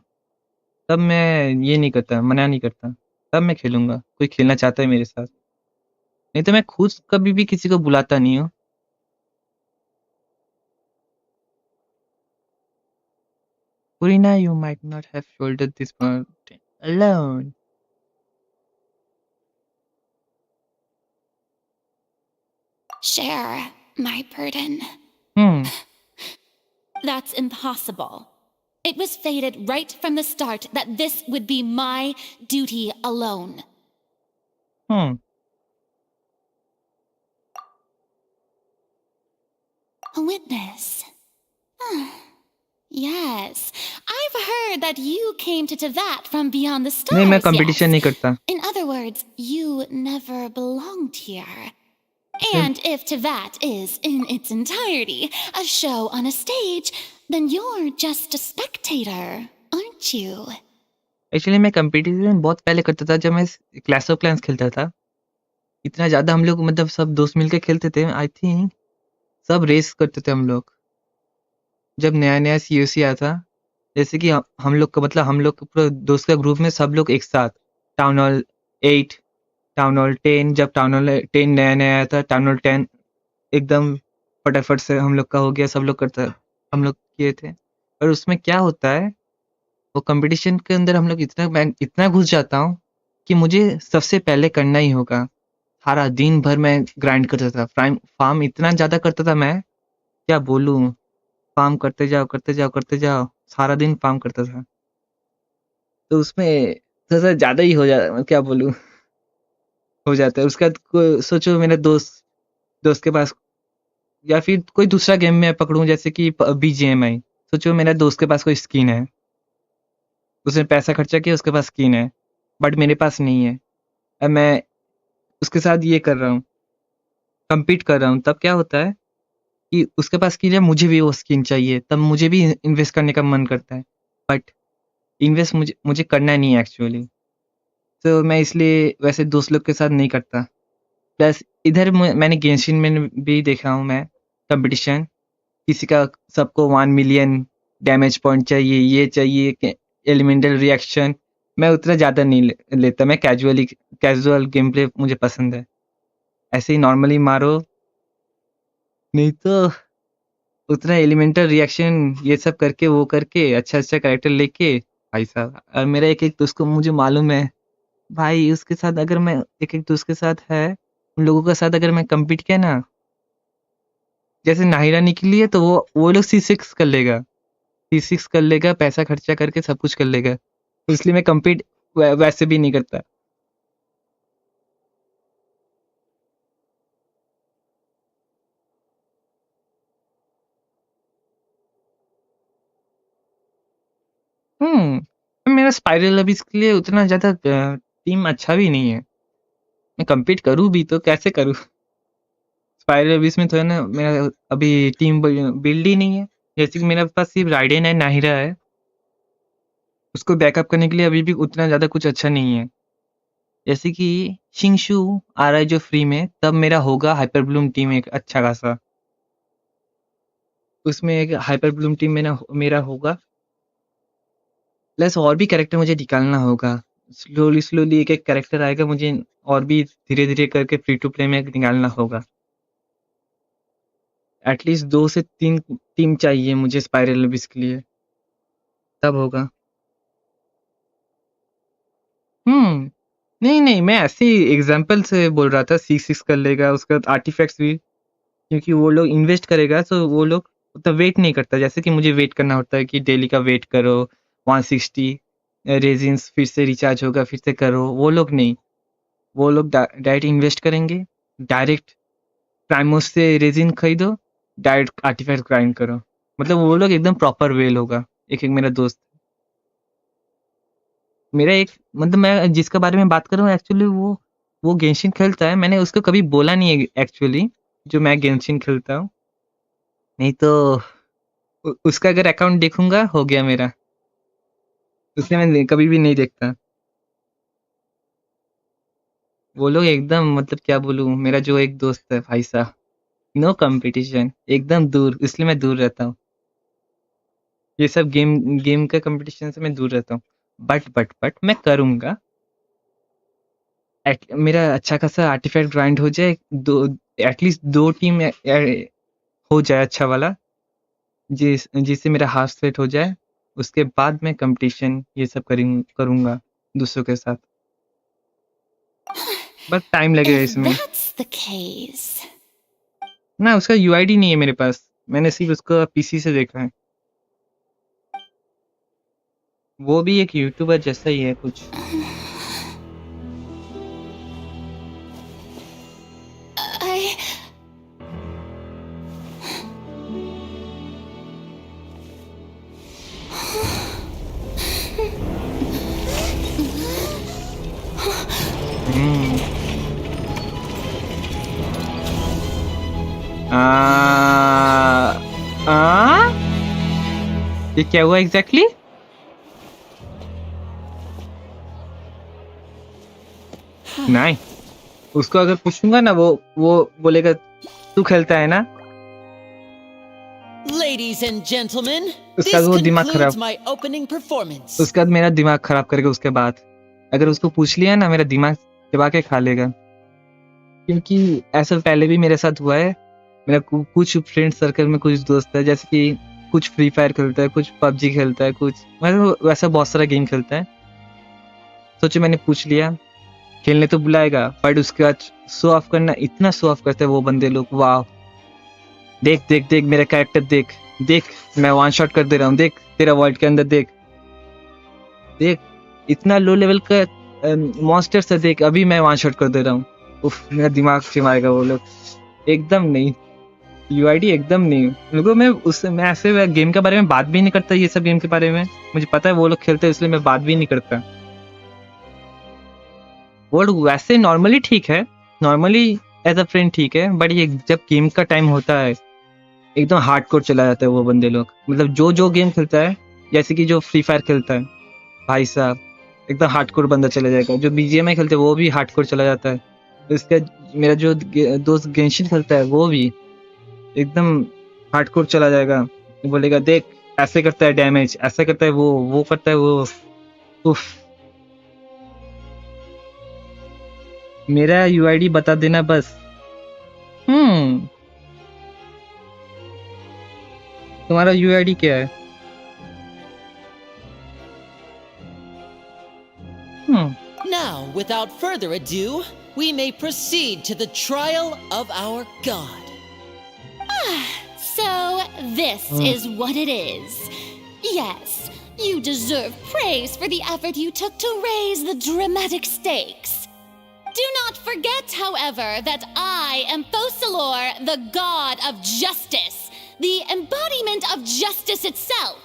[SPEAKER 4] तब मैं ये नहीं करता, मना नहीं करता। तब मैं खेलूँगा, कोई खेलना चाहता है मेरे साथ। नहीं तो मैं खुद कभी भी किसी को बुलाता नहीं हूँ। Purina, you might not have shouldered this mountain alone.
[SPEAKER 9] Share my burden.
[SPEAKER 4] Hmm.
[SPEAKER 17] That's impossible. It was fated right from the start that this would be my duty alone.
[SPEAKER 4] Hmm.
[SPEAKER 17] A witness. Yes, I've heard that you came to Tevat from beyond the
[SPEAKER 4] नहीं मैं
[SPEAKER 17] stars,
[SPEAKER 4] competition
[SPEAKER 17] yes.
[SPEAKER 4] नहीं करता।
[SPEAKER 17] In other words, you never belonged here.
[SPEAKER 4] फिर
[SPEAKER 17] And if Tevat is, in its entirety, a show on a stage, then you're just a spectator, aren't you?
[SPEAKER 4] Actually मैं competition बहुत पहले करता था जब मैं क्लैश ऑफ क्लैंस खेलता था। इतना ज़्यादा हम लोग मतलब सब दोस्त मिलके खेलते थे। आई थिंक सब रेस करते थे हम लोग। जब नया-नया सीओसी आया था, जैसे कि हम लोग का मतलब हम लोग पूरा दोस्त का ग्रुप में सब लोग एक साथ टाउन हॉल 8, टाउन हॉल 10 जब टाउन हॉल 10 नया-नया आया था, टाउन हॉल 10 एकदम फटाफट से हम लोग का हो गया, सब लोग करता हम लोग किए थे। और उसमें क्या होता है, वो कंपटीशन के अंदर हम लोग मैं इतना घुस जाता हूँ कि मुझे सबसे पहले करना ही होगा। सारा दिन भर मैं ग्राइंड करता था, फार्म इतना ज़्यादा करता था मैं, क्या बोलूँ? फार्म करते जाओ, करते जाओ, करते जाओ, सारा दिन फार्म करता था। तो उसमें थोड़ा-सा ज़्यादा ही हो क्या बोलूँ? हो जाता है। उसके बाद सोचो मेरा दोस्त के पास या फिर कोई दूसरा गेम मैं पकड़ूँ जैसे कि बीजीएमआई। सोचो मेरा दोस्त के पास कोई स्किन है, उसने पैसा खर्चा किया उसके पास स्किन है, बट मेरे पास नहीं है। अब मैं उसके साथ ये कर रहा हूँ, कम्पीट कर रहा हूँ, तब क्या होता है कि उसके पास स्किन है, मुझे भी वो स्किन चाहिए, तब मुझे भी इन्वेस्ट करने का मन करता है। बट इन्वेस्ट मुझे मुझे करना नहीं है एक्चुअली। तो मैं इसलिए वैसे दोस्त लोग के साथ नहीं करता। प्लस इधर मैंने गेंशिन में भी देखा हूँ मैं कंपटीशन, किसी का सबको 1 मिलियन डैमेज पॉइंट चाहिए, ये चाहिए, एलिमेंटल रिएक्शन। मैं उतना ज़्यादा नहीं लेता, मैं कैजुअल गेम प्ले मुझे पसंद है। ऐसे ही नॉर्मली मारो, नहीं तो उतना एलिमेंटल रिएक्शन ये सब करके वो करके अच्छा-अच्छा कैरेक्टर लेके भाई साहब। और मेरा एक-एक दोस्त को मुझे मालूम है, भाई उसके साथ अगर मैं एक-एक दोस्त के साथ है, उन लोगों के साथ अगर मैं कम्पीट किया ना, जैसे नाहिरा निकली है तो वो लोग C6 कर लेगा। C6 कर लेगा, पैसा खर्चा करके सब कुछ कर लेगा। इसलिए मैं कम्पीट वैसे भी नहीं करता। मेरा स्पाइरल अभी इसके लिए उतना ज़्यादा टीम अच्छा भी नहीं है। मैं कम्पीट करूँ भी तो कैसे करूँ? स्पाइरल अबिस में तो है ना मेरा अभी टीम बिल्ड ही नहीं है। जैसे कि मेरे पास सिर्फ राइडेन है, नाहिरा है। उसको बैकअप करने के लिए अभी भी उतना ज़्यादा कुछ अच्छा नहीं है। जैसे कि शिंगशू आ रहा है जो फ्री में, तब मेरा होगा हाइपर ब्लूम टीम एक अच्छा खासा। उसमें एक हाइपर ब्लूम टीम मेरा होगा। प्लस और भी कैरेक्टर मुझे निकालना होगा। स्लोली एक-एक कैरेक्टर आएगा, मुझे और भी धीरे-धीरे करके फ्री टू प्ले में निकालना होगा। एटलीस्ट 2 से 3 टीम चाहिए मुझे स्पाइरल अबिस के लिए, तब होगा। नहीं, मैं ऐसे ही एग्ज़ाम्पल से बोल रहा था, C6 कर लेगा, उसके बाद आर्टिफैक्ट्स भी, क्योंकि वो लोग इन्वेस्ट करेगा तो वो लोग उतना वेट नहीं करता। जैसे कि मुझे वेट करना होता है कि डेली का वेट करो, 160 रेज़िन्स फिर से रिचार्ज होगा, फिर से करो, वो लोग नहीं। वो लोग डायरेक्ट इन्वेस्ट करेंगे, डायरेक्ट प्राइमोस से रेज़िन खरीदो, डायरेक्ट आर्टिफैक्ट ग्राइंड करो। मतलब वो लोग एकदम प्रॉपर वेल होगा। एक-एक मेरा दोस्त मेरा एक मतलब मैं जिसके बारे में बात कर रहा हूँ एक्चुअली वो गेंशिन खेलता है। मैंने उसको कभी बोला नहीं है एक्चुअली, जो मैं गेंशिन खेलता हूँ। नहीं तो उसका अगर अकाउंट देखूँगा, हो गया मेरा। उसने मैं कभी भी नहीं देखता। वो लोग एकदम मतलब क्या बोलूँ, मेरा जो एक दोस्त है भाई साहब, नो कंपटीशन, एकदम दूर, इसलिए मैं दूर रहता हूँ। ये सब गेम गेम का कंपटीशन से मैं दूर रहता हूँ। बट मैं करूँगा। मेरा अच्छा खासा आर्टिफैक्ट ग्राइंड हो जाए, दो एटलीस्ट 2 टीम हो जाए अच्छा वाला, जिससे मेरा हाफ सेट हो जाए, उसके बाद मैं कंपटीशन ये सब करूँगा दूसरों के साथ। बस टाइम लगेगा
[SPEAKER 2] If
[SPEAKER 4] इसमें।
[SPEAKER 2] that's the case.
[SPEAKER 4] ना उसका यूआईडी नहीं है मेरे पास, मैंने सिर्फ उसको पीसी से देखा है। वो भी एक यूट्यूबर जैसा ही है कुछ।
[SPEAKER 2] I...
[SPEAKER 4] ये क्या हुआ एग्जैक्टली? नहीं, उसको अगर पूछूंगा ना, वो बोलेगा तू खेलता है ना।
[SPEAKER 19] Ladies and gentlemen,
[SPEAKER 4] उसका
[SPEAKER 19] this
[SPEAKER 4] वो दिमाग
[SPEAKER 19] concludes
[SPEAKER 4] खराब,
[SPEAKER 19] my opening performance.
[SPEAKER 4] उसका मेरा दिमाग खराब करेगा। उसके बाद अगर उसको पूछ लिया ना, मेरा दिमाग दबा के खा लेगा। क्योंकि ऐसा पहले भी मेरे साथ हुआ है। मेरा कुछ फ्रेंड सर्कल में कुछ दोस्त है, जैसे कि कुछ फ्री फायर खेलता है, कुछ पबजी खेलता है, कुछ मतलब वैसा बहुत सारा गेम खेलता है। सोचो मैंने पूछ लिया, खेलने तो बुलाएगा, बट उसके बाद शो ऑफ करना, इतना शो ऑफ करते हैं वो बंदे लोग। वाह, देख देख देख मेरा कैरेक्टर, देख देख मैं वन शॉट कर दे रहा हूँ, देख तेरा वर्ल्ड के अंदर, देख देख इतना लो लेवल का मॉन्स्टर से, देख अभी मैं वन शॉट कर दे रहा हूँ। उफ, मेरा दिमाग चिमाएगा वो लोग। एकदम नहीं, यूआईडी एकदम नहीं। लोगों मैं ऐसे गेम के बारे में बात भी नहीं करता। ये सब गेम के बारे में मुझे पता है वो लोग खेलते हैं, इसलिए मैं बात भी नहीं करता। वो लोग वैसे नॉर्मली ठीक है, नॉर्मली एज अ फ्रेंड ठीक है, बट ये जब गेम का टाइम होता है एकदम हार्डकोर चला जाता है वो बंदे लोग। मतलब जो गेम खेलता है, जैसे कि जो फ्री फायर खेलता है, भाई साहब एकदम हार्डकोर बंदा चला जाएगा। जो बीजीएमआई खेलते हैं वो भी हार्डकोर चला जाता है। इसका मेरा जो दोस्त गेंशिन खेलता है वो भी एकदम हार्डकोर चला जाएगा। बोलेगा देख ऐसे करता है डैमेज, ऐसा करता है वो करता है वो। उफ, मेरा यूआईडी बता देना बस। तुम्हारा यूआईडी क्या है?
[SPEAKER 19] Now, without further ado, we may proceed to the trial of our god.
[SPEAKER 17] So, this is what it is. Yes, you deserve praise for the effort you took to raise the dramatic stakes. Do not forget, however, that I am Fosalor, the god of justice, the embodiment of justice itself.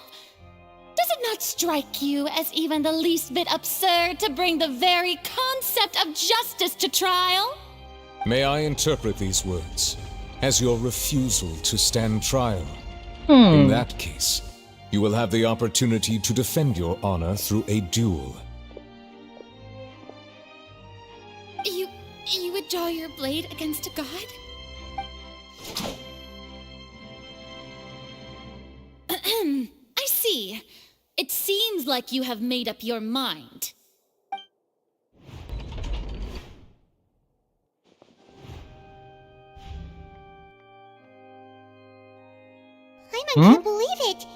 [SPEAKER 17] Does it not strike you as even the least bit absurd to bring the very concept of justice to trial?
[SPEAKER 15] May I interpret these words as your refusal to stand trial? In that case, you will have the opportunity to defend your honor through a duel.
[SPEAKER 17] You would draw your blade against a god? I see. It seems like you have made up your mind.
[SPEAKER 2] I can't believe it.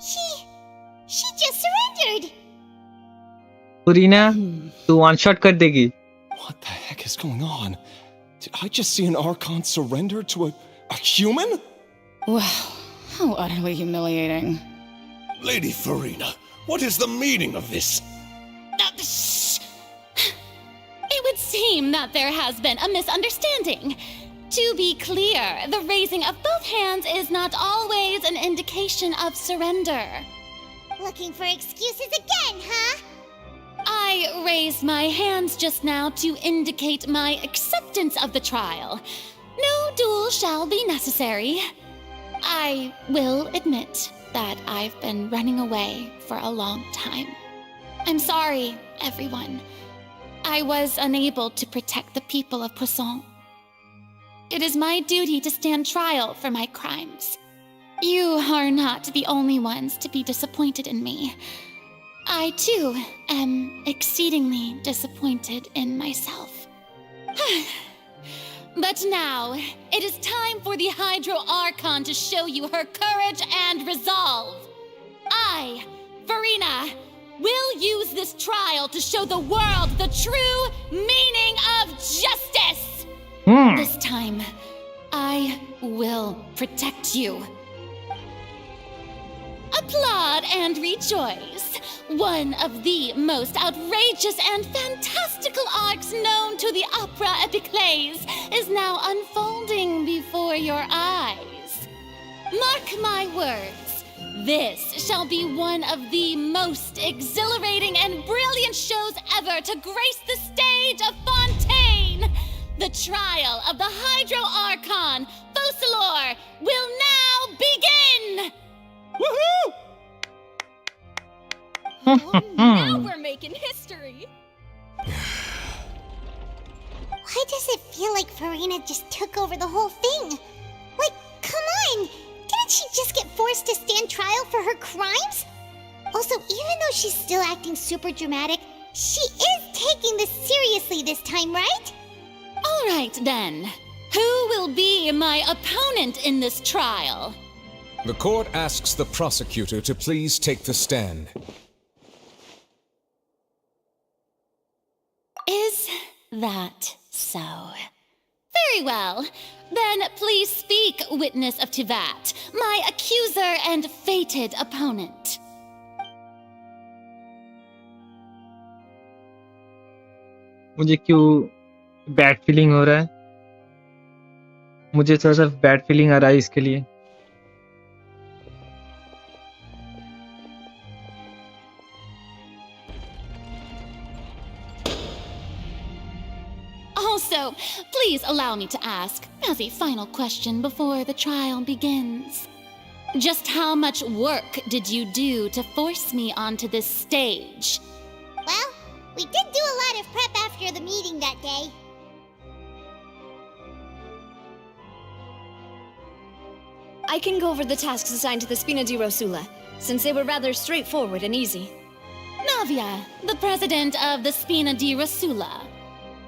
[SPEAKER 2] She just surrendered.
[SPEAKER 4] पुरीना, तू one shot कर देगी।
[SPEAKER 14] What the heck is going on? Did I just see an Archon surrender to a human?
[SPEAKER 21] Wow, how utterly humiliating.
[SPEAKER 1] Lady Farina, what is the meaning of this?
[SPEAKER 17] It would seem that there has been a misunderstanding. To be clear, the raising of both hands is not always an indication of surrender.
[SPEAKER 2] Looking for excuses again, huh?
[SPEAKER 17] I raised my hands just now to indicate my acceptance of the trial. No duel shall be necessary. I will admit that I've been running away for a long time. I'm sorry, everyone. I was unable to protect the people of Poisson. It is my duty to stand trial for my crimes. You are not the only ones to be disappointed in me. I, too, am exceedingly disappointed in myself. But now, it is time for the Hydro Archon to show you her courage and resolve. I, Farina, will use this trial to show the world the true meaning of justice! This time, I will protect you. Applaud and rejoice! One of the most outrageous and fantastical arcs known to the opera epiclese is now unfolding before your eyes. Mark my words, this shall be one of the most exhilarating and brilliant shows ever to grace the stage of Fontaine! The trial of the Hydro Archon, Focalor, will now begin!
[SPEAKER 12] Woohoo! Now we're making history!
[SPEAKER 2] Why does it feel like Farina just took over the whole thing? Like, come on! Didn't she just get forced to stand trial for her crimes? Also, even though she's still acting super dramatic, she is taking this seriously this time, right?
[SPEAKER 17] All right, then. Who will be my opponent in this trial?
[SPEAKER 15] The court asks the prosecutor to please take the stand.
[SPEAKER 17] Is that so? Very well. Then please speak, witness of Tivat, my accuser and fated opponent.
[SPEAKER 4] मुझे क्यों bad feeling हो रहा है? मुझे थोड़ा सा bad feeling आ रहा है इसके लिए.
[SPEAKER 17] Also, please allow me to ask, as a final question before the trial begins. Just how much work did you do to force me onto this stage?
[SPEAKER 2] Well, we did do a lot of prep after the meeting that day.
[SPEAKER 6] I can go over the tasks assigned to the Spina di Rosula, since they were rather straightforward and easy.
[SPEAKER 17] Navia, the president of the Spina di Rosula.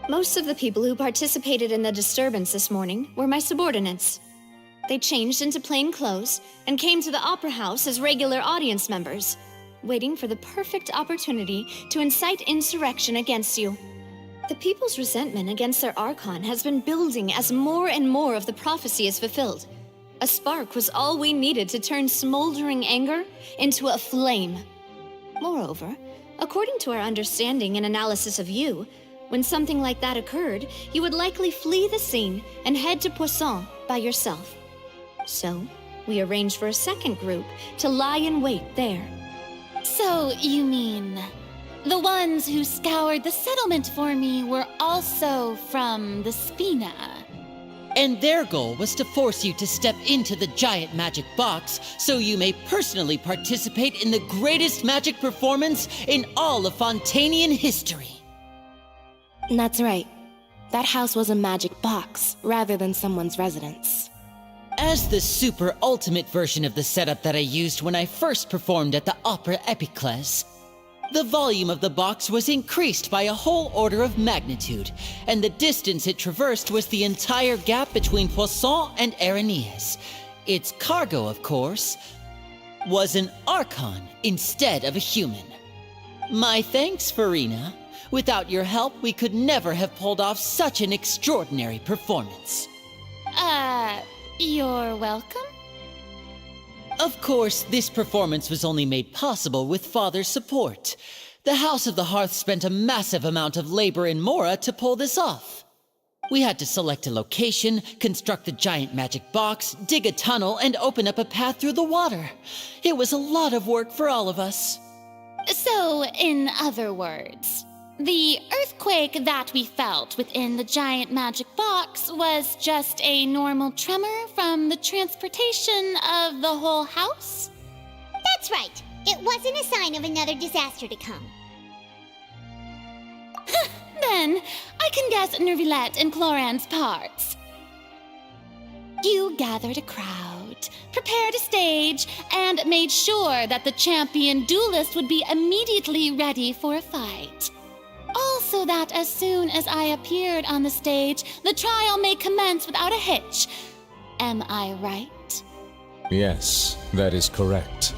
[SPEAKER 6] Most of the people who participated in the disturbance this morning were my subordinates. They changed into plain clothes and came to the Opera House as regular audience members, waiting for the perfect opportunity to incite insurrection against you. The people's resentment against their Archon has been building as more and more of the prophecy is fulfilled. A spark was all we needed to turn smoldering anger into a flame. Moreover, according to our understanding and analysis of you, when something like that occurred, you would likely flee the scene and head to Poisson by yourself. So, we arranged for a second group to lie in wait there.
[SPEAKER 17] So, you mean, the ones who scoured the settlement for me were also from the Spina?
[SPEAKER 19] And their goal was to force you to step into the giant magic box so you may personally participate in the greatest magic performance in all of Fontanian history.
[SPEAKER 18] That's right. That house was a magic box, rather than someone's residence.
[SPEAKER 19] As the super ultimate version of the setup that I used when I first performed at the Opera Epiclese, the volume of the box was increased by a whole order of magnitude, and the distance it traversed was the entire gap between Poisson and Areneas. Its cargo, of course, was an Archon instead of a human. My thanks, Farina. Without your help, we could never have pulled off such an extraordinary performance.
[SPEAKER 17] You're welcome?
[SPEAKER 19] Of course, this performance was only made possible with Father's support. The House of the Hearth spent a massive amount of labor in Mora to pull this off. We had to select a location, construct the giant magic box, dig a tunnel, and open up a path through the water. It was a lot of work for all of us.
[SPEAKER 17] So, in other words, the earthquake that we felt within the giant magic box was just a normal tremor from the transportation of the whole house?
[SPEAKER 2] That's right. It wasn't a sign of another disaster to come.
[SPEAKER 8] then, I can guess Nervilette and Cloran's parts. You gathered a crowd, prepared a stage, and made sure that the champion duelist would be immediately ready for a fight. Also that as soon as I appeared on the stage, the trial may commence without a hitch. Am I right?
[SPEAKER 15] Yes, that is correct.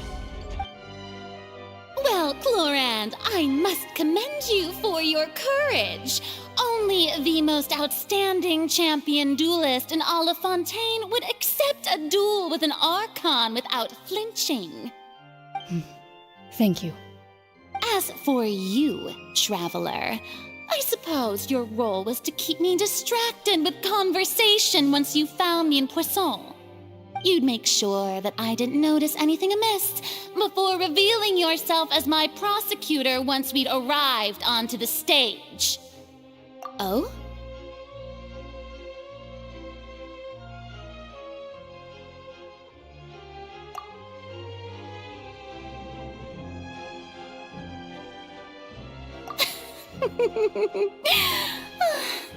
[SPEAKER 8] Well, Clorand, I must commend you for your courage. Only the most outstanding champion duelist in all of Fontaine would accept a duel with an Archon without flinching.
[SPEAKER 21] Thank you.
[SPEAKER 8] As for you, Traveler, I suppose your role was to keep me distracted with conversation once you found me in Poisson. You'd make sure that I didn't notice anything amiss before revealing yourself as my prosecutor once we'd arrived onto the stage.
[SPEAKER 3] Oh?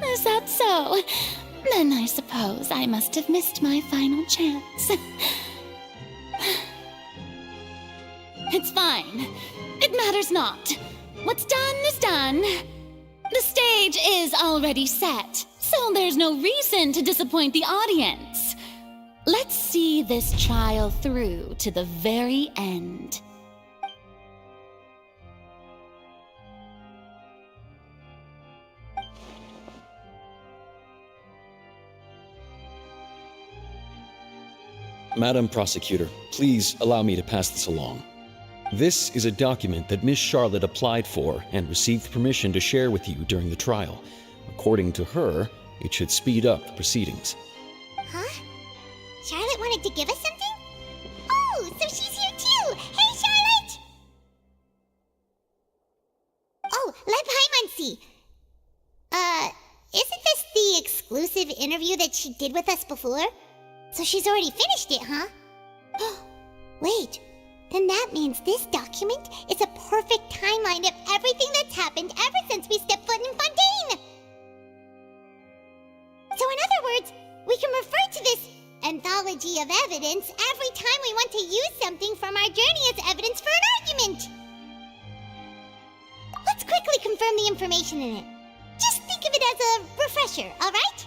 [SPEAKER 8] Is that so? Then I suppose I must have missed my final chance. It's fine. It matters not. What's done is done. The stage is already set, so there's no reason to disappoint the audience. Let's see this trial through to the very end.
[SPEAKER 22] Madam Prosecutor, please allow me to pass this along. This is a document that Miss Charlotte applied for and received permission to share with you during the trial. According to her, it should speed up the proceedings.
[SPEAKER 2] Huh? Charlotte wanted to give us something? Oh, so she's here too! Hey, Charlotte! Oh, Leb Hymancy! Isn't this the exclusive interview that she did with us before? So she's already finished it, huh? Wait, then that means this document is a perfect timeline of everything that's happened ever since we stepped foot in Fontaine! So in other words, we can refer to this anthology of evidence every time we want to use something from our journey as evidence for an argument! Let's quickly confirm the information in it. Just think of it as a refresher, alright?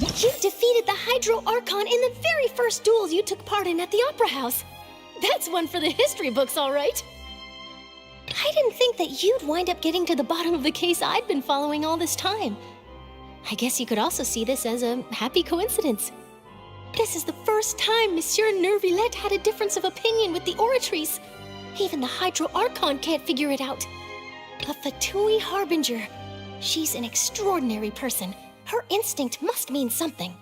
[SPEAKER 17] You defeated the Hydro Archon in the very first duel you took part in at the Opera House. That's one for the history books, all right. I didn't think that you'd wind up getting to the bottom of the case I'd been following all this time. I guess you could also see this as a happy coincidence. This is the first time Monsieur Nervilette had a difference of opinion with the Oratrice. Even the Hydro Archon can't figure it out. The Fatui Harbinger. She's an extraordinary person. Her instinct must mean something.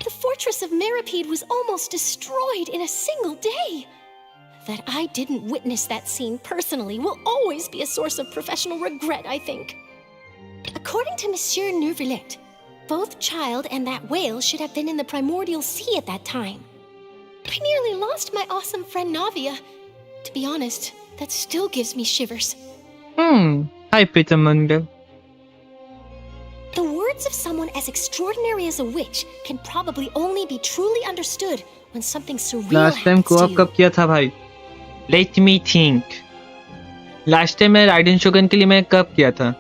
[SPEAKER 17] The fortress of Meripede was almost destroyed in a single day. That I didn't witness that scene personally will always be a source of professional regret, I think. According to Monsieur Nervilette, both Child and that whale should have been in the primordial sea at that time. I nearly lost my awesome friend Navia. To be honest, that still gives me shivers.
[SPEAKER 4] Hi, Peter Mundell.
[SPEAKER 17] The words of someone as extraordinary as a witch can probably only be truly understood when something surreal
[SPEAKER 4] Last time
[SPEAKER 17] happens to
[SPEAKER 4] co-op
[SPEAKER 17] you.
[SPEAKER 4] कब किया था भाई? Let me think. Last time मैं Raiden शोगन के लिए मैं कब किया था?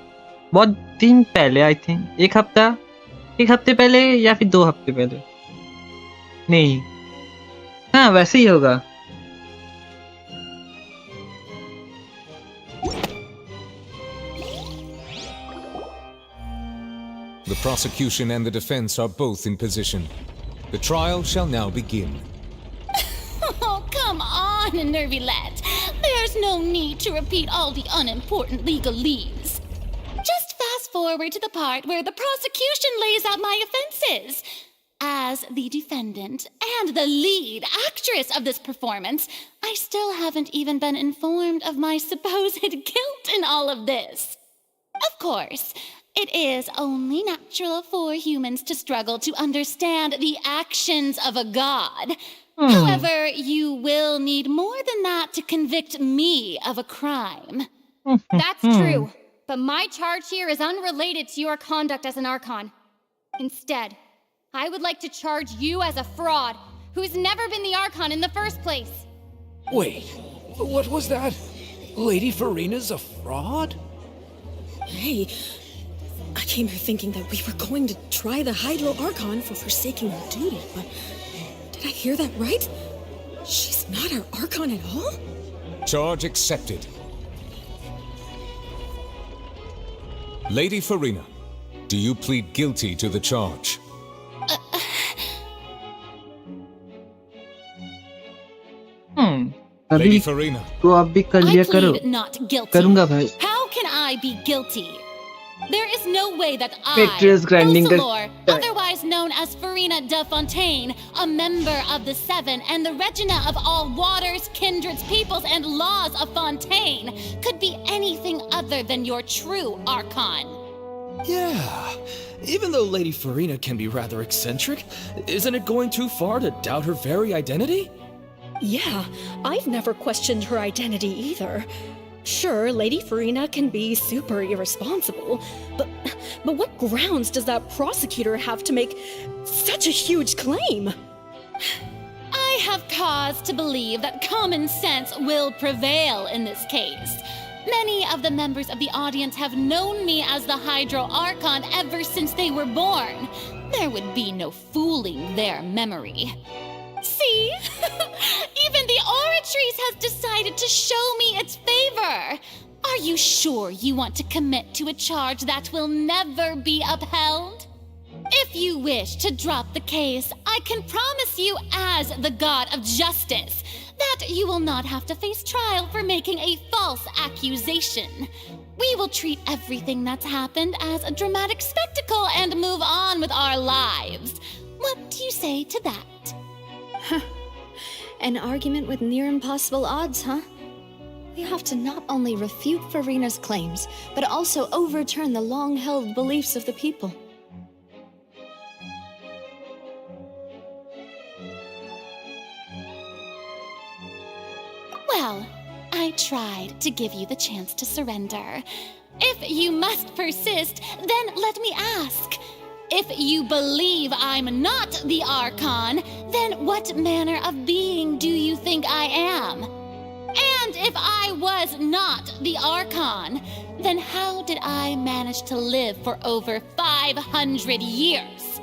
[SPEAKER 4] बहुत दिन पहले I think. एक हफ्ते पहले या फिर 2 हफ्ते पहले? नहीं. हाँ वैसे ही होगा.
[SPEAKER 15] The prosecution and the defense are both in position. The trial shall now begin.
[SPEAKER 8] Oh, come on, Nervilette. There's no need to repeat all the unimportant legalese. Just fast forward to the part where the prosecution lays out my offenses. As the defendant and the lead actress of this performance, I still haven't even been informed of my supposed guilt in all of this. Of course, it is only natural for humans to struggle to understand the actions of a god. However, you will need more than that to convict me of a crime.
[SPEAKER 17] That's true.
[SPEAKER 10] but my charge here is unrelated to your conduct as an Archon. Instead, I would like to charge you as a fraud who's never been the Archon in the first place.
[SPEAKER 11] Wait, what was that? Lady Farina's a fraud?
[SPEAKER 12] Hey, I came here thinking that we were going to try the Hydro Archon for forsaking her duty, but did I hear that right? She's not our Archon at all?
[SPEAKER 15] Charge accepted. Lady Farina, do you plead guilty to the charge?
[SPEAKER 4] अभी तो आप भी कर लिया करो
[SPEAKER 8] not guilty.
[SPEAKER 4] करूंगा भाई
[SPEAKER 8] How can I be guilty? There is no way that
[SPEAKER 4] Victorious grinding
[SPEAKER 8] Rosalor, otherwise known as Farina de Fontaine, a member of the Seven and the Regina of all waters, kindreds, peoples, and laws of Fontaine, could be anything other than your true Archon.
[SPEAKER 11] Yeah. Even though Lady Farina can be rather eccentric, isn't it going too far to doubt her very identity?
[SPEAKER 12] Yeah, I've never questioned her identity either. Sure, Lady Farina can be super irresponsible, but what grounds does that prosecutor have to make such a huge claim?
[SPEAKER 8] I have cause to believe that common sense will prevail in this case. Many of the members of the audience have known me as the Hydro Archon ever since they were born. There would be no fooling their memory. See? Even the Oratrice has decided to show me its favor. Are you sure you want to commit to a charge that will never be upheld? If you wish to drop the case, I can promise you as the God of Justice that you will not have to face trial for making a false accusation. We will treat everything that's happened as a dramatic spectacle and move on with our lives. What do you say to that?
[SPEAKER 6] An argument with near impossible odds, huh? We have to not only refute Farina's claims, but also overturn the long-held beliefs of the people.
[SPEAKER 8] Well, I tried to give you the chance to surrender. If you must persist, then let me ask. If you believe I'm not the Archon, then what manner of being do you think I am? And if I was not the Archon, then how did I manage to live for over 500 years?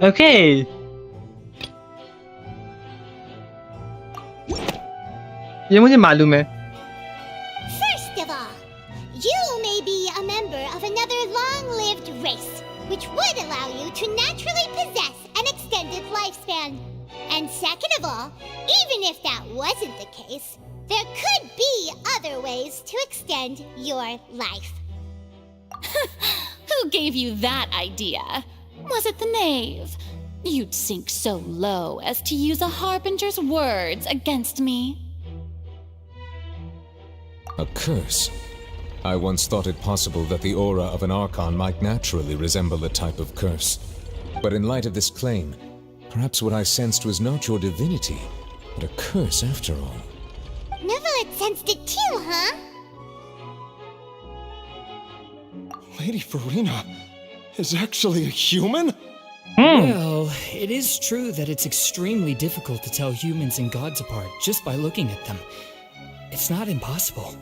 [SPEAKER 4] Okay. ये मुझे मालूम है.
[SPEAKER 2] First of all, you may be a member of another long-lived race, which would allow you to naturally possess an extended lifespan. And second of all, even if that wasn't the case, there could be other ways to extend your life.
[SPEAKER 8] Who gave you that idea? Was it the knave? You'd sink so low as to use a harbinger's words against me.
[SPEAKER 15] A curse? I once thought it possible that the aura of an Archon might naturally resemble a type of curse. But in light of this claim, perhaps what I sensed was not your divinity, but a curse after all.
[SPEAKER 2] Neverlet sensed it too, huh?
[SPEAKER 14] Lady Farina is actually a human?
[SPEAKER 23] Well, it is true that it's extremely difficult to tell humans and gods apart just by looking at them. It's not impossible.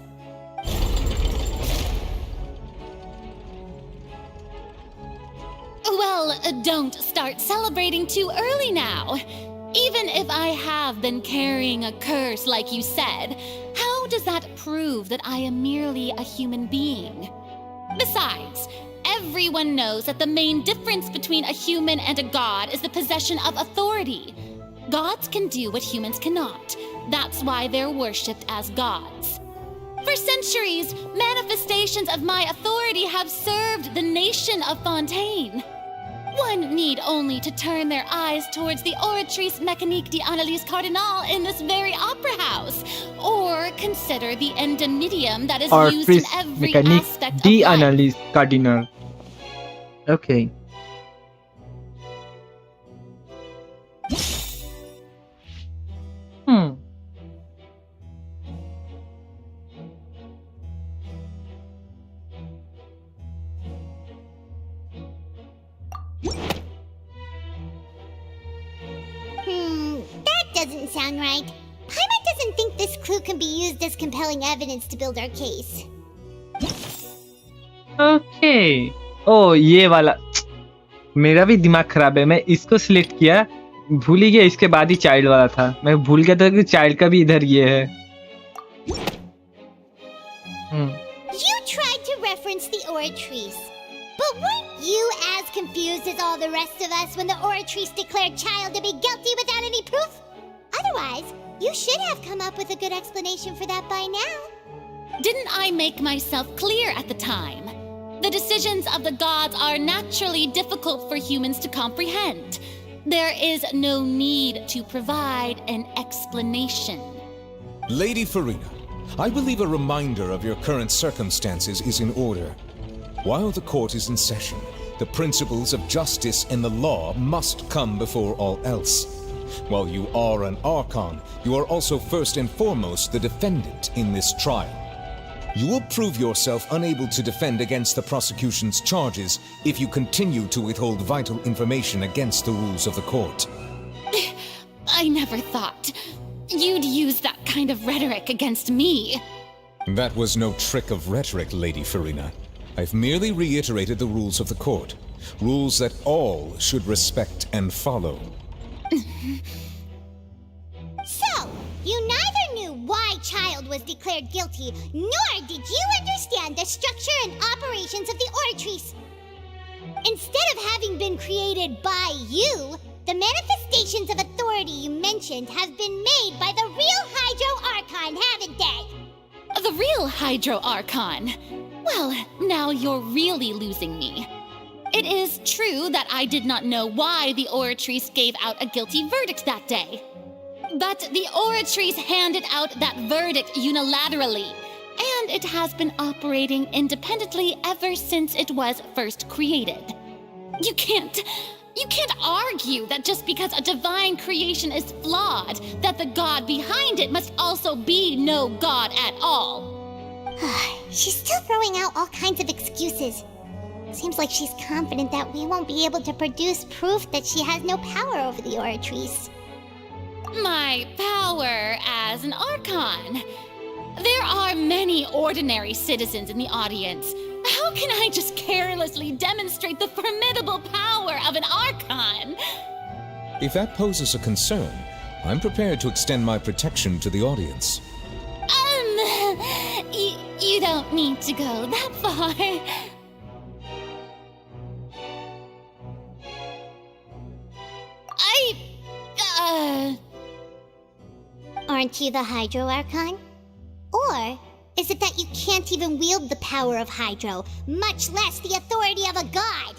[SPEAKER 8] Well, don't start celebrating too early now. Even if I have been carrying a curse like you said, how does that prove that I am merely a human being? Besides, everyone knows that the main difference between a human and a god is the possession of authority. Gods can do what humans cannot. That's why they're worshipped as gods. For centuries, manifestations of my authority have served the nation of Fontaine. One need only to turn their eyes towards the Oratrice Mécanique d'Analyse Cardinal in this very opera house, or consider the endemitium that is used in
[SPEAKER 4] Oratrice
[SPEAKER 8] every
[SPEAKER 4] Mécanique
[SPEAKER 8] aspect of life.
[SPEAKER 4] d'Analyse Cardinal. Okay.
[SPEAKER 2] doesn't sound right. Paimon doesn't think this clue can be used as compelling evidence to build our case.
[SPEAKER 4] Okay ओ ये वाला मेरा भी दिमाग खराब है मैं इसको सिलेक्ट किया भूल ही गया इसके बाद ही चाइल्ड वाला था मैं भूल गया था कि चाइल्ड का भी इधर ये है
[SPEAKER 2] You tried to reference the Oratrice, but weren't you as confused as all the rest of us when the Oratrice declared Child to be guilty without any proof? Otherwise, you should have come up with a good explanation for that by now.
[SPEAKER 8] Didn't I make myself clear at the time? The decisions of the gods are naturally difficult for humans to comprehend. There is no need to provide an explanation.
[SPEAKER 15] Lady Farina, I believe a reminder of your current circumstances is in order. While the court is in session, the principles of justice and the law must come before all else. While you are an Archon, you are also first and foremost the defendant in this trial. You will prove yourself unable to defend against the prosecution's charges if you continue to withhold vital information against the rules of the court.
[SPEAKER 8] I never thought you'd use that kind of rhetoric against me.
[SPEAKER 15] That was no trick of rhetoric, Lady Farina. I've merely reiterated the rules of the court. Rules that all should respect and follow.
[SPEAKER 2] So, you neither knew why Child was declared guilty, nor did you understand the structure and operations of the Oratrice. Instead of having been created by you, the manifestations of authority you mentioned have been made by the real Hydro Archon, haven't they?
[SPEAKER 8] The real Hydro Archon? Well, now you're really losing me. It is true that I did not know why the Oratrice gave out a guilty verdict that day. But the Oratrice handed out that verdict unilaterally, and it has been operating independently ever since it was first created. You can't argue that just because a divine creation is flawed, that the god behind it must also be no god at all.
[SPEAKER 2] She's still throwing out all kinds of excuses. Seems like she's confident that we won't be able to produce proof that she has no power over the Oratrice.
[SPEAKER 8] My power as an Archon. There are many ordinary citizens in the audience. How can I just carelessly demonstrate the formidable power of an Archon?
[SPEAKER 15] If that poses a concern, I'm prepared to extend my protection to the audience.
[SPEAKER 8] You don't need to go that far.
[SPEAKER 2] Aren't you the Hydro Archon? Or is it that you can't even wield the power of Hydro, much less the authority of a god?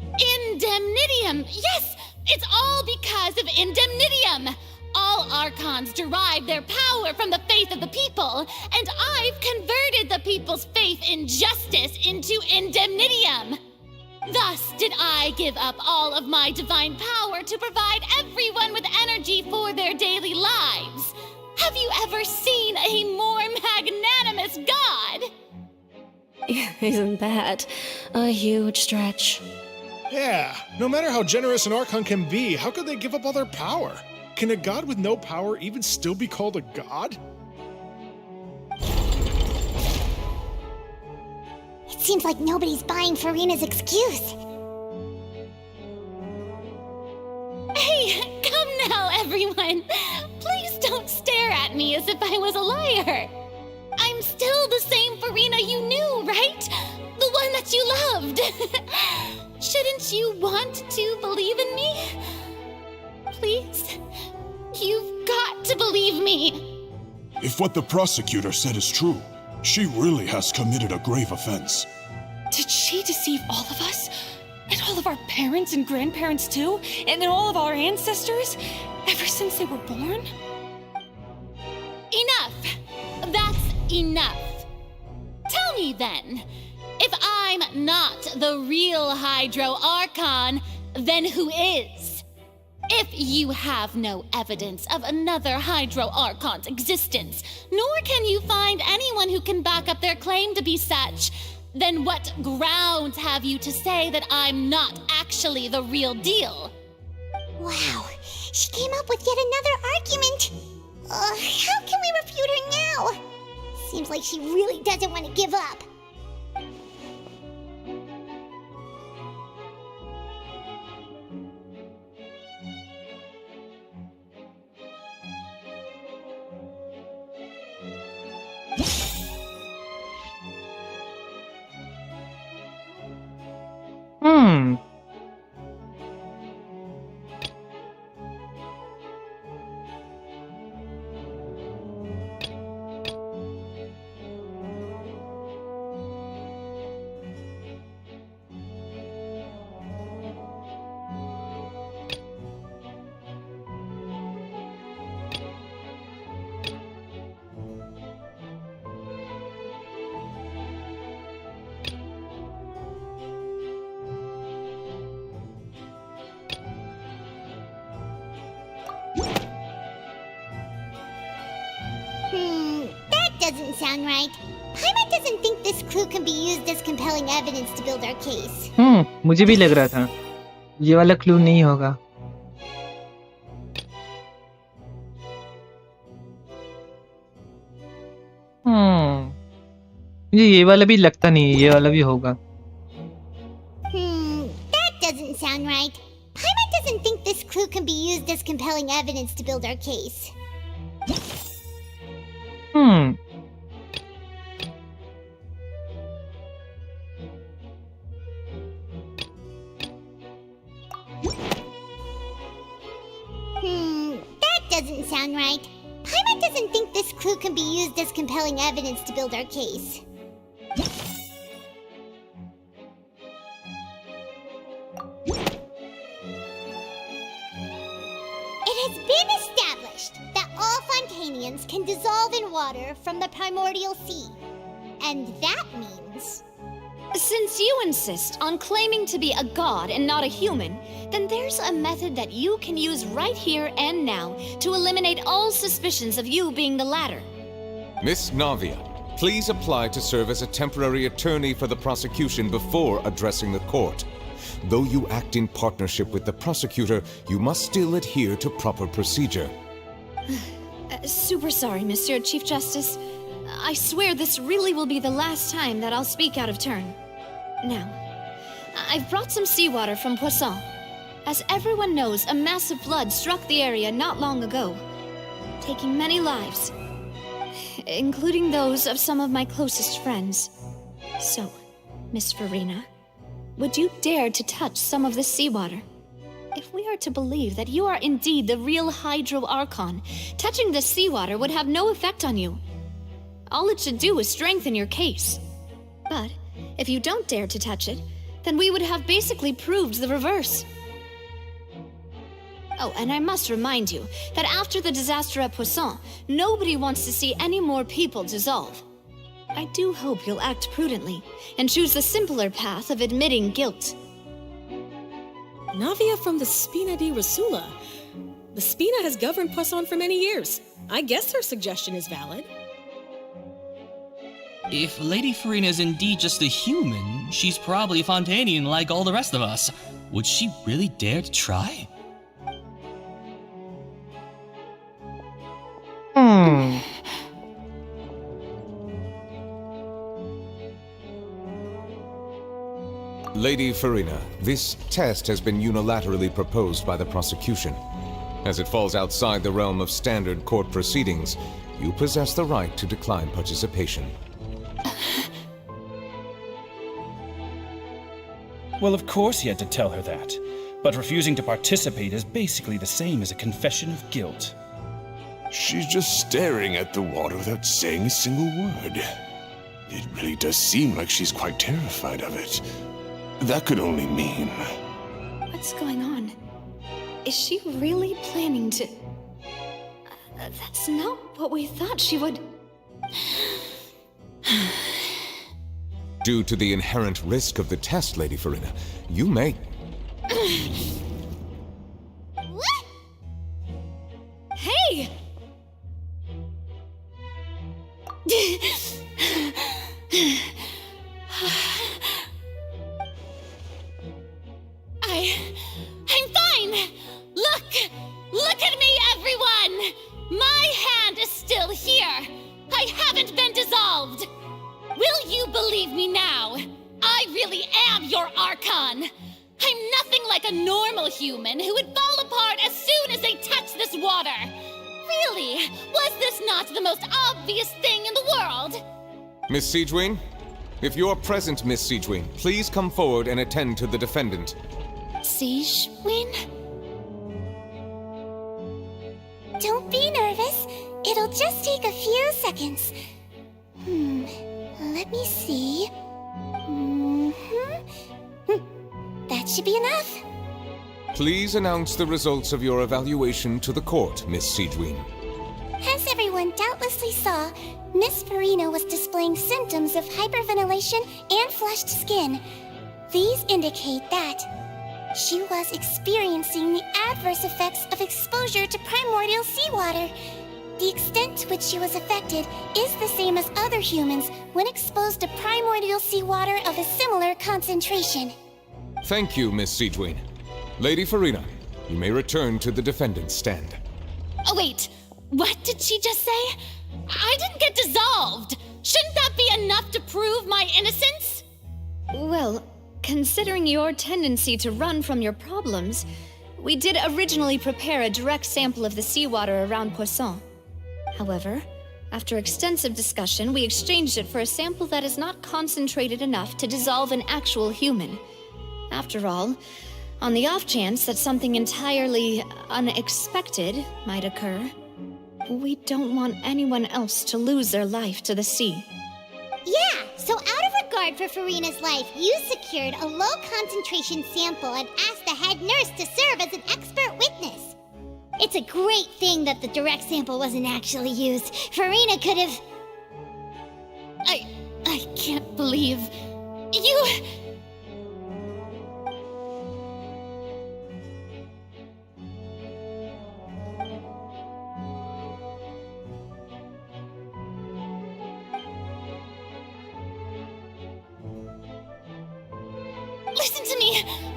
[SPEAKER 8] Indemnitium! Yes! It's all because of Indemnitium! All Archons derive their power from the faith of the people, and I've converted the people's faith in justice into Indemnitium! Thus did I give up all of my divine power to provide everyone with energy for their daily lives. Have you ever seen a more magnanimous god?
[SPEAKER 12] Isn't that a huge stretch?
[SPEAKER 5] Yeah, no matter how generous an Archon can be, how could they give up all their power? Can a god with no power even still be called a god?
[SPEAKER 2] It seems like nobody's buying Farina's excuse.
[SPEAKER 8] Hey, come now, everyone. Please don't stare at me as if I was a liar. I'm still the same Farina you knew, right? The one that you loved. Shouldn't you want to believe in me? Please, you've got to believe me.
[SPEAKER 16] If what the prosecutor said is true, she really has committed a grave offense.
[SPEAKER 12] Did she deceive all of us? And all of our parents and grandparents too? And then all of our ancestors? Ever since they were born?
[SPEAKER 8] Enough! That's enough. Tell me then, if I'm not the real Hydro Archon, then who is? If you have no evidence of another Hydro Archon's existence, nor can you find anyone who can back up their claim to be such, then what grounds have you to say that I'm not actually the real deal?
[SPEAKER 2] Wow, She came up with yet another argument. How can we refute her now? Seems like she really doesn't want to give up. That doesn't sound right. Paimon doesn't think this clue can be used as compelling evidence to build our case.
[SPEAKER 4] मुझे भी लग रहा था ये वाला clue नहीं होगा. मुझे ये वाला भी लगता नहीं ये वाला भी होगा.
[SPEAKER 2] That doesn't sound right. Paimon doesn't think this clue can be used as compelling evidence to build our case. That doesn't sound right. Paimon doesn't think this clue can be used as compelling evidence to build our case. It has been established that all Fontanians can dissolve in water from the primordial sea. And that means...
[SPEAKER 6] Since you insist on claiming to be a god and not a human, then there's a method that you can use right here and now to eliminate all suspicions of you being the latter.
[SPEAKER 15] Miss Navia, please apply to serve as a temporary attorney for the prosecution before addressing the court. Though you act in partnership with the prosecutor, you must still adhere to proper procedure.
[SPEAKER 6] Super sorry, Mr. Chief Justice. I swear this really will be the last time that I'll speak out of turn. Now, I've brought some seawater from Poisson. As everyone knows, a massive flood struck the area not long ago, taking many lives, including those of some of my closest friends. So, Miss Farina, would you dare to touch some of this seawater? If we are to believe that you are indeed the real Hydro Archon, touching this seawater would have no effect on you. All it should do is strengthen your case. But if you don't dare to touch it, then we would have basically proved the reverse. Oh, and I must remind you that after the disaster at Poisson, nobody wants to see any more people dissolve. I do hope you'll act prudently and choose the simpler path of admitting guilt.
[SPEAKER 7] Navia from the Spina di Rasula. The Spina has governed Poisson for many years. I guess her suggestion is valid.
[SPEAKER 13] If Lady Farina is indeed just a human, she's probably Fontanian like all the rest of us. Would she really dare to try?
[SPEAKER 15] Lady Farina, this test has been unilaterally proposed by the prosecution. As it falls outside the realm of standard court proceedings, you possess the right to decline participation.
[SPEAKER 20] Well, of course he had to tell her that. But refusing to participate is basically the same as a confession of guilt.
[SPEAKER 16] She's just staring at the water without saying a single word. It really does seem like she's quite terrified of it. That could only mean...
[SPEAKER 6] What's going on? Is she really planning to... That's not what we thought she would...
[SPEAKER 15] Due to the inherent risk of the test, Lady Farina, you may...
[SPEAKER 2] What?
[SPEAKER 6] Hey! I'm fine! Look!
[SPEAKER 8] really am your Archon. I'm nothing like a normal human who would fall apart as soon as they touch this water. Really, was this not the most obvious thing in the world?
[SPEAKER 15] Miss Siegewien? If you are present, Miss Siegewien, please come forward and attend to the defendant.
[SPEAKER 17] Siegewien?
[SPEAKER 2] Don't be nervous. It'll just take a few seconds. Let me see. That should be enough.
[SPEAKER 15] Please announce the results of your evaluation to the court, Miss Siegewien.
[SPEAKER 2] As everyone doubtlessly saw, Miss Farina was displaying symptoms of hyperventilation and flushed skin. These indicate that she was experiencing the adverse effects of exposure to primordial seawater. The extent to which she was affected is the same as other humans when exposed to primordial seawater of a similar concentration.
[SPEAKER 15] Thank you, Miss Siegewien. Lady Farina, you may return to the defendant's stand.
[SPEAKER 8] Oh wait, what did she just say? I didn't get dissolved. Shouldn't that be enough to prove my innocence?
[SPEAKER 6] Well, considering your tendency to run from your problems, we did originally prepare a direct sample of the seawater around Poisson. However, after extensive discussion, we exchanged it for a sample that is not concentrated enough to dissolve an actual human. After all, on the off chance that something entirely unexpected might occur, we don't want anyone else to lose their life to the sea.
[SPEAKER 2] Yeah, so out of regard for Farina's life, you secured a low-concentration sample and asked the head nurse to serve as an expert witness. It's a great thing that the direct sample wasn't actually used. Farina could have...
[SPEAKER 8] I can't believe... You...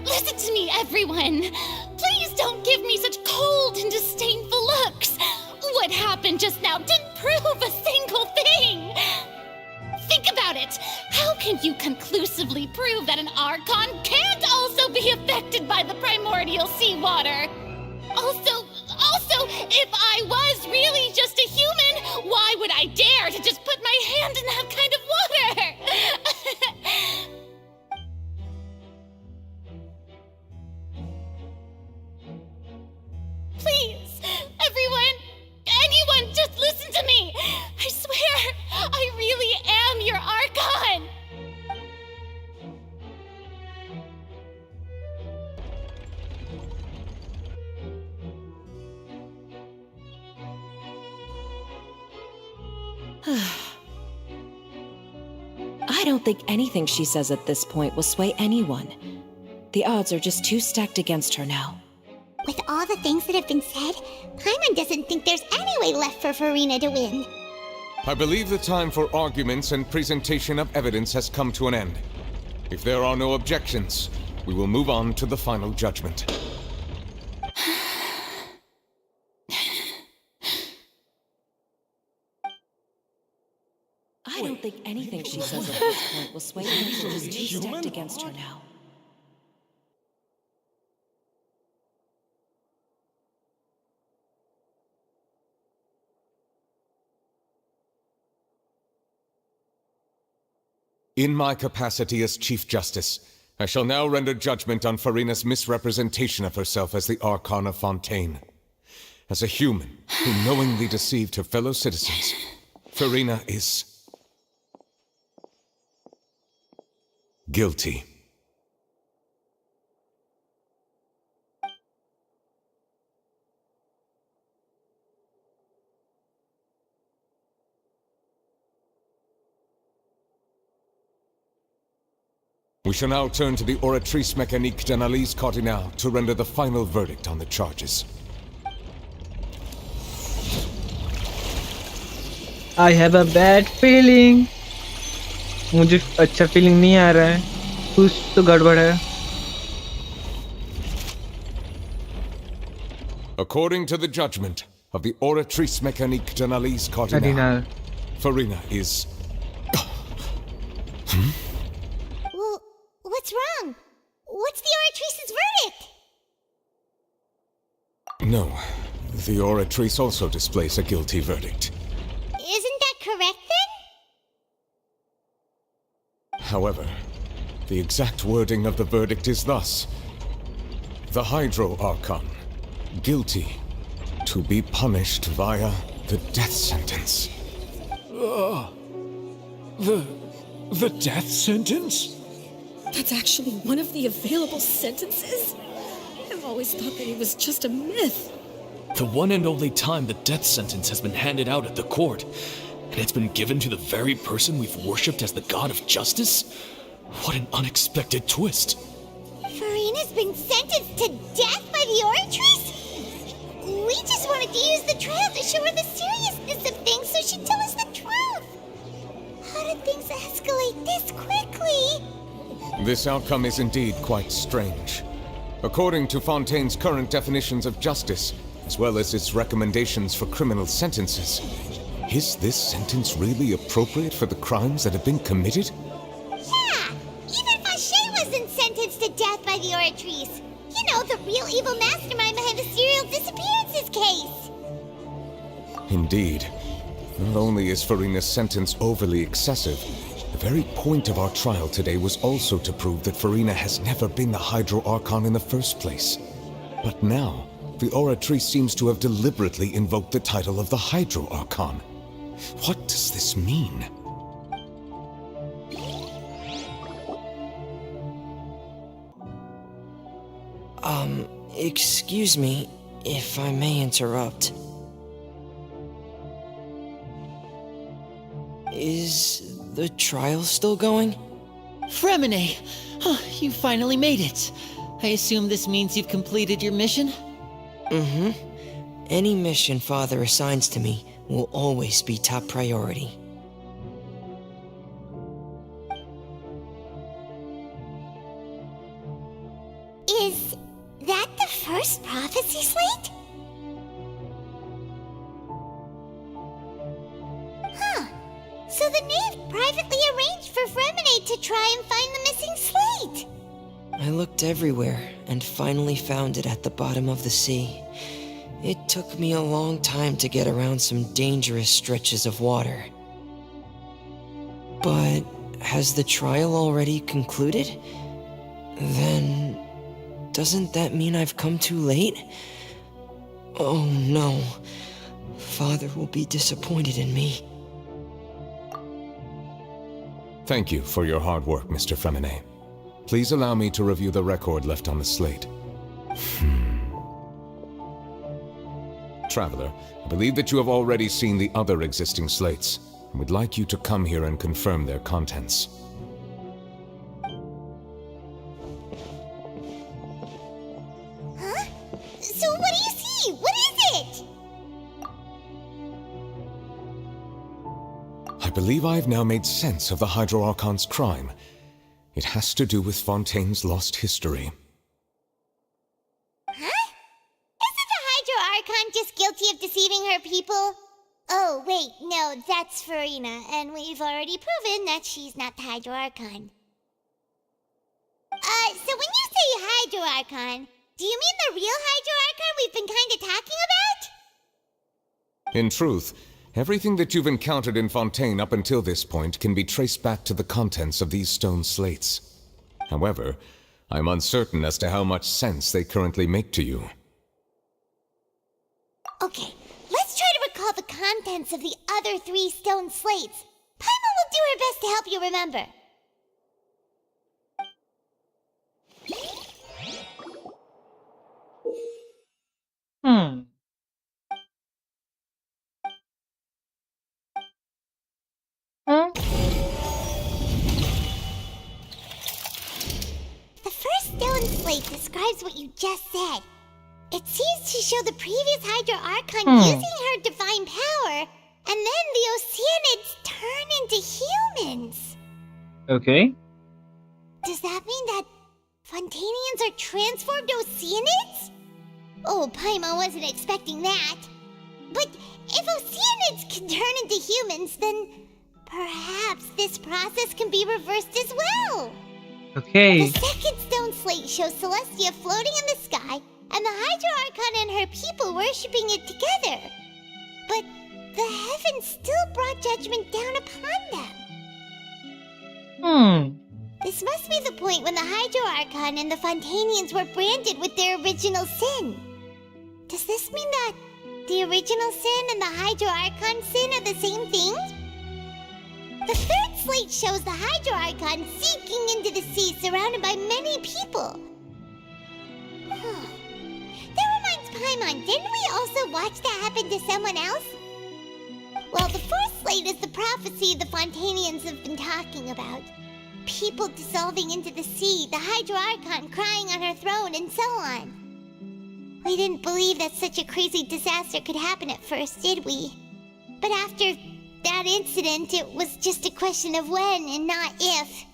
[SPEAKER 8] Listen to me, everyone. Please don't give me such cold and disdainful looks. What happened just now didn't prove a single thing. Think about it. How can you conclusively prove that an Archon can't also be affected by the primordial seawater? Also, if I was really just a human, why would I dare to just put my hand in that kind of water? Please, anyone, just listen to me! I swear, I really am your Archon!
[SPEAKER 12] I don't think anything she says at this point will sway anyone. The odds are just too stacked against her now.
[SPEAKER 2] With all the things that have been said, Paimon doesn't think there's any way left for Farina to win.
[SPEAKER 15] I believe the time for arguments and presentation of evidence has come to an end. If there are no objections, we will move on to the final judgment.
[SPEAKER 12] I don't think anything she says at this point will sway anyone. She's too stacked against her now.
[SPEAKER 15] In my capacity as Chief Justice, I shall now render judgment on Farina's misrepresentation of herself as the Archon of Fontaine. As a human who knowingly deceived her fellow citizens, Farina is... guilty. We shall now turn to the Oratrice Mécanique d'Analyse Cardinale to render the final verdict on the charges.
[SPEAKER 4] I have a bad feeling. मुझे अच्छा feeling नहीं आ रहा है. कुछ तो गड़बड़ है.
[SPEAKER 15] According to the judgment of the Oratrice Mécanique d'Analyse Cardinale, Farina is...
[SPEAKER 14] No. The oratrice also displays a guilty verdict.
[SPEAKER 2] Isn't that correct then?
[SPEAKER 14] However, the exact wording of the verdict is thus. The Hydro Archon, guilty, to be punished via the death sentence.
[SPEAKER 11] The death sentence?
[SPEAKER 7] That's actually one of the available sentences? I've always thought that it was just a myth.
[SPEAKER 11] The one and only time the death sentence has been handed out at the court, and it's been given to the very person we've worshipped as the god of justice? What an unexpected twist.
[SPEAKER 2] Furina's been sentenced to death by the oratrice? We just wanted to use the trial to show her the seriousness of things so she'd tell us the truth. How did things escalate this quickly?
[SPEAKER 14] This outcome is indeed quite strange. According to Fontaine's current definitions of justice, as well as its recommendations for criminal sentences, is this sentence really appropriate for the crimes that have been committed?
[SPEAKER 2] Yeah! Even Fauché wasn't sentenced to death by the oratrice. You know, the real evil mastermind behind the serial disappearances case.
[SPEAKER 14] Indeed. Not only is Furina's sentence overly excessive, the very point of our trial today was also to prove that Furina has never been the Hydro Archon in the first place. But now, the oratrice seems to have deliberately invoked the title of the Hydro Archon. What does this mean?
[SPEAKER 1] Excuse me, if I may interrupt. Is the trial still going?
[SPEAKER 19] Fremine! Oh, you finally made it. I assume this means you've completed your mission?
[SPEAKER 1] Mm-hmm. Any mission Father assigns to me will always be top priority.
[SPEAKER 2] Is that the first prophecy slate? Huh. So the knave privately arranged for Fremine to try and find the missing slate.
[SPEAKER 1] I looked everywhere and finally found it at the bottom of the sea. It took me a long time to get around some dangerous stretches of water. But has the trial already concluded? Then doesn't that mean I've come too late? Oh no. Father will be disappointed in me.
[SPEAKER 14] Thank you for your hard work, Mr. Fremine. Please allow me to review the record left on the slate. Traveler, I believe that you have already seen the other existing slates, and would like you to come here and confirm their contents.
[SPEAKER 2] Huh? So what do you see? What is it?
[SPEAKER 14] I believe I have now made sense of the Hydro Archon's crime. It has to do with Fontaine's lost history.
[SPEAKER 2] Huh? Isn't the Hydro Archon just guilty of deceiving her people? Oh, wait, no, that's Furina, and we've already proven that she's not the Hydro Archon. So when you say Hydro Archon, do you mean the real Hydro Archon we've been kinda talking about?
[SPEAKER 14] In truth, everything that you've encountered in Fontaine up until this point can be traced back to the contents of these stone slates. However, I'm uncertain as to how much sense they currently make to you.
[SPEAKER 2] Okay, let's try to recall the contents of the other 3 stone slates. Paimon will do her best to help you remember. The first stone slate describes what you just said. It seems to show the previous Hydro Archon using her divine power, and then the Oceanids turn into humans.
[SPEAKER 4] Okay.
[SPEAKER 2] Does that mean that Fontanians are transformed Oceanids? Oh, Paimon wasn't expecting that. But if Oceanids can turn into humans, then perhaps this process can be reversed as well.
[SPEAKER 4] Okay.
[SPEAKER 2] The second stone slate shows Celestia floating in the sky, and the Hydro Archon and her people worshipping it together. But the heavens still brought judgment down upon them. This must be the point when the Hydro Archon and the Fontanians were branded with their original sin. Does this mean that the original sin and the Hydro Archon sin are the same thing? The third slate shows the Hydro Archon sinking into the sea surrounded by many people. That reminds Paimon, didn't we also watch that happen to someone else? Well, the fourth slate is the prophecy the Fontanians have been talking about. People dissolving into the sea, the Hydro Archon crying on her throne, and so on. We didn't believe that such a crazy disaster could happen at first, did we? But after that incident, it was just a question of when and not if.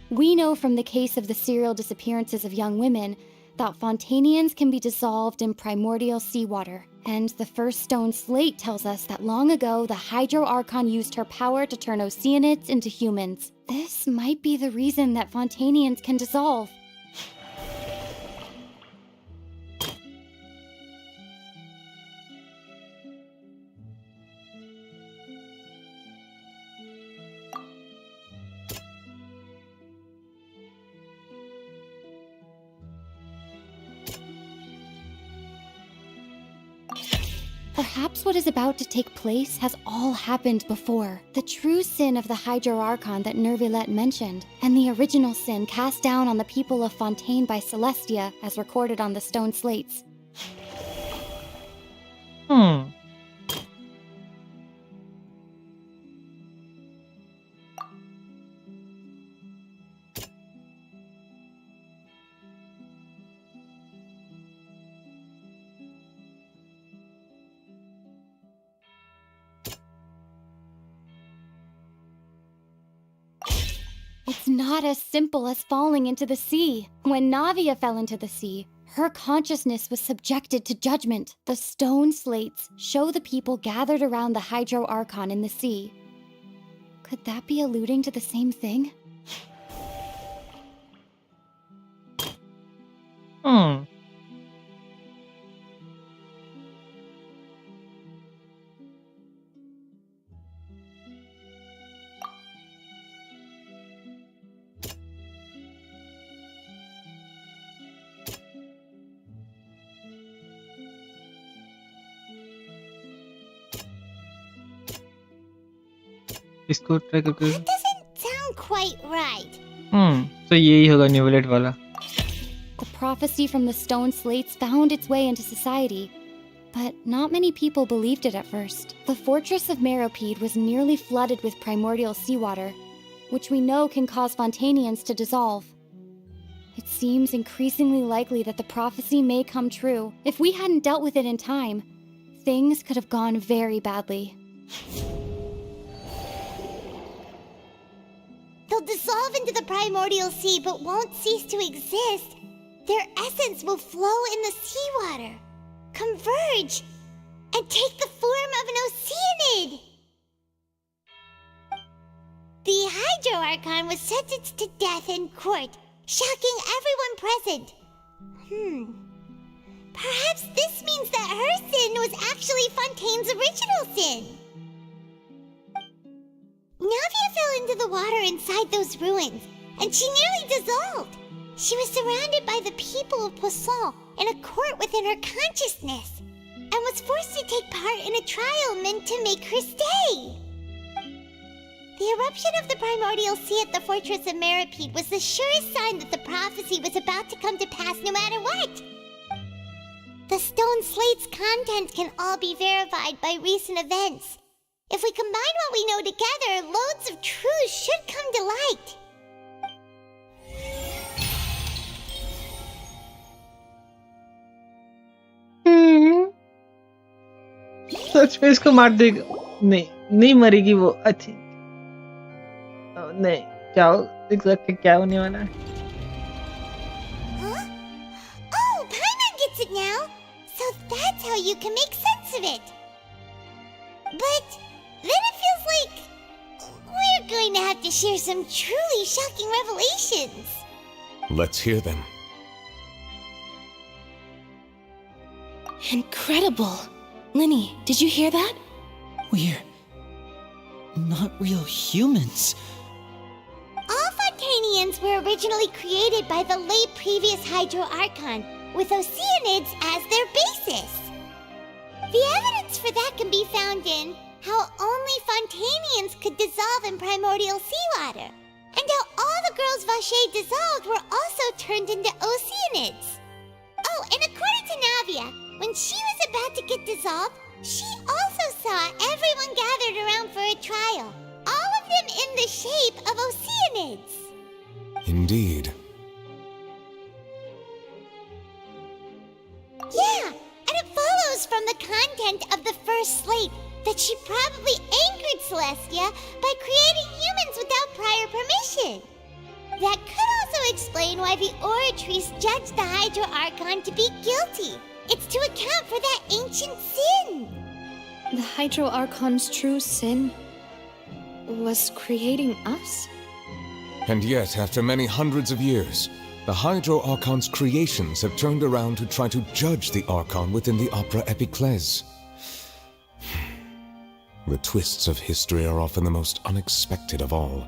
[SPEAKER 10] We know from the case of the serial disappearances of young women that Fontanians can be dissolved in primordial seawater. And the first stone slate tells us that long ago, the Hydro Archon used her power to turn Oceanids into humans. This might be the reason that Fontanians can dissolve. Perhaps what is about to take place has all happened before. The true sin of the Hydro Archon that Nervilette mentioned, and the original sin cast down on the people of Fontaine by Celestia, as recorded on the stone slates. It's not as simple as falling into the sea. When Navia fell into the sea, her consciousness was subjected to judgment. The stone slates show the people gathered around the Hydro Archon in the sea. Could that be alluding to the same thing?
[SPEAKER 4] इसको try करके
[SPEAKER 2] That doesn't sound quite right.
[SPEAKER 4] तो यही होगा न्यूवलेट वाला.
[SPEAKER 10] The prophecy from the stone slates found its way into society, but not many people believed it at first. The fortress of Meropide was nearly flooded with primordial seawater, which we know can cause Fontanians to dissolve. It seems increasingly likely that the prophecy may come true. If we hadn't dealt with it in time, things could have gone very badly.
[SPEAKER 2] They'll dissolve into the primordial sea but won't cease to exist. Their essence will flow in the seawater, converge, and take the form of an Oceanid. The Hydro Archon was sentenced to death in court, shocking everyone present. Perhaps this means that her sin was actually Fontaine's original sin. Navia fell into the water inside those ruins, and she nearly dissolved. She was surrounded by the people of Poisson in a court within her consciousness, and was forced to take part in a trial meant to make her stay. The eruption of the primordial sea at the fortress of Meropide was the surest sign that the prophecy was about to come to pass no matter what. The stone slate's contents can all be verified by recent events. If we combine what we know together, loads of truths should come to light.
[SPEAKER 4] सच में इसको मार देगा. नहीं मरेगी वो. अच्छी नहीं, क्या देख सकते क्या होने वाला है.
[SPEAKER 2] gets it now, so that's how you can make sense of it. But then it feels like we're going to have to share some truly shocking revelations.
[SPEAKER 14] Let's hear them.
[SPEAKER 12] Incredible. Linny, did you hear that?
[SPEAKER 19] We're not real humans.
[SPEAKER 2] All Fontanians were originally created by the late previous Hydro Archon, with Oceanids as their basis. The evidence for that can be found in how only Fontanians could dissolve in primordial seawater, and how all the girls Vacher dissolved were also turned into Oceanids. Oh, and according to Navia, when she was about to get dissolved, she also saw everyone gathered around for a trial, all of them in the shape of Oceanids.
[SPEAKER 14] Indeed.
[SPEAKER 2] Yeah, and it follows from the content of the first slate that she probably angered Celestia by creating humans without prior permission. That could also explain why the Oratrice judged the Hydro Archon to be guilty. It's to account for that ancient sin.
[SPEAKER 6] The Hydro Archon's true sin was creating us?
[SPEAKER 14] And yet, after many hundreds of years, the Hydro Archon's creations have turned around to try to judge the Archon within the Opera Epiclese. The twists of history are often the most unexpected of all.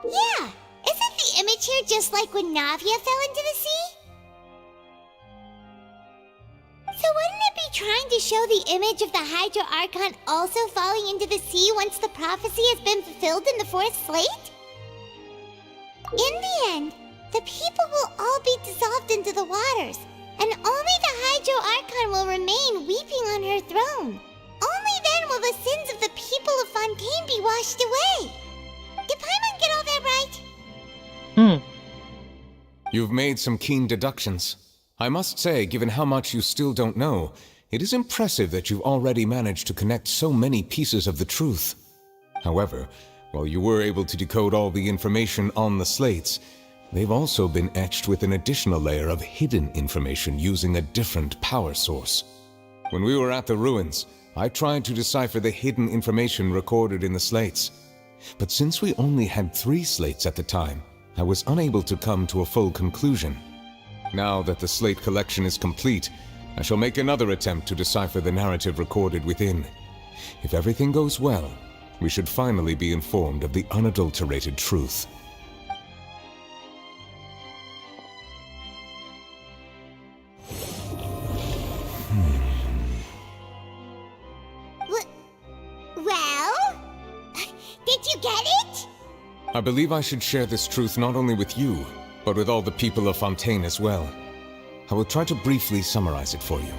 [SPEAKER 2] Yeah, isn't the image here just like when Navia fell into the sea? So wouldn't it be trying to show the image of the Hydro Archon also falling into the sea once the prophecy has been fulfilled in the fourth slate? In the end, the people will all be dissolved into the waters, and only the Hydro Archon will remain weeping on her throne. Only then will the sins of the people of Fontaine be washed away. Did Paimon get all that right?
[SPEAKER 14] You've made some keen deductions. I must say, given how much you still don't know, it is impressive that you've already managed to connect so many pieces of the truth. However, while you were able to decode all the information on the slates, they've also been etched with an additional layer of hidden information using a different power source. When we were at the ruins, I tried to decipher the hidden information recorded in the slates. But since we only had 3 slates at the time, I was unable to come to a full conclusion. Now that the slate collection is complete, I shall make another attempt to decipher the narrative recorded within. If everything goes well, we should finally be informed of the unadulterated truth.
[SPEAKER 2] Well? Did you get it?
[SPEAKER 14] I believe I should share this truth not only with you, but with all the people of Fontaine as well. I will try to briefly summarize it for you.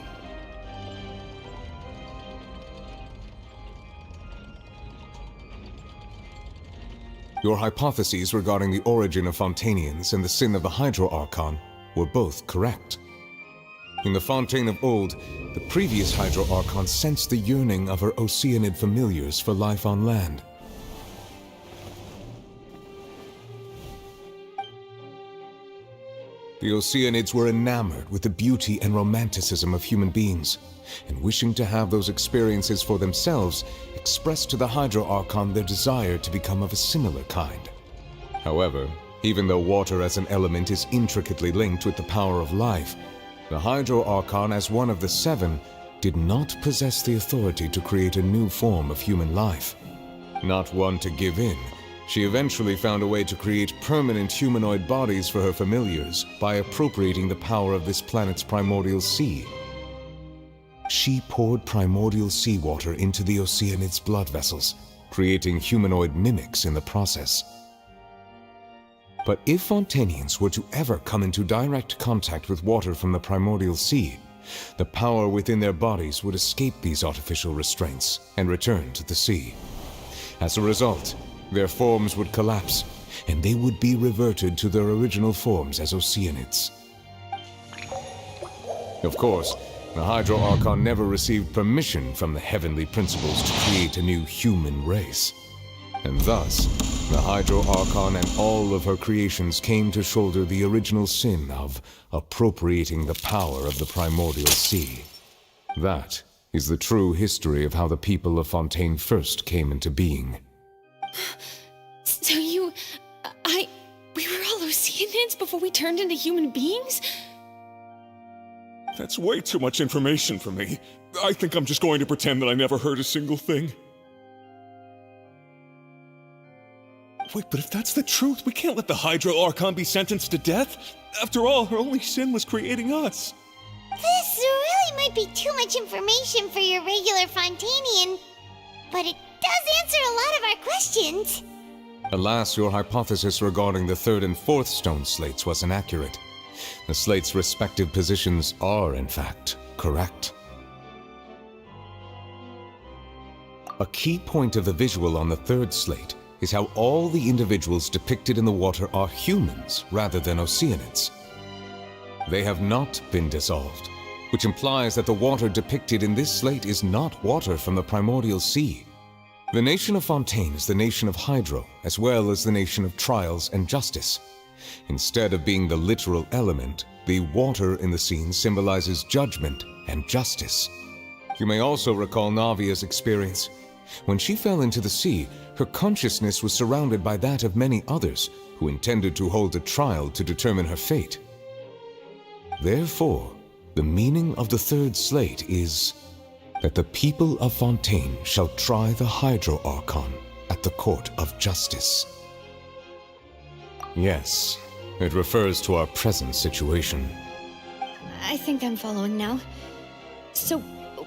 [SPEAKER 14] Your hypotheses regarding the origin of Fontainians and the sin of the Hydro Archon were both correct. In the Fontaine of old, the previous Hydro Archon sensed the yearning of her Oceanid familiars for life on land. The Oceanids were enamored with the beauty and romanticism of human beings, and wishing to have those experiences for themselves, expressed to the Hydro Archon their desire to become of a similar kind. However, even though water as an element is intricately linked with the power of life, the Hydro Archon, as one of the 7, did not possess the authority to create a new form of human life. Not one to give in, she eventually found a way to create permanent humanoid bodies for her familiars by appropriating the power of this planet's primordial sea. She poured primordial seawater into the Oceanid's blood vessels, creating humanoid mimics in the process. But if Fontainians were to ever come into direct contact with water from the primordial sea, the power within their bodies would escape these artificial restraints and return to the sea. As a result, their forms would collapse, and they would be reverted to their original forms as Oceanids. Of course, the Hydro Archon never received permission from the heavenly principles to create a new human race. And thus, The Hydro Archon and all of her creations came to shoulder the original sin of appropriating the power of the primordial sea. That is the true history of how the people of Fontaine first came into being.
[SPEAKER 12] So we were all Oceanids before we turned into human beings?
[SPEAKER 16] That's way too much information for me. I think I'm just going to pretend that I never heard a single thing. Wait, but if that's the truth, we can't let the Hydro Archon be sentenced to death. After all, her only sin was creating us.
[SPEAKER 2] This really might be too much information for your regular Fontainian, but it does answer a lot of our questions.
[SPEAKER 14] Alas, your hypothesis regarding the third and fourth stone slates was inaccurate. The slates' respective positions are, in fact, correct. A key point of the visual on the third slate is how all the individuals depicted in the water are humans rather than Oceanids. They have not been dissolved, which implies that the water depicted in this slate is not water from the primordial sea. The nation of Fontaine is the nation of Hydro, as well as the nation of trials and justice. Instead of being the literal element, the water in the scene symbolizes judgment and justice. You may also recall Navia's experience. When she fell into the sea, her consciousness was surrounded by that of many others who intended to hold a trial to determine her fate. Therefore, the meaning of the third slate is that the people of Fontaine shall try the Hydro Archon at the court of justice. Yes, it refers to our present situation.
[SPEAKER 6] I think I'm following now. So,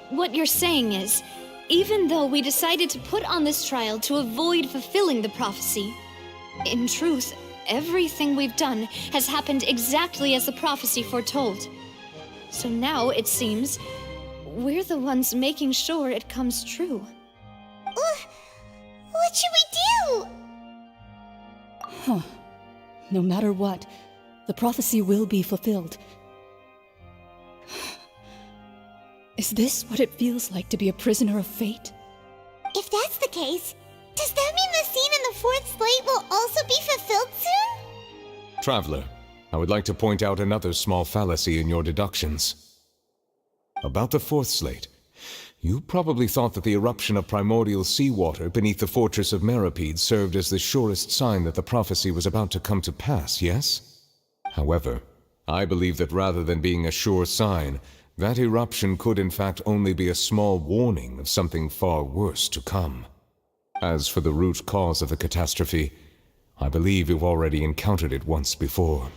[SPEAKER 6] what you're saying is, even though we decided to put on this trial to avoid fulfilling the prophecy, in truth, everything we've done has happened exactly as the prophecy foretold. So now, it seems, we're the ones making sure it comes true.
[SPEAKER 2] What should we do?
[SPEAKER 9] Huh. No matter what, the prophecy will be fulfilled. Is this what it feels like to be a prisoner of fate?
[SPEAKER 2] If that's the case, does that mean the scene in the fourth slate will also be fulfilled soon?
[SPEAKER 14] Traveler, I would like to point out another small fallacy in your deductions. About the fourth slate, you probably thought that the eruption of primordial seawater beneath the fortress of Masquerade served as the surest sign that the prophecy was about to come to pass, yes? However, I believe that rather than being a sure sign, that eruption could in fact only be a small warning of something far worse to come. As for the root cause of the catastrophe, I believe you've already encountered it once before.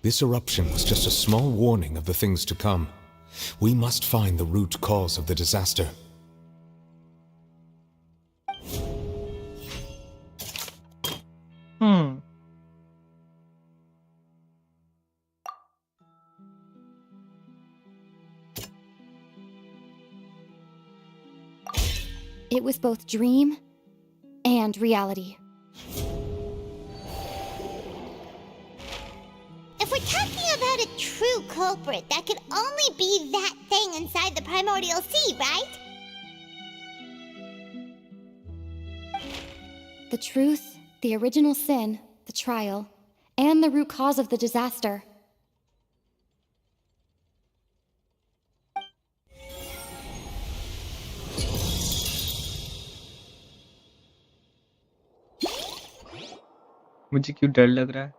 [SPEAKER 14] This eruption was just a small warning of the things to come. We must find the root cause of the disaster.
[SPEAKER 10] It was both dream and reality.
[SPEAKER 2] If we're talking about a true culprit, that could only be that thing inside the primordial sea, right?
[SPEAKER 10] The truth, the original sin, the trial, and the root cause of the disaster.
[SPEAKER 4] मुझे क्यों डर लग रहा है?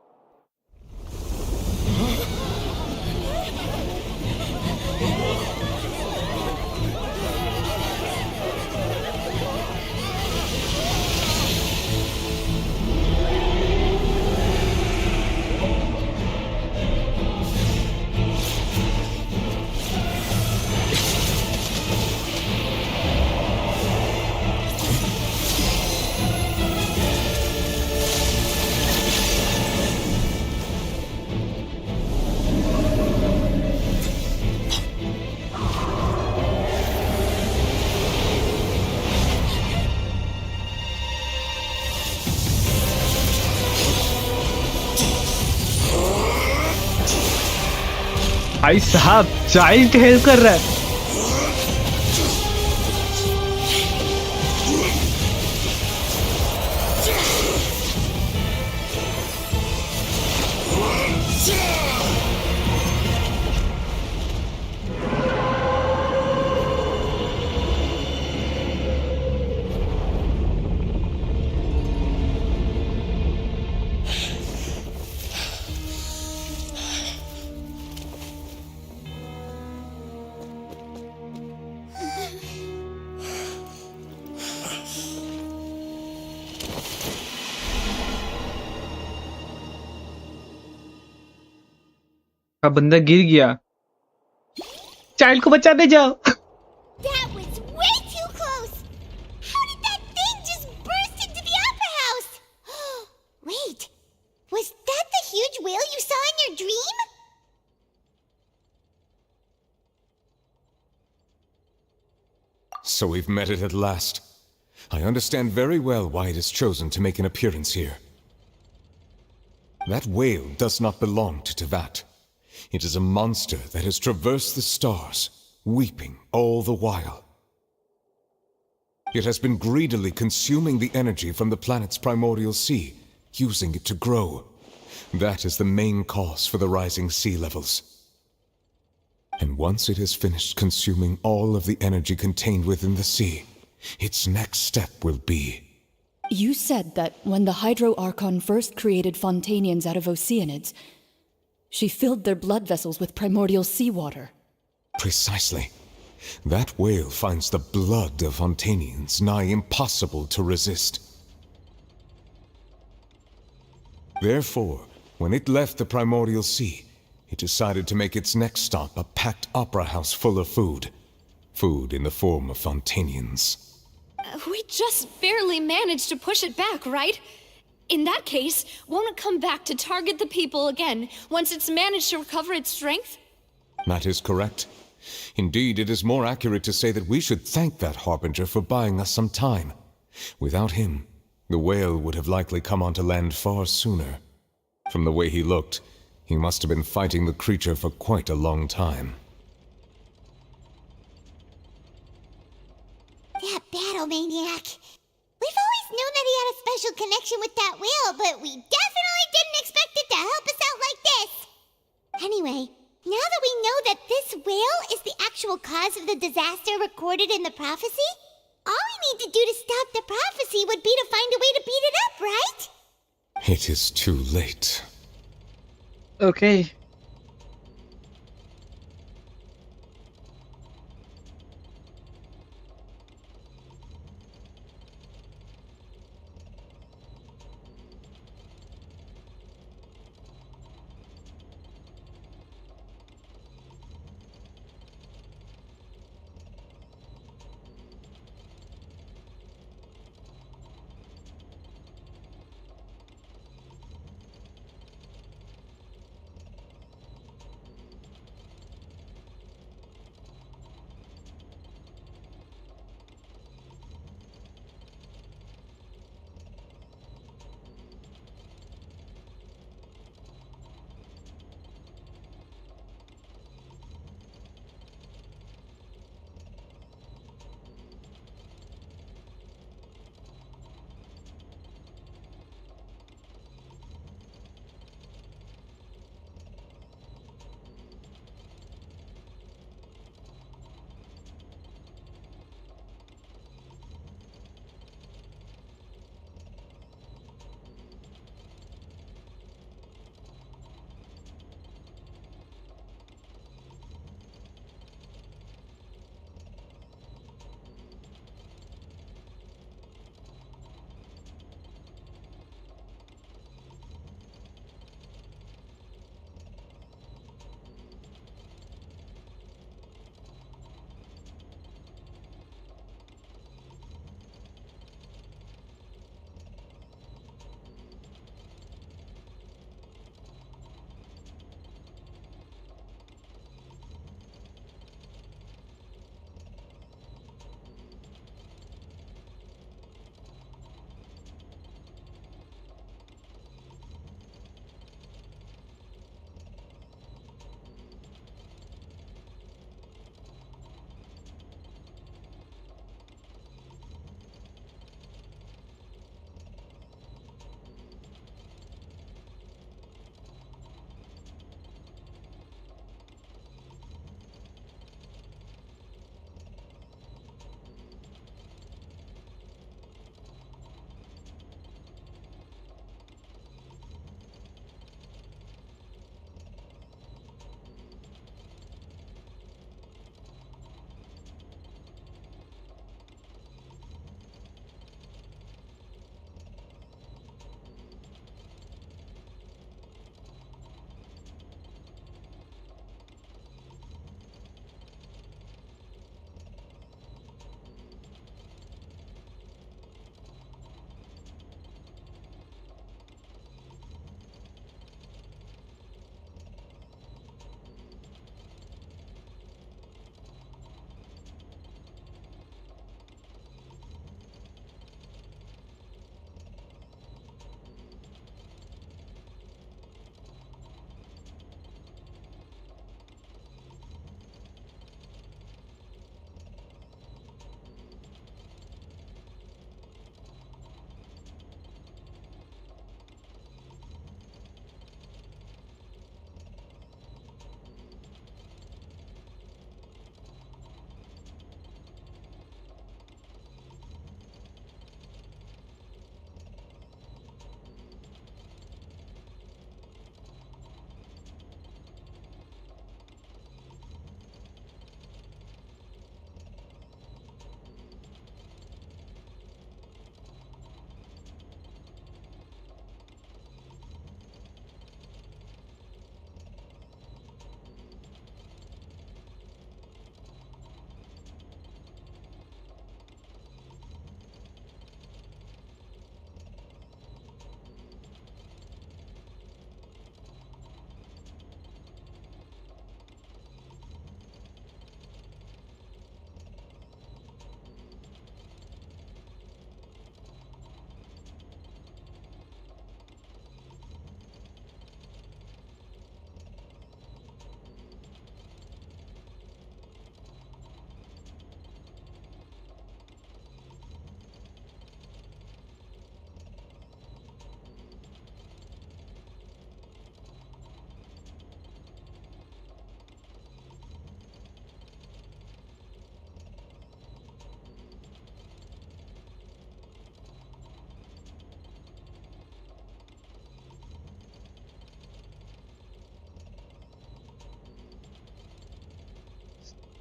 [SPEAKER 4] भाई साहब child help कर रहा है। बंदा गिर गया, चाइल्ड को बचाने जाओ।
[SPEAKER 2] That was way too close! How did that thing just burst into the opera house? Wait, was that the huge whale you saw in your dream?
[SPEAKER 14] So we've met it at last. I understand very well why it has chosen to make an appearance here. That whale does not belong to Tevat. It is a monster that has traversed the stars, weeping all the while. It has been greedily consuming the energy from the planet's primordial sea, using it to grow. That is the main cause for the rising sea levels. And once it has finished consuming all of the energy contained within the sea, its next step will be...
[SPEAKER 9] You said that when the Hydro Archon first created Fontanians out of Oceanids, she filled their blood vessels with primordial seawater.
[SPEAKER 14] Precisely. That whale finds the blood of Fontanians nigh impossible to resist. Therefore, when it left the primordial sea, it decided to make its next stop a packed opera house full of food. Food in the form of Fontanians.
[SPEAKER 6] We just barely managed to push it back, right? In that case, won't it come back to target the people again once it's managed to recover its strength?
[SPEAKER 14] That is correct. Indeed, it is more accurate to say that we should thank that Harbinger for buying us some time. Without him, the whale would have likely come onto land far sooner. From the way he looked, he must have been fighting the creature for quite a long time.
[SPEAKER 2] That battle maniac. We've always known that he had a special connection with that whale, but we definitely didn't expect it to help us out like this. Anyway, now that we know that this whale is the actual cause of the disaster recorded in the prophecy, all we need to do to stop the prophecy would be to find a way to beat it up, right?
[SPEAKER 14] It is too late.
[SPEAKER 4] Okay.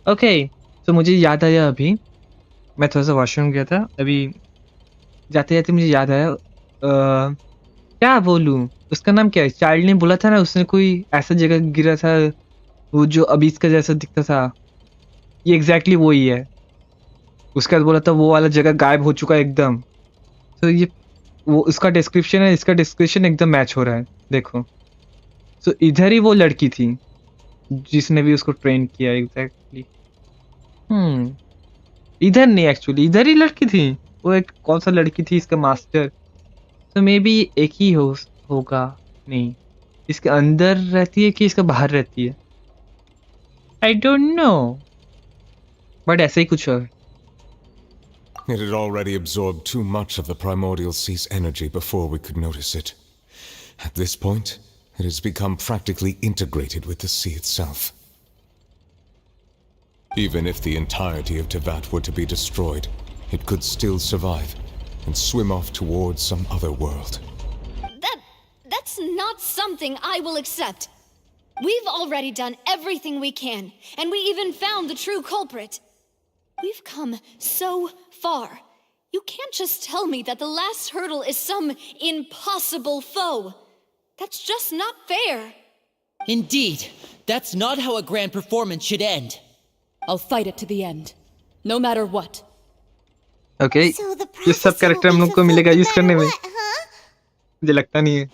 [SPEAKER 4] Okay, तो मुझे याद आया अभी, मैं थोड़ा सा washroom गया था, अभी जाते-जाते मुझे याद आया क्या बोलूँ? उसका नाम क्या है? चाइल्ड ने बोला था ना उसने कोई ऐसा जगह गिरा था, वो जो अबीस का जैसा दिखता था। ये एग्ज़ैक्टली वो ही है। उसके बाद बोला था वो वाला जगह गायब हो चुका है एकदम। तो ये वो उसका डिस्क्रिप्शन है, इसका डिस्क्रिप्शन एकदम मैच हो रहा है, देखो। सो इधर ही वो लड़की थी, जिसने भी उसको ट्रेन किया एग्ज़ैक्टली। हुँ, इधर नहीं एक्चुअली, इधर ही लड़की थी। वो एक कौन-सा लड़की थी इसका मास्टर। तो मेबी एक ही होगा, नहीं। इसके अंदर रहती है कि इसके बाहर रहती है? आई डोंट नो, बट ऐसा ही कुछ है।
[SPEAKER 14] It had already absorbed too much of the primordial sea's energy before we could notice it. At this point, it has become practically integrated with the sea itself. Even if the entirety of Tevat were to be destroyed, it could still survive and swim off towards some other world.
[SPEAKER 6] That's not something I will accept. We've already done everything we can, and we even found the true culprit. We've come so far. You can't just tell me that the last hurdle is some impossible foe. That's just not fair.
[SPEAKER 19] Indeed, that's not how a grand performance should end.
[SPEAKER 9] I'll fight it to the end, no matter what.
[SPEAKER 4] Okay, ये सब character हम लोग को मिलेगा use करने में? मुझे लगता नहीं है।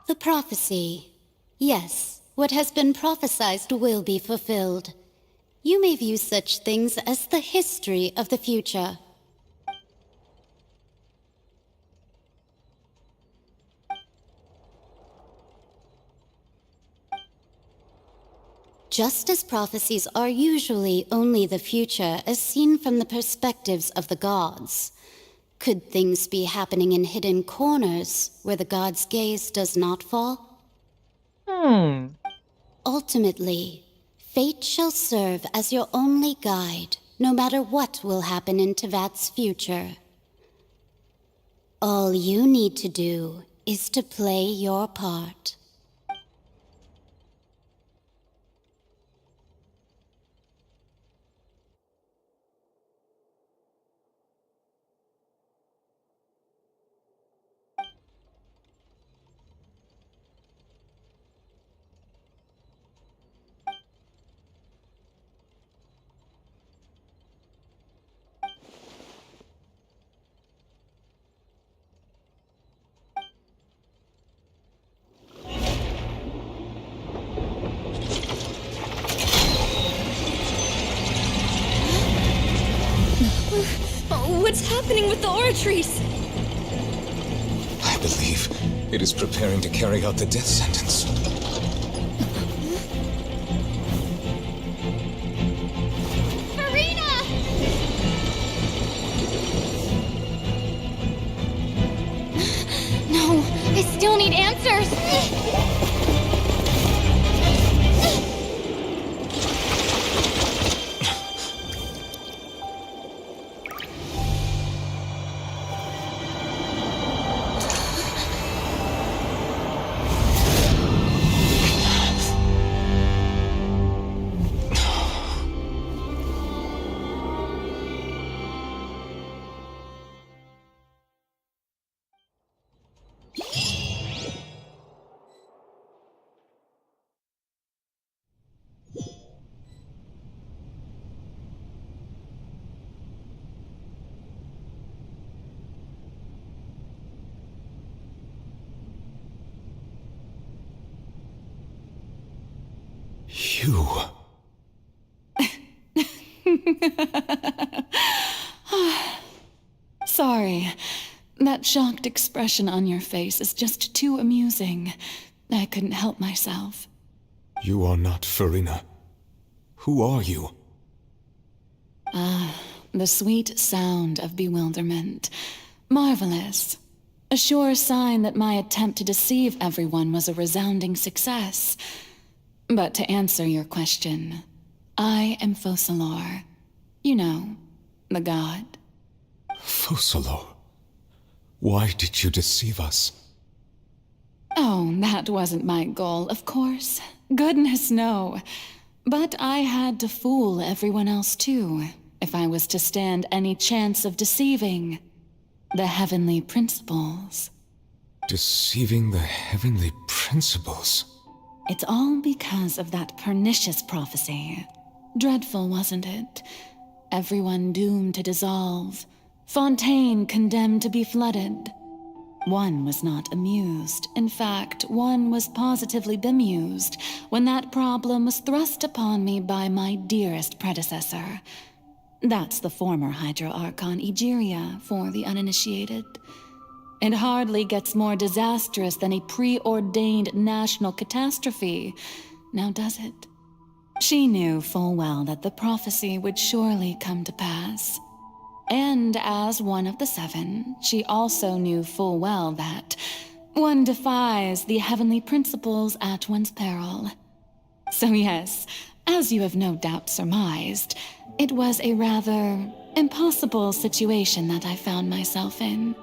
[SPEAKER 10] The prophecy. Yes, what has been prophesied will be fulfilled. You may view such things as the history of the future. Just as prophecies are usually only the future as seen from the perspectives of the gods, could things be happening in hidden corners where the gods' gaze does not fall? Ultimately, fate shall serve as your only guide, no matter what will happen in Tevat's future. All you need to do is to play your part.
[SPEAKER 6] What's happening with the aura trees?
[SPEAKER 15] I believe it is preparing to carry out the death sentence.
[SPEAKER 2] Farina!
[SPEAKER 6] No, I still need answers.
[SPEAKER 14] You.
[SPEAKER 12] Sorry. That shocked expression on your face is just too amusing. I couldn't help myself.
[SPEAKER 14] You are not Farina. Who are you?
[SPEAKER 12] The sweet sound of bewilderment. Marvelous. A sure sign that my attempt to deceive everyone was a resounding success. But to answer your question, I am Focalor. You know, the god.
[SPEAKER 14] Focalor? Why did you deceive us?
[SPEAKER 12] Oh, that wasn't my goal, of course. Goodness, no. But I had to fool everyone else too, if I was to stand any chance of deceiving the heavenly principles.
[SPEAKER 14] Deceiving the heavenly principles?
[SPEAKER 12] It's all because of that pernicious prophecy. Dreadful, wasn't it? Everyone doomed to dissolve. Fontaine condemned to be flooded. One was not amused. In fact, one was positively bemused when that problem was thrust upon me by my dearest predecessor. That's the former Hydro Archon Egeria, for the uninitiated. It hardly gets more disastrous than a preordained national catastrophe, now does it? She knew full well that the prophecy would surely come to pass. And as one of the seven, she also knew full well that one defies the heavenly principles at one's peril. So yes, as you have no doubt surmised, it was a rather impossible situation that I found myself in.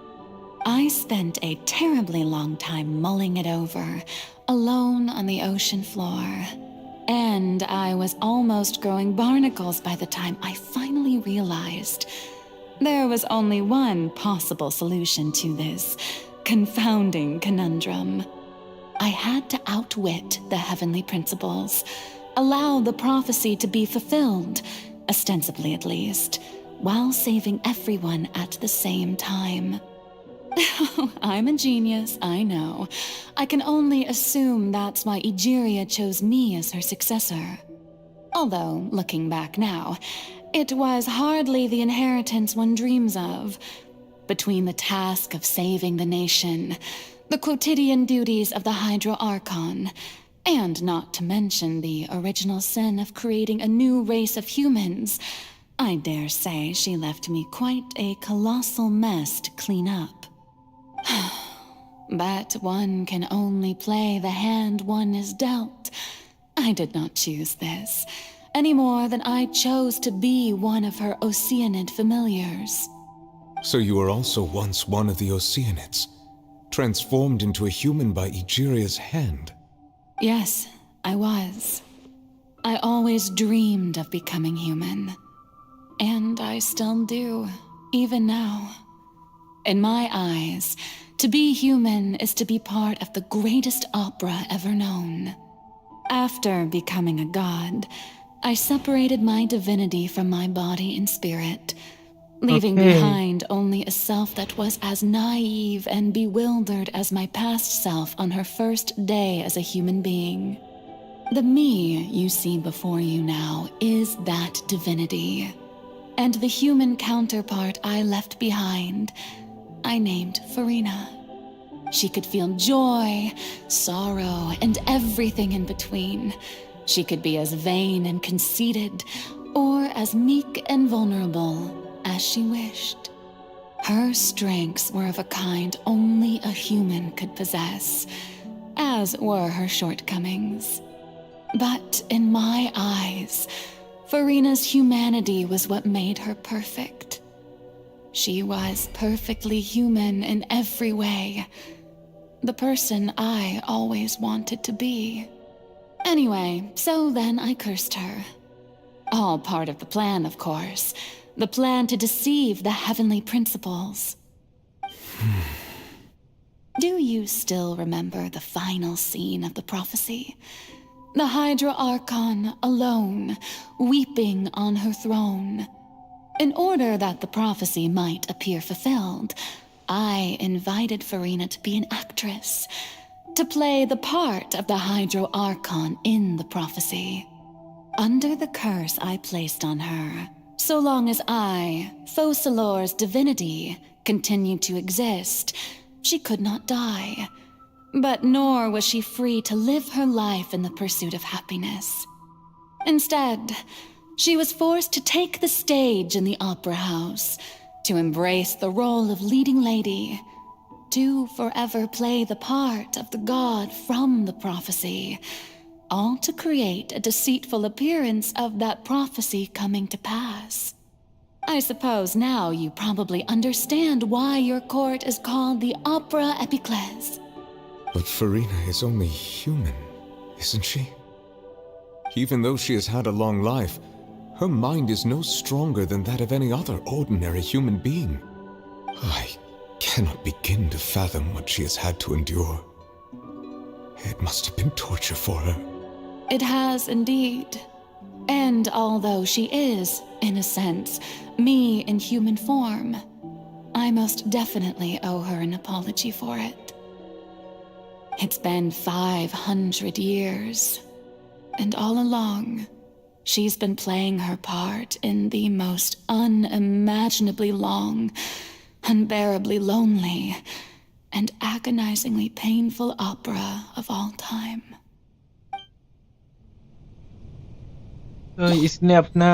[SPEAKER 12] I spent a terribly long time mulling it over, alone on the ocean floor. And I was almost growing barnacles by the time I finally realized there was only one possible solution to this confounding conundrum. I had to outwit the heavenly principles, allow the prophecy to be fulfilled, ostensibly at least, while saving everyone at the same time. I'm a genius, I know. I can only assume that's why Egeria chose me as her successor. Although, looking back now, it was hardly the inheritance one dreams of. Between the task of saving the nation, the quotidian duties of the Hydro Archon, and not to mention the original sin of creating a new race of humans, I dare say she left me quite a colossal mess to clean up. But one can only play the hand one is dealt. I did not choose this, any more than I chose to be one of her Oceanid familiars.
[SPEAKER 14] So you were also once one of the Oceanids, transformed into a human by Egeria's hand?
[SPEAKER 12] Yes, I was. I always dreamed of becoming human. And I still do, even now. In my eyes, to be human is to be part of the greatest opera ever known. After becoming a god, I separated my divinity from my body and spirit, leaving behind only a self that was as naive and bewildered as my past self on her first day as a human being. The me you see before you now is that divinity, and the human counterpart I left behind, I named Farina. She could feel joy, sorrow, and everything in between. She could be as vain and conceited, or as meek and vulnerable as she wished. Her strengths were of a kind only a human could possess, as were her shortcomings. But in my eyes, Farina's humanity was what made her perfect. She was perfectly human in every way. The person I always wanted to be. Anyway, so then I cursed her. All part of the plan, of course. The plan to deceive the heavenly principles. Do you still remember the final scene of the prophecy? The Hydra Archon alone, weeping on her throne. In order that the prophecy might appear fulfilled, I invited Farina to be an actress, to play the part of the Hydro Archon in the prophecy. Under the curse I placed on her, so long as I, Focalor's divinity, continued to exist, she could not die. But nor was she free to live her life in the pursuit of happiness. Instead, she was forced to take the stage in the opera house, to embrace the role of leading lady, to forever play the part of the god from the prophecy, all to create a deceitful appearance of that prophecy coming to pass. I suppose now you probably understand why your court is called the Opera Epiclese.
[SPEAKER 14] But Farina is only human, isn't she? Even though she has had a long life, her mind is no stronger than that of any other ordinary human being. I cannot begin to fathom what she has had to endure. It must have been torture for her.
[SPEAKER 12] It has indeed. And although she is, in a sense, me in human form, I most definitely owe her an apology for it. It's been 500 years, and all along, she's been playing her part in the most unimaginably long, unbearably lonely, and agonizingly painful opera of all time.
[SPEAKER 4] तो इसने अपना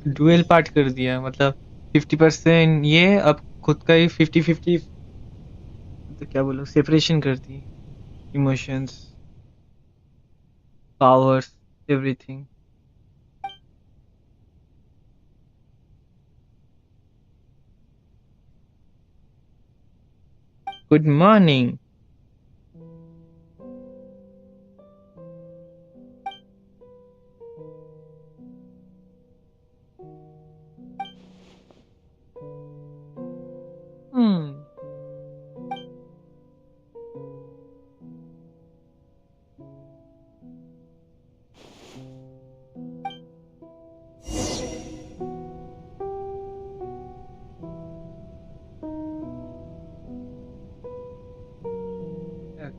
[SPEAKER 4] dual part कर दिया, मतलब 50% ये, अब खुद का ही 50-50, तो क्या बोलूं, सेपरेशन कर दी, emotions, powers, everything. Good morning.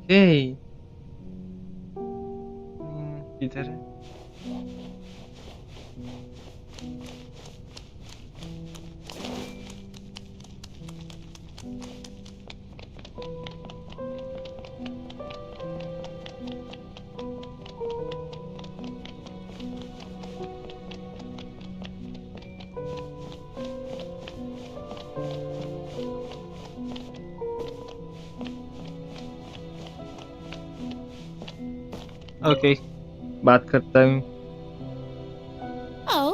[SPEAKER 4] Okay, इधर है. ओके, बात करता हूँ.
[SPEAKER 8] Oh,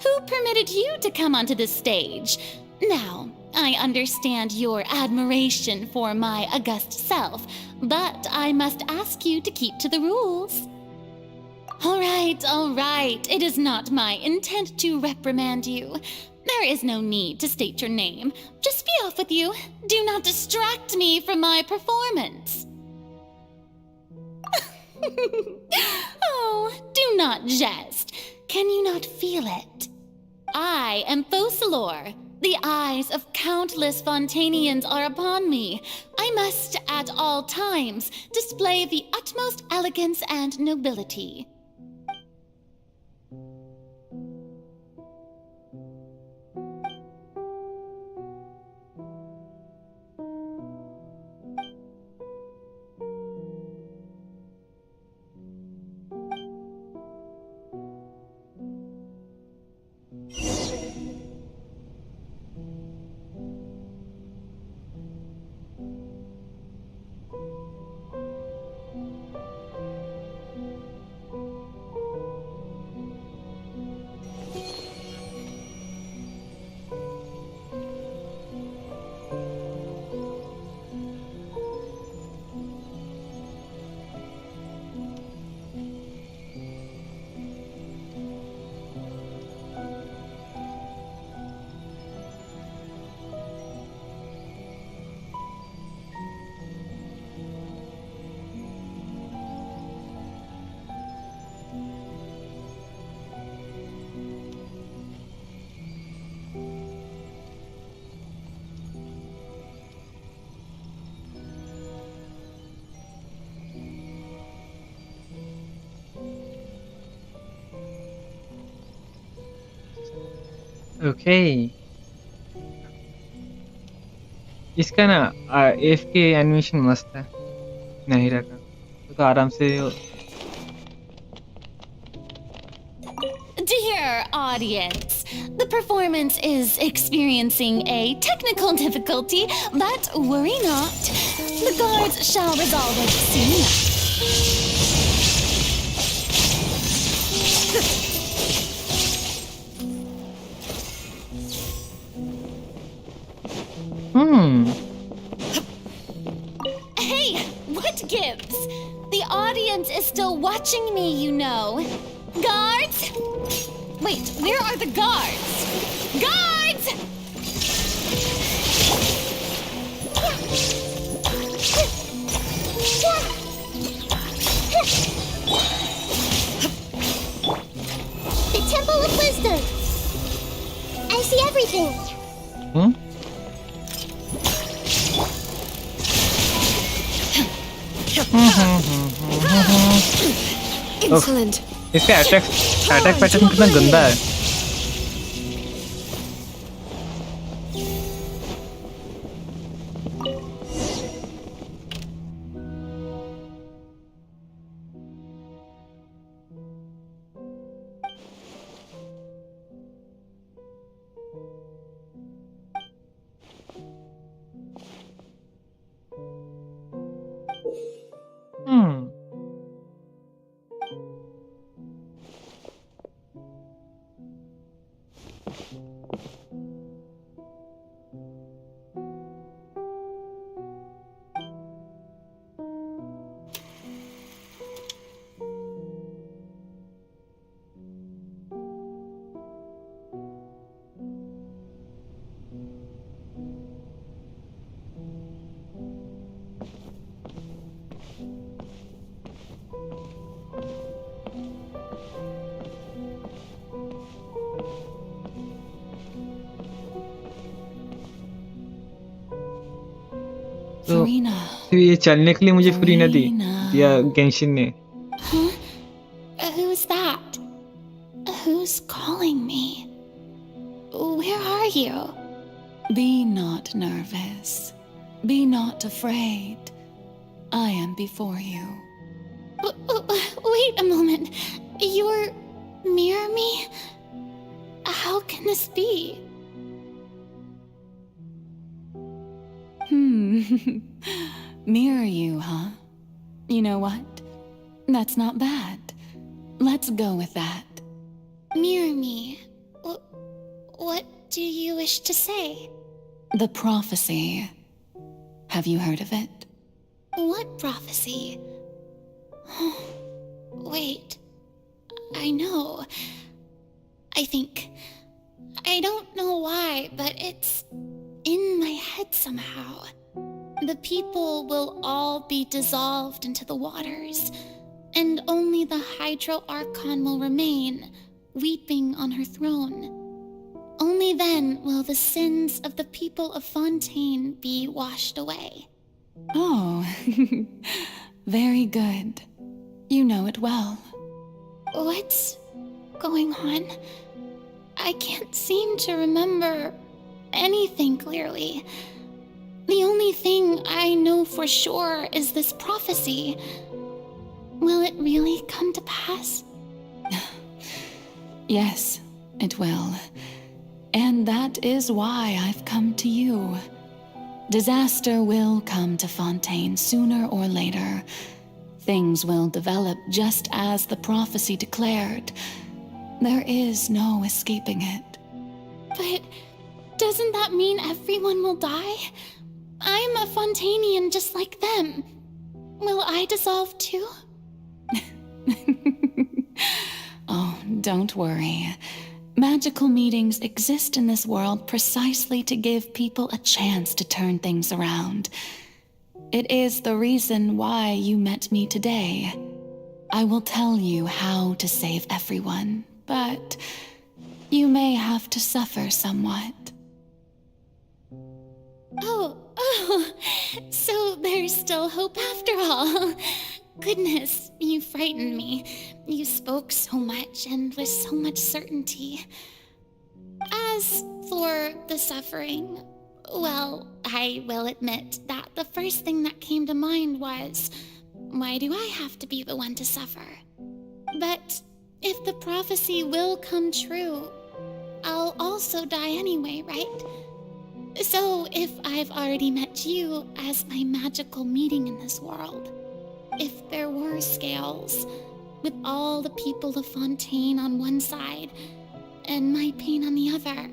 [SPEAKER 8] who permitted you to come onto the stage? Now, I understand your admiration for my august self, but I must ask you to keep to the rules. All right. It is not my intent to reprimand you. There is no need to state your name. Just be off with you. Do not distract me from my performance. Oh, do not jest. Can you not feel it? I am Focalor. The eyes of countless Fontanians are upon me. I must, at all times, display the utmost elegance and nobility.
[SPEAKER 4] Okay, इसका ना F के animation मस्त है, नाहिरा का, तो आराम से.
[SPEAKER 8] Dear audience, the performance is experiencing a technical difficulty, but worry not. The guards shall resolve it soon enough. Hey, what gives? audience is still watching me, you know. Guards? Wait, where are the guards? Guards!
[SPEAKER 2] The Temple of Wisdom. I see everything.
[SPEAKER 6] Excellent.
[SPEAKER 4] इसका attack pattern कितना गंदा है. तो ये चलने के लिए मुझे फरीना दी या गेंशिन ने.
[SPEAKER 8] Huh? Who's that? Who's calling me? Where are you?
[SPEAKER 12] Be not nervous. Be not afraid. I am before you.
[SPEAKER 8] Wait a moment. You're mirror me? How can this be?
[SPEAKER 12] Mirror you, huh? You know what? That's not bad. Let's go with that.
[SPEAKER 8] Mirror me? What do you wish to say?
[SPEAKER 12] The prophecy. Have you heard of it?
[SPEAKER 8] What prophecy? Wait. I know. I think. I don't know why, but it's in my head somehow. The people will all be dissolved into the waters, and only the Hydro Archon will remain, weeping on her throne. Only then will the sins of the people of Fontaine be washed away.
[SPEAKER 12] Oh, very good. You know it well.
[SPEAKER 8] What's going on? I can't seem to remember anything clearly. The only thing I know for sure is this prophecy. Will it really come to pass?
[SPEAKER 12] Yes, it will. And that is why I've come to you. Disaster will come to Fontaine sooner or later. Things will develop just as the prophecy declared. There is no escaping it.
[SPEAKER 8] But doesn't that mean everyone will die? I'm a Fontainian just like them. Will I dissolve too?
[SPEAKER 12] Oh, don't worry. Magical meetings exist in this world precisely to give people a chance to turn things around. It is the reason why you met me today. I will tell you how to save everyone, but you may have to suffer somewhat.
[SPEAKER 8] Oh, so there's still hope after all. Goodness, you frightened me. You spoke so much and with so much certainty. As for the suffering, well, I will admit that the first thing that came to mind was, why do I have to be the one to suffer? But if the prophecy will come true, I'll also die anyway, right? So if I've already met you as my magical meeting in this world, if there were scales, with all the people of Fontaine on one side and my pain on the other,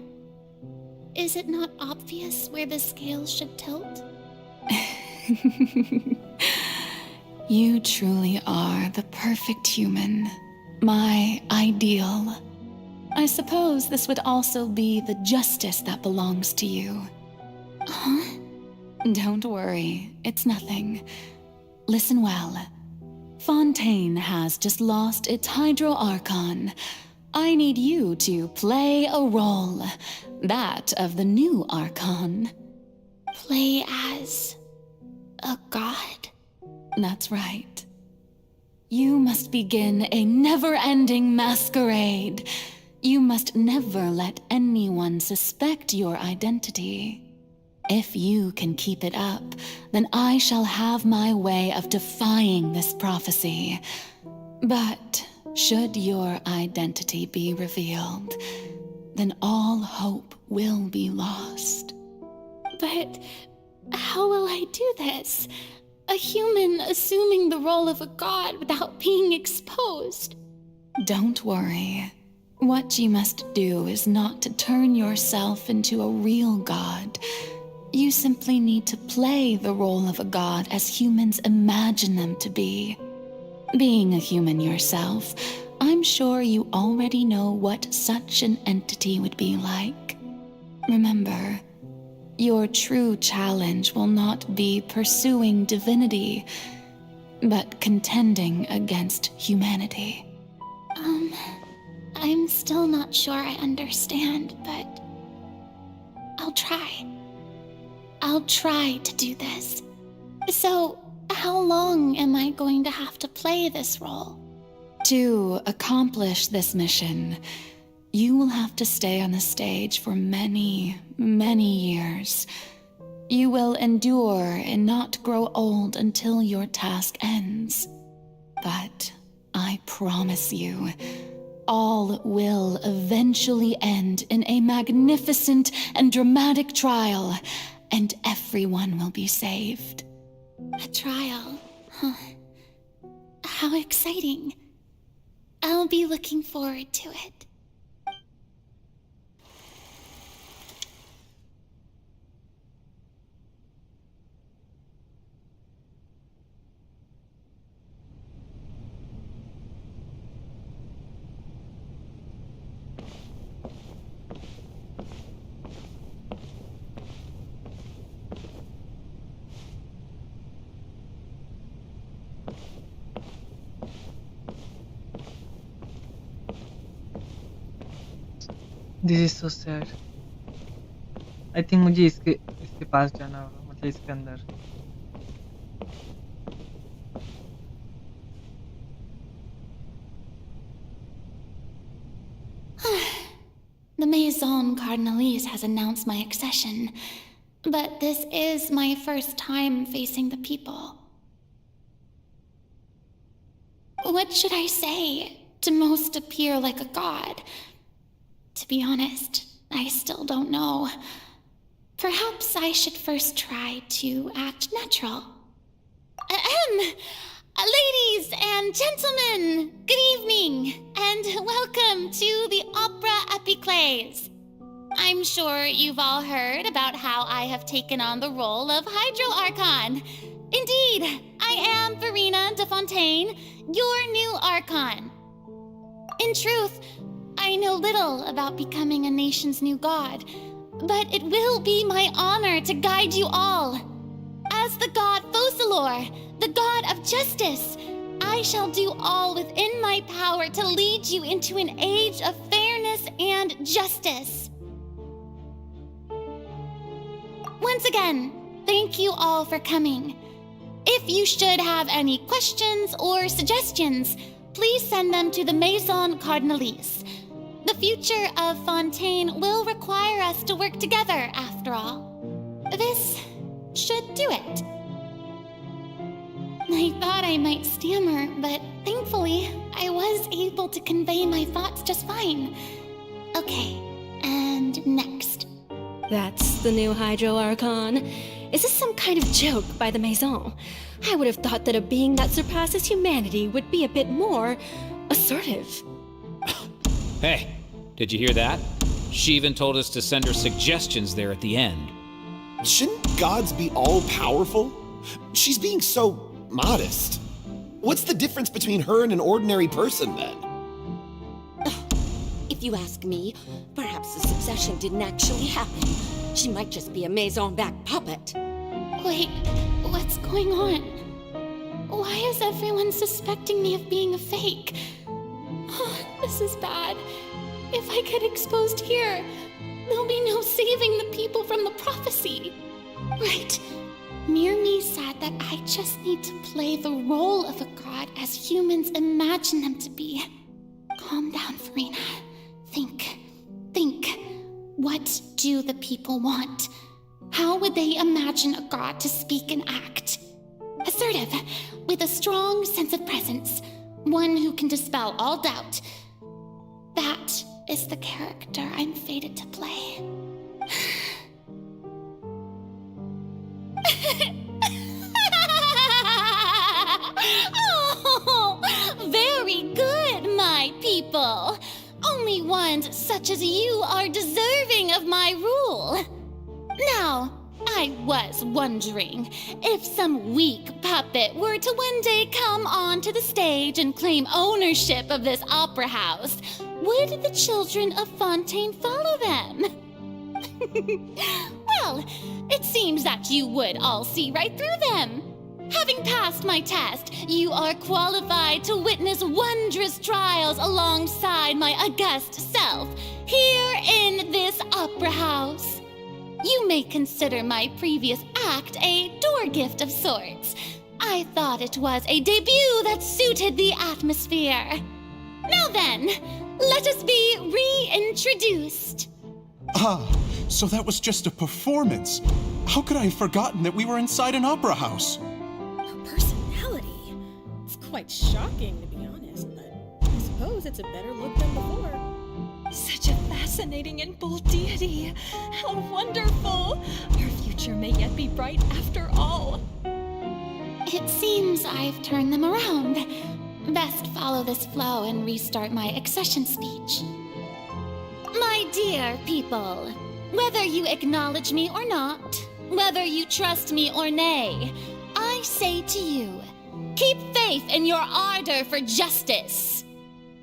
[SPEAKER 8] is it not obvious where the scales should tilt?
[SPEAKER 12] You truly are the perfect human, my ideal. I suppose this would also be the justice that belongs to you. Huh? Don't worry, it's nothing. Listen well. Fontaine has just lost its Hydro Archon. I need you to play a role, that of the new Archon.
[SPEAKER 17] Play as a god?
[SPEAKER 12] That's right. You must begin a never-ending masquerade. You must never let anyone suspect your identity. If you can keep it up, then I shall have my way of defying this prophecy. But should your identity be revealed, then all hope will be lost.
[SPEAKER 17] But how will I do this? A human assuming the role of a god without being exposed.
[SPEAKER 12] Don't worry. What you must do is not to turn yourself into a real god. You simply need to play the role of a god as humans imagine them to be. Being a human yourself, I'm sure you already know what such an entity would be like. Remember, your true challenge will not be pursuing divinity, but contending against humanity.
[SPEAKER 17] I'm still not sure I understand, but I'll try. I'll try to do this. So, how long am I going to have to play this role?
[SPEAKER 12] To accomplish this mission, you will have to stay on the stage for many, many years. You will endure and not grow old until your task ends. But I promise you, all will eventually end in a magnificent and dramatic trial, and everyone will be saved.
[SPEAKER 17] A trial? Huh. How exciting. I'll be looking forward to it.
[SPEAKER 4] This is so sad. I think मुझे इसके पास जाना होगा, मतलब इसके अंदर।
[SPEAKER 17] The Maison Cardinalise has announced my accession, but this is my first time facing the people. What should I say to most appear like a god? To be honest, I still don't know. Perhaps I should first try to act natural. Ladies and gentlemen, good evening, and welcome to the Opera Epiclese. I'm sure you've all heard about how I have taken on the role of Hydro Archon. Indeed, I am Verena de Fontaine, your new Archon. In truth, I know little about becoming a nation's new god, but it will be my honor to guide you all. As the god Focalor, the god of justice, I shall do all within my power to lead you into an age of fairness and justice. Once again, thank you all for coming. If you should have any questions or suggestions, please send them to the Maison Cardinalise. The future of Fontaine will require us to work together, after all. This should do it. I thought I might stammer, but thankfully, I was able to convey my thoughts just fine. Okay, and next.
[SPEAKER 3] That's the new Hydro Archon. Is this some kind of joke by the Maison? I would have thought that a being that surpasses humanity would be a bit more assertive.
[SPEAKER 18] Hey, did you hear that? She even told us to send her suggestions there at the end.
[SPEAKER 21] Shouldn't gods be all-powerful? She's being so modest. What's the difference between her and an ordinary person, then?
[SPEAKER 22] If you ask me, perhaps the succession didn't actually happen. She might just be a Maison-back puppet.
[SPEAKER 8] Wait, what's going on? Why is everyone suspecting me of being a fake? Oh, this is bad. If I get exposed here, there'll be no saving the people from the prophecy. Right. Mirmi said that I just need to play the role of a god as humans imagine them to be. Calm down, Farina. Think. What do the people want? How would they imagine a god to speak and act? Assertive, with a strong sense of presence. One who can dispel all doubt. That is the character I'm fated to play. Oh, very good, my people. Only ones such as you are deserving of my rule. Now, I was wondering if some weak puppet were to one day come onto the stage and claim ownership of this opera house, would the children of Fontaine follow them? Well, it seems that you would all see right through them. Having passed my test, you are qualified to witness wondrous trials alongside my august self, here in this opera house. You may consider my previous act a door gift of sorts. I thought it was a debut that suited the atmosphere. Now then, let us be reintroduced.
[SPEAKER 23] Ah, so that was just a performance. How could I have forgotten that we were inside an opera house?
[SPEAKER 7] Personality? It's quite shocking, to be honest, but I suppose it's a better look than before.
[SPEAKER 12] Such a fascinating and bold deity. How wonderful! Our future may yet be bright after all.
[SPEAKER 8] It seems I've turned them around. Best follow this flow and restart my accession speech. My dear people, whether you acknowledge me or not, whether you trust me or nay, I say to you, keep faith in your ardor for justice.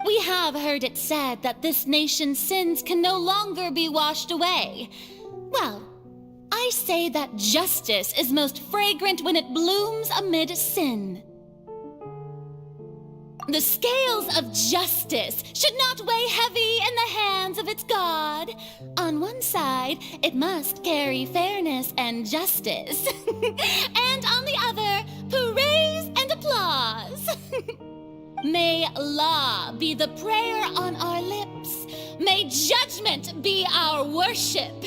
[SPEAKER 8] We have heard it said that this nation's sins can no longer be washed away. Well, I say that justice is most fragrant when it blooms amid sin. The scales of justice should not weigh heavy in the hands of its God. On one side, it must carry fairness and justice. And on the other, praise and applause. May law be the prayer on our lips. May judgment be our worship.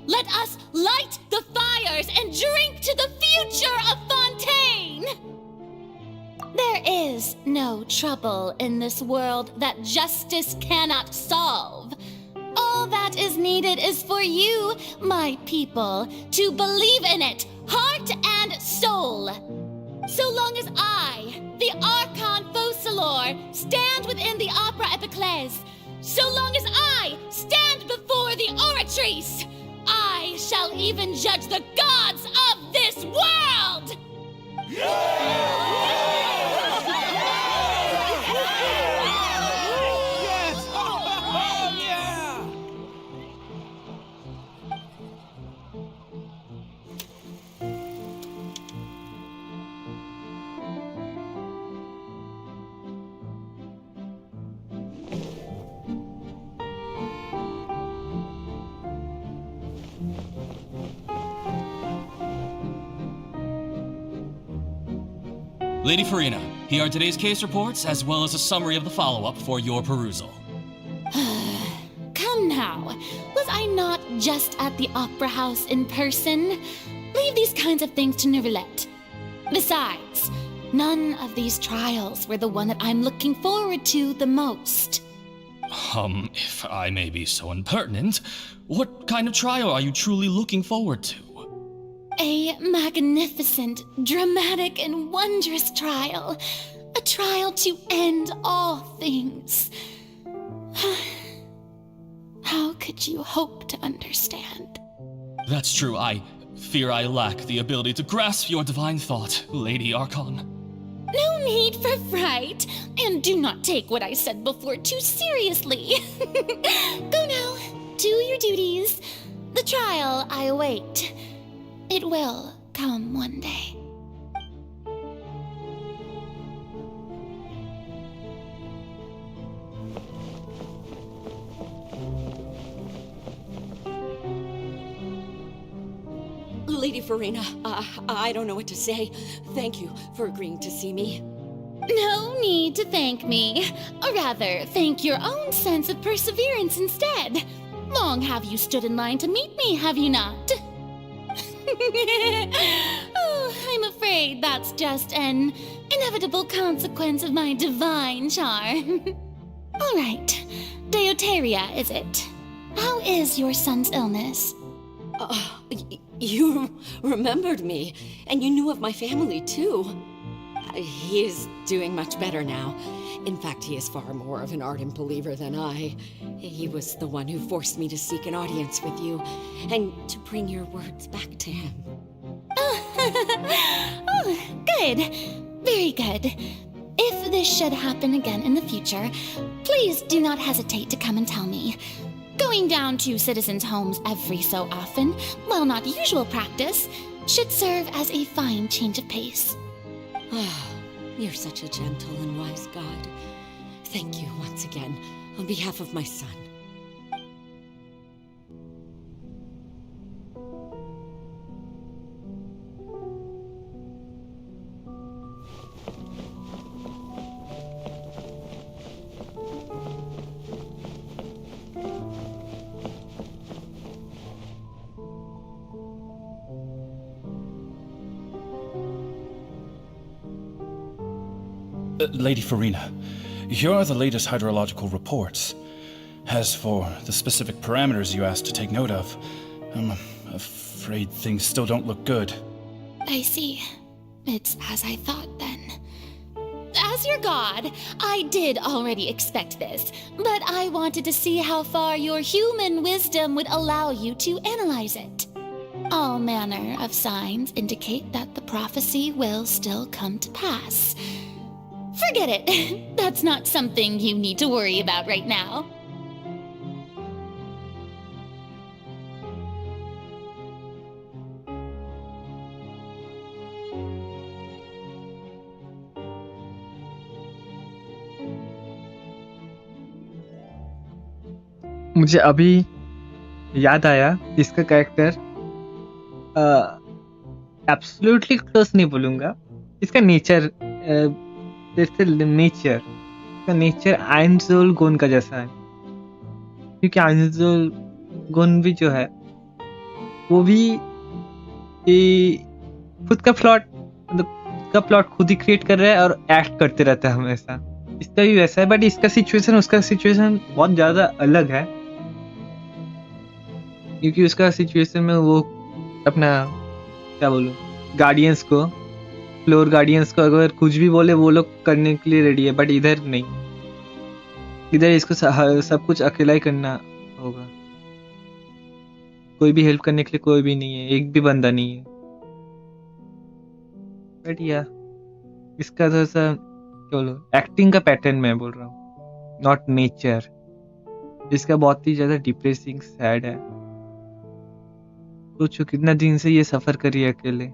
[SPEAKER 8] Let us light the fires and drink to the future of Fontaine. There is no trouble in this world that justice cannot solve. All that is needed is for you, my people, to believe in it, heart and soul. So long as I, the Archon Focalor, stand within the Opera Epiclese, so long as I stand before the Oratrice, I shall even judge the gods of this world!
[SPEAKER 13] Lady Farina, here are today's case reports, as well as a summary of the follow-up for your perusal.
[SPEAKER 8] Come now, was I not just at the Opera House in person? Leave these kinds of things to Neuvillette. Besides, none of these trials were the one that I'm looking forward to the most.
[SPEAKER 13] If I may be so impertinent, what kind of trial are you truly looking forward to?
[SPEAKER 8] A magnificent, dramatic, and wondrous trial. A trial to end all things. How could you hope to understand?
[SPEAKER 13] That's true. I fear I lack the ability to grasp your divine thought, Lady Archon.
[SPEAKER 8] No need for fright, and do not take what I said before too seriously. Go now, do your duties. The trial I await. It will come one day.
[SPEAKER 22] Lady Farina, I don't know what to say. Thank you for agreeing to see me.
[SPEAKER 8] No need to thank me. Or rather, thank your own sense of perseverance instead. Long have you stood in line to meet me, have you not? Oh, I'm afraid that's just an inevitable consequence of my divine charm. All right, Deoteria, is it? How is your son's illness?
[SPEAKER 22] You remembered me, and you knew of my family, too. He is doing much better now. In fact, he is far more of an ardent believer than I. He was the one who forced me to seek an audience with you, and to bring your words back to him.
[SPEAKER 8] Oh, good. Very good. If this should happen again in the future, please do not hesitate to come and tell me. Going down to citizens' homes every so often, while not usual practice, should serve as a fine change of pace.
[SPEAKER 22] You're such a gentle and wise god. Thank you once again, on behalf of my son.
[SPEAKER 5] Lady Farina, here are the latest hydrological reports. As for the specific parameters you asked to take note of, I'm afraid things still don't look good.
[SPEAKER 8] I see. It's as I thought then. As your god, I did already expect this, but I wanted to see how far your human wisdom would allow you to analyze it. All manner of signs indicate that the prophecy will still come to pass. Forget it. That's not something you need to worry about right now.
[SPEAKER 4] मुझे अभी याद आया इसका character absolutely close नहीं बोलूंगा, इसका nature nature आइंजोल गोन का जैसा है, क्योंकि आइंजोल गोन भी जो है वो भी खुद का प्लॉट खुद ही क्रिएट कर रहा है और एक्ट करते रहता है हमेशा। इसका भी वैसा है, बट इसका सिचुएशन उसका सिचुएशन बहुत ज्यादा अलग है, क्योंकि उसका सिचुएशन में वो अपना क्या बोलूं गार्डियंस को, फ्लोर गार्डियंस को अगर कुछ भी बोले वो लोग करने के लिए रेडी है, बट इधर नहीं, इधर इसको सब कुछ अकेला ही करना होगा। कोई भी हेल्प करने के लिए कोई भी नहीं है, एक भी बंदा नहीं है। बट या इसका थोड़ा सा बोलो एक्टिंग का पैटर्न मैं बोल रहा हूँ, नॉट नेचर। इसका बहुत ही ज्यादा डिप्रेसिंग सैड है। सोचो कितना दिन से ये सफर कर रही है अकेले।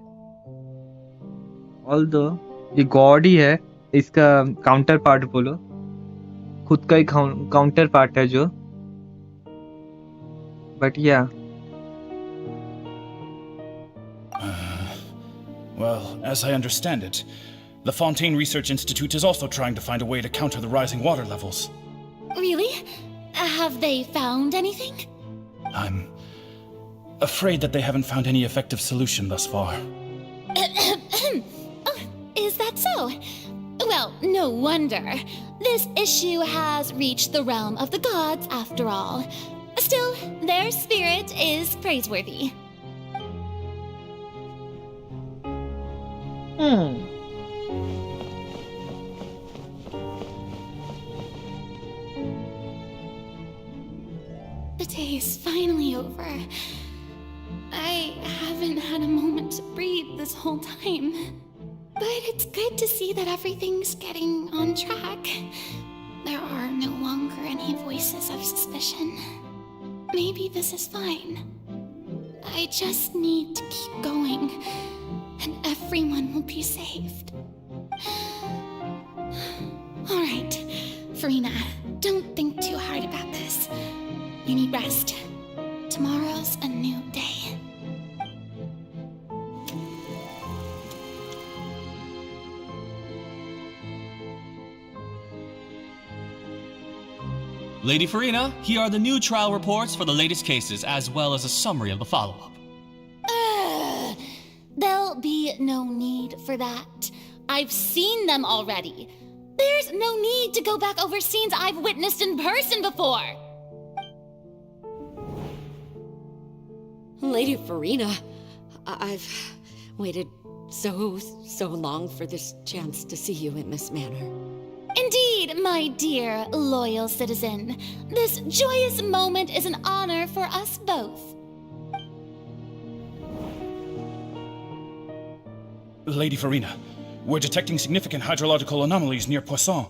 [SPEAKER 4] ऑल्दो ये गॉड ही है, इसका काउंटर पार्ट बोलो, खुद का ही काउंटर पार्ट है जो, बट या
[SPEAKER 5] Well, as I understand it, the Fontaine Research Institute is also trying to find a way to counter the rising water levels.
[SPEAKER 8] Really? Have they found anything?
[SPEAKER 5] I'm afraid that they haven't found any effective solution thus far.
[SPEAKER 8] Is that so? Well, no wonder. This issue has reached the realm of the gods after all. Still, their spirit is praiseworthy. The day is finally over. I haven't had a moment to breathe this whole time. But it's good to see that everything's getting on track. There are no longer any voices of suspicion. Maybe this is fine. I just need to keep going, and everyone will be saved. Alright, Farina, don't think too hard about this. You need rest. Tomorrow's a new day.
[SPEAKER 13] Lady Farina, here are the new trial reports for the latest cases, as well as a summary of the follow-up.
[SPEAKER 8] There'll be no need for that. I've seen them already. There's no need to go back over scenes I've witnessed in person before.
[SPEAKER 22] Lady Farina, I've waited so long for this chance to see you in this manner.
[SPEAKER 8] Indeed, my dear, loyal citizen. This joyous moment is an honor for us both.
[SPEAKER 5] Lady Farina, we're detecting significant hydrological anomalies near Poisson.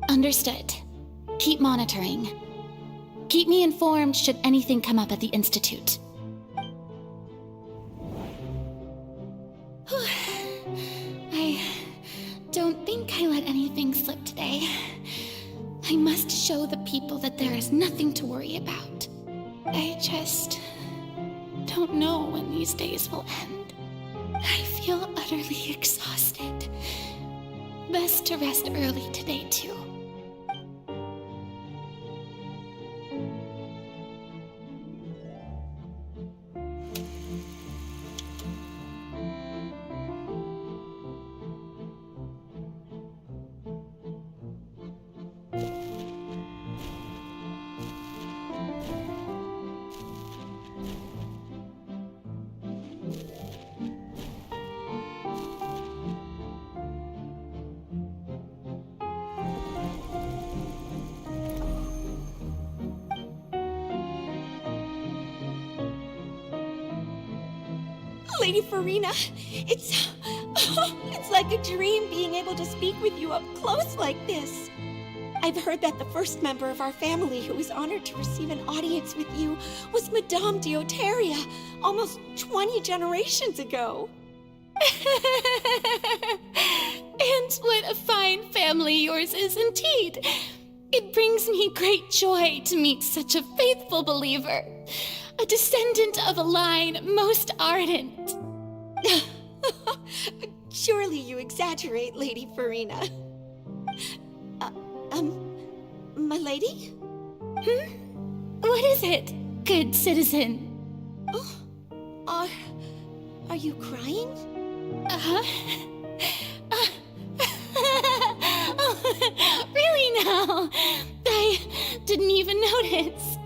[SPEAKER 8] Understood. Keep monitoring. Keep me informed should anything come up at the Institute. I don't think I let anything slip today. I must show the people that there is nothing to worry about. I just don't know when these days will end. I feel utterly exhausted. Best to rest early today, too.
[SPEAKER 12] Lady Farina, it's like a dream being able to speak with you up close like this. I've heard that the first member of our family who was honored to receive an audience with you was Madame Dioteria, almost 20 generations ago.
[SPEAKER 8] And what a fine family yours is indeed. It brings me great joy to meet such a faithful believer. A descendant of a line most ardent.
[SPEAKER 12] Surely you exaggerate, Lady Farina. My lady?
[SPEAKER 8] What is it, good citizen?
[SPEAKER 12] Oh, are you crying?
[SPEAKER 8] Really now? I didn't even notice.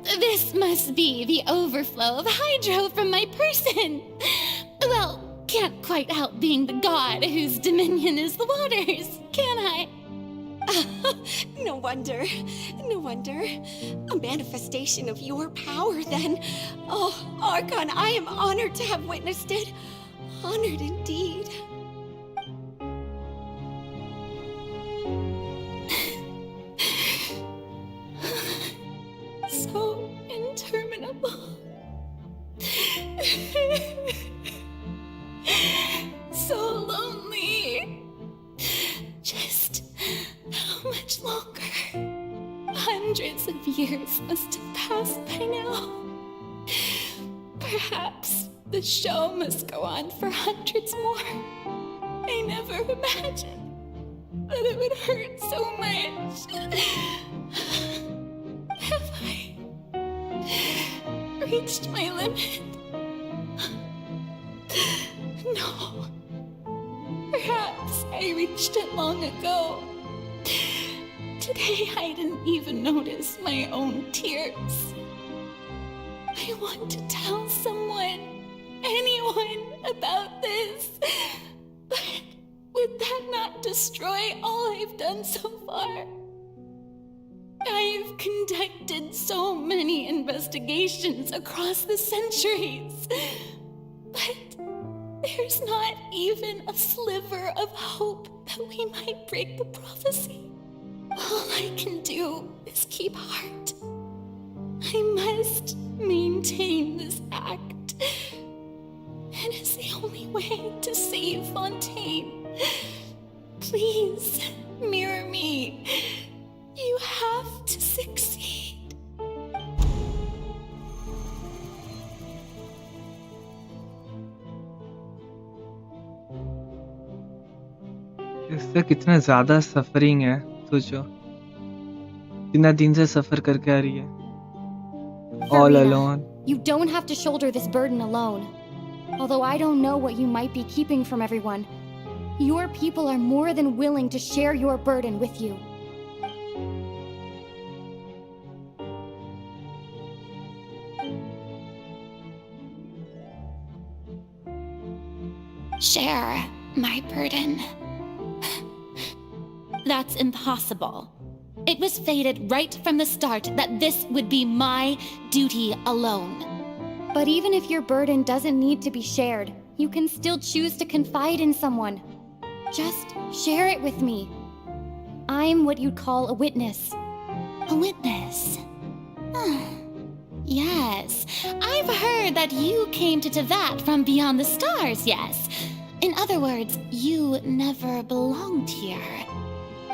[SPEAKER 8] This must be the overflow of hydro from my person. Well, can't quite help being the god whose dominion is the waters, can I?
[SPEAKER 12] No wonder. No wonder. A manifestation of your power, then. Oh, Archon, I am honored to have witnessed it. Honored indeed.
[SPEAKER 8] So interminable. So lonely. Just how much longer? Hundreds of years must have passed by now. Perhaps the show must go on for hundreds more. I never imagined that it would hurt so much. Have I reached my limit? No. Perhaps I reached it long ago. Today I didn't even notice my own tears. I want to tell someone, anyone, about this. But would that not destroy all I've done so far? I've conducted so many investigations across the centuries. But There's not even a sliver of hope that we might break the prophecy. All I can do is keep heart. I must maintain this act. It is the only way to save Fontaine. Please, mirror me. You have to succeed.
[SPEAKER 4] इससे कितना ज्यादा suffering है, सोचो कितना दिन से सफर करके आ रही है, all
[SPEAKER 10] Farina,
[SPEAKER 4] alone.
[SPEAKER 10] you don't have to shoulder this burden alone. Although I don't know what you might be keeping from everyone, your people are more than willing to share your burden with you.
[SPEAKER 8] Share my burden. That's impossible. It was fated right from the start that this would be my duty alone.
[SPEAKER 10] But even if your burden doesn't need to be shared, you can still choose to confide in someone. Just share it with me. I'm what you'd call a witness.
[SPEAKER 8] A witness? Yes, I've heard that you came to Tevat from beyond the stars, yes. In other words, you never belonged here.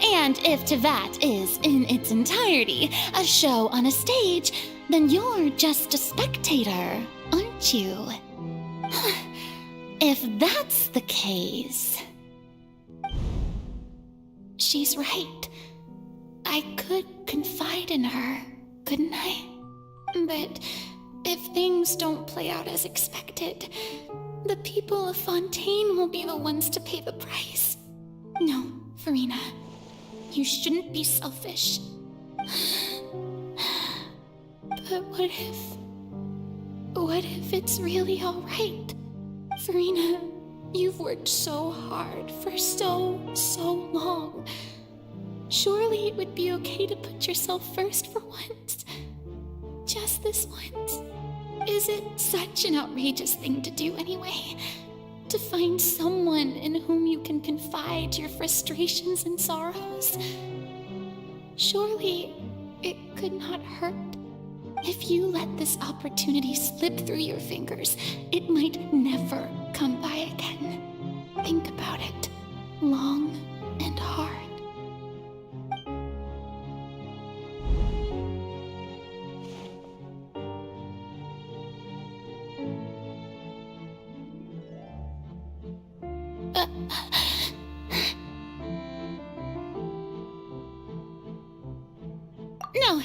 [SPEAKER 8] And if Tevat is, in its entirety, a show on a stage, then you're just a spectator, aren't you? If that's the case... She's right. I could confide in her, couldn't I? But if things don't play out as expected, the people of Fontaine will be the ones to pay the price. No, Farina. You shouldn't be selfish. But what if it's really all right? Farina, you've worked so hard for so long. Surely it would be okay to put yourself first for once. Just this once. Is it such an outrageous thing to do anyway? To find someone in whom you can confide your frustrations and sorrows? Surely it could not hurt. If you let this opportunity slip through your fingers, it might never come by again. Think about it long and hard. No,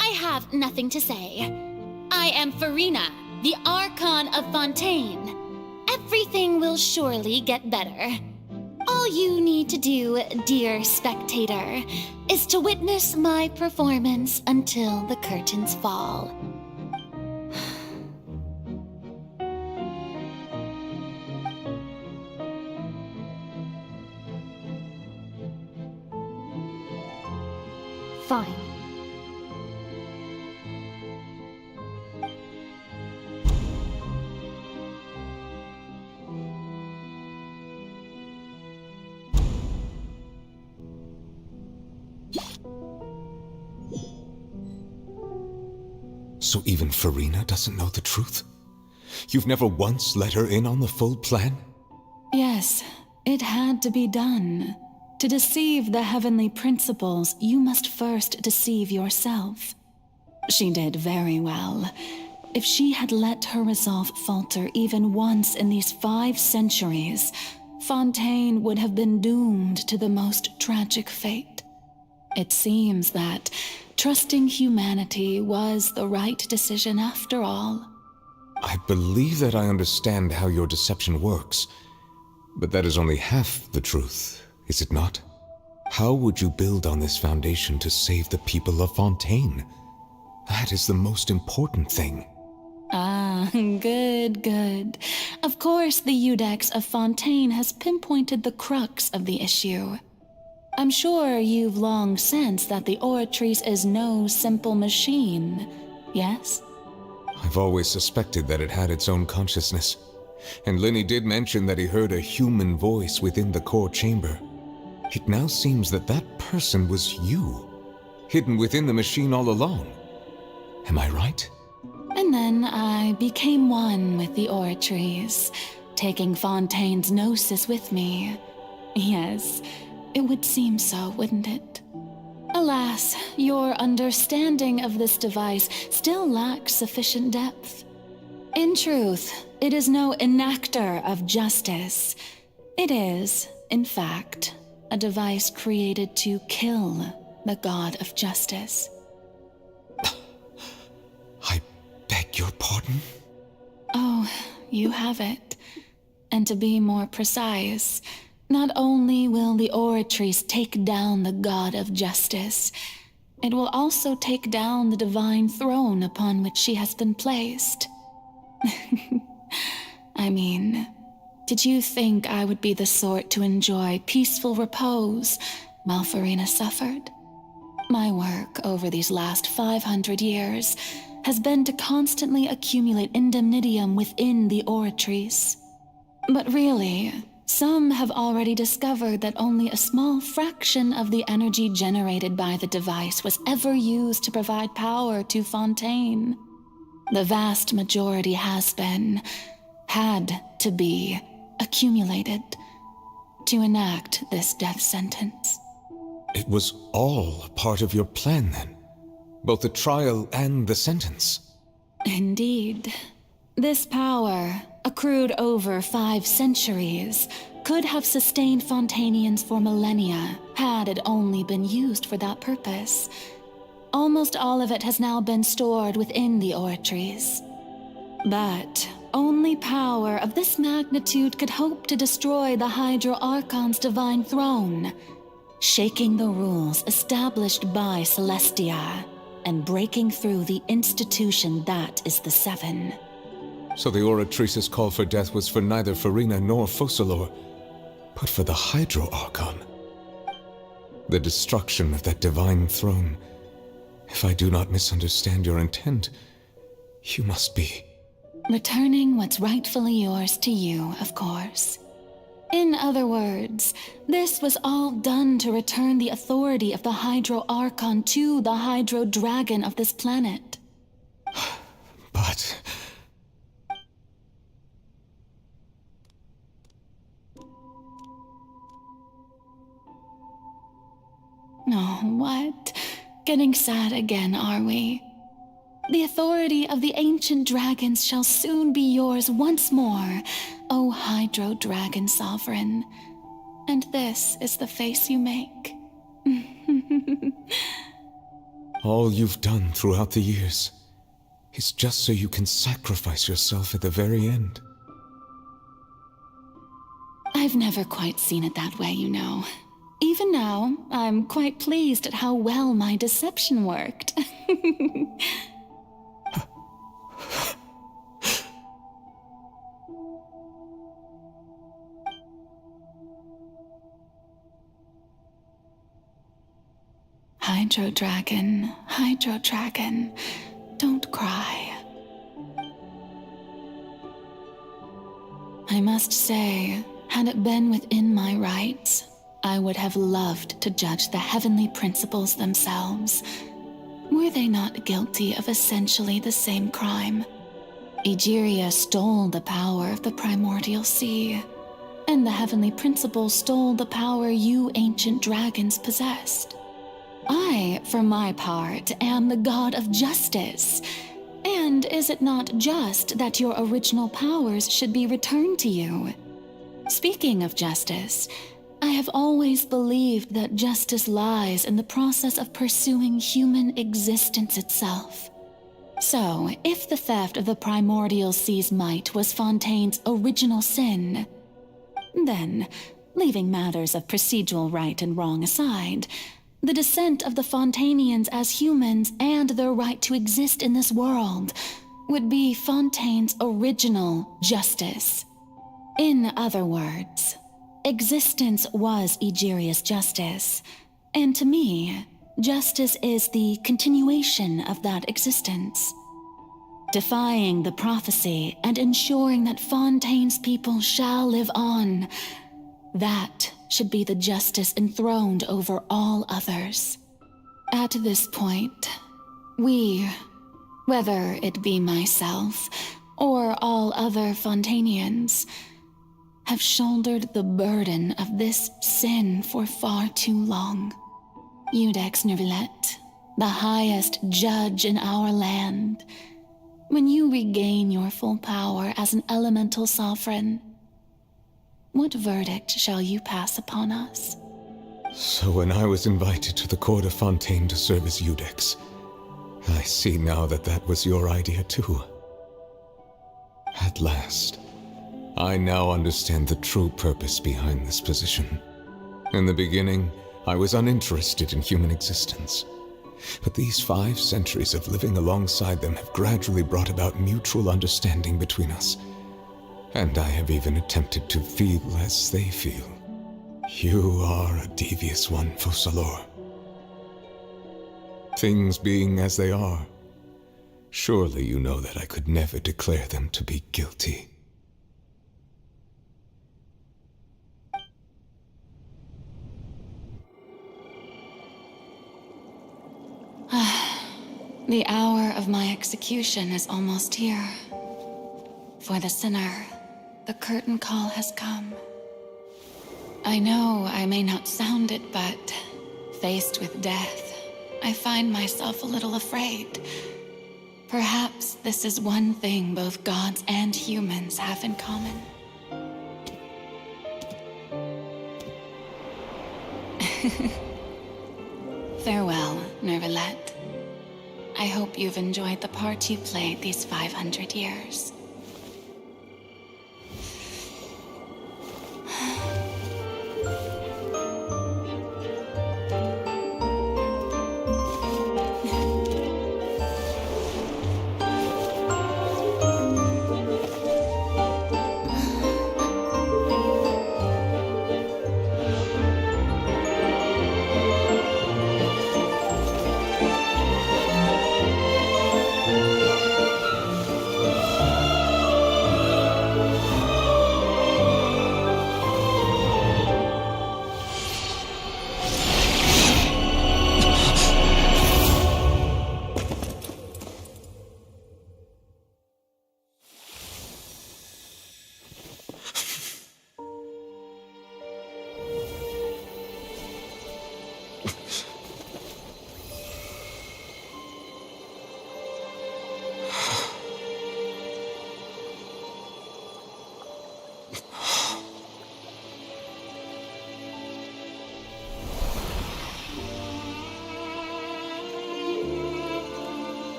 [SPEAKER 8] I have nothing to say. I am Farina, the Archon of Fontaine. Everything will surely get better. All you need to do, dear spectator, is to witness my performance until the curtains fall.
[SPEAKER 10] Fine.
[SPEAKER 14] So even Farina doesn't know the truth? You've never once let her in on the full plan?
[SPEAKER 1] Yes, it had to be done. To deceive the heavenly principles, you must first deceive yourself. She did very well. If she had let her resolve falter even once in these 5 centuries, Fontaine would have been doomed to the most tragic fate. It seems that trusting humanity was the right decision after all.
[SPEAKER 14] I believe that I understand how your deception works, but that is only half the truth, is it not? How would you build on this foundation to save the people of Fontaine? That is the most important thing.
[SPEAKER 1] Ah, good. Of course, the Iudex of Fontaine has pinpointed the crux of the issue. I'm sure you've long sensed that the Oratrice is no simple machine, yes?
[SPEAKER 14] I've always suspected that it had its own consciousness. And Lenny did mention that he heard a human voice within the core chamber. It now seems that that person was you, hidden within the machine all along. Am I right?
[SPEAKER 1] And then I became one with the Oratries, taking Fontaine's gnosis with me. Yes, it would seem so, wouldn't it? Alas, your understanding of this device still lacks sufficient depth. In truth, it is no enactor of justice. It is, in fact, a device created to kill the god of justice.
[SPEAKER 14] I beg your pardon?
[SPEAKER 1] Oh, you have it. And to be more precise, not only will the Oratries take down the god of justice, it will also take down the divine throne upon which she has been placed. I mean, did you think I would be the sort to enjoy peaceful repose while Farina suffered? My work over these last 500 years has been to constantly accumulate indemnitium within the Oratries. But really, some have already discovered that only a small fraction of the energy generated by the device was ever used to provide power to Fontaine. The vast majority has been, had to be, accumulated to enact this death sentence.
[SPEAKER 14] It was all part of your plan then? Both the trial and the sentence?
[SPEAKER 1] Indeed. This power, accrued over 5 centuries, could have sustained Fontainians for millennia had it only been used for that purpose. Almost all of it has now been stored within the Oratries. But only power of this magnitude could hope to destroy the Hydro Archon's divine throne, shaking the rules established by Celestia and breaking through the institution that is the Seven.
[SPEAKER 14] So the Oratrice's call for death was for neither Farina nor Focalor, but for the Hydro Archon. The destruction of that divine throne. If I do not misunderstand your intent, you must be...
[SPEAKER 1] Returning what's rightfully yours to you, of course. In other words, this was all done to return the authority of the Hydro Archon to the Hydro Dragon of this planet.
[SPEAKER 14] But...
[SPEAKER 1] Oh, what? Getting sad again, are we? The authority of the ancient dragons shall soon be yours once more, O Hydro Dragon Sovereign. And this is the face you make.
[SPEAKER 14] All you've done throughout the years is just so you can sacrifice yourself at the very end.
[SPEAKER 1] I've never quite seen it that way, you know. Even now, I'm quite pleased at how well my deception worked. Hydro Dragon, don't cry. I must say, had it been within my rights, I would have loved to judge the heavenly principles themselves. Were they not guilty of essentially the same crime? Egeria stole the power of the primordial sea, and the heavenly principles stole the power you ancient dragons possessed. I, for my part, am the god of justice. And is it not just that your original powers should be returned to you? Speaking of justice, I have always believed that justice lies in the process of pursuing human existence itself. So, if the theft of the primordial sea's might was Fontaine's original sin, then, leaving matters of procedural right and wrong aside, the descent of the Fontainians as humans and their right to exist in this world would be Fontaine's original justice. In other words, existence was Egeria's justice, and to me, justice is the continuation of that existence. defying the prophecy and ensuring that Fontaine's people shall live on. That should be the justice enthroned over all others. At this point, we, whether it be myself or all other Fontainians, have shouldered the burden of this sin for far too long. Iudex Nervillet, the highest judge in our land, when you regain your full power as an elemental sovereign, what verdict shall you pass upon us?
[SPEAKER 14] So when I was invited to the court of Fontaine to serve as Iudex, I see now that that was your idea too. At last, I now understand the true purpose behind this position. In the beginning, I was uninterested in human existence. But these 5 centuries of living alongside them have gradually brought about mutual understanding between us. And I have even attempted to feel as they feel. You are a devious one, Focalors. Things being as they are, surely you know that I could never declare them to be guilty.
[SPEAKER 1] The hour of my execution is almost here. For the sinner, the curtain call has come. I know I may not sound it, but faced with death, I find myself a little afraid. Perhaps this is one thing both gods and humans have in common. Farewell, Nervillet. I hope you've enjoyed the part you played these 500 years.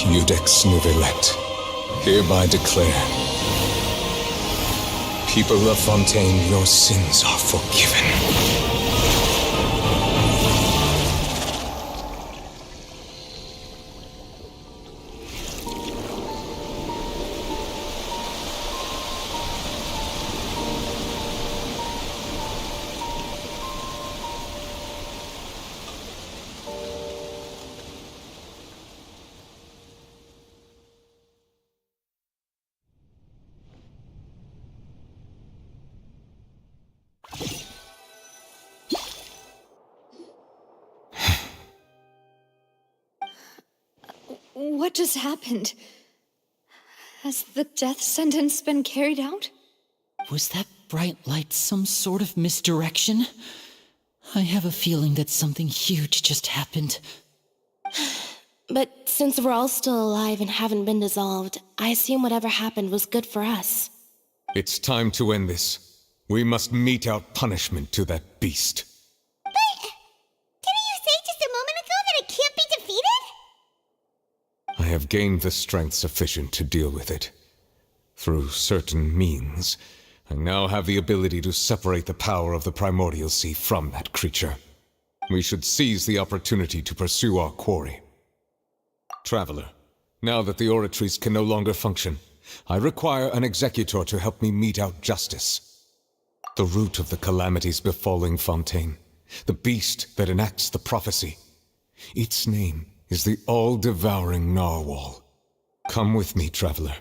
[SPEAKER 14] Iudex Nervillet, hereby declare, people of Fontaine, your sins are forgiven.
[SPEAKER 3] What just happened? Has the death sentence been carried out?
[SPEAKER 19] Was that bright light some sort of misdirection? I have a feeling that something huge just happened.
[SPEAKER 11] But since we're all still alive and haven't been dissolved, I assume whatever happened was good for us.
[SPEAKER 14] It's time to end this. We must mete out punishment to that beast.
[SPEAKER 2] But
[SPEAKER 14] I have gained the strength sufficient to deal with it. Through certain means, I now have the ability to separate the power of the primordial sea from that creature. We should seize the opportunity to pursue our quarry. Traveler, now that the oratories can no longer function, I require an executor to help me mete out justice. The root of the calamities befalling Fontaine, the beast that enacts the prophecy. Its name is the all-devouring narwhal. Come with me, traveler.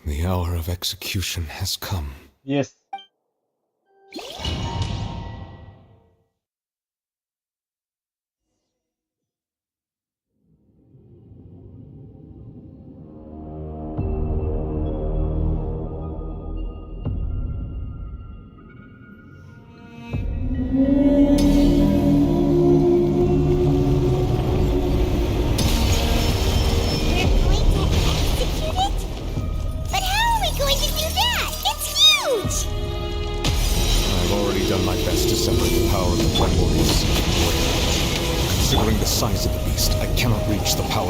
[SPEAKER 14] The hour of execution has come.
[SPEAKER 4] Yes.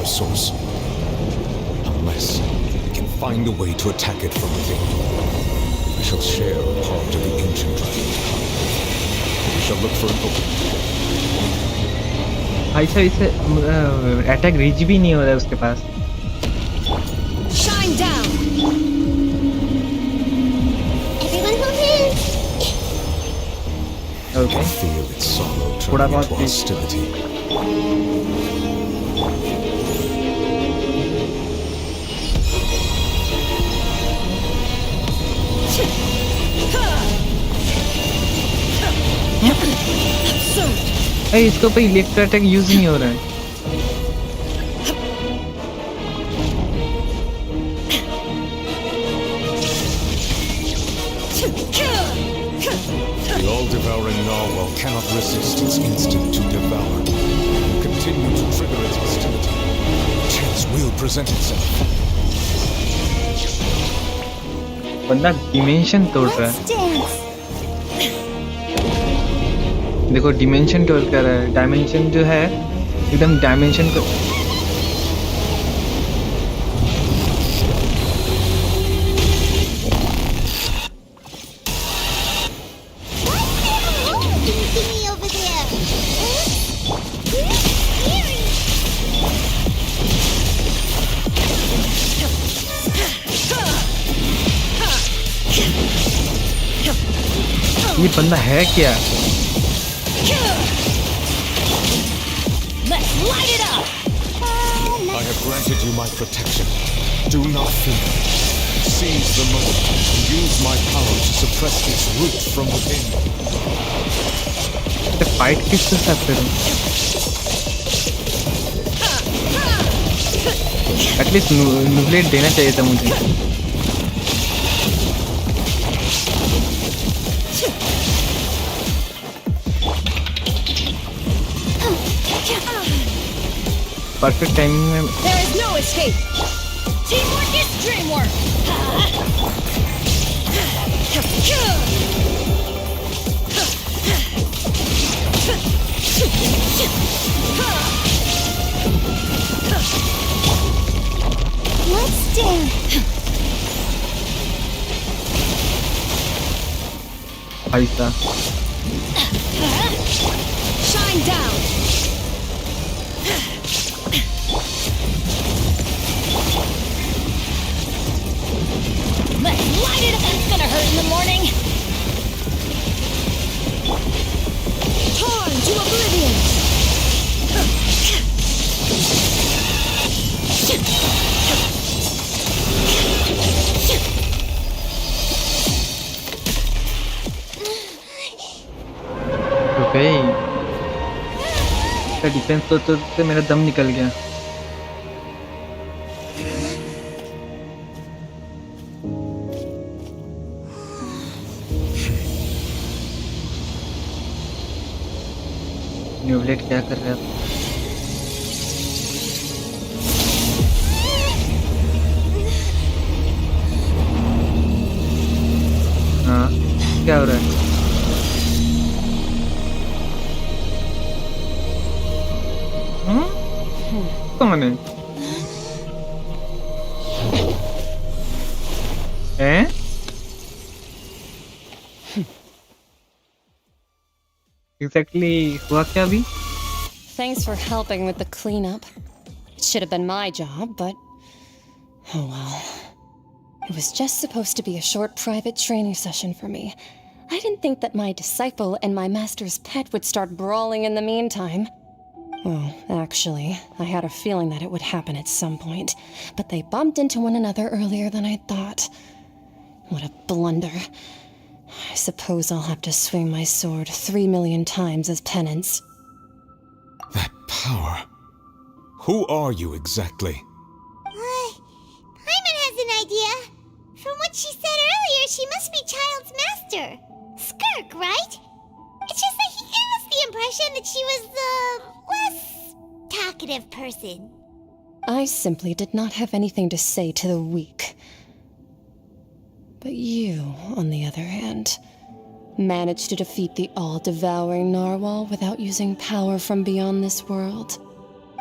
[SPEAKER 14] Source. Unless I can find a way to attack it from within, I shall share a part of the ancient dragon power. We shall look for an opening.
[SPEAKER 4] ऐसा इसे attack reach भी नहीं हो रहा है उसके पास.
[SPEAKER 2] Shine down. Everyone hold hands.
[SPEAKER 14] Okay. I feel its sorrow turning into hostility.
[SPEAKER 4] इसके ऊपर इलेक्ट्रो अटैक यूज नहीं हो रहा है.
[SPEAKER 14] The all-devouring narwhal cannot resist its instinct to devour. Continue to trigger its hostility. Chance will present itself.
[SPEAKER 4] बंदा dimension तोड़ रहा है. देखो डिमेंशन टोल कर रहा है. डायमेंशन जो है एकदम डायमेंशन को ये बंदा है क्या?
[SPEAKER 14] I have granted you my protection. Do not fear. Seize the moment and use my power to suppress its root from within.
[SPEAKER 4] तो फाइट किसके साथ करूं? एटलीस्ट नुब्लेट देना चाहिए था मुझे. परफेक्ट टाइमिंग में.
[SPEAKER 2] There is no escape. Teamwork is dreamwork. Let's dance.
[SPEAKER 4] ऐसा.
[SPEAKER 2] Shine down.
[SPEAKER 8] Let's light it up. That's gonna hurt in the morning.
[SPEAKER 2] Torn to oblivion.
[SPEAKER 4] Okay. इसका डिफेंस तो मेरा दम निकल गया. न्यूब्लेट क्या कर रहा है? हाँ क्या हो रहा है? कौन है? एग्जैक्टली हुआ क्या अभी?
[SPEAKER 12] Thanks for helping with the cleanup. It should have been my job, but oh well. It was just supposed to be a short private training session for me. I didn't think that my disciple and my master's pet would start brawling in the meantime. Well, actually, I had a feeling that it would happen at some point, but they bumped into one another earlier than I thought. What a blunder. I suppose I'll have to swing my sword 3 million times as penance.
[SPEAKER 14] That power. Who are you exactly?
[SPEAKER 2] Paimon has an idea. From what she said earlier, she must be Child's master. Skirk, right? It's just that he gave us the impression that she was the less talkative person.
[SPEAKER 12] I simply did not have anything to say to the weak. But you, on the other hand, managed to defeat the all-devouring narwhal without using power from beyond this world.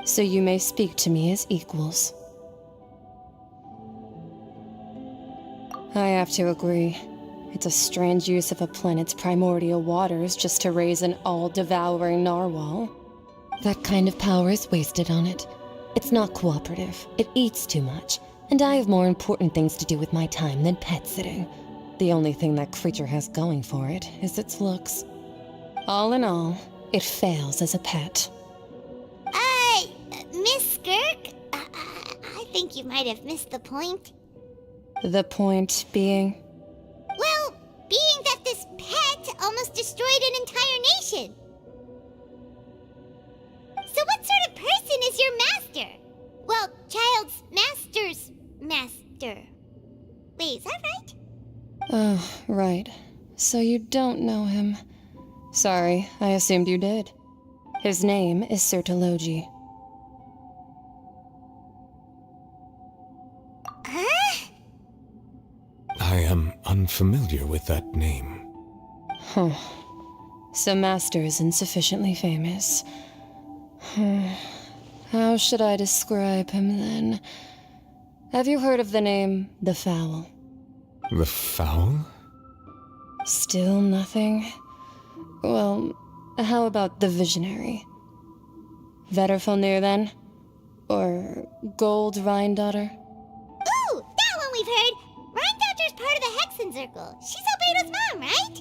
[SPEAKER 12] So you may speak to me as equals. I have to agree. It's a strange use of a planet's primordial waters just to raise an all-devouring narwhal. That kind of power is wasted on it. It's not cooperative. It eats too much. And I have more important things to do with my time than pet sitting. The only thing that creature has going for it is its looks. All in all, it fails as a pet.
[SPEAKER 2] Miss Skirk? I think you might have missed the point.
[SPEAKER 12] The point being?
[SPEAKER 2] Well, being that this pet almost destroyed an entire nation. So what sort of person is your master? Well, Child's master's master. Wait, is that right?
[SPEAKER 12] Oh, right. So you don't know him. Sorry, I assumed you did. His name is Sir Taloji.
[SPEAKER 2] Huh?
[SPEAKER 14] I am unfamiliar with that name.
[SPEAKER 12] Huh. So Master is insufficiently famous. How should I describe him then? Have you heard of the name The Fowl?
[SPEAKER 14] The Fowl?
[SPEAKER 12] Still nothing? Well, how about the Visionary? Vetterfalnir then? Or Gold Rhine-Daughter?
[SPEAKER 2] Ooh, that one we've heard! Rhine-Daughter's part of the Hexen Circle. She's Albedo's mom, right?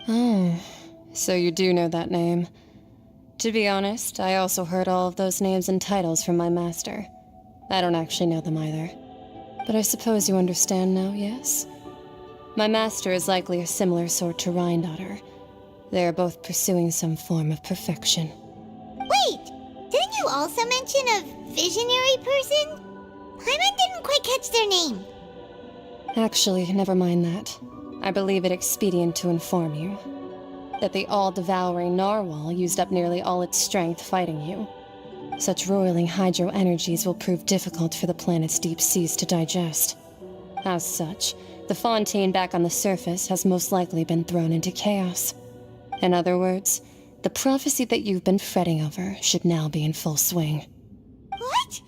[SPEAKER 12] Oh, so you do know that name. To be honest, I also heard all of those names and titles from my master. I don't actually know them either. But I suppose you understand now, yes? My master is likely a similar sort to Rhine-Daughter. They are both pursuing some form of perfection.
[SPEAKER 2] Wait! Didn't you also mention a visionary person? Paimon didn't quite catch their name.
[SPEAKER 12] Actually, never mind that. I believe it expedient to inform you that the all-devouring narwhal used up nearly all its strength fighting you. Such roiling hydro energies will prove difficult for the planet's deep seas to digest. As such, the Fontaine back on the surface has most likely been thrown into chaos. In other words, the prophecy that you've been fretting over should now be in full swing.
[SPEAKER 2] What?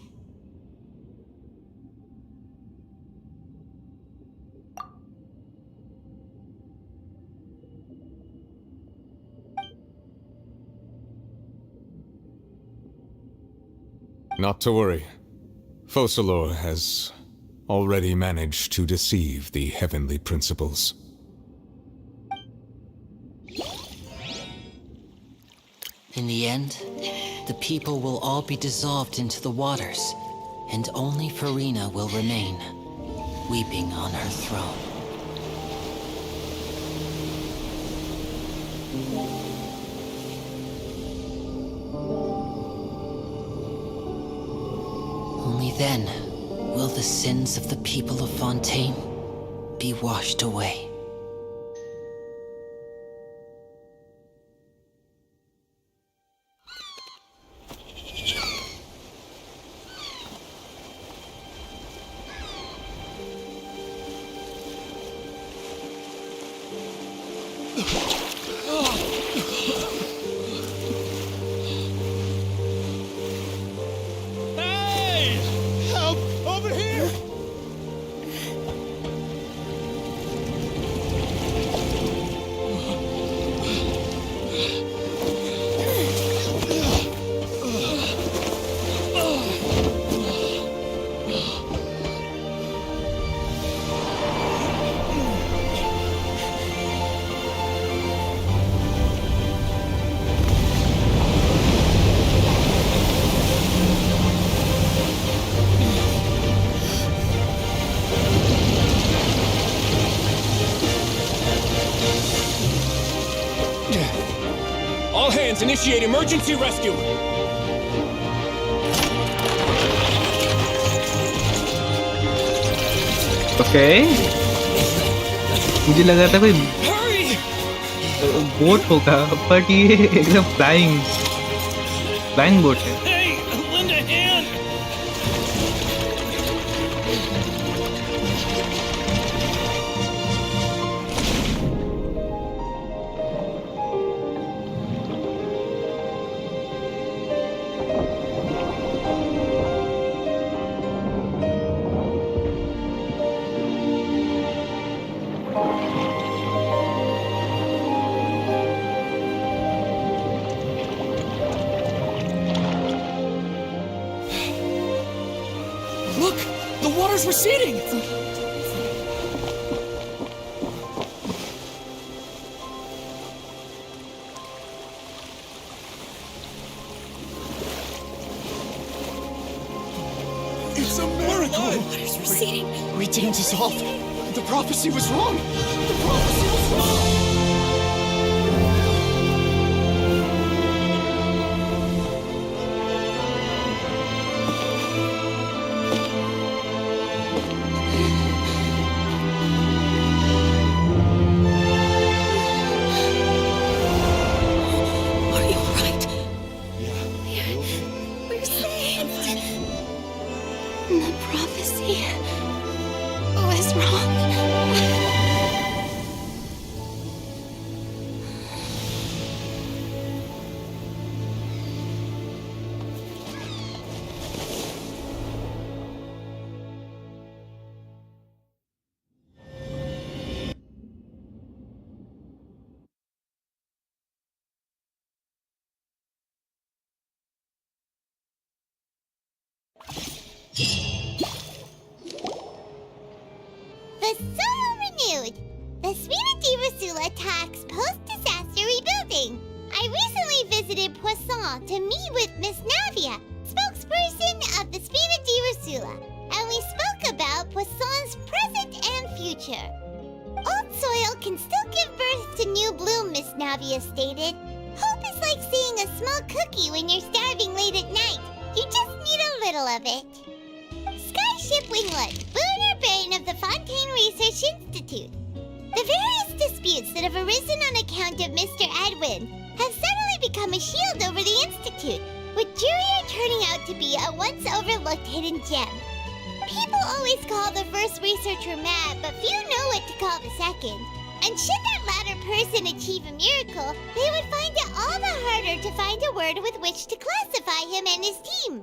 [SPEAKER 14] Not to worry. Focalor has already managed to deceive the heavenly principles.
[SPEAKER 19] In the end, the people will all be dissolved into the waters, and only Farina will remain, weeping on her throne. Only then will the sins of the people of Fontaine be washed away.
[SPEAKER 9] Let's initiate emergency rescue.
[SPEAKER 4] Okay मुझे लगा था कोई boat होगा but ये एकदम flying boat है
[SPEAKER 5] Hey, lend a hand!
[SPEAKER 9] Look, the water's receding. It's a miracle.
[SPEAKER 12] Water's receding.
[SPEAKER 9] We didn't dissolve. The prophecy was wrong. The prophecy was wrong.
[SPEAKER 12] Are you alright?
[SPEAKER 9] Yeah.
[SPEAKER 12] We're saved.
[SPEAKER 10] The prophecy was wrong.
[SPEAKER 2] The Soul Renewed! The Spina di Rasula talks post-disaster rebuilding. I recently visited Poisson to meet with Miss Navia, spokesperson of the Spina di Rasula, and we spoke about Poisson's present and future. Old soil can still give birth to new bloom, Miss Navia stated. Hope is like seeing a small cookie when you're starving late at night. You just need a little of it. Skyship Winglet, lunar brain of the Fontaine Research Institute. The various disputes that have arisen on account of Mr. Edwin have suddenly become a shield over the Institute, with Jurier turning out to be a once overlooked hidden gem. People always call the first researcher mad, but few know what to call the second. And should that latter person achieve a miracle, they would find it all the harder to find a word with which to classify him and his team.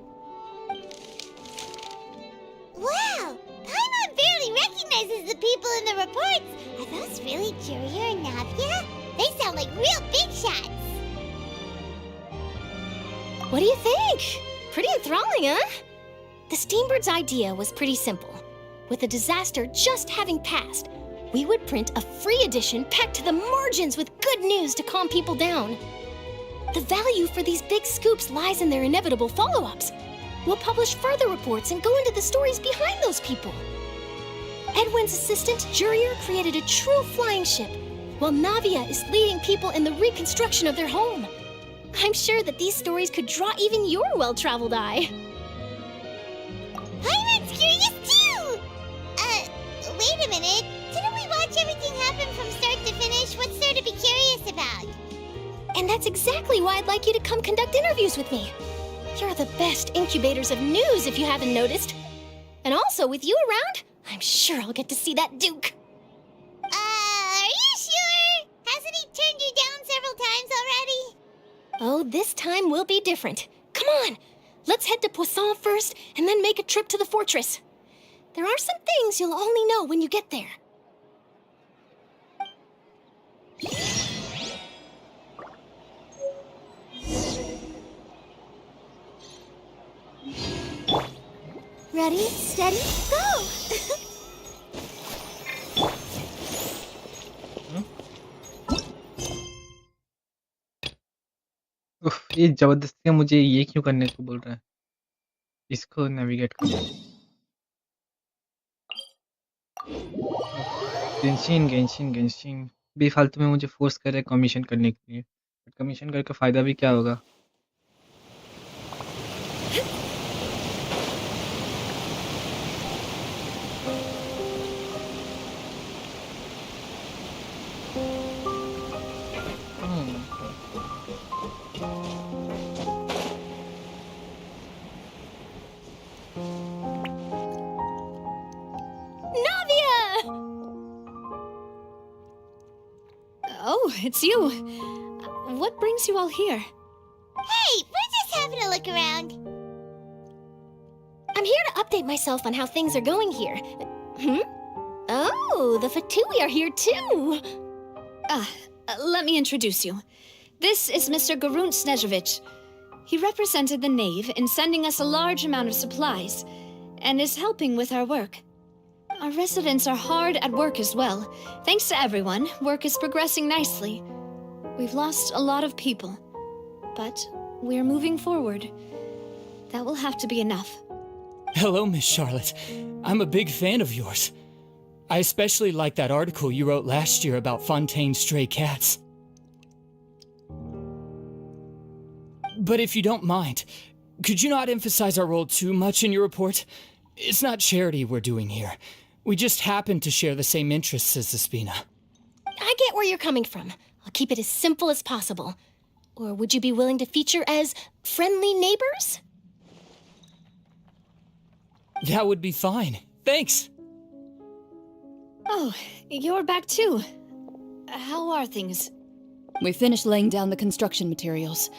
[SPEAKER 2] Wow! Paimon barely recognizes the people in the reports. Are those really Jurier and Navia? They sound like real big shots.
[SPEAKER 3] What do you think? Pretty enthralling, huh? The Steambird's idea was pretty simple. With the disaster just having passed, we would print a free edition packed to the margins with good news to calm people down. The value for these big scoops lies in their inevitable follow-ups. We'll publish further reports and go into the stories behind those people. Edwin's assistant, Jurier, created a true flying ship, while Navia is leading people in the reconstruction of their home. I'm sure that these stories could draw even your well-traveled eye.
[SPEAKER 2] Paimon's curious too! Wait a minute. Didn't we watch everything happen from start to finish? What's there to be curious about?
[SPEAKER 3] And that's exactly why I'd like you to come conduct interviews with me. You're the best incubators of news, if you haven't noticed. And also, with you around, I'm sure I'll get to see that Duke.
[SPEAKER 2] Are you sure? Hasn't he turned you down several times already?
[SPEAKER 3] Oh, this time will be different. Come on, let's head to Poisson first, and then make a trip to the fortress. There are some things you'll only know when you get there.
[SPEAKER 2] Ready, steady, go!
[SPEAKER 4] उफ, ये जबरदस्ती मुझे ये क्यों करने को बोल रहा है इसको नेविगेट करो गेंशिन गेंशिन गेंशिन बेफालतू में मुझे फोर्स कर रहा है कमीशन करने के लिए कमीशन करके फायदा भी क्या होगा?
[SPEAKER 3] Navia!
[SPEAKER 6] Oh, it's you. What brings you all here?
[SPEAKER 2] Hey, we're just having a look around.
[SPEAKER 3] I'm here to update myself on how things are going here. Oh, the Fatui are here too.
[SPEAKER 6] Let me introduce you. This is Mr. Garunt Snežević. He represented the Knave in sending us a large amount of supplies, and is helping with our work. Our residents are hard at work as well. Thanks to everyone, work is progressing nicely. We've lost a lot of people, but we're moving forward. That will have to be enough.
[SPEAKER 15] Hello, Miss Charlotte. I'm a big fan of yours. I especially like that article you wrote last year about Fontaine's stray cats. But if you don't mind, could you not emphasize our role too much in your report? It's not charity we're doing here. We just happen to share the same interests as the Spina.
[SPEAKER 3] I get where you're coming from. I'll keep it as simple as possible. Or would you be willing to feature as friendly neighbors?
[SPEAKER 15] That would be fine. Thanks.
[SPEAKER 6] Oh, you're back too. How are things?
[SPEAKER 16] We finished laying down the construction materials.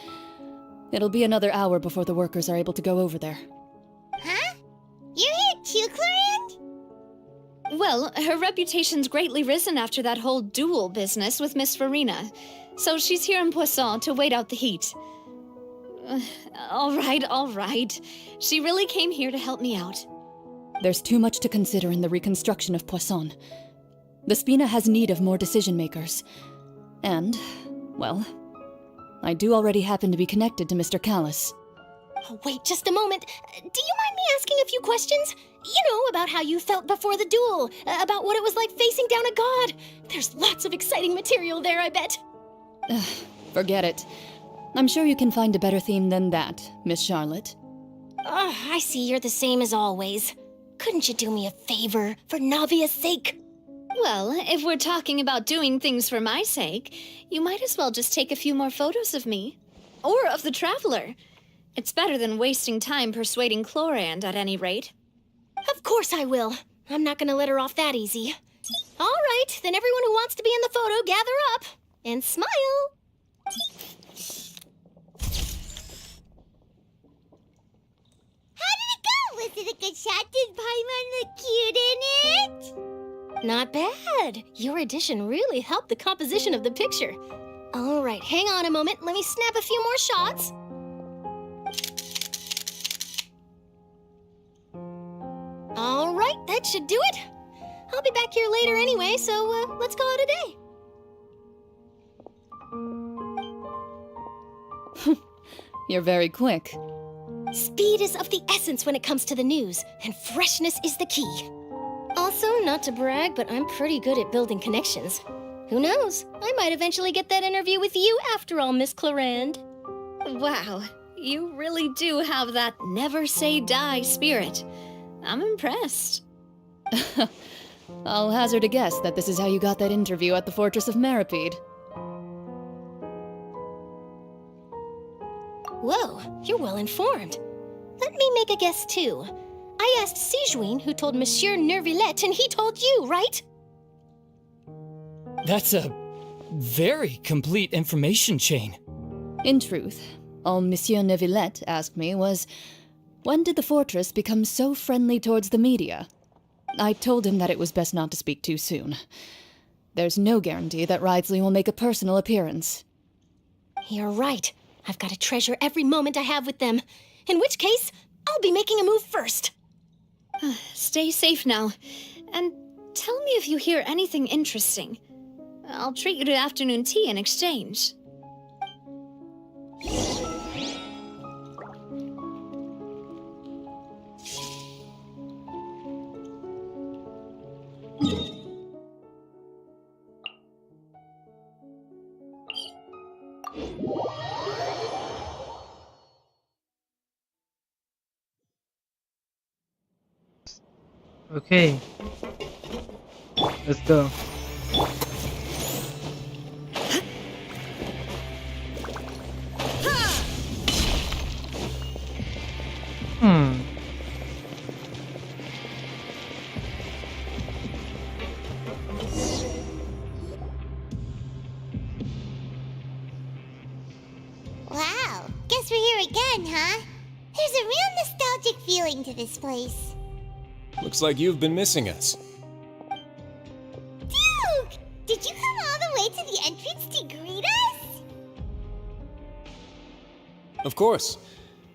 [SPEAKER 16] It'll be another hour before the workers are able to go over there.
[SPEAKER 2] Huh? You're here too, Clorand?
[SPEAKER 6] Well, her reputation's greatly risen after that whole duel business with Miss Farina, so she's here in Poisson to wait out the heat. All right. She really came here to help me out.
[SPEAKER 16] There's too much to consider in the reconstruction of Poisson. The Spina has need of more decision-makers. And, well, I do already happen to be connected to Mr. Callis.
[SPEAKER 3] Oh, wait just a moment. Do you mind me asking a few questions? You know, about how you felt before the duel, about what it was like facing down a god. There's lots of exciting material there, I bet.
[SPEAKER 16] Forget it. I'm sure you can find a better theme than that, Miss Charlotte.
[SPEAKER 3] I see you're the same as always. Couldn't you do me a favor, for Navia's sake?
[SPEAKER 6] Well, if we're talking about doing things for my sake, you might as well just take a few more photos of me. Or of the Traveler. It's better than wasting time persuading Clorand, at any rate.
[SPEAKER 3] Of course I will. I'm not gonna let her off that easy. All right, then everyone who wants to be in the photo, gather up. And smile.
[SPEAKER 2] How did it go? Was it a good shot? Did Paimon look cute in it?
[SPEAKER 3] Not bad. Your addition really helped the composition of the picture. All right, hang on a moment. Let me snap a few more shots. All right, that should do it. I'll be back here later anyway, so let's call it a day.
[SPEAKER 16] You're very quick.
[SPEAKER 3] Speed is of the essence when it comes to the news, and freshness is the key. Also, not to brag, but I'm pretty good at building connections. Who knows? I might eventually get that interview with you after all, Miss Clorand.
[SPEAKER 6] Wow, you really do have that never say die spirit. I'm impressed.
[SPEAKER 16] I'll hazard a guess that this is how you got that interview at the Fortress of Maripede.
[SPEAKER 3] Whoa, you're well informed. Let me make a guess too. I asked Sijuin, who told Monsieur Nervillet, and he told you, right?
[SPEAKER 15] That's a very complete information chain.
[SPEAKER 16] In truth, all Monsieur Nervillet asked me was, when did the fortress become so friendly towards the media? I told him that it was best not to speak too soon. There's no guarantee that Ridsley will make a personal appearance.
[SPEAKER 3] You're right. I've got to treasure every moment I have with them. In which case, I'll be making a move first.
[SPEAKER 6] Stay safe now. And tell me if you hear anything interesting. I'll treat you to afternoon tea in exchange.
[SPEAKER 4] Okay, let's go. Hmm.
[SPEAKER 2] Wow, guess we're here again, huh? There's a real nostalgic feeling to this place.
[SPEAKER 21] Looks like you've been missing us.
[SPEAKER 2] Duke! Did you come all the way to the entrance to greet us?
[SPEAKER 21] Of course.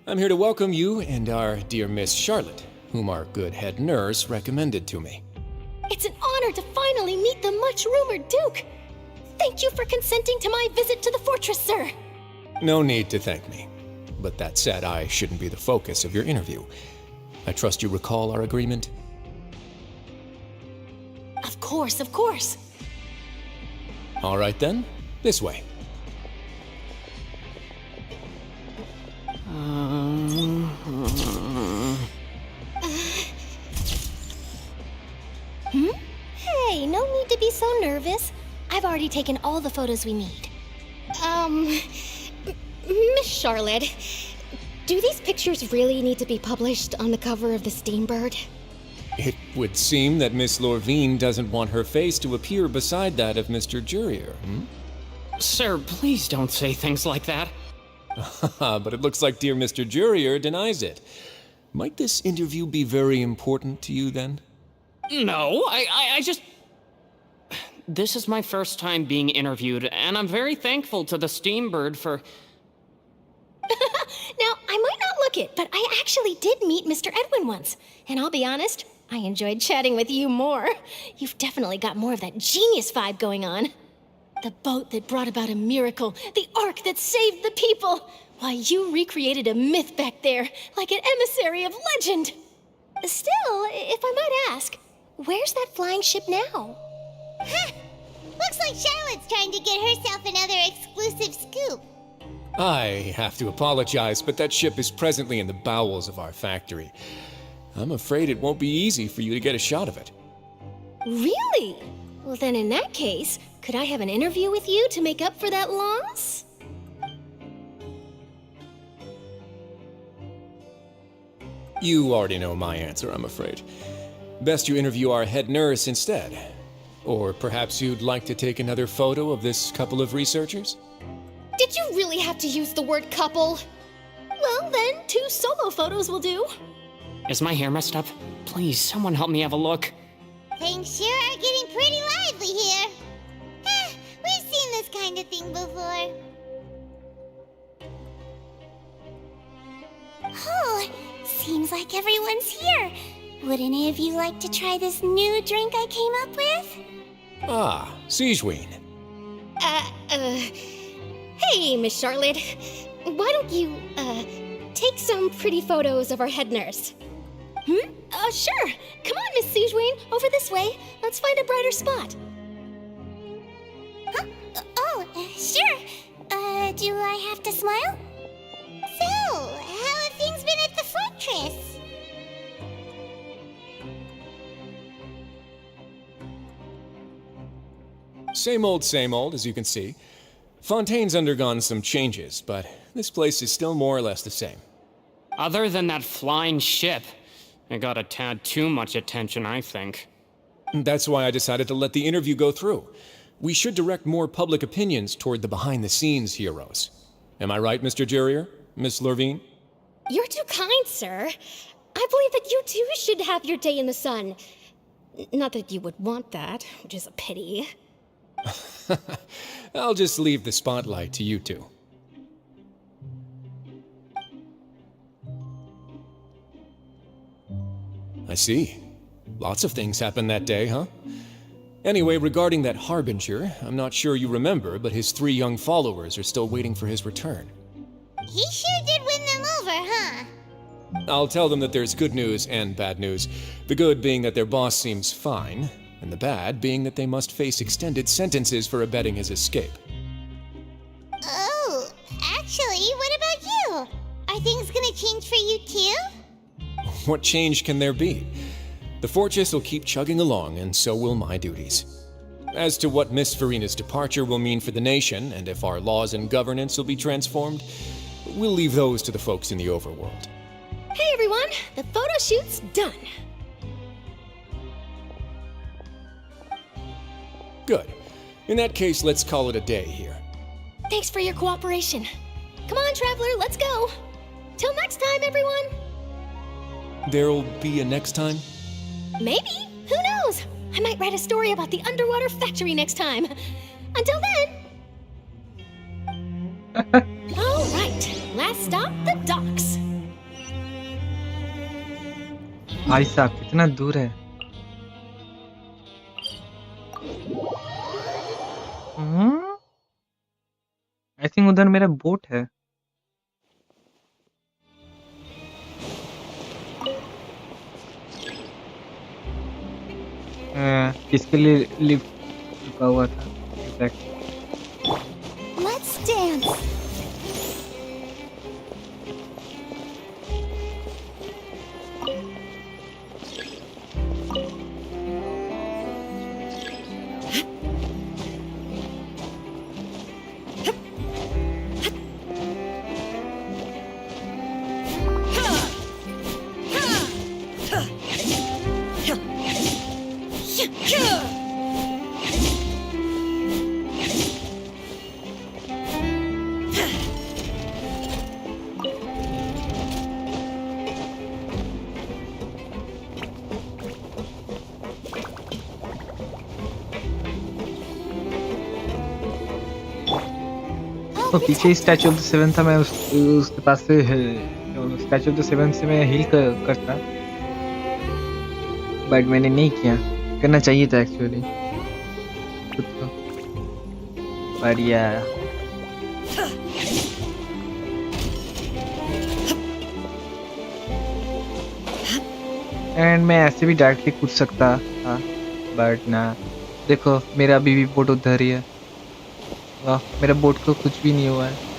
[SPEAKER 21] I'm here to welcome you and our dear Miss Charlotte, whom our good head nurse recommended to me.
[SPEAKER 3] It's an honor to finally meet the much-rumored Duke. Thank you for consenting to my visit to the fortress, sir.
[SPEAKER 21] No need to thank me. But that said, I shouldn't be the focus of your interview. I trust you recall our agreement?
[SPEAKER 3] Of course, of course.
[SPEAKER 21] All right then, this way.
[SPEAKER 3] Hey, no need to be so nervous. I've already taken all the photos we need. Miss Charlotte, do these pictures really need to be published on the cover of the Steambird?
[SPEAKER 21] It would seem that Miss Lorvine doesn't want her face to appear beside that of Mr. Jurier,
[SPEAKER 15] Sir, please don't say things like that.
[SPEAKER 21] But it looks like dear Mr. Jurier denies it. Might this interview be very important to you then?
[SPEAKER 15] No, I just... This is my first time being interviewed, and I'm very thankful to the Steambird for...
[SPEAKER 3] Now, I might not look it, but I actually did meet Mr. Edwin once. And I'll be honest, I enjoyed chatting with you more. You've definitely got more of that genius vibe going on. The boat that brought about a miracle, the ark that saved the people. Why, you recreated a myth back there, like an emissary of legend. Still, if I might ask, where's that flying ship now?
[SPEAKER 2] Huh. Looks like Charlotte's trying to get herself another exclusive scoop.
[SPEAKER 21] I have to apologize, but that ship is presently in the bowels of our factory. I'm afraid it won't be easy for you to get a shot of it.
[SPEAKER 3] Really? Well, then in that case, could I have an interview with you to make up for that loss?
[SPEAKER 21] You already know my answer, I'm afraid. Best you interview our head nurse instead. Or perhaps you'd like to take another photo of this couple of researchers?
[SPEAKER 3] Did you really have to use the word couple? Well, then, 2 solo photos will do.
[SPEAKER 15] Is my hair messed up? Please, someone help me have a look.
[SPEAKER 2] Things sure are getting pretty lively here. We've seen this kind of thing before. Oh, seems like everyone's here. Would any of you like to try this new drink I came up with?
[SPEAKER 21] Ah, Siegeween.
[SPEAKER 3] Hey, Miss Charlotte. Why don't you, take some pretty photos of our head nurse? Sure. Come on, Miss Siegeween, over this way. Let's find a brighter spot.
[SPEAKER 2] Huh? Sure. Do I have to smile? So, how have things been at the fortress?
[SPEAKER 21] Same old, as you can see. Fontaine's undergone some changes, but this place is still more or less the same.
[SPEAKER 15] Other than that flying ship, it got a tad too much attention, I think.
[SPEAKER 21] That's why I decided to let the interview go through. We should direct more public opinions toward the behind-the-scenes heroes. Am I right, Mr. Jurier? Miss Lorvine?
[SPEAKER 3] You're too kind, sir. I believe that you too should have your day in the sun. Not that you would want that, which is a pity.
[SPEAKER 21] I'll just leave the spotlight to you two. I see. Lots of things happened that day, huh? Anyway, regarding that Harbinger, I'm not sure you remember, but his 3 young followers are still waiting for his return.
[SPEAKER 2] He sure did win them over, huh?
[SPEAKER 21] I'll tell them that there's good news and bad news. The good being that their boss seems fine, and the bad being that they must face extended sentences for abetting his escape.
[SPEAKER 2] Oh, actually, what about you? Are things gonna change for you too?
[SPEAKER 21] What change can there be? The fortress will keep chugging along, and so will my duties. As to what Miss Farina's departure will mean for the nation, and if our laws and governance will be transformed, we'll leave those to the folks in the overworld.
[SPEAKER 3] Hey everyone, the photo shoot's done.
[SPEAKER 21] Good. In that case, let's call it a day here.
[SPEAKER 3] Thanks for your cooperation. Come on, Traveler, let's go. Till next time, everyone.
[SPEAKER 21] There'll be a next time?
[SPEAKER 3] Maybe. Who knows? I might write a story about the underwater factory next time. Until then. All right. Last stop, the docks.
[SPEAKER 4] भाई साहब कितना दूर है? I think उधर मेरा boat है. किसके लिए लिफ्ट रुका हुआ था?
[SPEAKER 2] Let's dance.
[SPEAKER 4] तो पीछे स्टैचू ऑफ द सेवन था. मैं उसके पास से स्टैचू ऑफ द सेवन से मैं हील करता, बट मैंने नहीं किया. करना चाहिए था एक्चुअली खुद को. बढ़िया. एंड मैं ऐसे भी डायरेक्टली कूद सकता था, बट ना. देखो मेरा अभी भी बोट उधर ही है. वाह, मेरे बोट को कुछ भी नहीं हुआ है.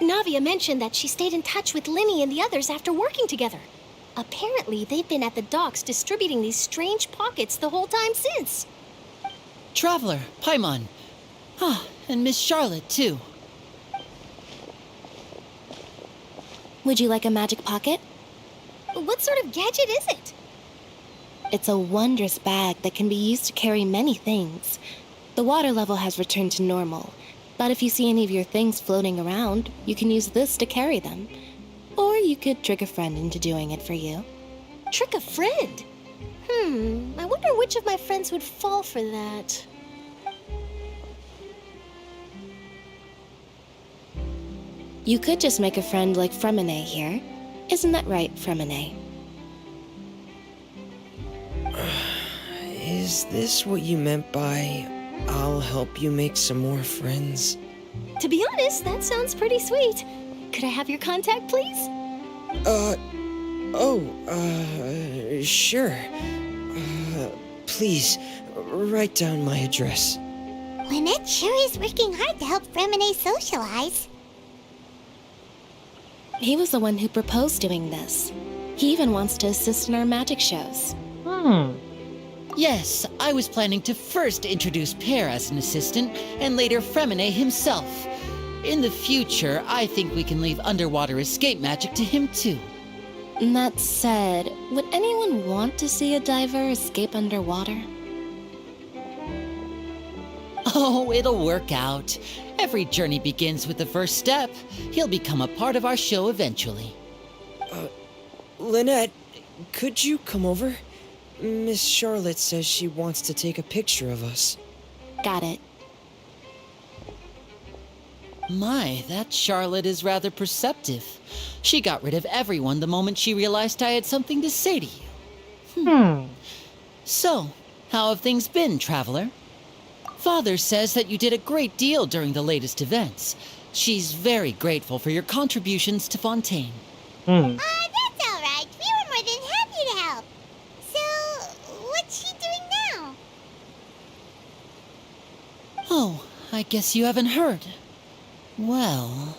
[SPEAKER 3] Navia mentioned that she stayed in touch with Linny and the others after working together. Apparently, they've been at the docks distributing these strange pockets the whole time since.
[SPEAKER 19] Traveler, Paimon. And Miss Charlotte, too.
[SPEAKER 11] Would you like a magic pocket?
[SPEAKER 3] What sort of gadget is it?
[SPEAKER 11] It's a wondrous bag that can be used to carry many things. The water level has returned to normal, but if you see any of your things floating around, you can use this to carry them. Or you could trick a friend into doing it for you.
[SPEAKER 3] Trick a friend? I wonder which of my friends would fall for that.
[SPEAKER 11] You could just make a friend like Fremine here. Isn't that right, Fremine?
[SPEAKER 17] Is this what you meant by, I'll help you make some more friends?
[SPEAKER 3] To be honest, that sounds pretty sweet. Could I have your contact, please?
[SPEAKER 17] Sure. Please, write down my address.
[SPEAKER 2] Lynette sure is working hard to help Fremine socialize.
[SPEAKER 11] He was the one who proposed doing this. He even wants to assist in our magic shows.
[SPEAKER 19] Yes, I was planning to first introduce Pear as an assistant, and later Fremine himself. In the future, I think we can leave underwater escape magic to him too.
[SPEAKER 11] That said, would anyone want to see a diver escape underwater?
[SPEAKER 19] Oh, it'll work out. Every journey begins with the first step. He'll become a part of our show eventually.
[SPEAKER 17] Lynette, could you come over? Miss Charlotte says she wants to take a picture of us.
[SPEAKER 11] Got it.
[SPEAKER 19] My, that Charlotte is rather perceptive. She got rid of everyone the moment she realized I had something to say to you. So, how have things been, Traveler? Father says that you did a great deal during the latest events. She's very grateful for your contributions to Fontaine.
[SPEAKER 2] That's all right. We
[SPEAKER 19] Oh, I guess you haven't heard. Well,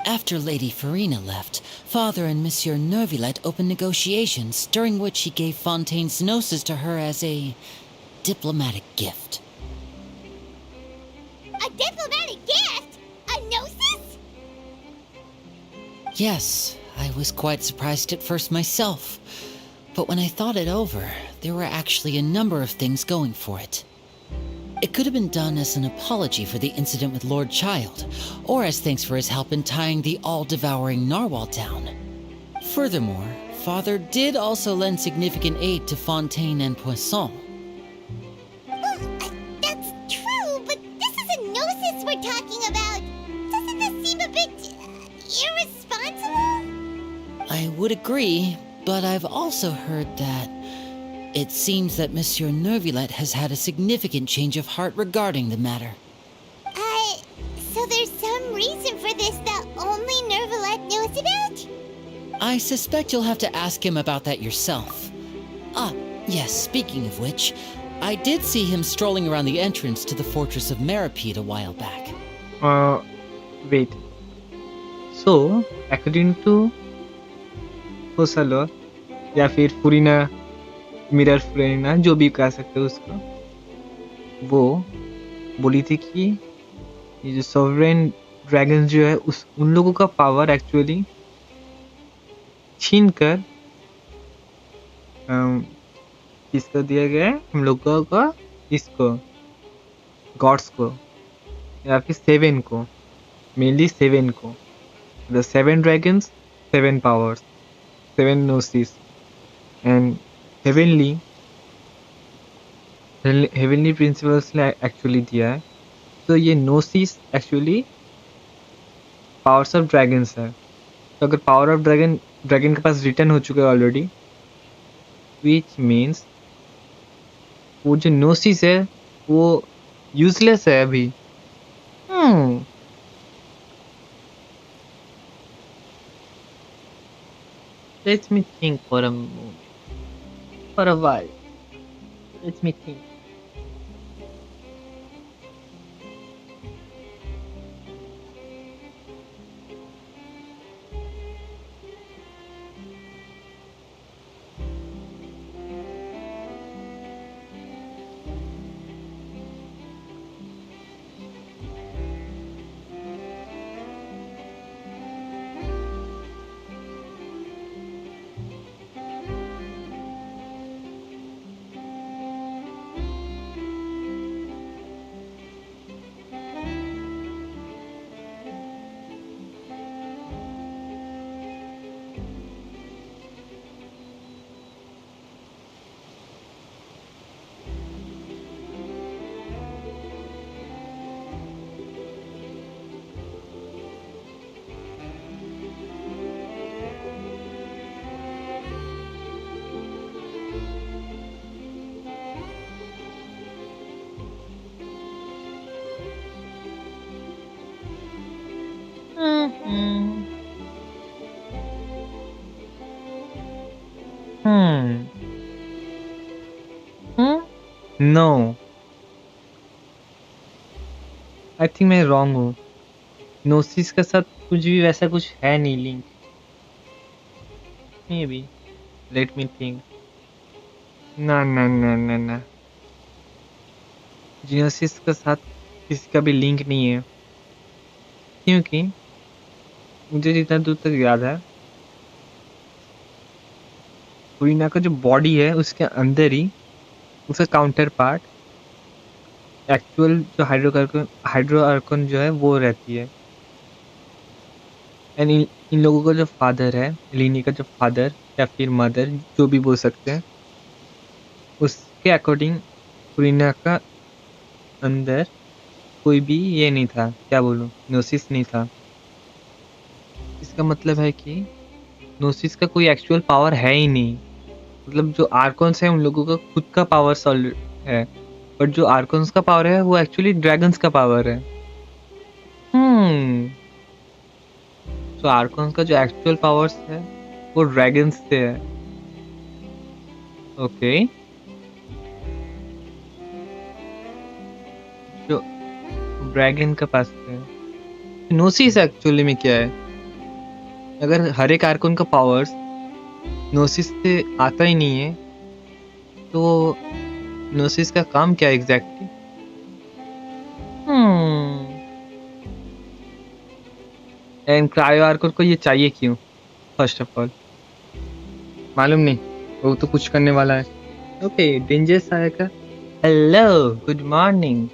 [SPEAKER 19] after Lady Farina left, Father and Monsieur Neuvillette opened negotiations, during which he gave Fontaine's gnosis to her as a diplomatic gift.
[SPEAKER 2] A diplomatic gift? A gnosis?
[SPEAKER 19] Yes, I was quite surprised at first myself. But when I thought it over, there were actually a number of things going for it. It could have been done as an apology for the incident with Lord Child, or as thanks for his help in tying the all-devouring narwhal down. Furthermore, Father did also lend significant aid to Fontaine and Poisson.
[SPEAKER 2] That's true, but this is a gnosis we're talking about. Doesn't this seem a bit irresponsible?
[SPEAKER 19] I would agree, but I've also heard that it seems that Monsieur Neuvillette has had a significant change of heart regarding the matter.
[SPEAKER 2] So there's some reason for this that only Neuvillette knows about?
[SPEAKER 19] I suspect you'll have to ask him about that yourself. Ah, yes, speaking of which, I did see him strolling around the entrance to the fortress of Meripede a while back.
[SPEAKER 4] Wait. So, according to Hosalor, या फिर फुरीना mirror फुरीना जो भी कह सकते हो उसको, वो बोली थी कि ये जो सॉवरेन ड्रैगन्स जो है उन लोगों का पावर एक्चुअली छीन कर किसको दिया गया है, हम लोगों का, इसको गॉड्स को या फिर सेवन को, मेनली सेवन को, the seven dragons, seven powers, seven gnosis, and heavenly principles ने एक्चुअली दिया है. तो ये gnosis actually powers of dragons है. तो अगर पावर ऑफ ड्रैगन के पास रिटर्न हो चुका है ऑलरेडी, विच मीन्स वो जो gnosis है वो यूजलेस है अभी. Let me think for a moment. For a while. Let me think. No. I think मैं wrong हूँ. Gnosis के साथ कुछ भी वैसा कुछ है नहीं link. Maybe. Let me think. ना. Gnosis के साथ किसी का भी लिंक नहीं है. क्योंकि मुझे जितना दूर तक याद है, फुरीना का जो बॉडी है उसके अंदर ही उसका काउंटर पार्ट एक्चुअल जो हाइड्रो आर्कन जो है वो रहती है. एंड इन लोगों का जो फादर है, लीनी का जो फादर या फिर मदर जो भी बोल सकते हैं, उसके अकॉर्डिंग फुरीना का अंदर कोई भी ये नहीं था, क्या बोलूं, gnosis नहीं था. इसका मतलब है कि gnosis का कोई एक्चुअल पावर है ही नहीं. मतलब जो आर्कन्स है उन लोगों का खुद का पावर सॉलिड है, बट जो आर्कन्स का पावर है वो एक्चुअली ड्रैगन्स का पावर है. तो आर्कन्स का जो एक्चुअल पावर्स है वो ड्रैगन्स से है. ओके. जो ड्रैगन का पास है। नोसिस एक्चुअली में क्या है? अगर हर एक आर्कोन का पावर्स नोसिस से आता ही नहीं है तो नोसिस का काम क्या है एग्जैक्टली? एंड क्रायो आर्कोन को ये चाहिए क्यों? फर्स्ट ऑफ ऑल मालूम नहीं, वो तो कुछ करने वाला है। ओके, डेंजरस आएगा। Hello, good morning.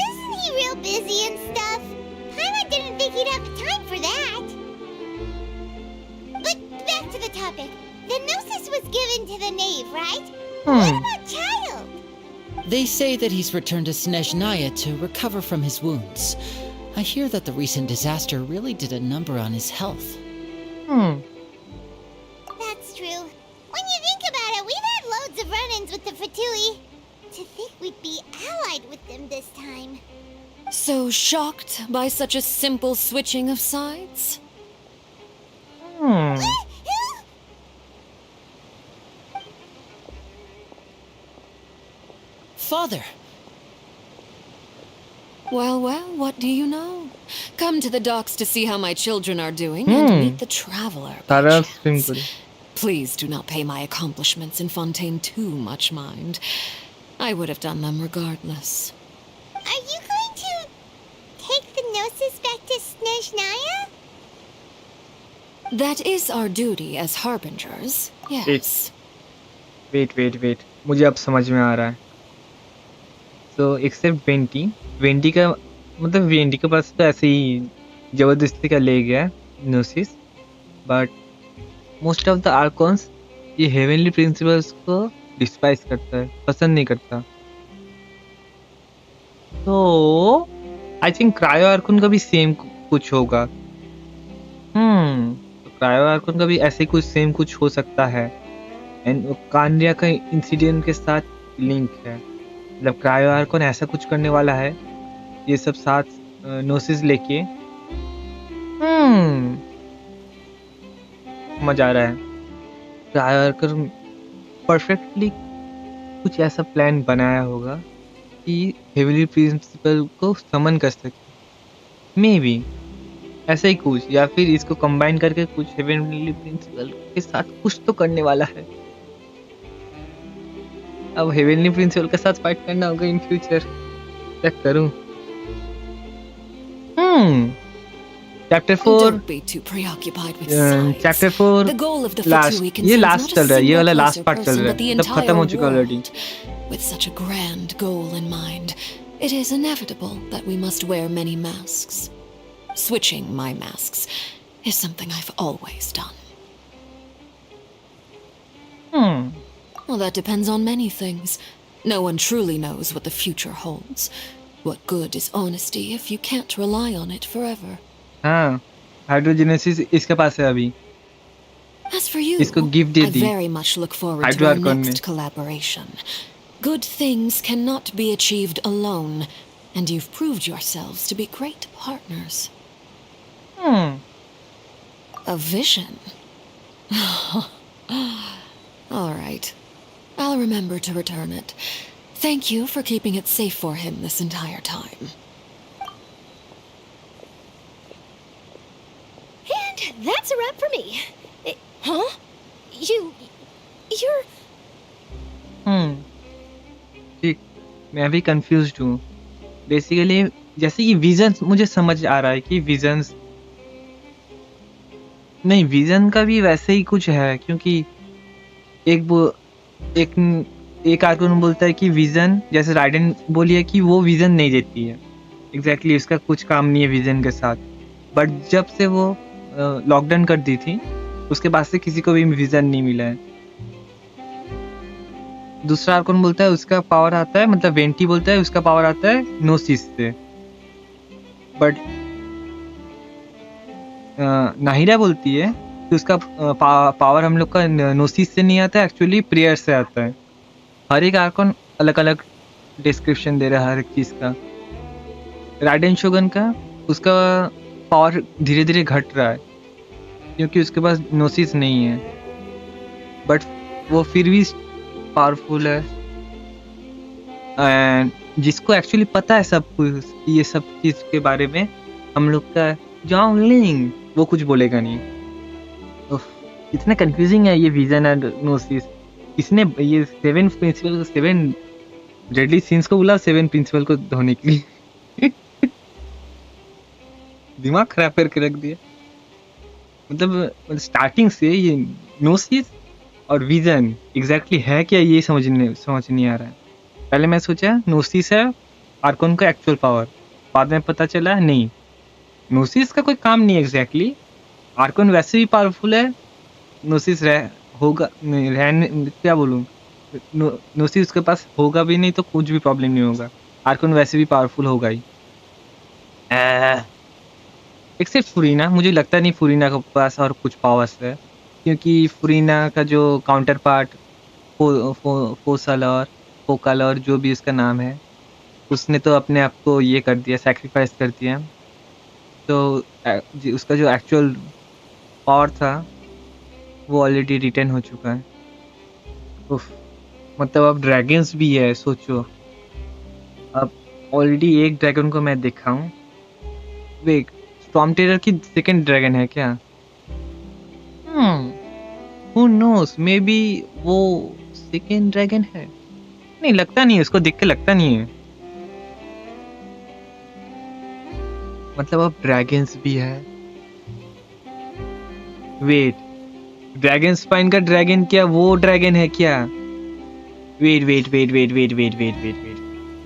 [SPEAKER 2] Isn't he real busy and stuff? Paimon didn't think he'd have time for that. But back to the topic. The Gnosis was given to the knave, right? What about Child?
[SPEAKER 19] They say that he's returned to Snezhnaya to recover from his wounds. I hear that the recent disaster really did a number on his health.
[SPEAKER 2] That's true. When you think about it, we've had loads of run-ins with the Fatui. To think we'd be allied with them this time.
[SPEAKER 12] So shocked by such a simple switching of sides?
[SPEAKER 19] Father!
[SPEAKER 12] Well, what do you know? Come to the docks to see how my children are doing and meet the traveler.
[SPEAKER 4] सारा stream करो।
[SPEAKER 12] Please do not pay my accomplishments in Fontaine too much mind. I would have done them regardless.
[SPEAKER 2] Are you going to take the Gnosis back to Snezhnaya?
[SPEAKER 12] That is our duty as harbingers. Yes.
[SPEAKER 4] Wait, मुझे अब समझ में आ रहा है। तो accept vanity का मतलब vanity के पास तो ऐसे ही जबरदस्ती का ले गया नोसिस, बट मोस्ट ऑफ द आर्कॉन्स ये हेवनली प्रिंसिपल्स को डिस्पाइस करता है, पसंद नहीं करता। तो आई थिंक क्रायो आर्कॉन का भी सेम कुछ होगा। तो क्रायो आर्कॉन का भी ऐसे कुछ सेम कुछ हो सकता है। एंड कांडिया का इंसिडेंट के साथ लिंक है, मतलब क्रायो आर्कॉन ऐसा कुछ करने वाला है, ये सब साथ नोसिस लेके। मजा आ रहा है। क्रायो आर्कॉन परफेक्टली कुछ ऐसा प्लान बनाया होगा कि हेवनली प्रिंसिपल को समन कर सके, मे बी ऐसा ही कुछ, या फिर इसको कंबाइन करके कुछ हेवनली प्रिंसिपल के साथ कुछ तो करने वाला है। अब हेवनली प्रिंसिपल के साथ फाइट करना होगा इन फ्यूचर। क्या करूं? Chapter 4
[SPEAKER 12] Don't be too preoccupied with science.
[SPEAKER 4] Chapter 4
[SPEAKER 12] The goal of the
[SPEAKER 4] last,
[SPEAKER 12] Fatui
[SPEAKER 4] ये
[SPEAKER 12] concerns
[SPEAKER 4] लास्ट
[SPEAKER 12] not a
[SPEAKER 4] चल रहा है, ये
[SPEAKER 12] single
[SPEAKER 4] वाला
[SPEAKER 12] place
[SPEAKER 4] लास्ट
[SPEAKER 12] or
[SPEAKER 4] पार्ट चल
[SPEAKER 12] person,
[SPEAKER 4] रहा
[SPEAKER 12] but the
[SPEAKER 4] है, सब खत्म हो
[SPEAKER 12] entire
[SPEAKER 4] चुका already.
[SPEAKER 12] world. With such a grand goal in mind, it is inevitable that we must wear many masks. Switching my masks is something I've always done. Well, that depends on many things. No one truly knows what the future holds. What good is honesty if you can't rely on it forever?
[SPEAKER 4] हाँ, हाइड्रोजेनेसिस इसके पास है अभी।
[SPEAKER 12] As for you,
[SPEAKER 4] इसको gift they
[SPEAKER 12] I
[SPEAKER 4] the
[SPEAKER 12] very much look forward to
[SPEAKER 4] hydro
[SPEAKER 12] our
[SPEAKER 4] Arcon ने।
[SPEAKER 12] next collaboration. Good things cannot be achieved alone, and you've proved yourselves to be great partners. A vision. All right. I'll remember to return it. Thank you for keeping it safe for him this entire time.
[SPEAKER 3] And that's a wrap for me. Huh? You're...
[SPEAKER 4] ठीक, मैं भी confused हूँ। Basically जैसे कि visions मुझे समझ आ रहा है कि विजन्स नहीं, विजन का भी वैसे ही कुछ है, क्योंकि एक आर्कॉन बोलता है कि विजन, जैसे राइडन बोली है कि वो विजन नहीं देती है, एग्जैक्टली उसका कुछ काम नहीं है विजन के साथ। बट जब से वो लॉकडाउन कर दी थी उसके बाद से किसी को भी विजन नहीं मिला है। दूसरा आर्कॉन बोलता है उसका पावर आता है, मतलब वेंटी बोलता है उसका पावर आता है नोसिस से, बट नाहिरा बोलती है कि उसका पावर हम लोग का नोसिस से नहीं आता है, एक्चुअली प्रेयर से आता है। हर एक आर्कॉन अलग अलग डिस्क्रिप्शन दे रहा है हर एक चीज़ का। राइडन शोगन का उसका पावर धीरे धीरे घट रहा है क्योंकि उसके पास नोसिस नहीं है, बट वो फिर भी पावरफुल है। जिसको एक्चुअली पता है सब कुछ, ये सब चीज़ के बारे में, हम लोग का जॉन्गलिंग वो कुछ बोलेगा नहीं। उफ, इतना कंफ्यूजिंग है ये विजन एंड नोसिस। इसने ये 7 प्रिंसिपल को 7 डेडली सीन्स को बोला 7 प्रिंसिपल को धोने के लिए। दिमाग खराब करके रख दिया। मतलब स्टार्टिंग से ये नोसिस और विजन एग्जैक्टली है क्या, ये समझ नहीं आ रहा है। पहले मैं सोचा नोसिस है आर्कोन का एक्चुअल पावर, बाद में पता चला नहीं, नोसिस का कोई काम नहीं एग्जैक्टली। आर्कोन वैसे भी पावरफुल है, नोसिस होगा क्या बोलूँ, नोसिस उसके पास होगा भी नहीं तो कुछ भी प्रॉब्लम नहीं होगा। आर्कोन वैसे भी पावरफुल होगा ही, एक्सेप्ट फुरीना। मुझे लगता नहीं फुरीना के पास और कुछ पावर्स है, क्योंकि फुरीना का जो काउंटर पार्ट फोकल और जो भी उसका नाम है, उसने तो अपने आप को ये कर दिया, सैक्रिफाइस कर दिया। तो उसका जो एक्चुअल पावर था वो ऑलरेडी रिटर्न हो चुका है। उफ, मतलब अब ड्रैगन्स भी है, सोचो। अब ऑलरेडी एक ड्रैगन को मैं देखा हूँ। वेट, स्टॉर्म टेरर की सेकंड ड्रैगन है क्या? हु नोस, मे बी वो सेकंड ड्रैगन है। नहीं, लगता नहीं है, उसको देख के लगता नहीं है। मतलब अब ड्रैगन्स भी है। वेट, ड्रैगन स्पाइन का ड्रैगन क्या वो ड्रैगन है क्या? वेट,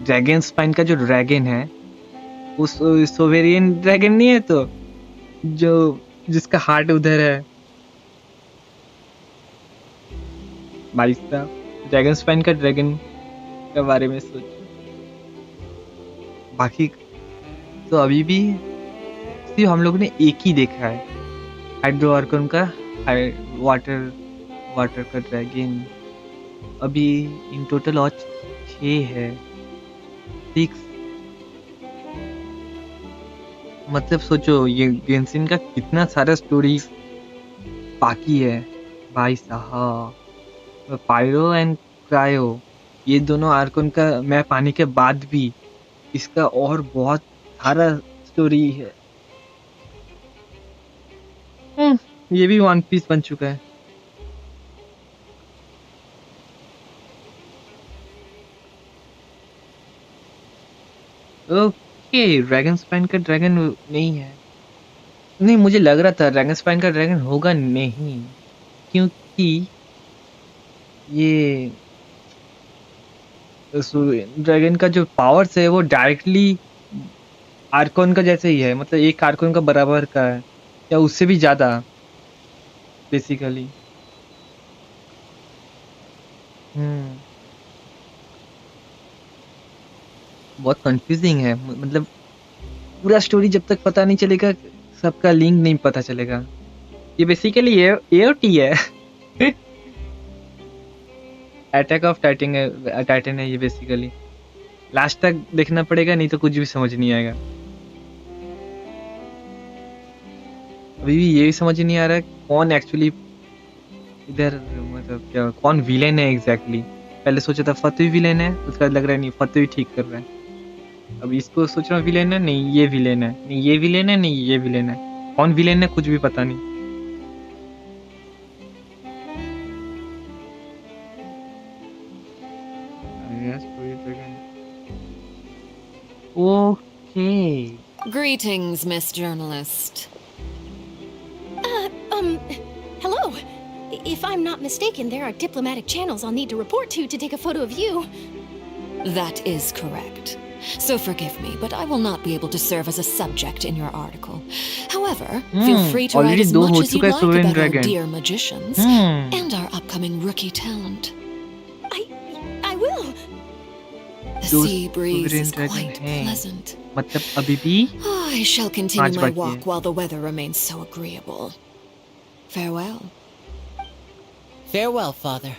[SPEAKER 4] ड्रैगन स्पाइन का जो ड्रैगन है उस सोवेरियन ड्रैगन नहीं है तो, जो जिसका हार्ट उधर है। भाई साहब, ड्रैगन स्पाइन का ड्रैगन के बारे में सोचो। बाकी तो अभी भी सिर्फ हम लोग ने एक ही देखा है, हाइड्रो आर्कन का वाटर का ड्रैगन। अभी इन टोटल और 6 है, 6। मतलब सोचो ये गेंशिन का कितना सारा स्टोरी बाकी है भाई साहब। पायरो एंड क्रायो, ये दोनों आर्कन का मैप आने के बाद भी इसका और बहुत सारा स्टोरी है। ये भी वन पीस बन चुका है। ओके, ड्रैगन स्पाइन का ड्रैगन नहीं है। नहीं, मुझे लग रहा था ड्रैगन स्पाइन का ड्रैगन होगा नहीं, क्योंकि ये ड्रैगन का जो पावर्स है वो डायरेक्टली आर्कोन का जैसे ही है। मतलब एक आर्कोन का बराबर का है या उससे भी ज्यादा बेसिकली। बहुत कंफ्यूजिंग है। मतलब पूरा स्टोरी जब तक पता नहीं चलेगा, सबका लिंक नहीं पता चलेगा। ये बेसिकली एओटी है। अटैक ऑफ टाइटन है ये बेसिकली। लास्ट तक देखना पड़ेगा, नहीं तो कुछ भी समझ नहीं आएगा। अभी भी ये समझ नहीं आ रहा है कौन एक्चुअली इधर, मतलब क्या कौन विलेन है एग्जैक्टली। पहले सोचा था फतुही विलेन है, उसका लग रहा है नहीं, फतुही ठीक कर रहा है। अब इसको सोच रहा हूँ विलेन है, नहीं ये विलेन है, नहीं ये विलेन है, नहीं ये विलेन है। कौन विलेन है कुछ भी पता नहीं। Okay.
[SPEAKER 22] Greetings, Miss Journalist.
[SPEAKER 3] Hello. If I'm not mistaken, there are diplomatic channels I'll need to report to take a photo of you.
[SPEAKER 22] That is correct. So forgive me, but I will not be able to serve as a subject in your article. However, feel free to write as much as you'd like about our dear magicians and our upcoming rookie talent.
[SPEAKER 3] I will.
[SPEAKER 22] The sea breeze is quite pleasant.
[SPEAKER 4] मतलब अभी भी
[SPEAKER 22] I shall continue my walk while the weather remains so agreeable. Farewell.
[SPEAKER 19] Farewell, Father.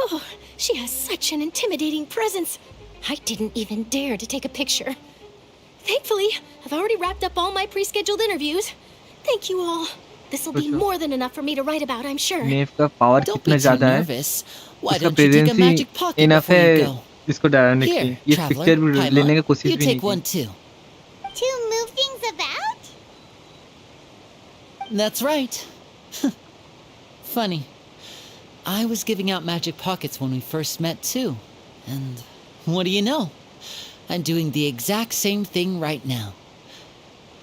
[SPEAKER 3] Oh, she has such an intimidating presence. I didn't even dare to take a picture. Thankfully, I've already wrapped up all my pre-scheduled interviews. Thank you all. This'll be more than enough for me to write about, I'm sure.
[SPEAKER 4] नेव का power
[SPEAKER 19] Don't
[SPEAKER 4] कितना
[SPEAKER 19] be too
[SPEAKER 4] ज्यादा है,
[SPEAKER 19] nervous. Why
[SPEAKER 4] उसका
[SPEAKER 19] don't you take a
[SPEAKER 4] presence he
[SPEAKER 19] magic pocket
[SPEAKER 4] enough
[SPEAKER 19] before
[SPEAKER 4] है
[SPEAKER 19] you go?
[SPEAKER 4] इसको डराने के
[SPEAKER 19] Here,
[SPEAKER 4] लिए। ये
[SPEAKER 19] traveler,
[SPEAKER 4] पिक्चर भी
[SPEAKER 19] Paimon,
[SPEAKER 4] लेने की कोशिश
[SPEAKER 19] you
[SPEAKER 4] भी नहीं
[SPEAKER 19] take one
[SPEAKER 4] की।
[SPEAKER 19] too.
[SPEAKER 2] To move things about?
[SPEAKER 19] That's right. Funny. I was giving out magic pockets when we first met too. And what do you know? I'm doing the exact same thing right now.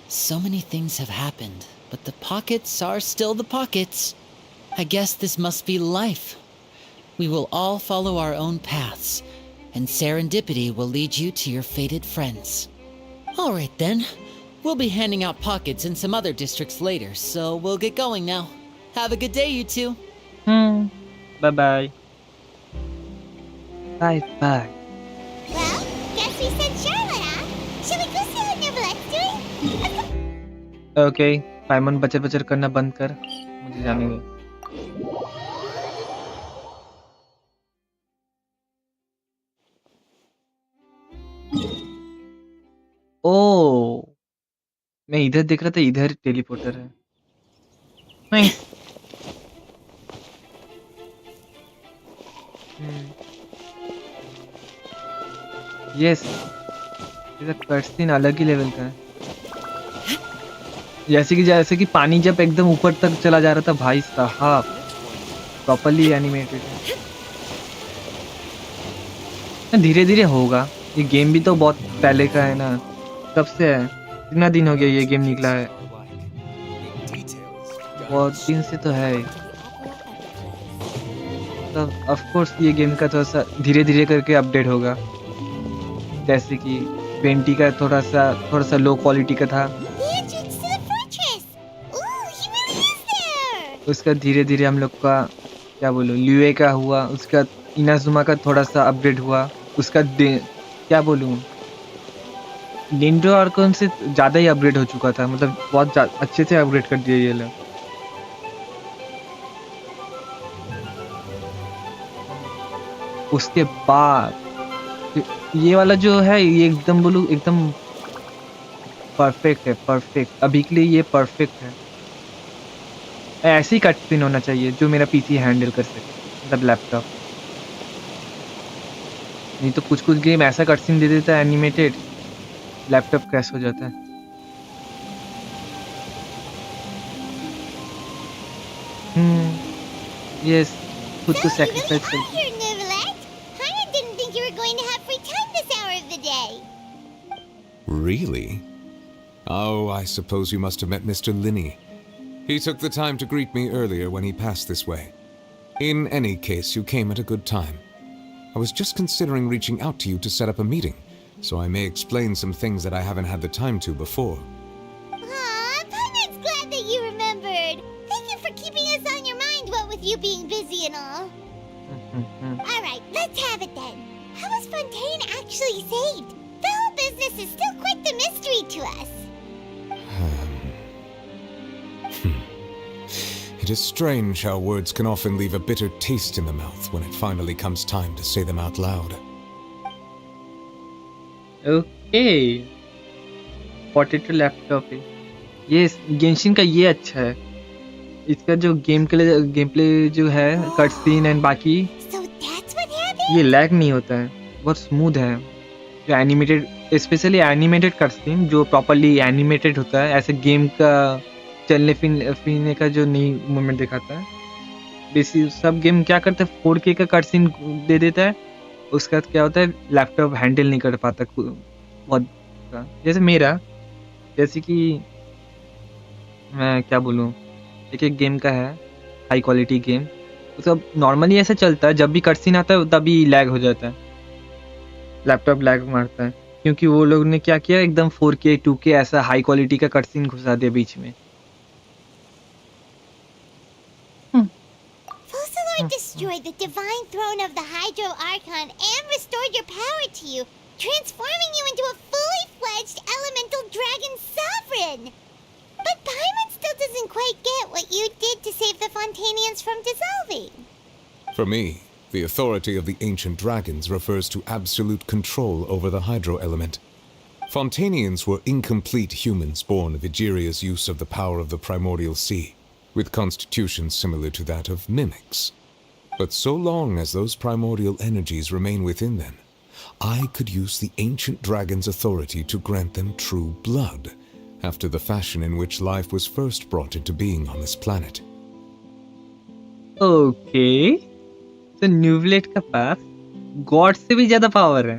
[SPEAKER 19] So many things have happened, but the pockets are still the pockets. I guess this must be life. We will all follow our own paths, and serendipity will lead you to your fated friends. All right then. We'll be handing out pockets in some other districts later, so we'll get going now. Have a good day, you two.
[SPEAKER 4] Bye bye. Bye bye.
[SPEAKER 2] Well, guess we sent Charlotte, huh? Should we go see what Neverlette's doing?
[SPEAKER 4] Okay, पाइमन बचर बचर करना बंद कर, मुझे जाने दे। ओह, मैं इधर देख रहा था, इधर टेलीपोर्टर है। नहीं। यस, इधर कटसीन अलग ही लेवल का है। जैसे कि पानी जब एकदम ऊपर तक चला जा रहा था भाई साहब, प्रॉपर्ली एनिमेटेड है। धीरे धीरे होगा, ये गेम भी तो बहुत पहले का है ना, कब से है, कितना दिन हो गया ये गेम निकला है, बहुत दिन से तो है। तो ऑफ कोर्स ये गेम का थोड़ा सा धीरे धीरे करके अपडेट होगा, जैसे कि 20 का थोड़ा सा लो क्वालिटी का था, उसका धीरे धीरे हम लोग का क्या बोलूं ल्यूए का हुआ, उसका इनाजुमा का थोड़ा सा अपडेट हुआ, उसका क्या बोलूं निंजो आर्कन से ज़्यादा ही अपग्रेड हो चुका था, मतलब बहुत अच्छे से अपग्रेड कर दिया ये लोग। उसके बाद ये वाला जो है ये एकदम बोलूं एकदम परफेक्ट है, परफेक्ट अभी के लिए ये परफेक्ट है। ऐसे ही कट सीन होना चाहिए जो मेरा पीसी हैंडल कर सके, मतलब लैपटॉप। नहीं तो कुछ गेम ऐसा कट सीन दे देता है एनिमेटेड, लैपटॉप क्रैश हो जाता है। यस, खुद को सैक्रिफाइस कर।
[SPEAKER 14] Really? Oh, I suppose you must have met Mr. Linney. He took the time to greet me earlier when he passed this way. In any case, you came at a good time. I was just considering reaching out to you to set up a meeting, so I may explain some things that I haven't had the time to before.
[SPEAKER 2] Aw, Paimon's glad that you remembered. Thank you for keeping us on your mind, what with you being busy and all. Alright, let's have it then. How was Fontaine actually saved? The whole business is still quite the mystery to us.
[SPEAKER 14] It is strange how words can often leave a bitter taste in the mouth when it finally comes time to say them out loud.
[SPEAKER 4] Okay. Potato laptop है। ये Genshin का ये अच्छा है। इसका जो game play जो है कट सीन एंड बाकी ये लैग नहीं होता है, बहुत स्मूथ है। जो animated specially animated cut scene जो प्रॉपर्ली एनिमेटेड होता है, ऐसे गेम का चलने फिरने का जो नई मूवमेंट दिखाता है। बेसिक सब गेम क्या करते हैं 4K का कट सीन दे देता है, उसके बाद क्या होता है लैपटॉप हैंडल नहीं कर पाता बहुत। जैसे मेरा जैसे कि मैं क्या बोलूँ, एक गेम का है हाई क्वालिटी गेम, उसका नॉर्मली ऐसा चलता है, जब भी कट सीन आता है तभी लैग हो जाता है, लैपटॉप लैग मारता है, क्योंकि वो लोग ने क्या किया एकदम 4K 2K ऐसा हाई क्वालिटी का कट सीन घुसा दिया बीच में।
[SPEAKER 2] Destroyed the divine throne of the Hydro Archon and restored your power to you, transforming you into a fully fledged elemental dragon sovereign. But Paimon still doesn't quite get what you did to save the Fontanians from dissolving.
[SPEAKER 14] For me, the authority of the ancient dragons refers to absolute control over the hydro element. Fontanians were incomplete humans born of Egeria's use of the power of the primordial sea. with constitutions similar to that of mimics. But so long as those primordial energies remain within them, I could use the ancient dragon's authority to grant them true blood, after the fashion in which life was first brought into being on this planet.
[SPEAKER 4] Okay, तो न्यूवलेट के पास God से भी ज्यादा power है।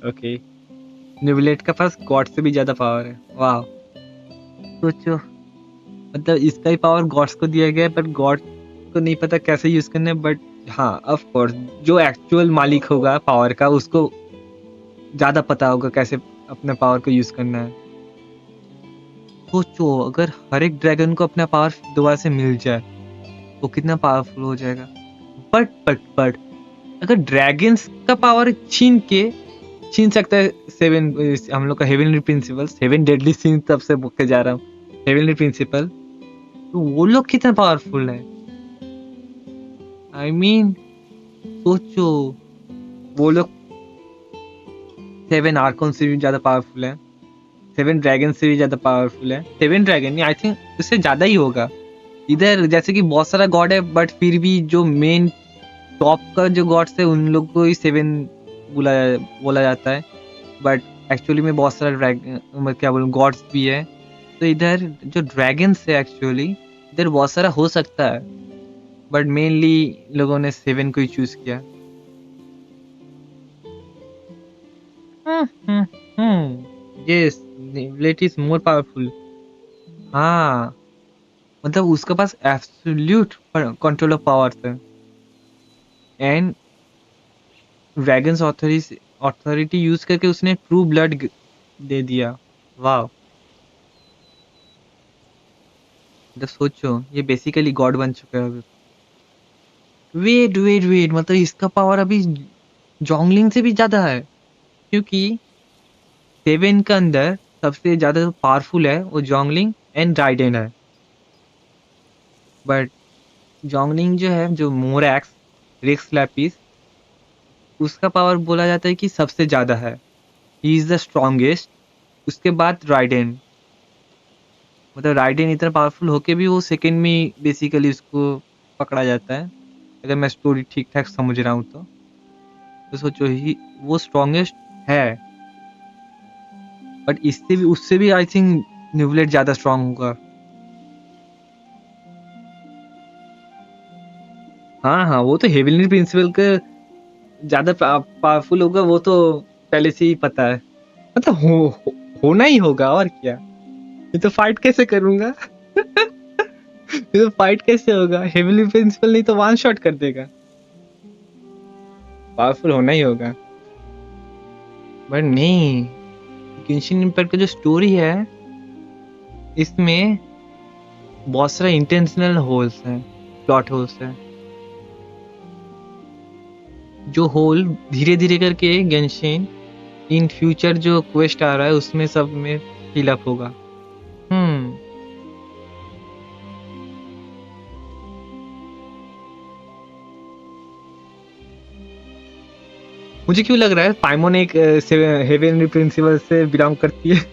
[SPEAKER 4] Okay, न्यूवलेट के पास God से भी ज्यादा पावर है। वाह, सोचो, मतलब इसका ही पावर गॉड्स को दिया गया है, बट गॉड को नहीं पता कैसे यूज करना है। बट हाँ, ऑफ कोर्स जो एक्चुअल मालिक होगा पावर का, उसको ज्यादा पता होगा कैसे अपने पावर को यूज करना है। सोचो, अगर हर एक ड्रैगन को अपना पावर दोबारा से मिल जाए, वो कितना पावरफुल हो जाएगा। बट अगर ड्रैगन्स का पावर छीन सकता है सेवन, हम लोग का हेवनली प्रिंसिपल, 7 डेडली सिंस तब से बुक के जा रहा हूँ, हेवनली प्रिंसिपल, तो वो लोग कितना पावरफुल है। आई मीन सोचो, वो लोग 7 आर्कन से भी ज्यादा पावरफुल है, 7 ड्रैगन से भी ज्यादा पावरफुल है। 7 ड्रैगन नहीं, आई थिंक उससे ज्यादा ही होगा। इधर जैसे कि बहुत सारा गॉड है, बट फिर भी जो मेन टॉप का जो गॉड्स है उन लोग को ही 7 बोला जाता है। बट एक्चुअली में बहुत सारा ड्रैगन, क्या बोलूं, गॉड्स भी है। तो इधर जो ड्रैगन्स है, एक्चुअली इधर बहुत सारा हो सकता है, बट मेनली लोगों ने 7 को ही चूज किया। Yes, Neuvillette is more powerful. हाँ, मतलब उसके पास एब्सोल्यूट कंट्रोल ऑफ पावर्स है, एंड ड्रैगन्स अथॉरिटी यूज करके उसने ट्रू ब्लड दे दिया। वाह, मतलब सोचो, ये बेसिकली गॉड बन चुका है अभी। वेट, मतलब इसका पावर अभी जोंगलिंग से भी ज्यादा है, क्योंकि 7 के अंदर सबसे ज्यादा पावरफुल है वो जोंगलिंग एंड राइडेन है। बट जोंगलिंग जो है, जो मोरैक्स रिक्स लैपिस, उसका पावर बोला जाता है कि सबसे ज्यादा है, ही इज द स्ट्रॉन्गेस्ट। उसके बाद राइडेन, मतलब राइडेन इतना पावरफुल होके भी वो सेकंड में बेसिकली उसको पकड़ा जाता है, अगर मैं स्टोरी ठीक ठाक समझ रहा हूँ तो सोचो ही वो स्ट्रॉन्गेस्ट है। बट इससे भी, उससे भी आई थिंक न्यूवलेट ज्यादा स्ट्रॉन्ग होगा। हाँ, वो तो हेवनली प्रिंसिपल के ज्यादा पावरफुल होगा, वो तो पहले से ही पता है। मतलब होना ही होगा, और क्या। ये तो फाइट कैसे करूंगा ये तो फाइट कैसे होगा, हेवनली प्रिंसिपल नहीं तो 1 शॉट कर देगा। पावरफुल होना ही होगा। बट नहीं, गेंशिन इम्पैक्ट का जो स्टोरी है, इसमें बहुत सारा इंटेंशनल होल्स हैं, प्लॉट होल्स हैं, जो होल धीरे धीरे करके गेंशिन इन फ्यूचर जो क्वेस्ट आ रहा है उसमें सब में फिल अप होगा। मुझे क्यों लग रहा है पाइमोन एक हेवनली प्रिंसिपल से बिलोंग करती है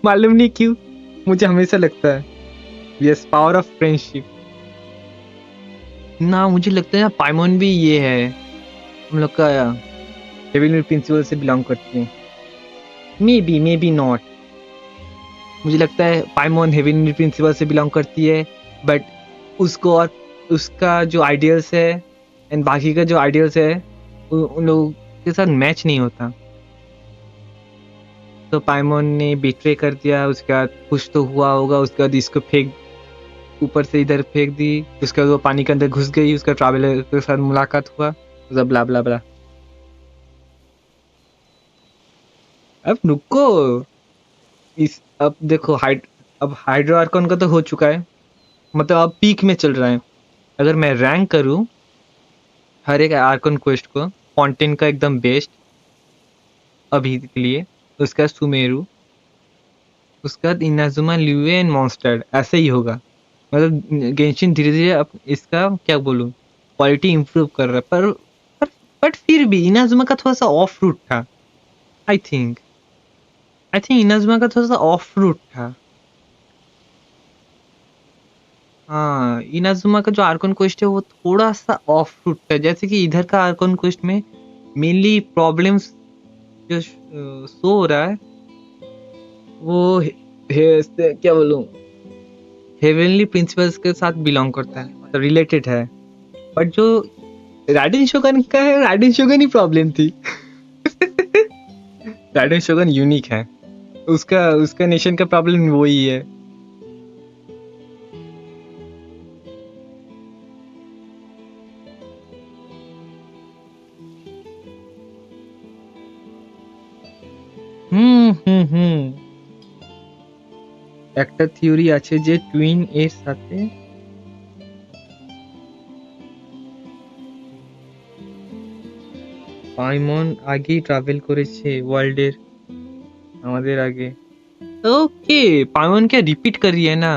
[SPEAKER 4] मालूम नहीं क्यों, मुझे हमेशा लगता है। यस, पावर ऑफ फ्रेंडशिप ना, मुझे लगता है पाइमोन भी ये है, हम लोग का हेवनली प्रिंसिपल से बिलोंग करती है। मे बी नॉट, मुझे लगता है पाइमोन हेवनली प्रिंसिपल से बिलोंग करती है, बट उसको और उसका जो आइडियल्स है एंड बाकी का जो आइडियल्स है उन लोगों के साथ मैच नहीं होता। तो पाइमोन ने बिट्रे कर दिया, उसके बाद कुछ तो हुआ होगा, उसके बाद इसको ऊपर से इधर फेंक दी, उसके बाद वो पानी के अंदर घुस गई, उसका ट्रैवलर के साथ मुलाकात हुआ, सब ब्ला ब्ला ब्ला। अब रुको, अब देखो अब हाइड्रो आर्कन का तो हो चुका है, मतलब अब पीक में चल रहा है। अगर मैं रैंक करूं हर एक आर्कन क्वेस्ट को, फॉन्टेन का एकदम बेस्ट अभी के लिए, उसका सुमेरु, उसका इनाजुमा, ल्यूए एंड मॉन्स्टर, ऐसे ही होगा। मतलब गेंशिन धीरे धीरे अब इसका क्या बोलूं, क्वालिटी इंप्रूव कर रहा है। बट फिर भी इनाजुमा का थोड़ा सा ऑफ रूट था, I think. I think Inazuma का थोड़ा सा ऑफ रूट था। हाँ, इनाजुमा का जो आर्कन क्वेस्ट है वो थोड़ा सा ऑफ रूट है, जैसे कि इधर का आर्कन क्वेस्ट में मेनली प्रॉब्लम्स जो शो हो रहा है वो क्या बोलूं, हेवनली प्रिंसिपल्स के साथ बिलोंग करता है, मतलब रिलेटेड है। बट जो राइडेन शोगन का है, राइडेन शोगन ही प्रॉब्लम थी। राइडेन शोगन यूनिक है, उसका उसका नेशन का प्रॉब्लम वही है। একটা থিওরি আছে যে টুইন এর সাথে পাইমন আগেই ট্রাভেল করেছে ওয়ার্ল্ডের আমাদের आगे। ओके, पाइमन क्या रिपीट कर रही है ना,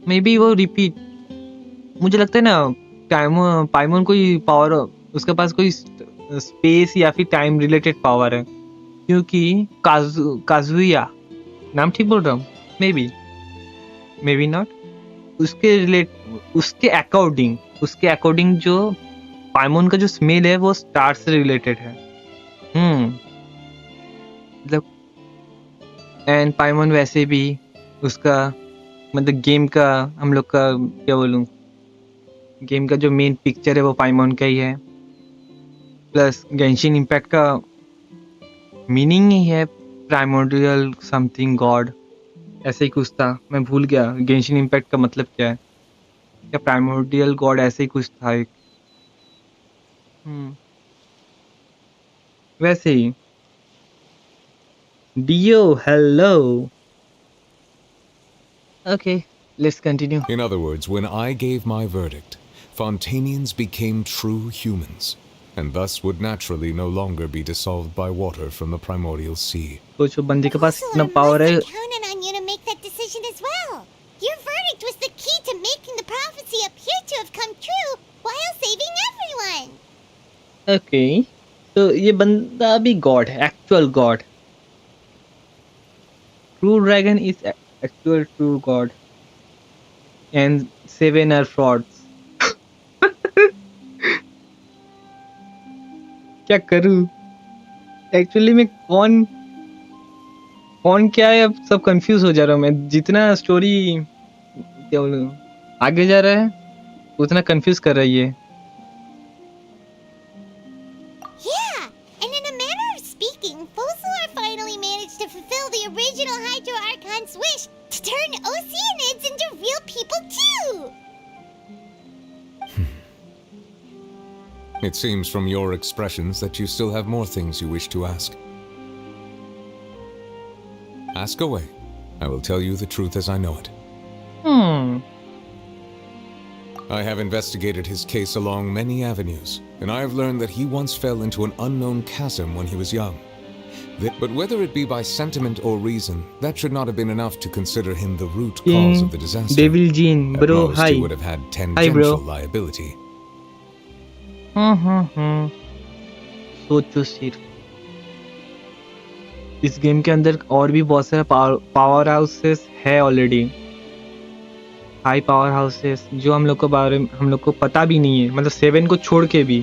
[SPEAKER 4] मे बी वो रिपीट, मुझे लगता है ना पाइमन कोई पावर, उसके पास कोई स्पेस या फिर टाइम रिलेटेड पावर है, क्योंकि काजुया नाम ठीक बोल रहा हूँ, मे बी नॉट, उसके अकॉर्डिंग जो पाइमन का जो स्मेल है वो स्टार से रिलेटेड है। मतलब एंड पाइमन वैसे भी उसका मतलब गेम का, हम लोग का क्या बोलूं, गेम का जो मेन पिक्चर है वो पाइमन का ही है, प्लस गेंशिन इम्पैक्ट का मीनिंग ही है प्राइमोर्डियल समथिंग गॉड, ऐसे ही कुछ था, मैं भूल गया गेंशिन इम्पैक्ट का मतलब क्या है, क्या प्राइमोर्डियल गॉड ऐसे ही कुछ था एक। वैसे ही Dio, hello. Okay, let's continue.
[SPEAKER 14] In other words, when I gave my verdict, Fontanians became true humans, and thus would naturally no longer be dissolved by water from the primordial sea.
[SPEAKER 4] सोचो बंदे के पास इतना power है।
[SPEAKER 2] Counted on you to make that decision as well. Your verdict was the key to making the prophecy appear to have come true while saving everyone.
[SPEAKER 4] Okay, तो ये बंदा भी God है, actual God. True dragon is actual true god, and 7 are frauds. क्या करूं? Actually में कौन क्या है, अब सब कंफ्यूज हो जा रहा हूँ मैं, जितना स्टोरी क्या बोलूं आगे जा रहा है उतना कंफ्यूज कर रही है।
[SPEAKER 2] Yeah, and in a manner of speaking, Fossilor finally managed to fulfill the original Hydro Archon's wish to turn Oceanids into real people too!
[SPEAKER 14] It seems from your expressions that you still have more things you wish to ask. Ask away. I will tell you the truth as I know it. I have investigated his case along many avenues, and I have learned that he once fell into an unknown chasm when he was young. But whether it be by sentiment or reason, that should not have been enough to consider him the root cause of the disaster.
[SPEAKER 4] Devil Jean, bro,
[SPEAKER 14] At most,
[SPEAKER 4] hi.
[SPEAKER 14] he would have had tangential liability.
[SPEAKER 4] सोचो सिर्फ, इस game के अंदर और भी बहुत सारे power houses है ऑलरेडी, हाई पावर हाउसेस जो हम लोग को पता भी नहीं है, मतलब 7 को छोड़ के भी।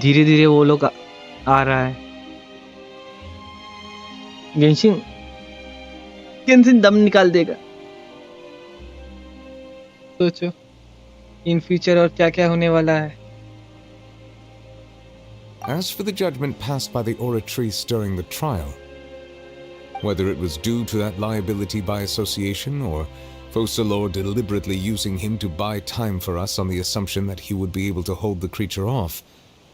[SPEAKER 4] धीरे धीरे वो लोग आ रहा है। गेंशिन दम निकाल देगा। सोचो इन फ्यूचर और क्या क्या होने वाला है।
[SPEAKER 14] As for the judgment passed by the oratrice during the trial, whether it was due to that liability by association or Focalor deliberately using him to buy time for us on the assumption that he would be able to hold the creature off.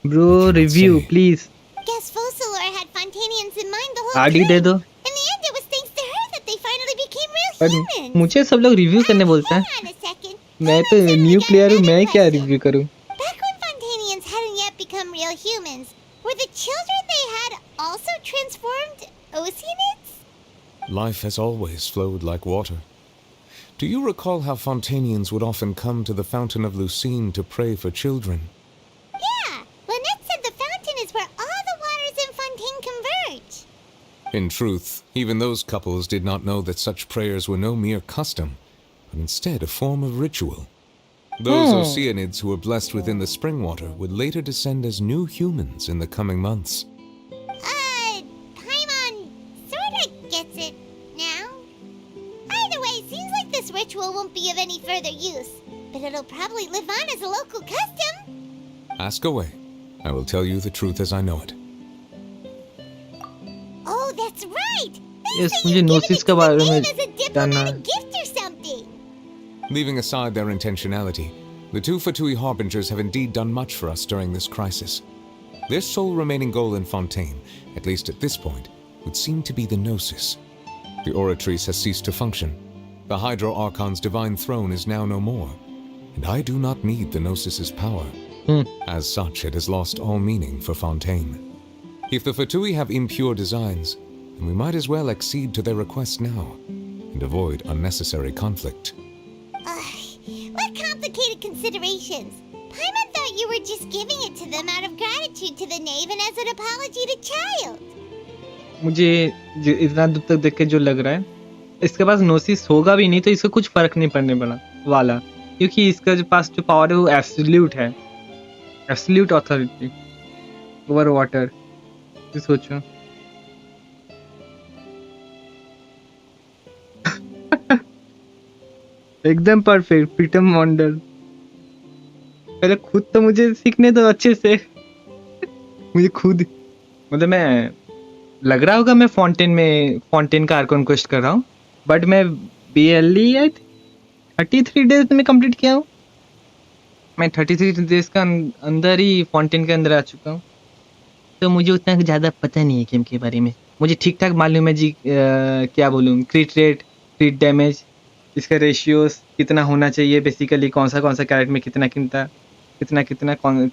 [SPEAKER 4] Bro, review, please.
[SPEAKER 2] Guess Focalor had Fontanians in mind the whole
[SPEAKER 4] आगे दे
[SPEAKER 2] time.
[SPEAKER 4] दो।
[SPEAKER 2] In the end, it was thanks to her that they finally became real
[SPEAKER 4] पर
[SPEAKER 2] humans.
[SPEAKER 4] मुझे सब लोग review करने बोलते हैं, मैं तो न्यू प्लेयर हूँ, मैं क्या रिव्यू करूँ।
[SPEAKER 2] Back when Fontanians hadn't yet become real humans, were the children they had also transformed Oceanids?
[SPEAKER 14] Life has always flowed like water. Do you recall how Fontanians would often come to the Fountain of Lucine to pray for children?
[SPEAKER 2] Yeah, Lynette said the fountain is where all the waters in Fontaine converge.
[SPEAKER 14] In truth, even those couples did not know that such prayers were no mere custom, but instead a form of ritual. Those Oceanids who were blessed within the spring water would later descend as new humans in the coming months.
[SPEAKER 2] Paimon sorta gets it now. Either way, seems like this ritual won't be of any further use, but it'll probably live on as a local custom.
[SPEAKER 14] Ask away. I will tell you the truth as I know it.
[SPEAKER 2] Oh, that's right!
[SPEAKER 4] Yes, मुझे नोसिस के बारे में जानना है.
[SPEAKER 2] Gift or something!
[SPEAKER 14] Leaving aside their intentionality, the two Fatui Harbingers have indeed done much for us during this crisis. Their sole remaining goal in Fontaine, at least at this point, would seem to be the Gnosis. The Oratrice has ceased to function. The Hydro Archon's divine throne is now no more, and I do not need the Gnosis's power. As such, it has lost all meaning for Fontaine. If the Fatui have impure designs, then we might as well accede to their request now, and avoid unnecessary conflict.
[SPEAKER 2] What complicated considerations! Paimon thought you were just giving it to them out of gratitude to the knave and as an apology to child.
[SPEAKER 4] मुझे इतना दूर तक देख के जो लग रहा है, इसके पास नोसिस होगा भी नहीं तो इसको कुछ फर्क नहीं पड़ने वाला, क्योंकि इसका जो पास जो पावर है वो एब्सोल्यूट है, एब्सोल्यूट अथॉरिटी ओवर वाटर. सोचो एकदम परफेक्ट पीटर मॉन्डल. पहले खुद तो मुझे सीखने दो अच्छे से. मुझे खुद मतलब मैं लग रहा होगा मैं फाउंटेन का आर्कन क्वेस्ट कर रहा हूँ, बट मैं BLE 33 डेज में कंप्लीट किया हूँ. मैं 33 डेज का अंदर ही फाउंटेन के अंदर आ चुका हूँ, तो मुझे उतना ज़्यादा पता नहीं है गेम के बारे में. मुझे ठीक ठाक मालूम है जी. क्या बोलूँ, क्रिट रेट, क्रिट डैमेज, इसका रेशियोस कितना होना चाहिए, बेसिकली कौन सा कैरेक्टर में कितना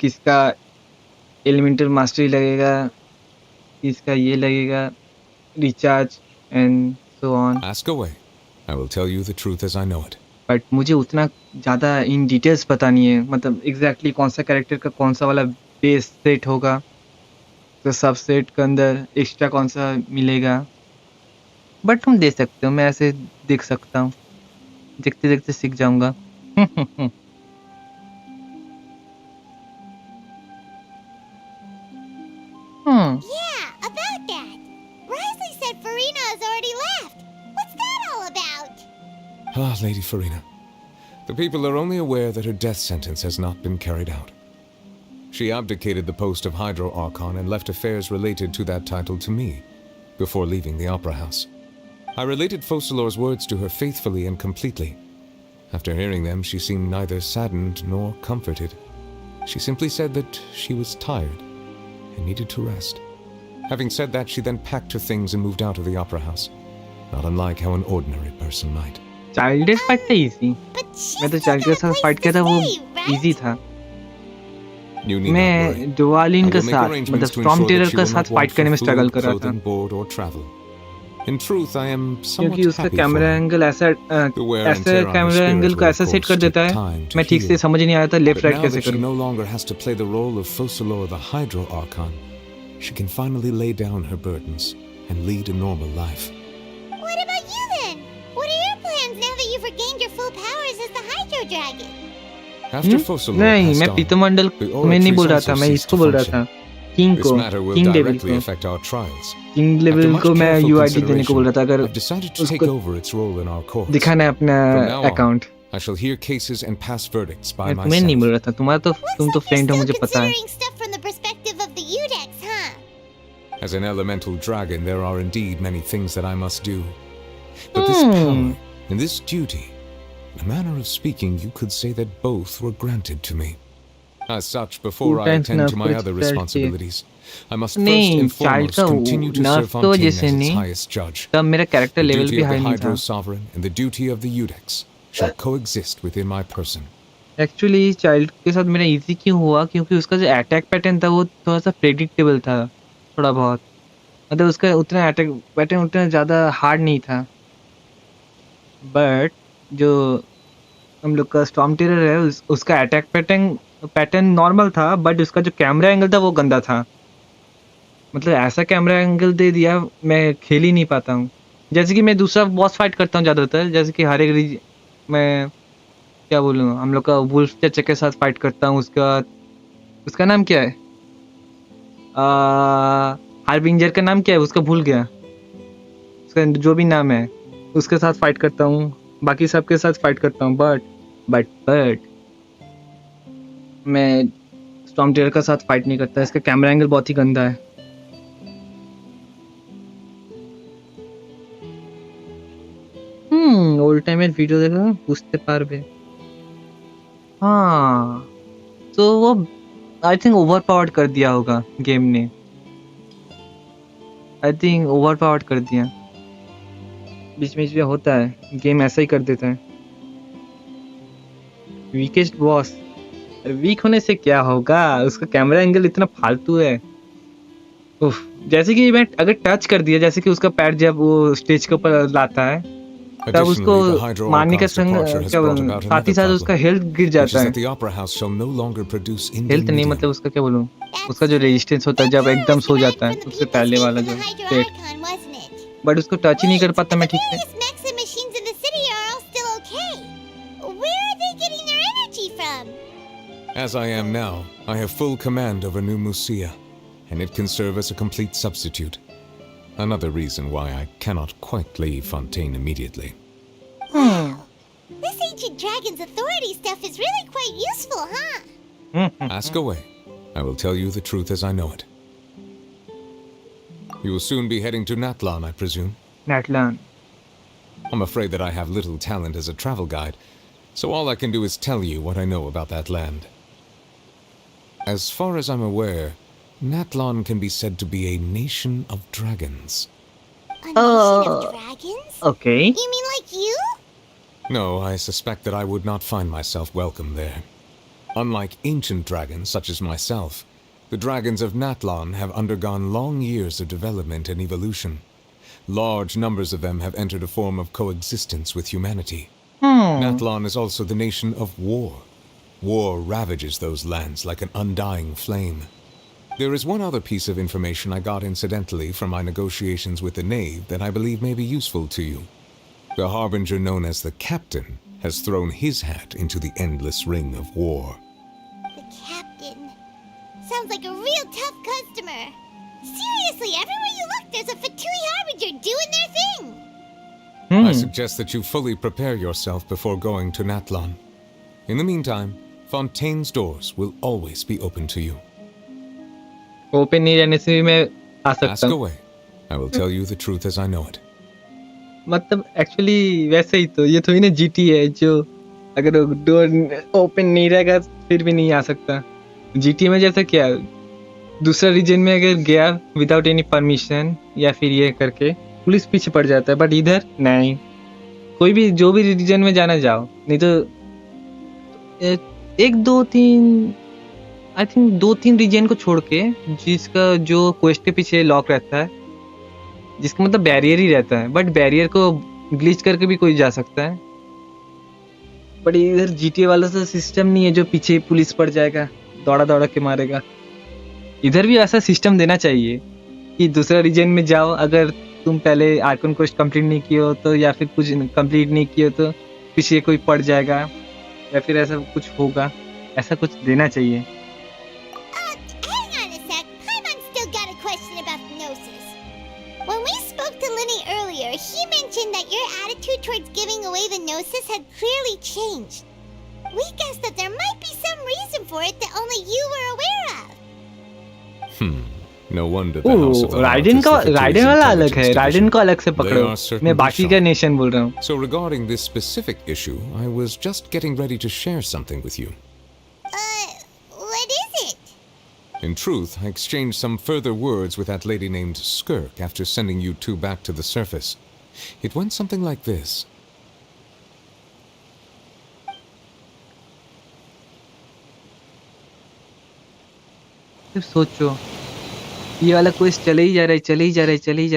[SPEAKER 4] किसका एलिमेंटल मास्टरी लगेगा, किसका ये लगेगा, recharge and so on.
[SPEAKER 14] Ask away. I will tell you the truth as I know it.
[SPEAKER 4] But मुझे उतना ज़्यादा इन डिटेल्स पता नहीं है, मतलब एग्जैक्टली कौन सा कैरेक्टर का कौन सा वाला बेस सेट होगा, तो सब सेट के अंदर एक्स्ट्रा कौन सा मिलेगा. बट तुम दे सकते हो, मैं ऐसे देख सकता हूँ, देखते देखते सीख जाऊंगा.
[SPEAKER 2] Yeah, about that. Risley said Farina has already left. What's that all about?
[SPEAKER 14] Ah, Lady Farina. The people are only aware that her death sentence has not been carried out. She abdicated the post of Hydro Archon and left affairs related to that title to me before leaving the Opera House. I related Focalor's words to her faithfully and completely. After hearing them, she seemed neither saddened nor comforted. She simply said that she was tired and needed to rest. Having said that, she then packed her things and moved out of the Opera House, not unlike how an ordinary person might.
[SPEAKER 4] Child fight था easy. मैं तो child के साथ fight किया था, वो easy था. मैं डुआलिन के साथ मतलब स्टॉर्म टेरर के साथ फाइट करने में स्ट्रगल कर रहा था.
[SPEAKER 14] In truth, I am
[SPEAKER 4] क्योंकि उसका कैमरा एंगल ऐसा कैमरा एंगल को ऐसा सेट कर देता है, मैं ठीक से समझ नहीं आया था लेफ्ट राइट कैसे करूं.
[SPEAKER 14] No longer has to play the role of Focalor the Hydro Archon. She can finally lay down her burdens and lead a normal life.
[SPEAKER 2] What about you then? What are your plans now that you've regained your full powers as the Hydro Dragon?
[SPEAKER 14] After Focalor
[SPEAKER 4] नहीं, मैं Peter मंडल में नहीं बोल रहा था, मैं इसको बोल रहा था, किंग को, किंग लेवल को. किंग लेवल को मैं UID देने को बोल रहा था, अगर उसको दिखाना है अपना account.
[SPEAKER 14] I shall hear cases and pass verdicts by myself.
[SPEAKER 4] मैं नहीं बोल रहा था, तुम तो फ्रेंड हो, मुझे पता है.
[SPEAKER 2] Stuff from the perspective of the Udex, huh?
[SPEAKER 14] As an elemental dragon, there are indeed many things that I must do. But this power and this duty, in a manner of speaking, you could say that both were granted to me. As such, before I attend to my other responsibilities, I must first and foremost continue to serve Fontaine as its highest judge.
[SPEAKER 4] तब मेरा character
[SPEAKER 14] The
[SPEAKER 4] level
[SPEAKER 14] duty
[SPEAKER 4] भी
[SPEAKER 14] of
[SPEAKER 4] high
[SPEAKER 14] the
[SPEAKER 4] नहीं
[SPEAKER 14] Hydro
[SPEAKER 4] था.
[SPEAKER 14] Sovereign and the duty of the Udex shall coexist within my person.
[SPEAKER 4] Actually child के साथ मेरा easy क्यों हुआ, क्योंकि उसका जो अटैक पैटर्न था वो थोड़ा सा प्रेडिक्टेबल था, थोड़ा बहुत, मतलब उसका उतना अटैक पैटर्न उतना ज़्यादा हार्ड नहीं था. बट जो हम लोग का स्टॉर्म टेरर है उसका अटैक पैटर्न नॉर्मल था, बट उसका जो कैमरा एंगल था वो गंदा था. मतलब ऐसा कैमरा एंगल दे दिया, मैं खेल ही नहीं पाता हूँ। जैसे कि मैं दूसरा बॉस फाइट करता हूँ ज़्यादातर, जैसे कि हर एक मैं क्या बोलूँ, हम लोग का वुल्फ चचा के साथ फाइट करता हूँ। उसके बाद उसका नाम क्या है, हार्बिंजर का नाम क्या है उसका भूल गया, उसका जो भी नाम है उसके साथ फाइट करता हूँ, बाकी सबके साथ फाइट करता हूँ। बट मैं स्टॉर्म टेयर का साथ फाइट नहीं करता। इसका कैमरा एंगल बहुत ही गंदा है। अल्टीमेट वीडियो देखा बुझते पारबे। हाँ, तो वो आई थिंक ओवर पावर्ड कर दिया होगा गेम ने। आई थिंक ओवर पावर्ड कर दिया, बीच में होता है, गेम ऐसा ही कर देता है। वीकेस्ट बॉस, वीक होने से क्या होगा, उसका कैमरा एंगल इतना फालतू है। उफ, जैसे कि मैं अगर टच कर दिया, जैसे कि उसका पैर जब वो स्टेज के ऊपर लाता है तब उसको मारने का संग साथ ही साथ उसका हेल्थ गिर जाता है। हेल्थ नहीं, मतलब उसका क्या बोलूं, उसका जो रेजिस्टेंस होता है जब एकदम सो जाता है, सबसे पहले वाला जो स्टेट, बट उसको टच ही नहीं कर पाता मैं ठीक से।
[SPEAKER 14] As I am now, I have full command over New Musia, and it can serve as a complete substitute. Another reason why I cannot quite leave Fontaine immediately.
[SPEAKER 2] This ancient dragon's authority stuff is really quite useful, huh?
[SPEAKER 14] Ask away. I will tell you the truth as I know it. You will soon be heading to Natlan, I presume?
[SPEAKER 4] Natlan.
[SPEAKER 14] I'm afraid that I have little talent as a travel guide, so all I can do is tell you what I know about that land. As far as I'm aware, Natlan can be said to be a nation of dragons.
[SPEAKER 2] A nation of dragons?
[SPEAKER 4] Okay.
[SPEAKER 2] You mean like you?
[SPEAKER 14] No, I suspect that I would not find myself welcome there. Unlike ancient dragons such as myself, the dragons of Natlan have undergone long years of development and evolution. Large numbers of them have entered a form of coexistence with humanity. Natlan is also the nation of war. War ravages those lands like an undying flame. There is one other piece of information I got incidentally from my negotiations with the Knave that I believe may be useful to you. The harbinger known as the Captain has thrown his hat into the endless ring of war.
[SPEAKER 2] The Captain. Sounds like a real tough customer. Seriously, everywhere you look, there's a Fatui harbinger doing their thing.
[SPEAKER 14] I suggest that you fully prepare yourself before going to Natlan. In the meantime, Fontaine's doors will always be open to you.
[SPEAKER 4] Open नहीं रहने से भी मैं आ सकता
[SPEAKER 14] Ask away. I will tell you the truth as I know it.
[SPEAKER 4] मतलब actually वैसे ही तो ये थोड़ी ना जीटी है जो अगर डोर ओपन नहीं रहेगा फिर भी नहीं आ सकता। जीटी में जैसा क्या दूसरा रीजन में अगर गया विदाउट एनी परमिशन या फिर ये करके पुलिस पीछे पड़ जाता है, बट इधर नहीं, कोई भी जो भी रीजन में जाना जाओ, नहीं तो एक दो तीन आई थिंक 2-3 रीजन को छोड़ के जिसका जो क्वेस्ट के पीछे लॉक रहता है, जिसका मतलब बैरियर ही रहता है, बट बैरियर को ग्लिच करके भी कोई जा सकता है। बट इधर जीटीए वाला सा सिस्टम नहीं है जो पीछे पुलिस पड़ जाएगा दौड़ा दौड़ा के मारेगा। इधर भी ऐसा सिस्टम देना चाहिए कि दूसरा रीजन में जाओ, अगर तुम पहले आर्कन क्वेस्ट कंप्लीट नहीं किए हो तो, या फिर कुछ कंप्लीट नहीं किए हो तो पीछे कोई पड़ जाएगा या फिर ऐसा कुछ होगा, ऐसा कुछ देना चाहिए।
[SPEAKER 2] When we spoke to Linny earlier, he mentioned that your attitude towards giving away the Gnosis had clearly changed. We guessed that there might be some reason for it that only you were aware of.
[SPEAKER 14] No wonder the House of the
[SPEAKER 4] ridden वाला अलग है, ridden को अलग से पकड़ो, मैं बाकी का नेशन बोल रहा हूँ।
[SPEAKER 14] So regarding this specific issue, I was just getting ready to share something with you.
[SPEAKER 2] What is it?
[SPEAKER 14] In truth, I exchanged some further words with that lady named Skirk after sending you two back to the surface. It went something like this.
[SPEAKER 4] सिर्फ सोचो, ये वाला quest चले ही जा रहा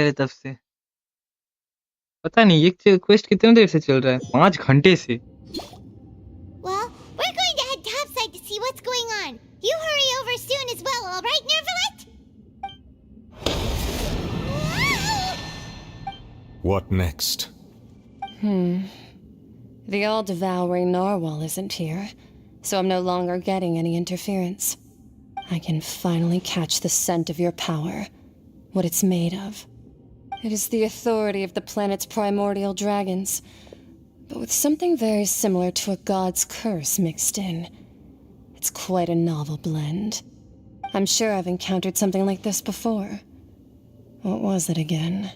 [SPEAKER 4] है तब से। पता नहीं ये क्वेस्ट कितने देर से चल रहा है, 5 घंटे से।
[SPEAKER 2] Well, we're going to head topside to see what's going on. You hurry over soon as well, all right, Nervalet?
[SPEAKER 14] What next?
[SPEAKER 12] The all-devouring narwhal isn't here, so I'm no longer getting any interference. I can finally catch the scent of your power, what it's made of. It is the authority of the planet's primordial dragons, but with something very similar to a god's curse mixed in. It's quite a novel blend. I'm sure I've encountered something like this before. What was it again?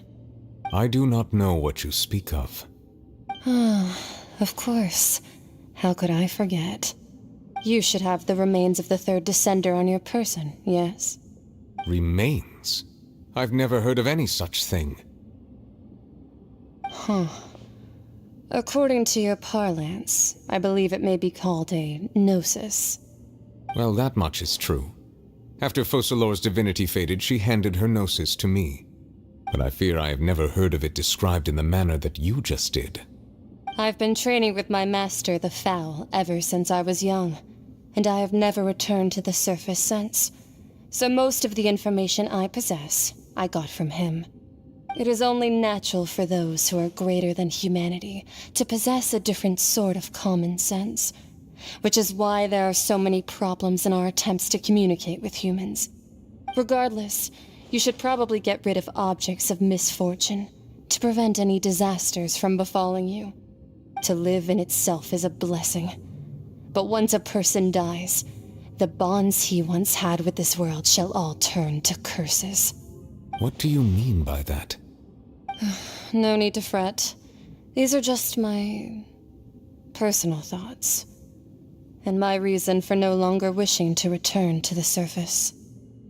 [SPEAKER 14] I do not know what you speak of.
[SPEAKER 12] Of course. How could I forget? You should have the remains of the third descender on your person, yes?
[SPEAKER 14] Remains? I've never heard of any such thing.
[SPEAKER 12] According to your parlance, I believe it may be called a gnosis.
[SPEAKER 14] Well, that much is true. After Focalor's divinity faded, she handed her gnosis to me. But I fear I have never heard of it described in the manner that you just did.
[SPEAKER 12] I've been training with my master, the Fowl, ever since I was young, and I have never returned to the surface since. So most of the information I possess, I got from him. It is only natural for those who are greater than humanity to possess a different sort of common sense, which is why there are so many problems in our attempts to communicate with humans. Regardless, you should probably get rid of objects of misfortune to prevent any disasters from befalling you. To live in itself is a blessing. But once a person dies, the bonds he once had with this world shall all turn to curses.
[SPEAKER 14] What do you mean by that?
[SPEAKER 12] No need to fret. These are just my personal thoughts, and my reason for no longer wishing to return to the surface.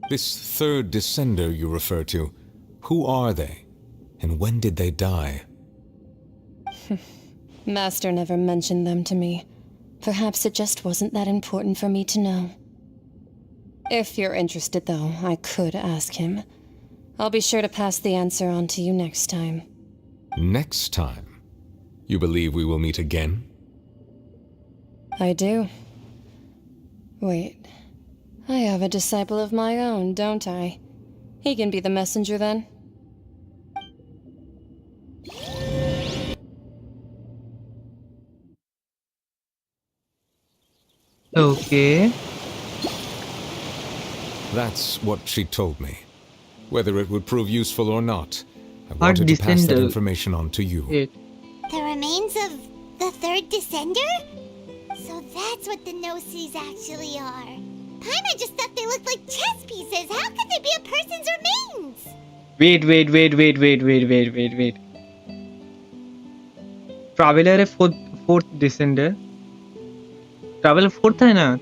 [SPEAKER 14] This third descender you refer to, who are they? And when did they die?
[SPEAKER 12] Master never mentioned them to me. Perhaps it just wasn't that important for me to know. If you're interested, though, I could ask him. I'll be sure to pass the answer on to you next time.
[SPEAKER 14] Next time? You believe we will meet again?
[SPEAKER 12] I do. Wait. I have a disciple of my own, don't I? He can be the messenger then.
[SPEAKER 4] Okay.
[SPEAKER 14] That's what she told me. Whether it would prove useful or not, I wanted to pass that information on to you.
[SPEAKER 2] The remains of the third descender? So that's what the Gnosis actually are. Paimon just thought they looked like chess pieces. How could they be a person's remains?
[SPEAKER 4] Wait. Traveler है fourth descender. Traveler fourth है ना?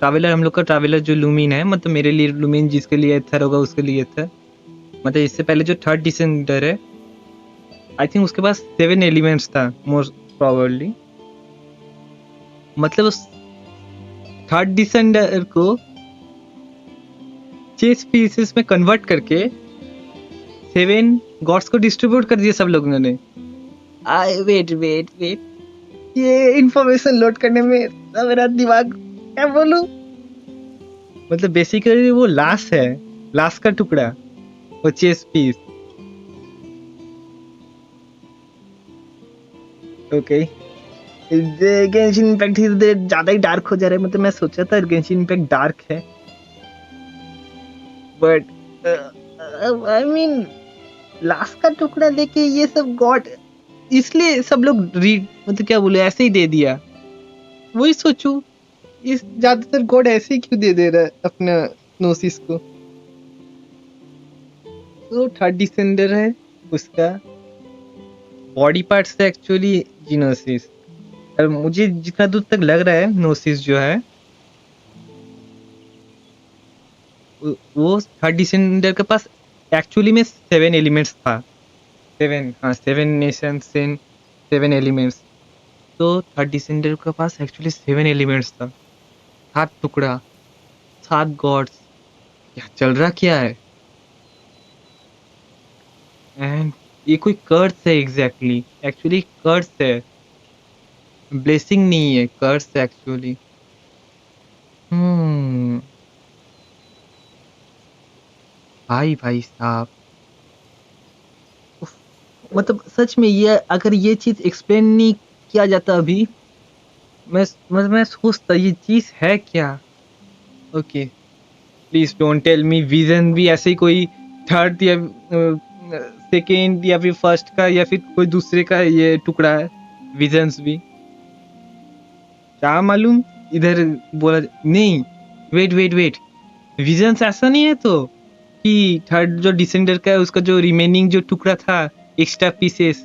[SPEAKER 4] Traveler हम लोग का Traveler जो Lumin है, मतलब मेरे लिए Lumin जिसके लिए Aether होगा उसके लिए Aether. मतलब इससे पहले जो third descender है, I think उसके पास 7 elements था most probably. मतलब उस थर्ड डिसेंडर को चेस पीसेस में कन्वर्ट करके 7 गॉड्स को डिस्ट्रीब्यूट कर दिया सब लोगों ने. वेट ये इंफॉर्मेशन लोड करने में मेरा दिमाग क्या बोलूं. मतलब बेसिकली वो लास्ट है, लास्ट का टुकड़ा, वो chess piece. Okay. Genshin Impact ज्यादा ही डार्क हो जा रहा है. मतलब मैं सोचा था गेंशिन इम्पैक्ट डार्क है, बट आई मीन लास्ट का टुकड़ा लेके ये सब गॉड, इसलिए सब लोग मतलब क्या बोले ऐसे ही दे दिया. वही सोचू इस ज्यादातर गॉड ऐसे ही क्यों दे रहा है अपना नोसिस को. तो थर्ड डिसेंडर है, उसका बॉडी पार्ट्स है एक्चुअली जीनोसिस. मुझे जितना दूर तक लग रहा है नोसिस जो है वो थर्ड डिसेंडर के पास एक्चुअली में 7 एलिमेंट्स था. 7 नेशंस एंड 7 एलिमेंट्स. तो थर्ड डिसेंडर के पास एक्चुअली 7 एलिमेंट्स था, 7 टुकड़ा, 7 गॉड्स. क्या चल रहा क्या है? एंड ये कोई कर्स है एग्जैक्टली, एक्चुअली कर्स है, ब्लेसिंग नहीं है, कर्स एक्चुअली. भाई साहब, मतलब सच में ये अगर ये चीज एक्सप्लेन नहीं किया जाता अभी, मैं सोचता ये चीज है क्या। Okay please don't tell me vision भी ऐसे ही कोई थर्ड या सेकेंड या फिर फर्स्ट का या फिर कोई दूसरे का ये टुकड़ा है। विजन्स भी क्या मालूम इधर बोला नहीं। वेट विजन्स ऐसा नहीं है तो कि थर्ड जो डिसेंडर का है उसका जो रिमेनिंग जो टुकड़ा था एक्स्ट्रा पीसेस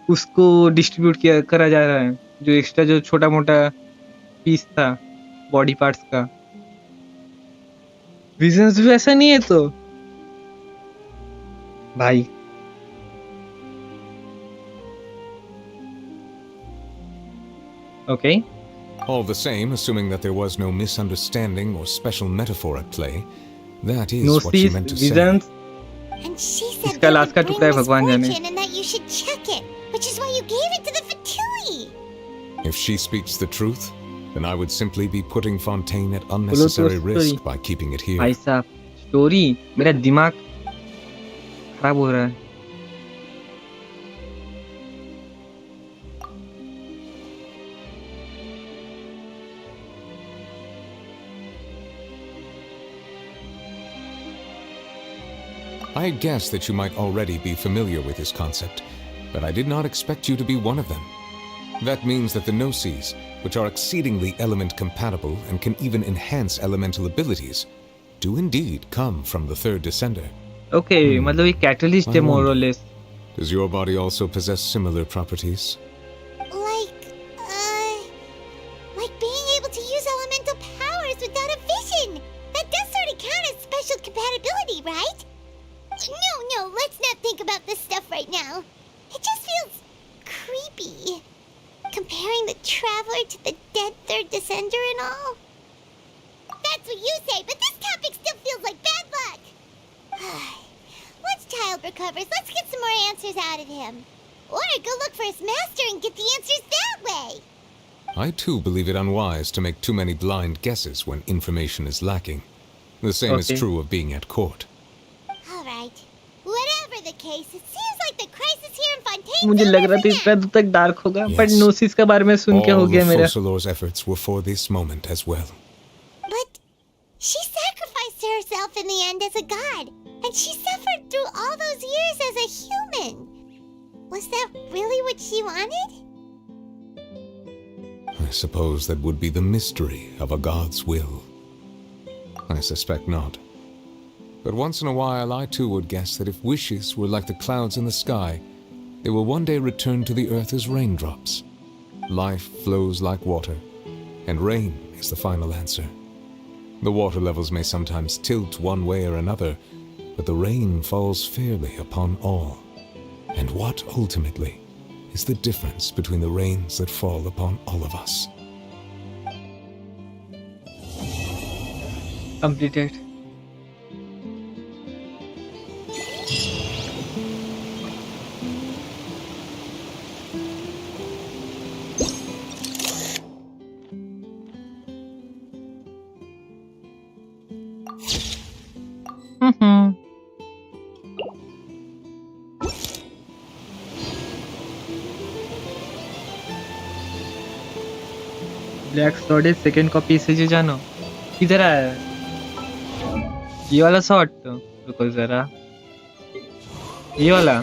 [SPEAKER 4] उसको डिस्ट्रीब्यूट किया करा जा रहा है, जो एक्स्ट्रा जो छोटा मोटा पीस था बॉडी पार्ट्स का। विजन्स भी ऐसा नहीं है तो भाई। Okay.
[SPEAKER 14] All the same, assuming that there was no misunderstanding or special metaphor at play, that is what she meant to say.
[SPEAKER 2] And she said
[SPEAKER 4] इसका लास्ट का टुकड़ा है भगवान जाने।
[SPEAKER 2] and that you should check it, which is why you gave it to the Fatui.
[SPEAKER 14] If she speaks the truth, then I would simply be putting Fontaine at unnecessary risk by keeping it here.
[SPEAKER 4] भाई साहब story मेरा दिमाग खराब हो रहा है।
[SPEAKER 14] I guessed that you might already be familiar with this concept, but I did not expect you to be one of them. That means that the Gnosis, which are exceedingly element compatible and can even enhance elemental abilities, do indeed come from the third descender.
[SPEAKER 4] Okay, मतलब ये catalyst है more or less.
[SPEAKER 14] Does your body also possess similar properties?
[SPEAKER 2] Like being able to use elemental powers without a vision. That does sort of count as special compatibility, right? No, let's not think about this stuff right now. It just feels creepy. Comparing the Traveler to the dead third descender and all. That's what you say, but this topic still feels like bad luck. Once Child recovers, let's get some more answers out of him. Or go look for his master and get the answers that way.
[SPEAKER 14] I too believe it unwise to make too many blind guesses when information is lacking. The same is true of being at court.
[SPEAKER 2] Alright. Whatever the case, it seems like the crisis here in Fontaine.
[SPEAKER 4] मुझे लग रहा था इसका तो तक dark होगा, but Gnosis के बारे में सुन के हो गया मेरा।
[SPEAKER 14] All the Focalors' efforts were for this moment as well.
[SPEAKER 2] But she sacrificed herself in the end as a god, and she suffered through all those years as a human. Was that really what she wanted?
[SPEAKER 14] I suppose that would be the mystery of a god's will. I suspect not. But once in a while, I too would guess that if wishes were like the clouds in the sky, they will one day return to the earth as raindrops. Life flows like water, and rain is the final answer. The water levels may sometimes tilt one way or another, but the rain falls fairly upon all. And what, ultimately, is the difference between the rains that fall upon all of us?
[SPEAKER 4] Completed. Black sword second copy से जो जानो किधर है ये वाला shot. रुको जरा, ये वाला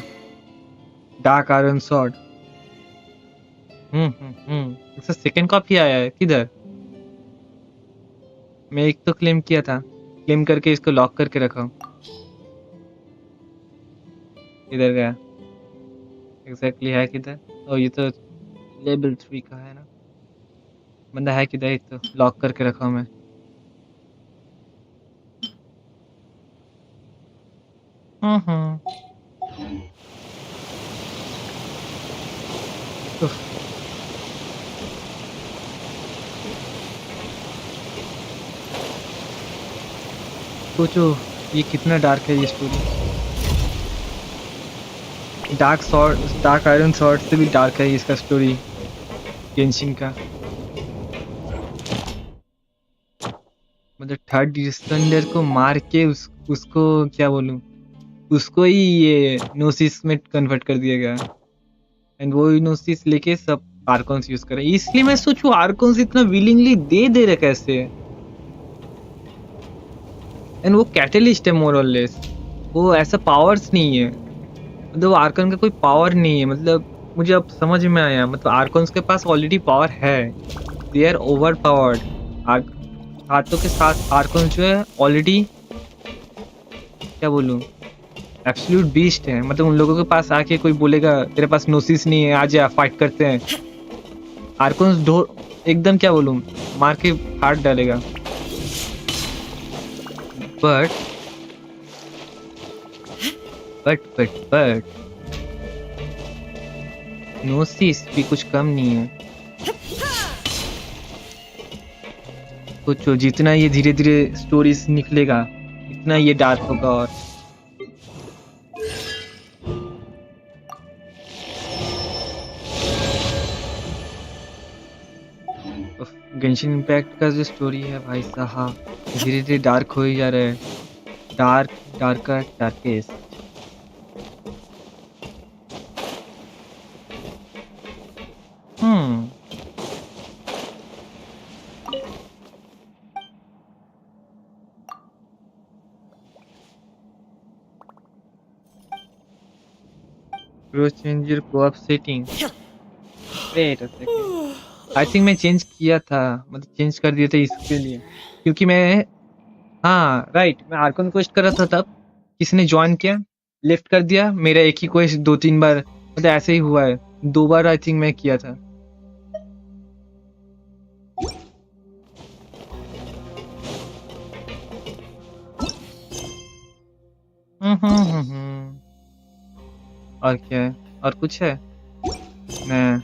[SPEAKER 4] डार्क आयरन सॉर्ड। इसका सेकंड कॉपी आया है किधर? मैं एक तो क्लेम किया था, क्लेम करके इसको लॉक करके रखा हूँ। किधर गया एग्जैक्टली है किधर? ओ ये तो लेवल 3 का है ना, बंदा है किधर? एक तो लॉक करके रखा हूँ मैं। सोचो ये कितना डार्क है ये स्टोरी। डार्क आयरन सॉर्ड से भी डार्क है इसका स्टोरी गेंशिन का। मतलब थर्ड डिसेंडर को मार के उसको क्या बोलूं, उसको ही ये नोसिस में कन्वर्ट कर दिया गया एंड वो नोसिस लेके सब आर्कॉन्स यूज कर रहे हैं। इसलिए मैं सोचूं आर्कॉन्स इतना विलिंगली दे रहे कैसे। एंड वो कैटलिस्ट है मोर और लेस, वो ऐसा पावर्स नहीं है, मतलब आर्कन का कोई पावर नहीं है। मतलब मुझे अब समझ में आया, मतलब आर्कन्स के पास ऑलरेडी पावर है, दे आर ओवर पावर्ड। हाथों के साथ आर्कन्स जो है ऑलरेडी, क्या बोलूं, एब्सोल्यूट बीस्ट है। मतलब उन लोगों के पास आके कोई बोलेगा तेरे पास नोसिस नहीं है, आजा फाइट करते हैं, आर्कन्स ढो एकदम, क्या बोलूं, मार के फाड़ डालेगा। बट नोसिस भी कुछ कम नहीं है। सोचो जितना ये धीरे धीरे स्टोरीज निकलेगा इतना ये डार्क होगा। और गेंशिन इम्पैक्ट का जो स्टोरी है भाई साहब, धीरे धीरे डार्क हो ही जा रहा है, darkest. change your co-op setting. Wait a second. I think मैं चेंज किया था, मतलब चेंज कर दिया था इसके लिए, क्योंकि मैं, हाँ राइट, मैं आर्कन क्वेस्ट कर रहा था तब किसी ने ज्वाइन किया, लेफ्ट कर दिया, मेरा एक ही क्वेस्ट 2-3 बार, मतलब ऐसे ही हुआ है, 2 बार आई थिंक मैं किया था। और क्या है, और कुछ है? मैं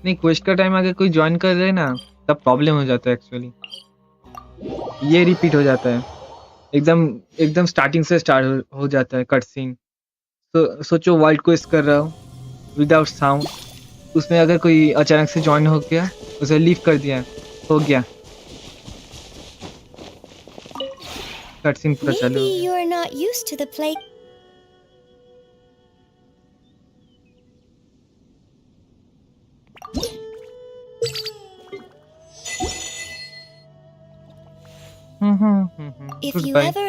[SPEAKER 4] नहीं, क्वेस्ट का टाइम अगर कोई ज्वाइन कर रहे ना तब प्रॉब्लम हो जाता है एक्चुअली, ये रिपीट हो जाता है, एकदम स्टार्टिंग से स्टार्ट हो जाता है कट सीन। तो सोचो वर्ल्ड क्वेस्ट कर रहा हूँ विदाउट साउंड, उसमें अगर कोई अचानक से ज्वाइन हो गया, उसे लीव कर दिया, हो गया कट सीन पूरा चालू।
[SPEAKER 2] Maybe you're not used to the play. If you
[SPEAKER 4] Goodbye.
[SPEAKER 2] ever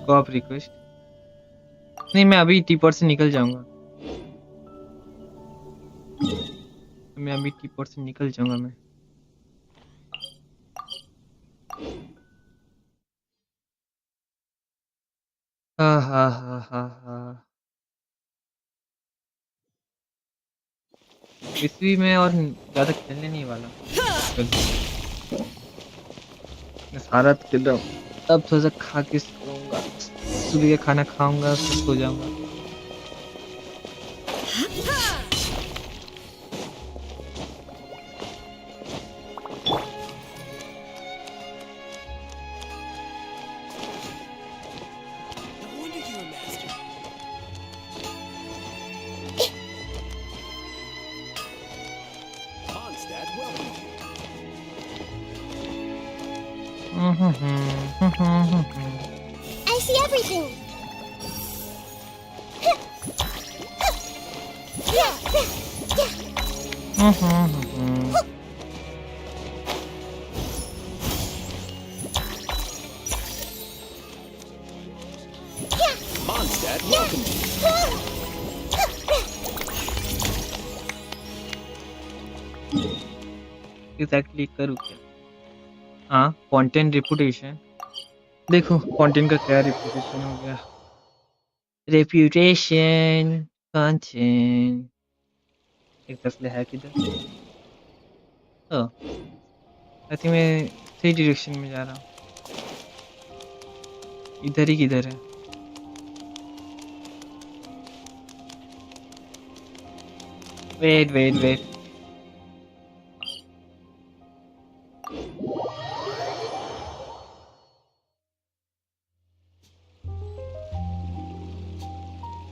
[SPEAKER 4] cop request नहीं, मैं अभी टीपॉट से निकल जाऊंगा, मैं अभी टीपॉट से निकल जाऊंगा मैं। हा इसवी में और ज्यादा खेलने नहीं वाला, मैं सारा खेल रहा हूँ। अब थोड़ा सा खा के सोऊंगा, सुबह का खाना खाऊंगा, फिर सो जाऊंगा।
[SPEAKER 2] I see everything.
[SPEAKER 21] Mondstadt, welcome you.
[SPEAKER 4] Exactly करूँ क्या? हाँ, कंटेंट रेपुटेशन, देखो कंटेंट का क्या रेपुटेशन हो गया। रेप्यूटेशन कंटेंट एक तस्ले है किधर ओह आई थिंक मैं सही डायरेक्शन में जा रहा हूँ इधर ही किधर है वेट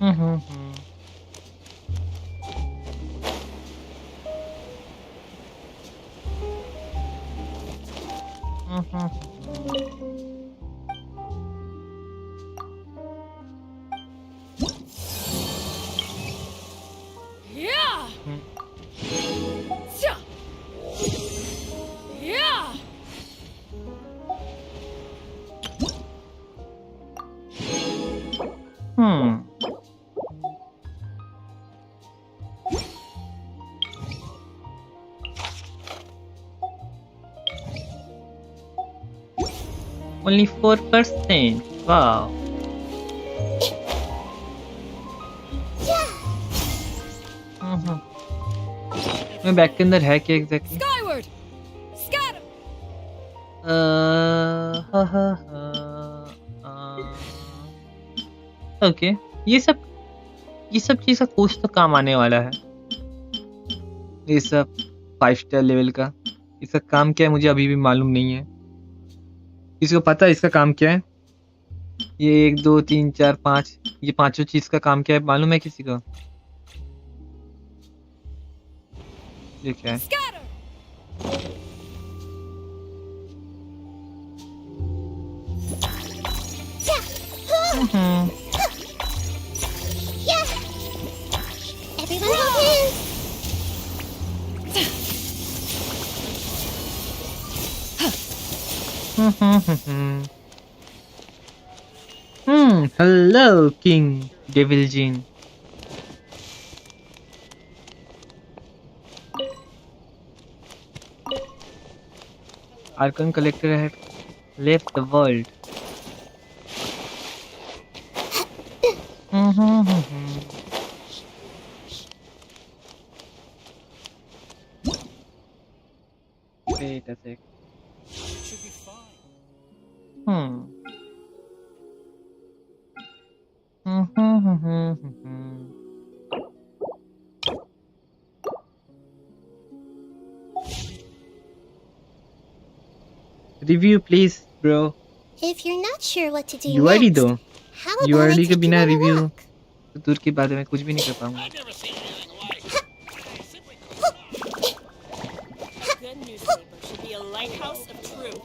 [SPEAKER 4] हम्म
[SPEAKER 12] Yeah! Tja! Yeah!
[SPEAKER 4] Only 4%. Wow. मैं बैक के अंदर है क्या एग्जैक्टली?
[SPEAKER 12] Skyward! Scatter!
[SPEAKER 4] ओके ये सब चीज का कुछ तो काम आने वाला है ये सब 5 स्टार लेवल का इसका काम क्या है मुझे अभी भी मालूम नहीं है किसी को पता है इसका काम क्या है ये 1 2 3 4 5 ये पांचों चीज का काम क्या है मालूम है किसी को ये क्या है
[SPEAKER 2] Yeah. Everyone hold hands.
[SPEAKER 4] Hello, King Devil Jin. Archon Collector had left the world. Wait a sec.
[SPEAKER 9] Should be fine.
[SPEAKER 4] Review please, bro.
[SPEAKER 2] If you're not sure what to do
[SPEAKER 4] UID
[SPEAKER 2] next,
[SPEAKER 4] दो.
[SPEAKER 2] how about I
[SPEAKER 4] UID
[SPEAKER 2] take
[SPEAKER 4] के
[SPEAKER 2] you
[SPEAKER 4] बिना
[SPEAKER 2] on a
[SPEAKER 4] review
[SPEAKER 2] walk?
[SPEAKER 4] दूर की बात है मैं कुछ भी नहीं कर पाऊंगा.
[SPEAKER 12] Good newspaper should be a lighthouse of truth.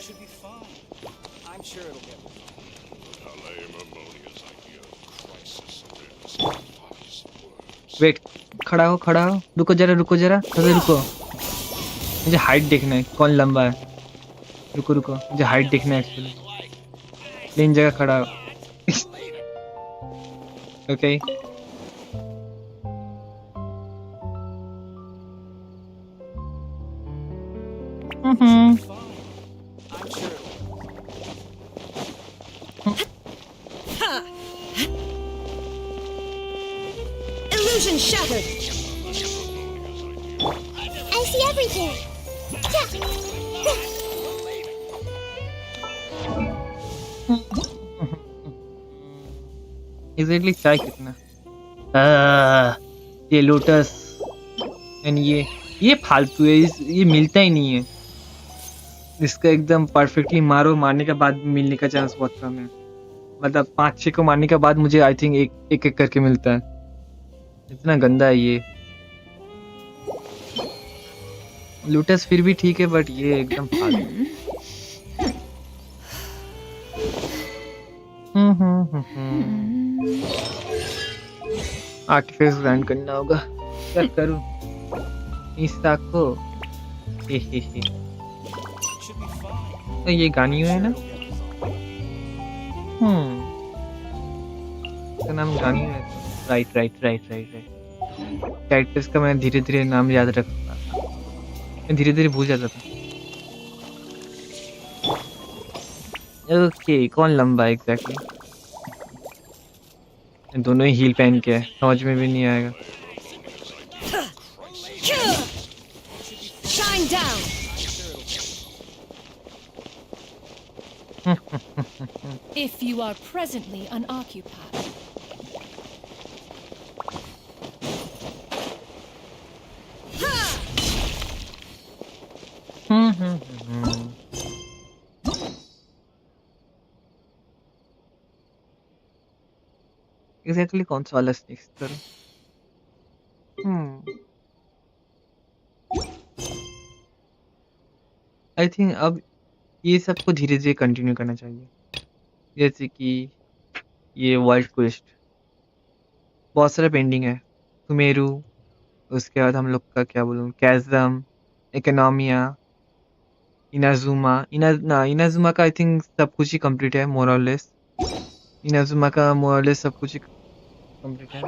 [SPEAKER 9] Should be fine. I'm sure it'll get
[SPEAKER 4] wait खड़ा हो रुको जरा खड़े रुको मुझे हाइट देखना है कौन लंबा है रुको मुझे हाइट देखना है एक्चुअली प्लेन जगह खड़ा हो okay
[SPEAKER 12] Illusion shattered.
[SPEAKER 2] I see everything.
[SPEAKER 4] Exactly चाय कितना ये लोटस एंड ये फालतू है ये मिलता ही नहीं है इसका एकदम परफेक्टली मारने के बाद मिलने का चांस बहुत कम है मतलब 5-6 को मारने के बाद मुझे आई थिंक एक करके मिलता है इतना गंदा है ये लोटस फिर भी ठीक है बट ये एकदम फालतू आर्टिफिस ग्राइंड करना होगा क्या करूं इस को तो ये गानी है ना इसका नाम गानी है राइट कैरेक्टर्स का मैं धीरे नाम याद रखूंगा मैं धीरे भूल जाता था ओके, कौन लंबा है एग्जैक्टली? दोनों ही हील पहन के है, समझ में भी नहीं आएगा।
[SPEAKER 12] Shine down.
[SPEAKER 18] If you are presently unoccupied.
[SPEAKER 4] Exactly कौन सा वाला स्नेक्स करूं? आई थिंक अब ये सबको धीरे धीरे कंटिन्यू करना चाहिए, जैसे कि ये वर्ल्ड क्वेस्ट बहुत सारा पेंडिंग है। सुमेरु, उसके बाद हम लोग का क्या बोलूं, कैज़म, इकोनॉमिया, इनाजुमा का आई थिंक सब कुछ ही कंप्लीट है मोर और लेस। इनाजुमा का मोर और लेस सब कुछ ही कंप्लीट है।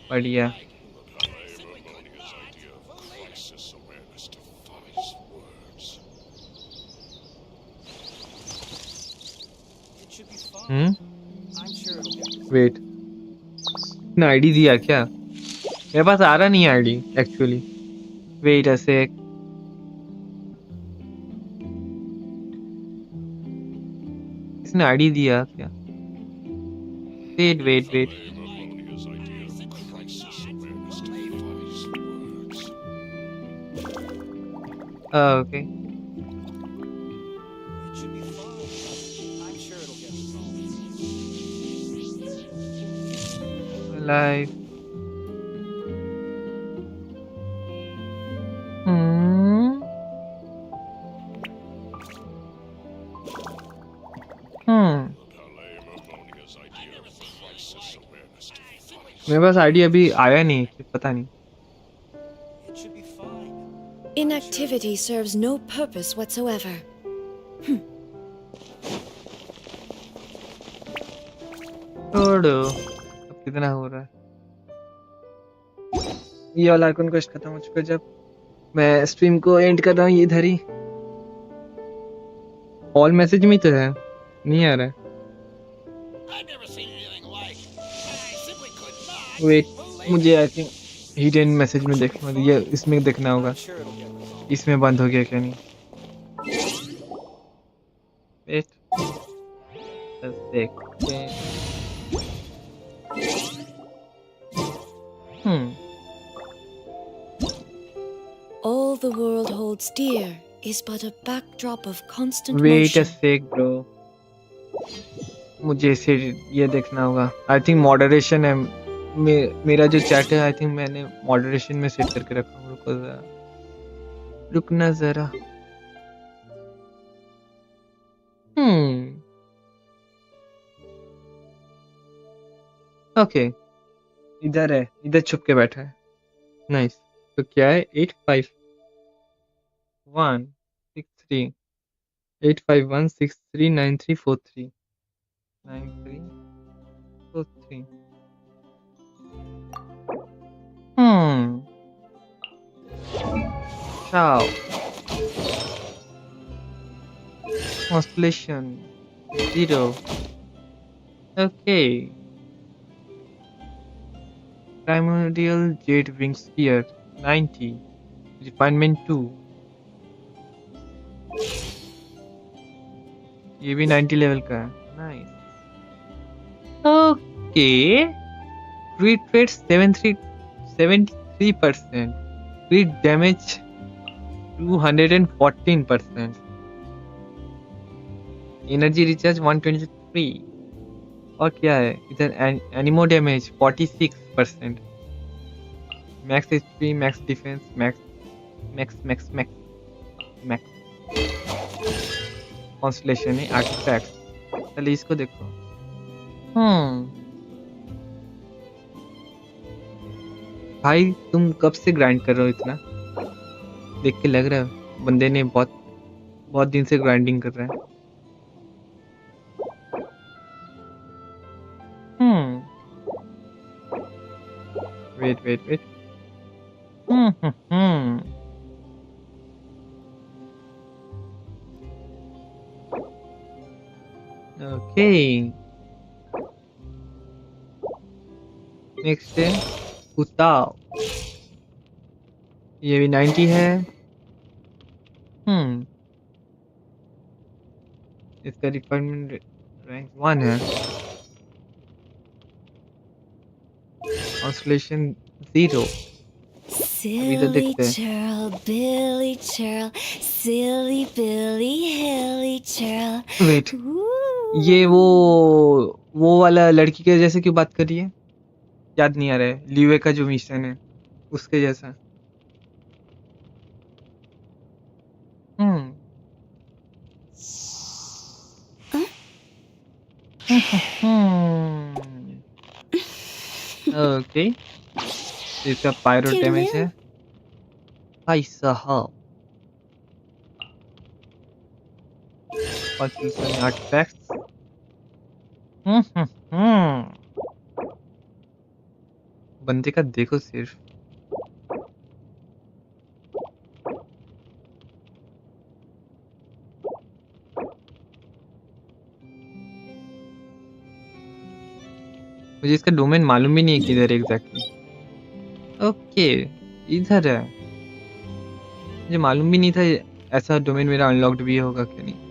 [SPEAKER 4] बढ़िया। वेट, ना आईडी दिया क्या? मेरे पास आ रहा नहीं है ID actually. Wait a sec. इसने आईडी दिया क्या? Wait wait wait, okay. Live. मेरे पास आईडी अभी आया नहीं, पता नहीं।
[SPEAKER 12] Inactivity serves no purpose whatsoever.
[SPEAKER 4] छोड़ो, अब कितना हो रहा है? ये वाला आइकन क्वेस्ट खत्म हो चुका है। जब मैं स्ट्रीम को एंड कर रहा हूँ, ये इधर ही ऑल मैसेज में तो है, नहीं आ रहा है। वेट, मुझे आई थिंक हिडन मैसेज में देखना, ये इसमें देखना होगा, इसमें बंद हो गया क्या नहीं। वेट, देखते हैं।
[SPEAKER 12] All the world holds dear is but a backdrop of constant
[SPEAKER 4] Wait a
[SPEAKER 12] motion.
[SPEAKER 4] sec, bro. मुझे इसे ये देखना होगा। आई थिंक मॉडरेशन है। मेरा जो चैट है आई थिंक मैंने मॉडरेशन में सेट करके रखा हूँ। रुको जरा, रुकना जरा। ओके, इधर है, इधर छुप के बैठा है। नाइस। तो क्या है? 85163851639343 9343। Ciao. Constellation 0. Okay. Primordial Jade Wing Sphere 90. Refinement 2. ये भी 90 लेवल का है। Nice. Okay. Crit rate 73%। Crit damage 214%। Energy recharge 123। और क्या है इधर? Anemo damage 46%। Max HP, max defense, max max max max max. Constellation है, आर्टिफैक्ट। चलिए इसको देखो। भाई तुम कब से ग्राइंड कर रहे हो इतना? देख के लग रहा है बंदे ने बहुत दिन से ग्राइंडिंग कर रहा है। Wait wait wait. Okay next है कुताव, ये भी 90 है। इसका रिक्वायरमेंट रैंक 1 है। ऑस्लेशन 0। अभी तो
[SPEAKER 10] Silly
[SPEAKER 4] देखते हैं।
[SPEAKER 10] churl, Billy churl, silly Billy, hilly churl.
[SPEAKER 4] Wait, ये वो वाला लड़की के जैसे क्यों बात कर रही है? याद नहीं आ रहा है। लीवे का जो मिशन है उसके जैसा। ओके, इसका पायरो डैमेज है भाई साहब। आर्टिफैक्ट्स। बंदे का देखो सिर्फ। मुझे इसका डोमेन मालूम भी नहीं है किधर एग्जैक्टली। ओके, इधर है। मुझे मालूम भी नहीं था ऐसा डोमेन मेरा अनलॉक्ड भी होगा कि नहीं।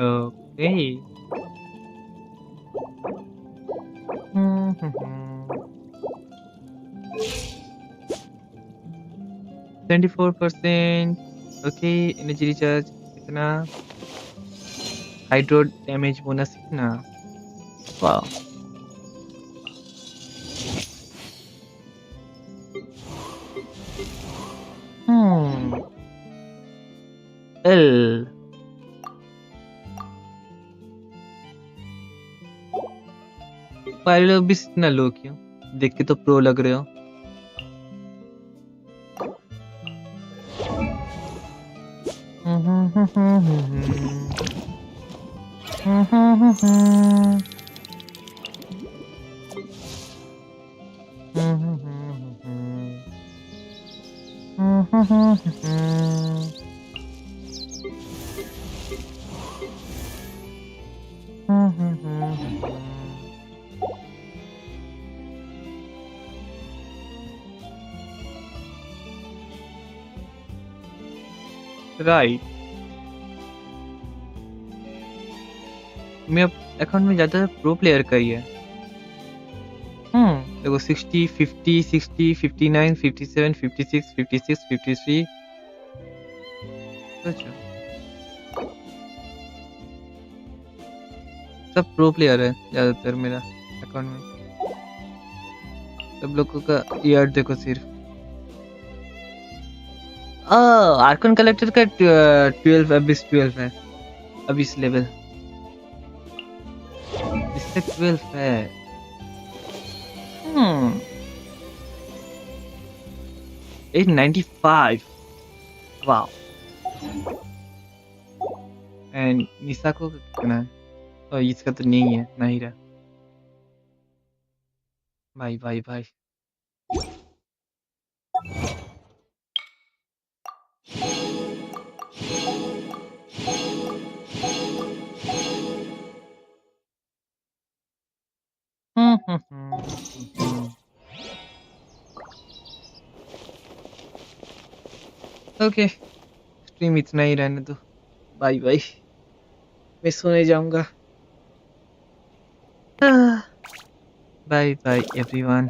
[SPEAKER 4] ओके 24%। ओके, एनर्जी रिचार्ज कितना, हाइड्रो डैमेज बोनस कितना। वाह, एल पायलो भी इतना लो क्यों? देख के तो प्रो लग रहे हो। राइट, मेरे अकाउंट में ज्यादा प्रो प्लेयर का ही है। देखो 60, 50, 60, 59, 57, 56, 56, 53। अच्छा, सब प्रो प्लेयर है ज्यादातर मेरा अकाउंट में। सब लोगों का ईयर देखो सिर्फ। आर्कन कलेक्टर का 12 अबिस 12 है, अबिस लेवल। इसका 12 है। 895। वाह। एंड निशा को कितना है? और इसका तो नहीं है, नहीं रहा। भाई भाई भाई, ओके, स्ट्रीम इतना ही रहने दो। बाय बाय, मैं सोने जाऊंगा। Bye bye everyone.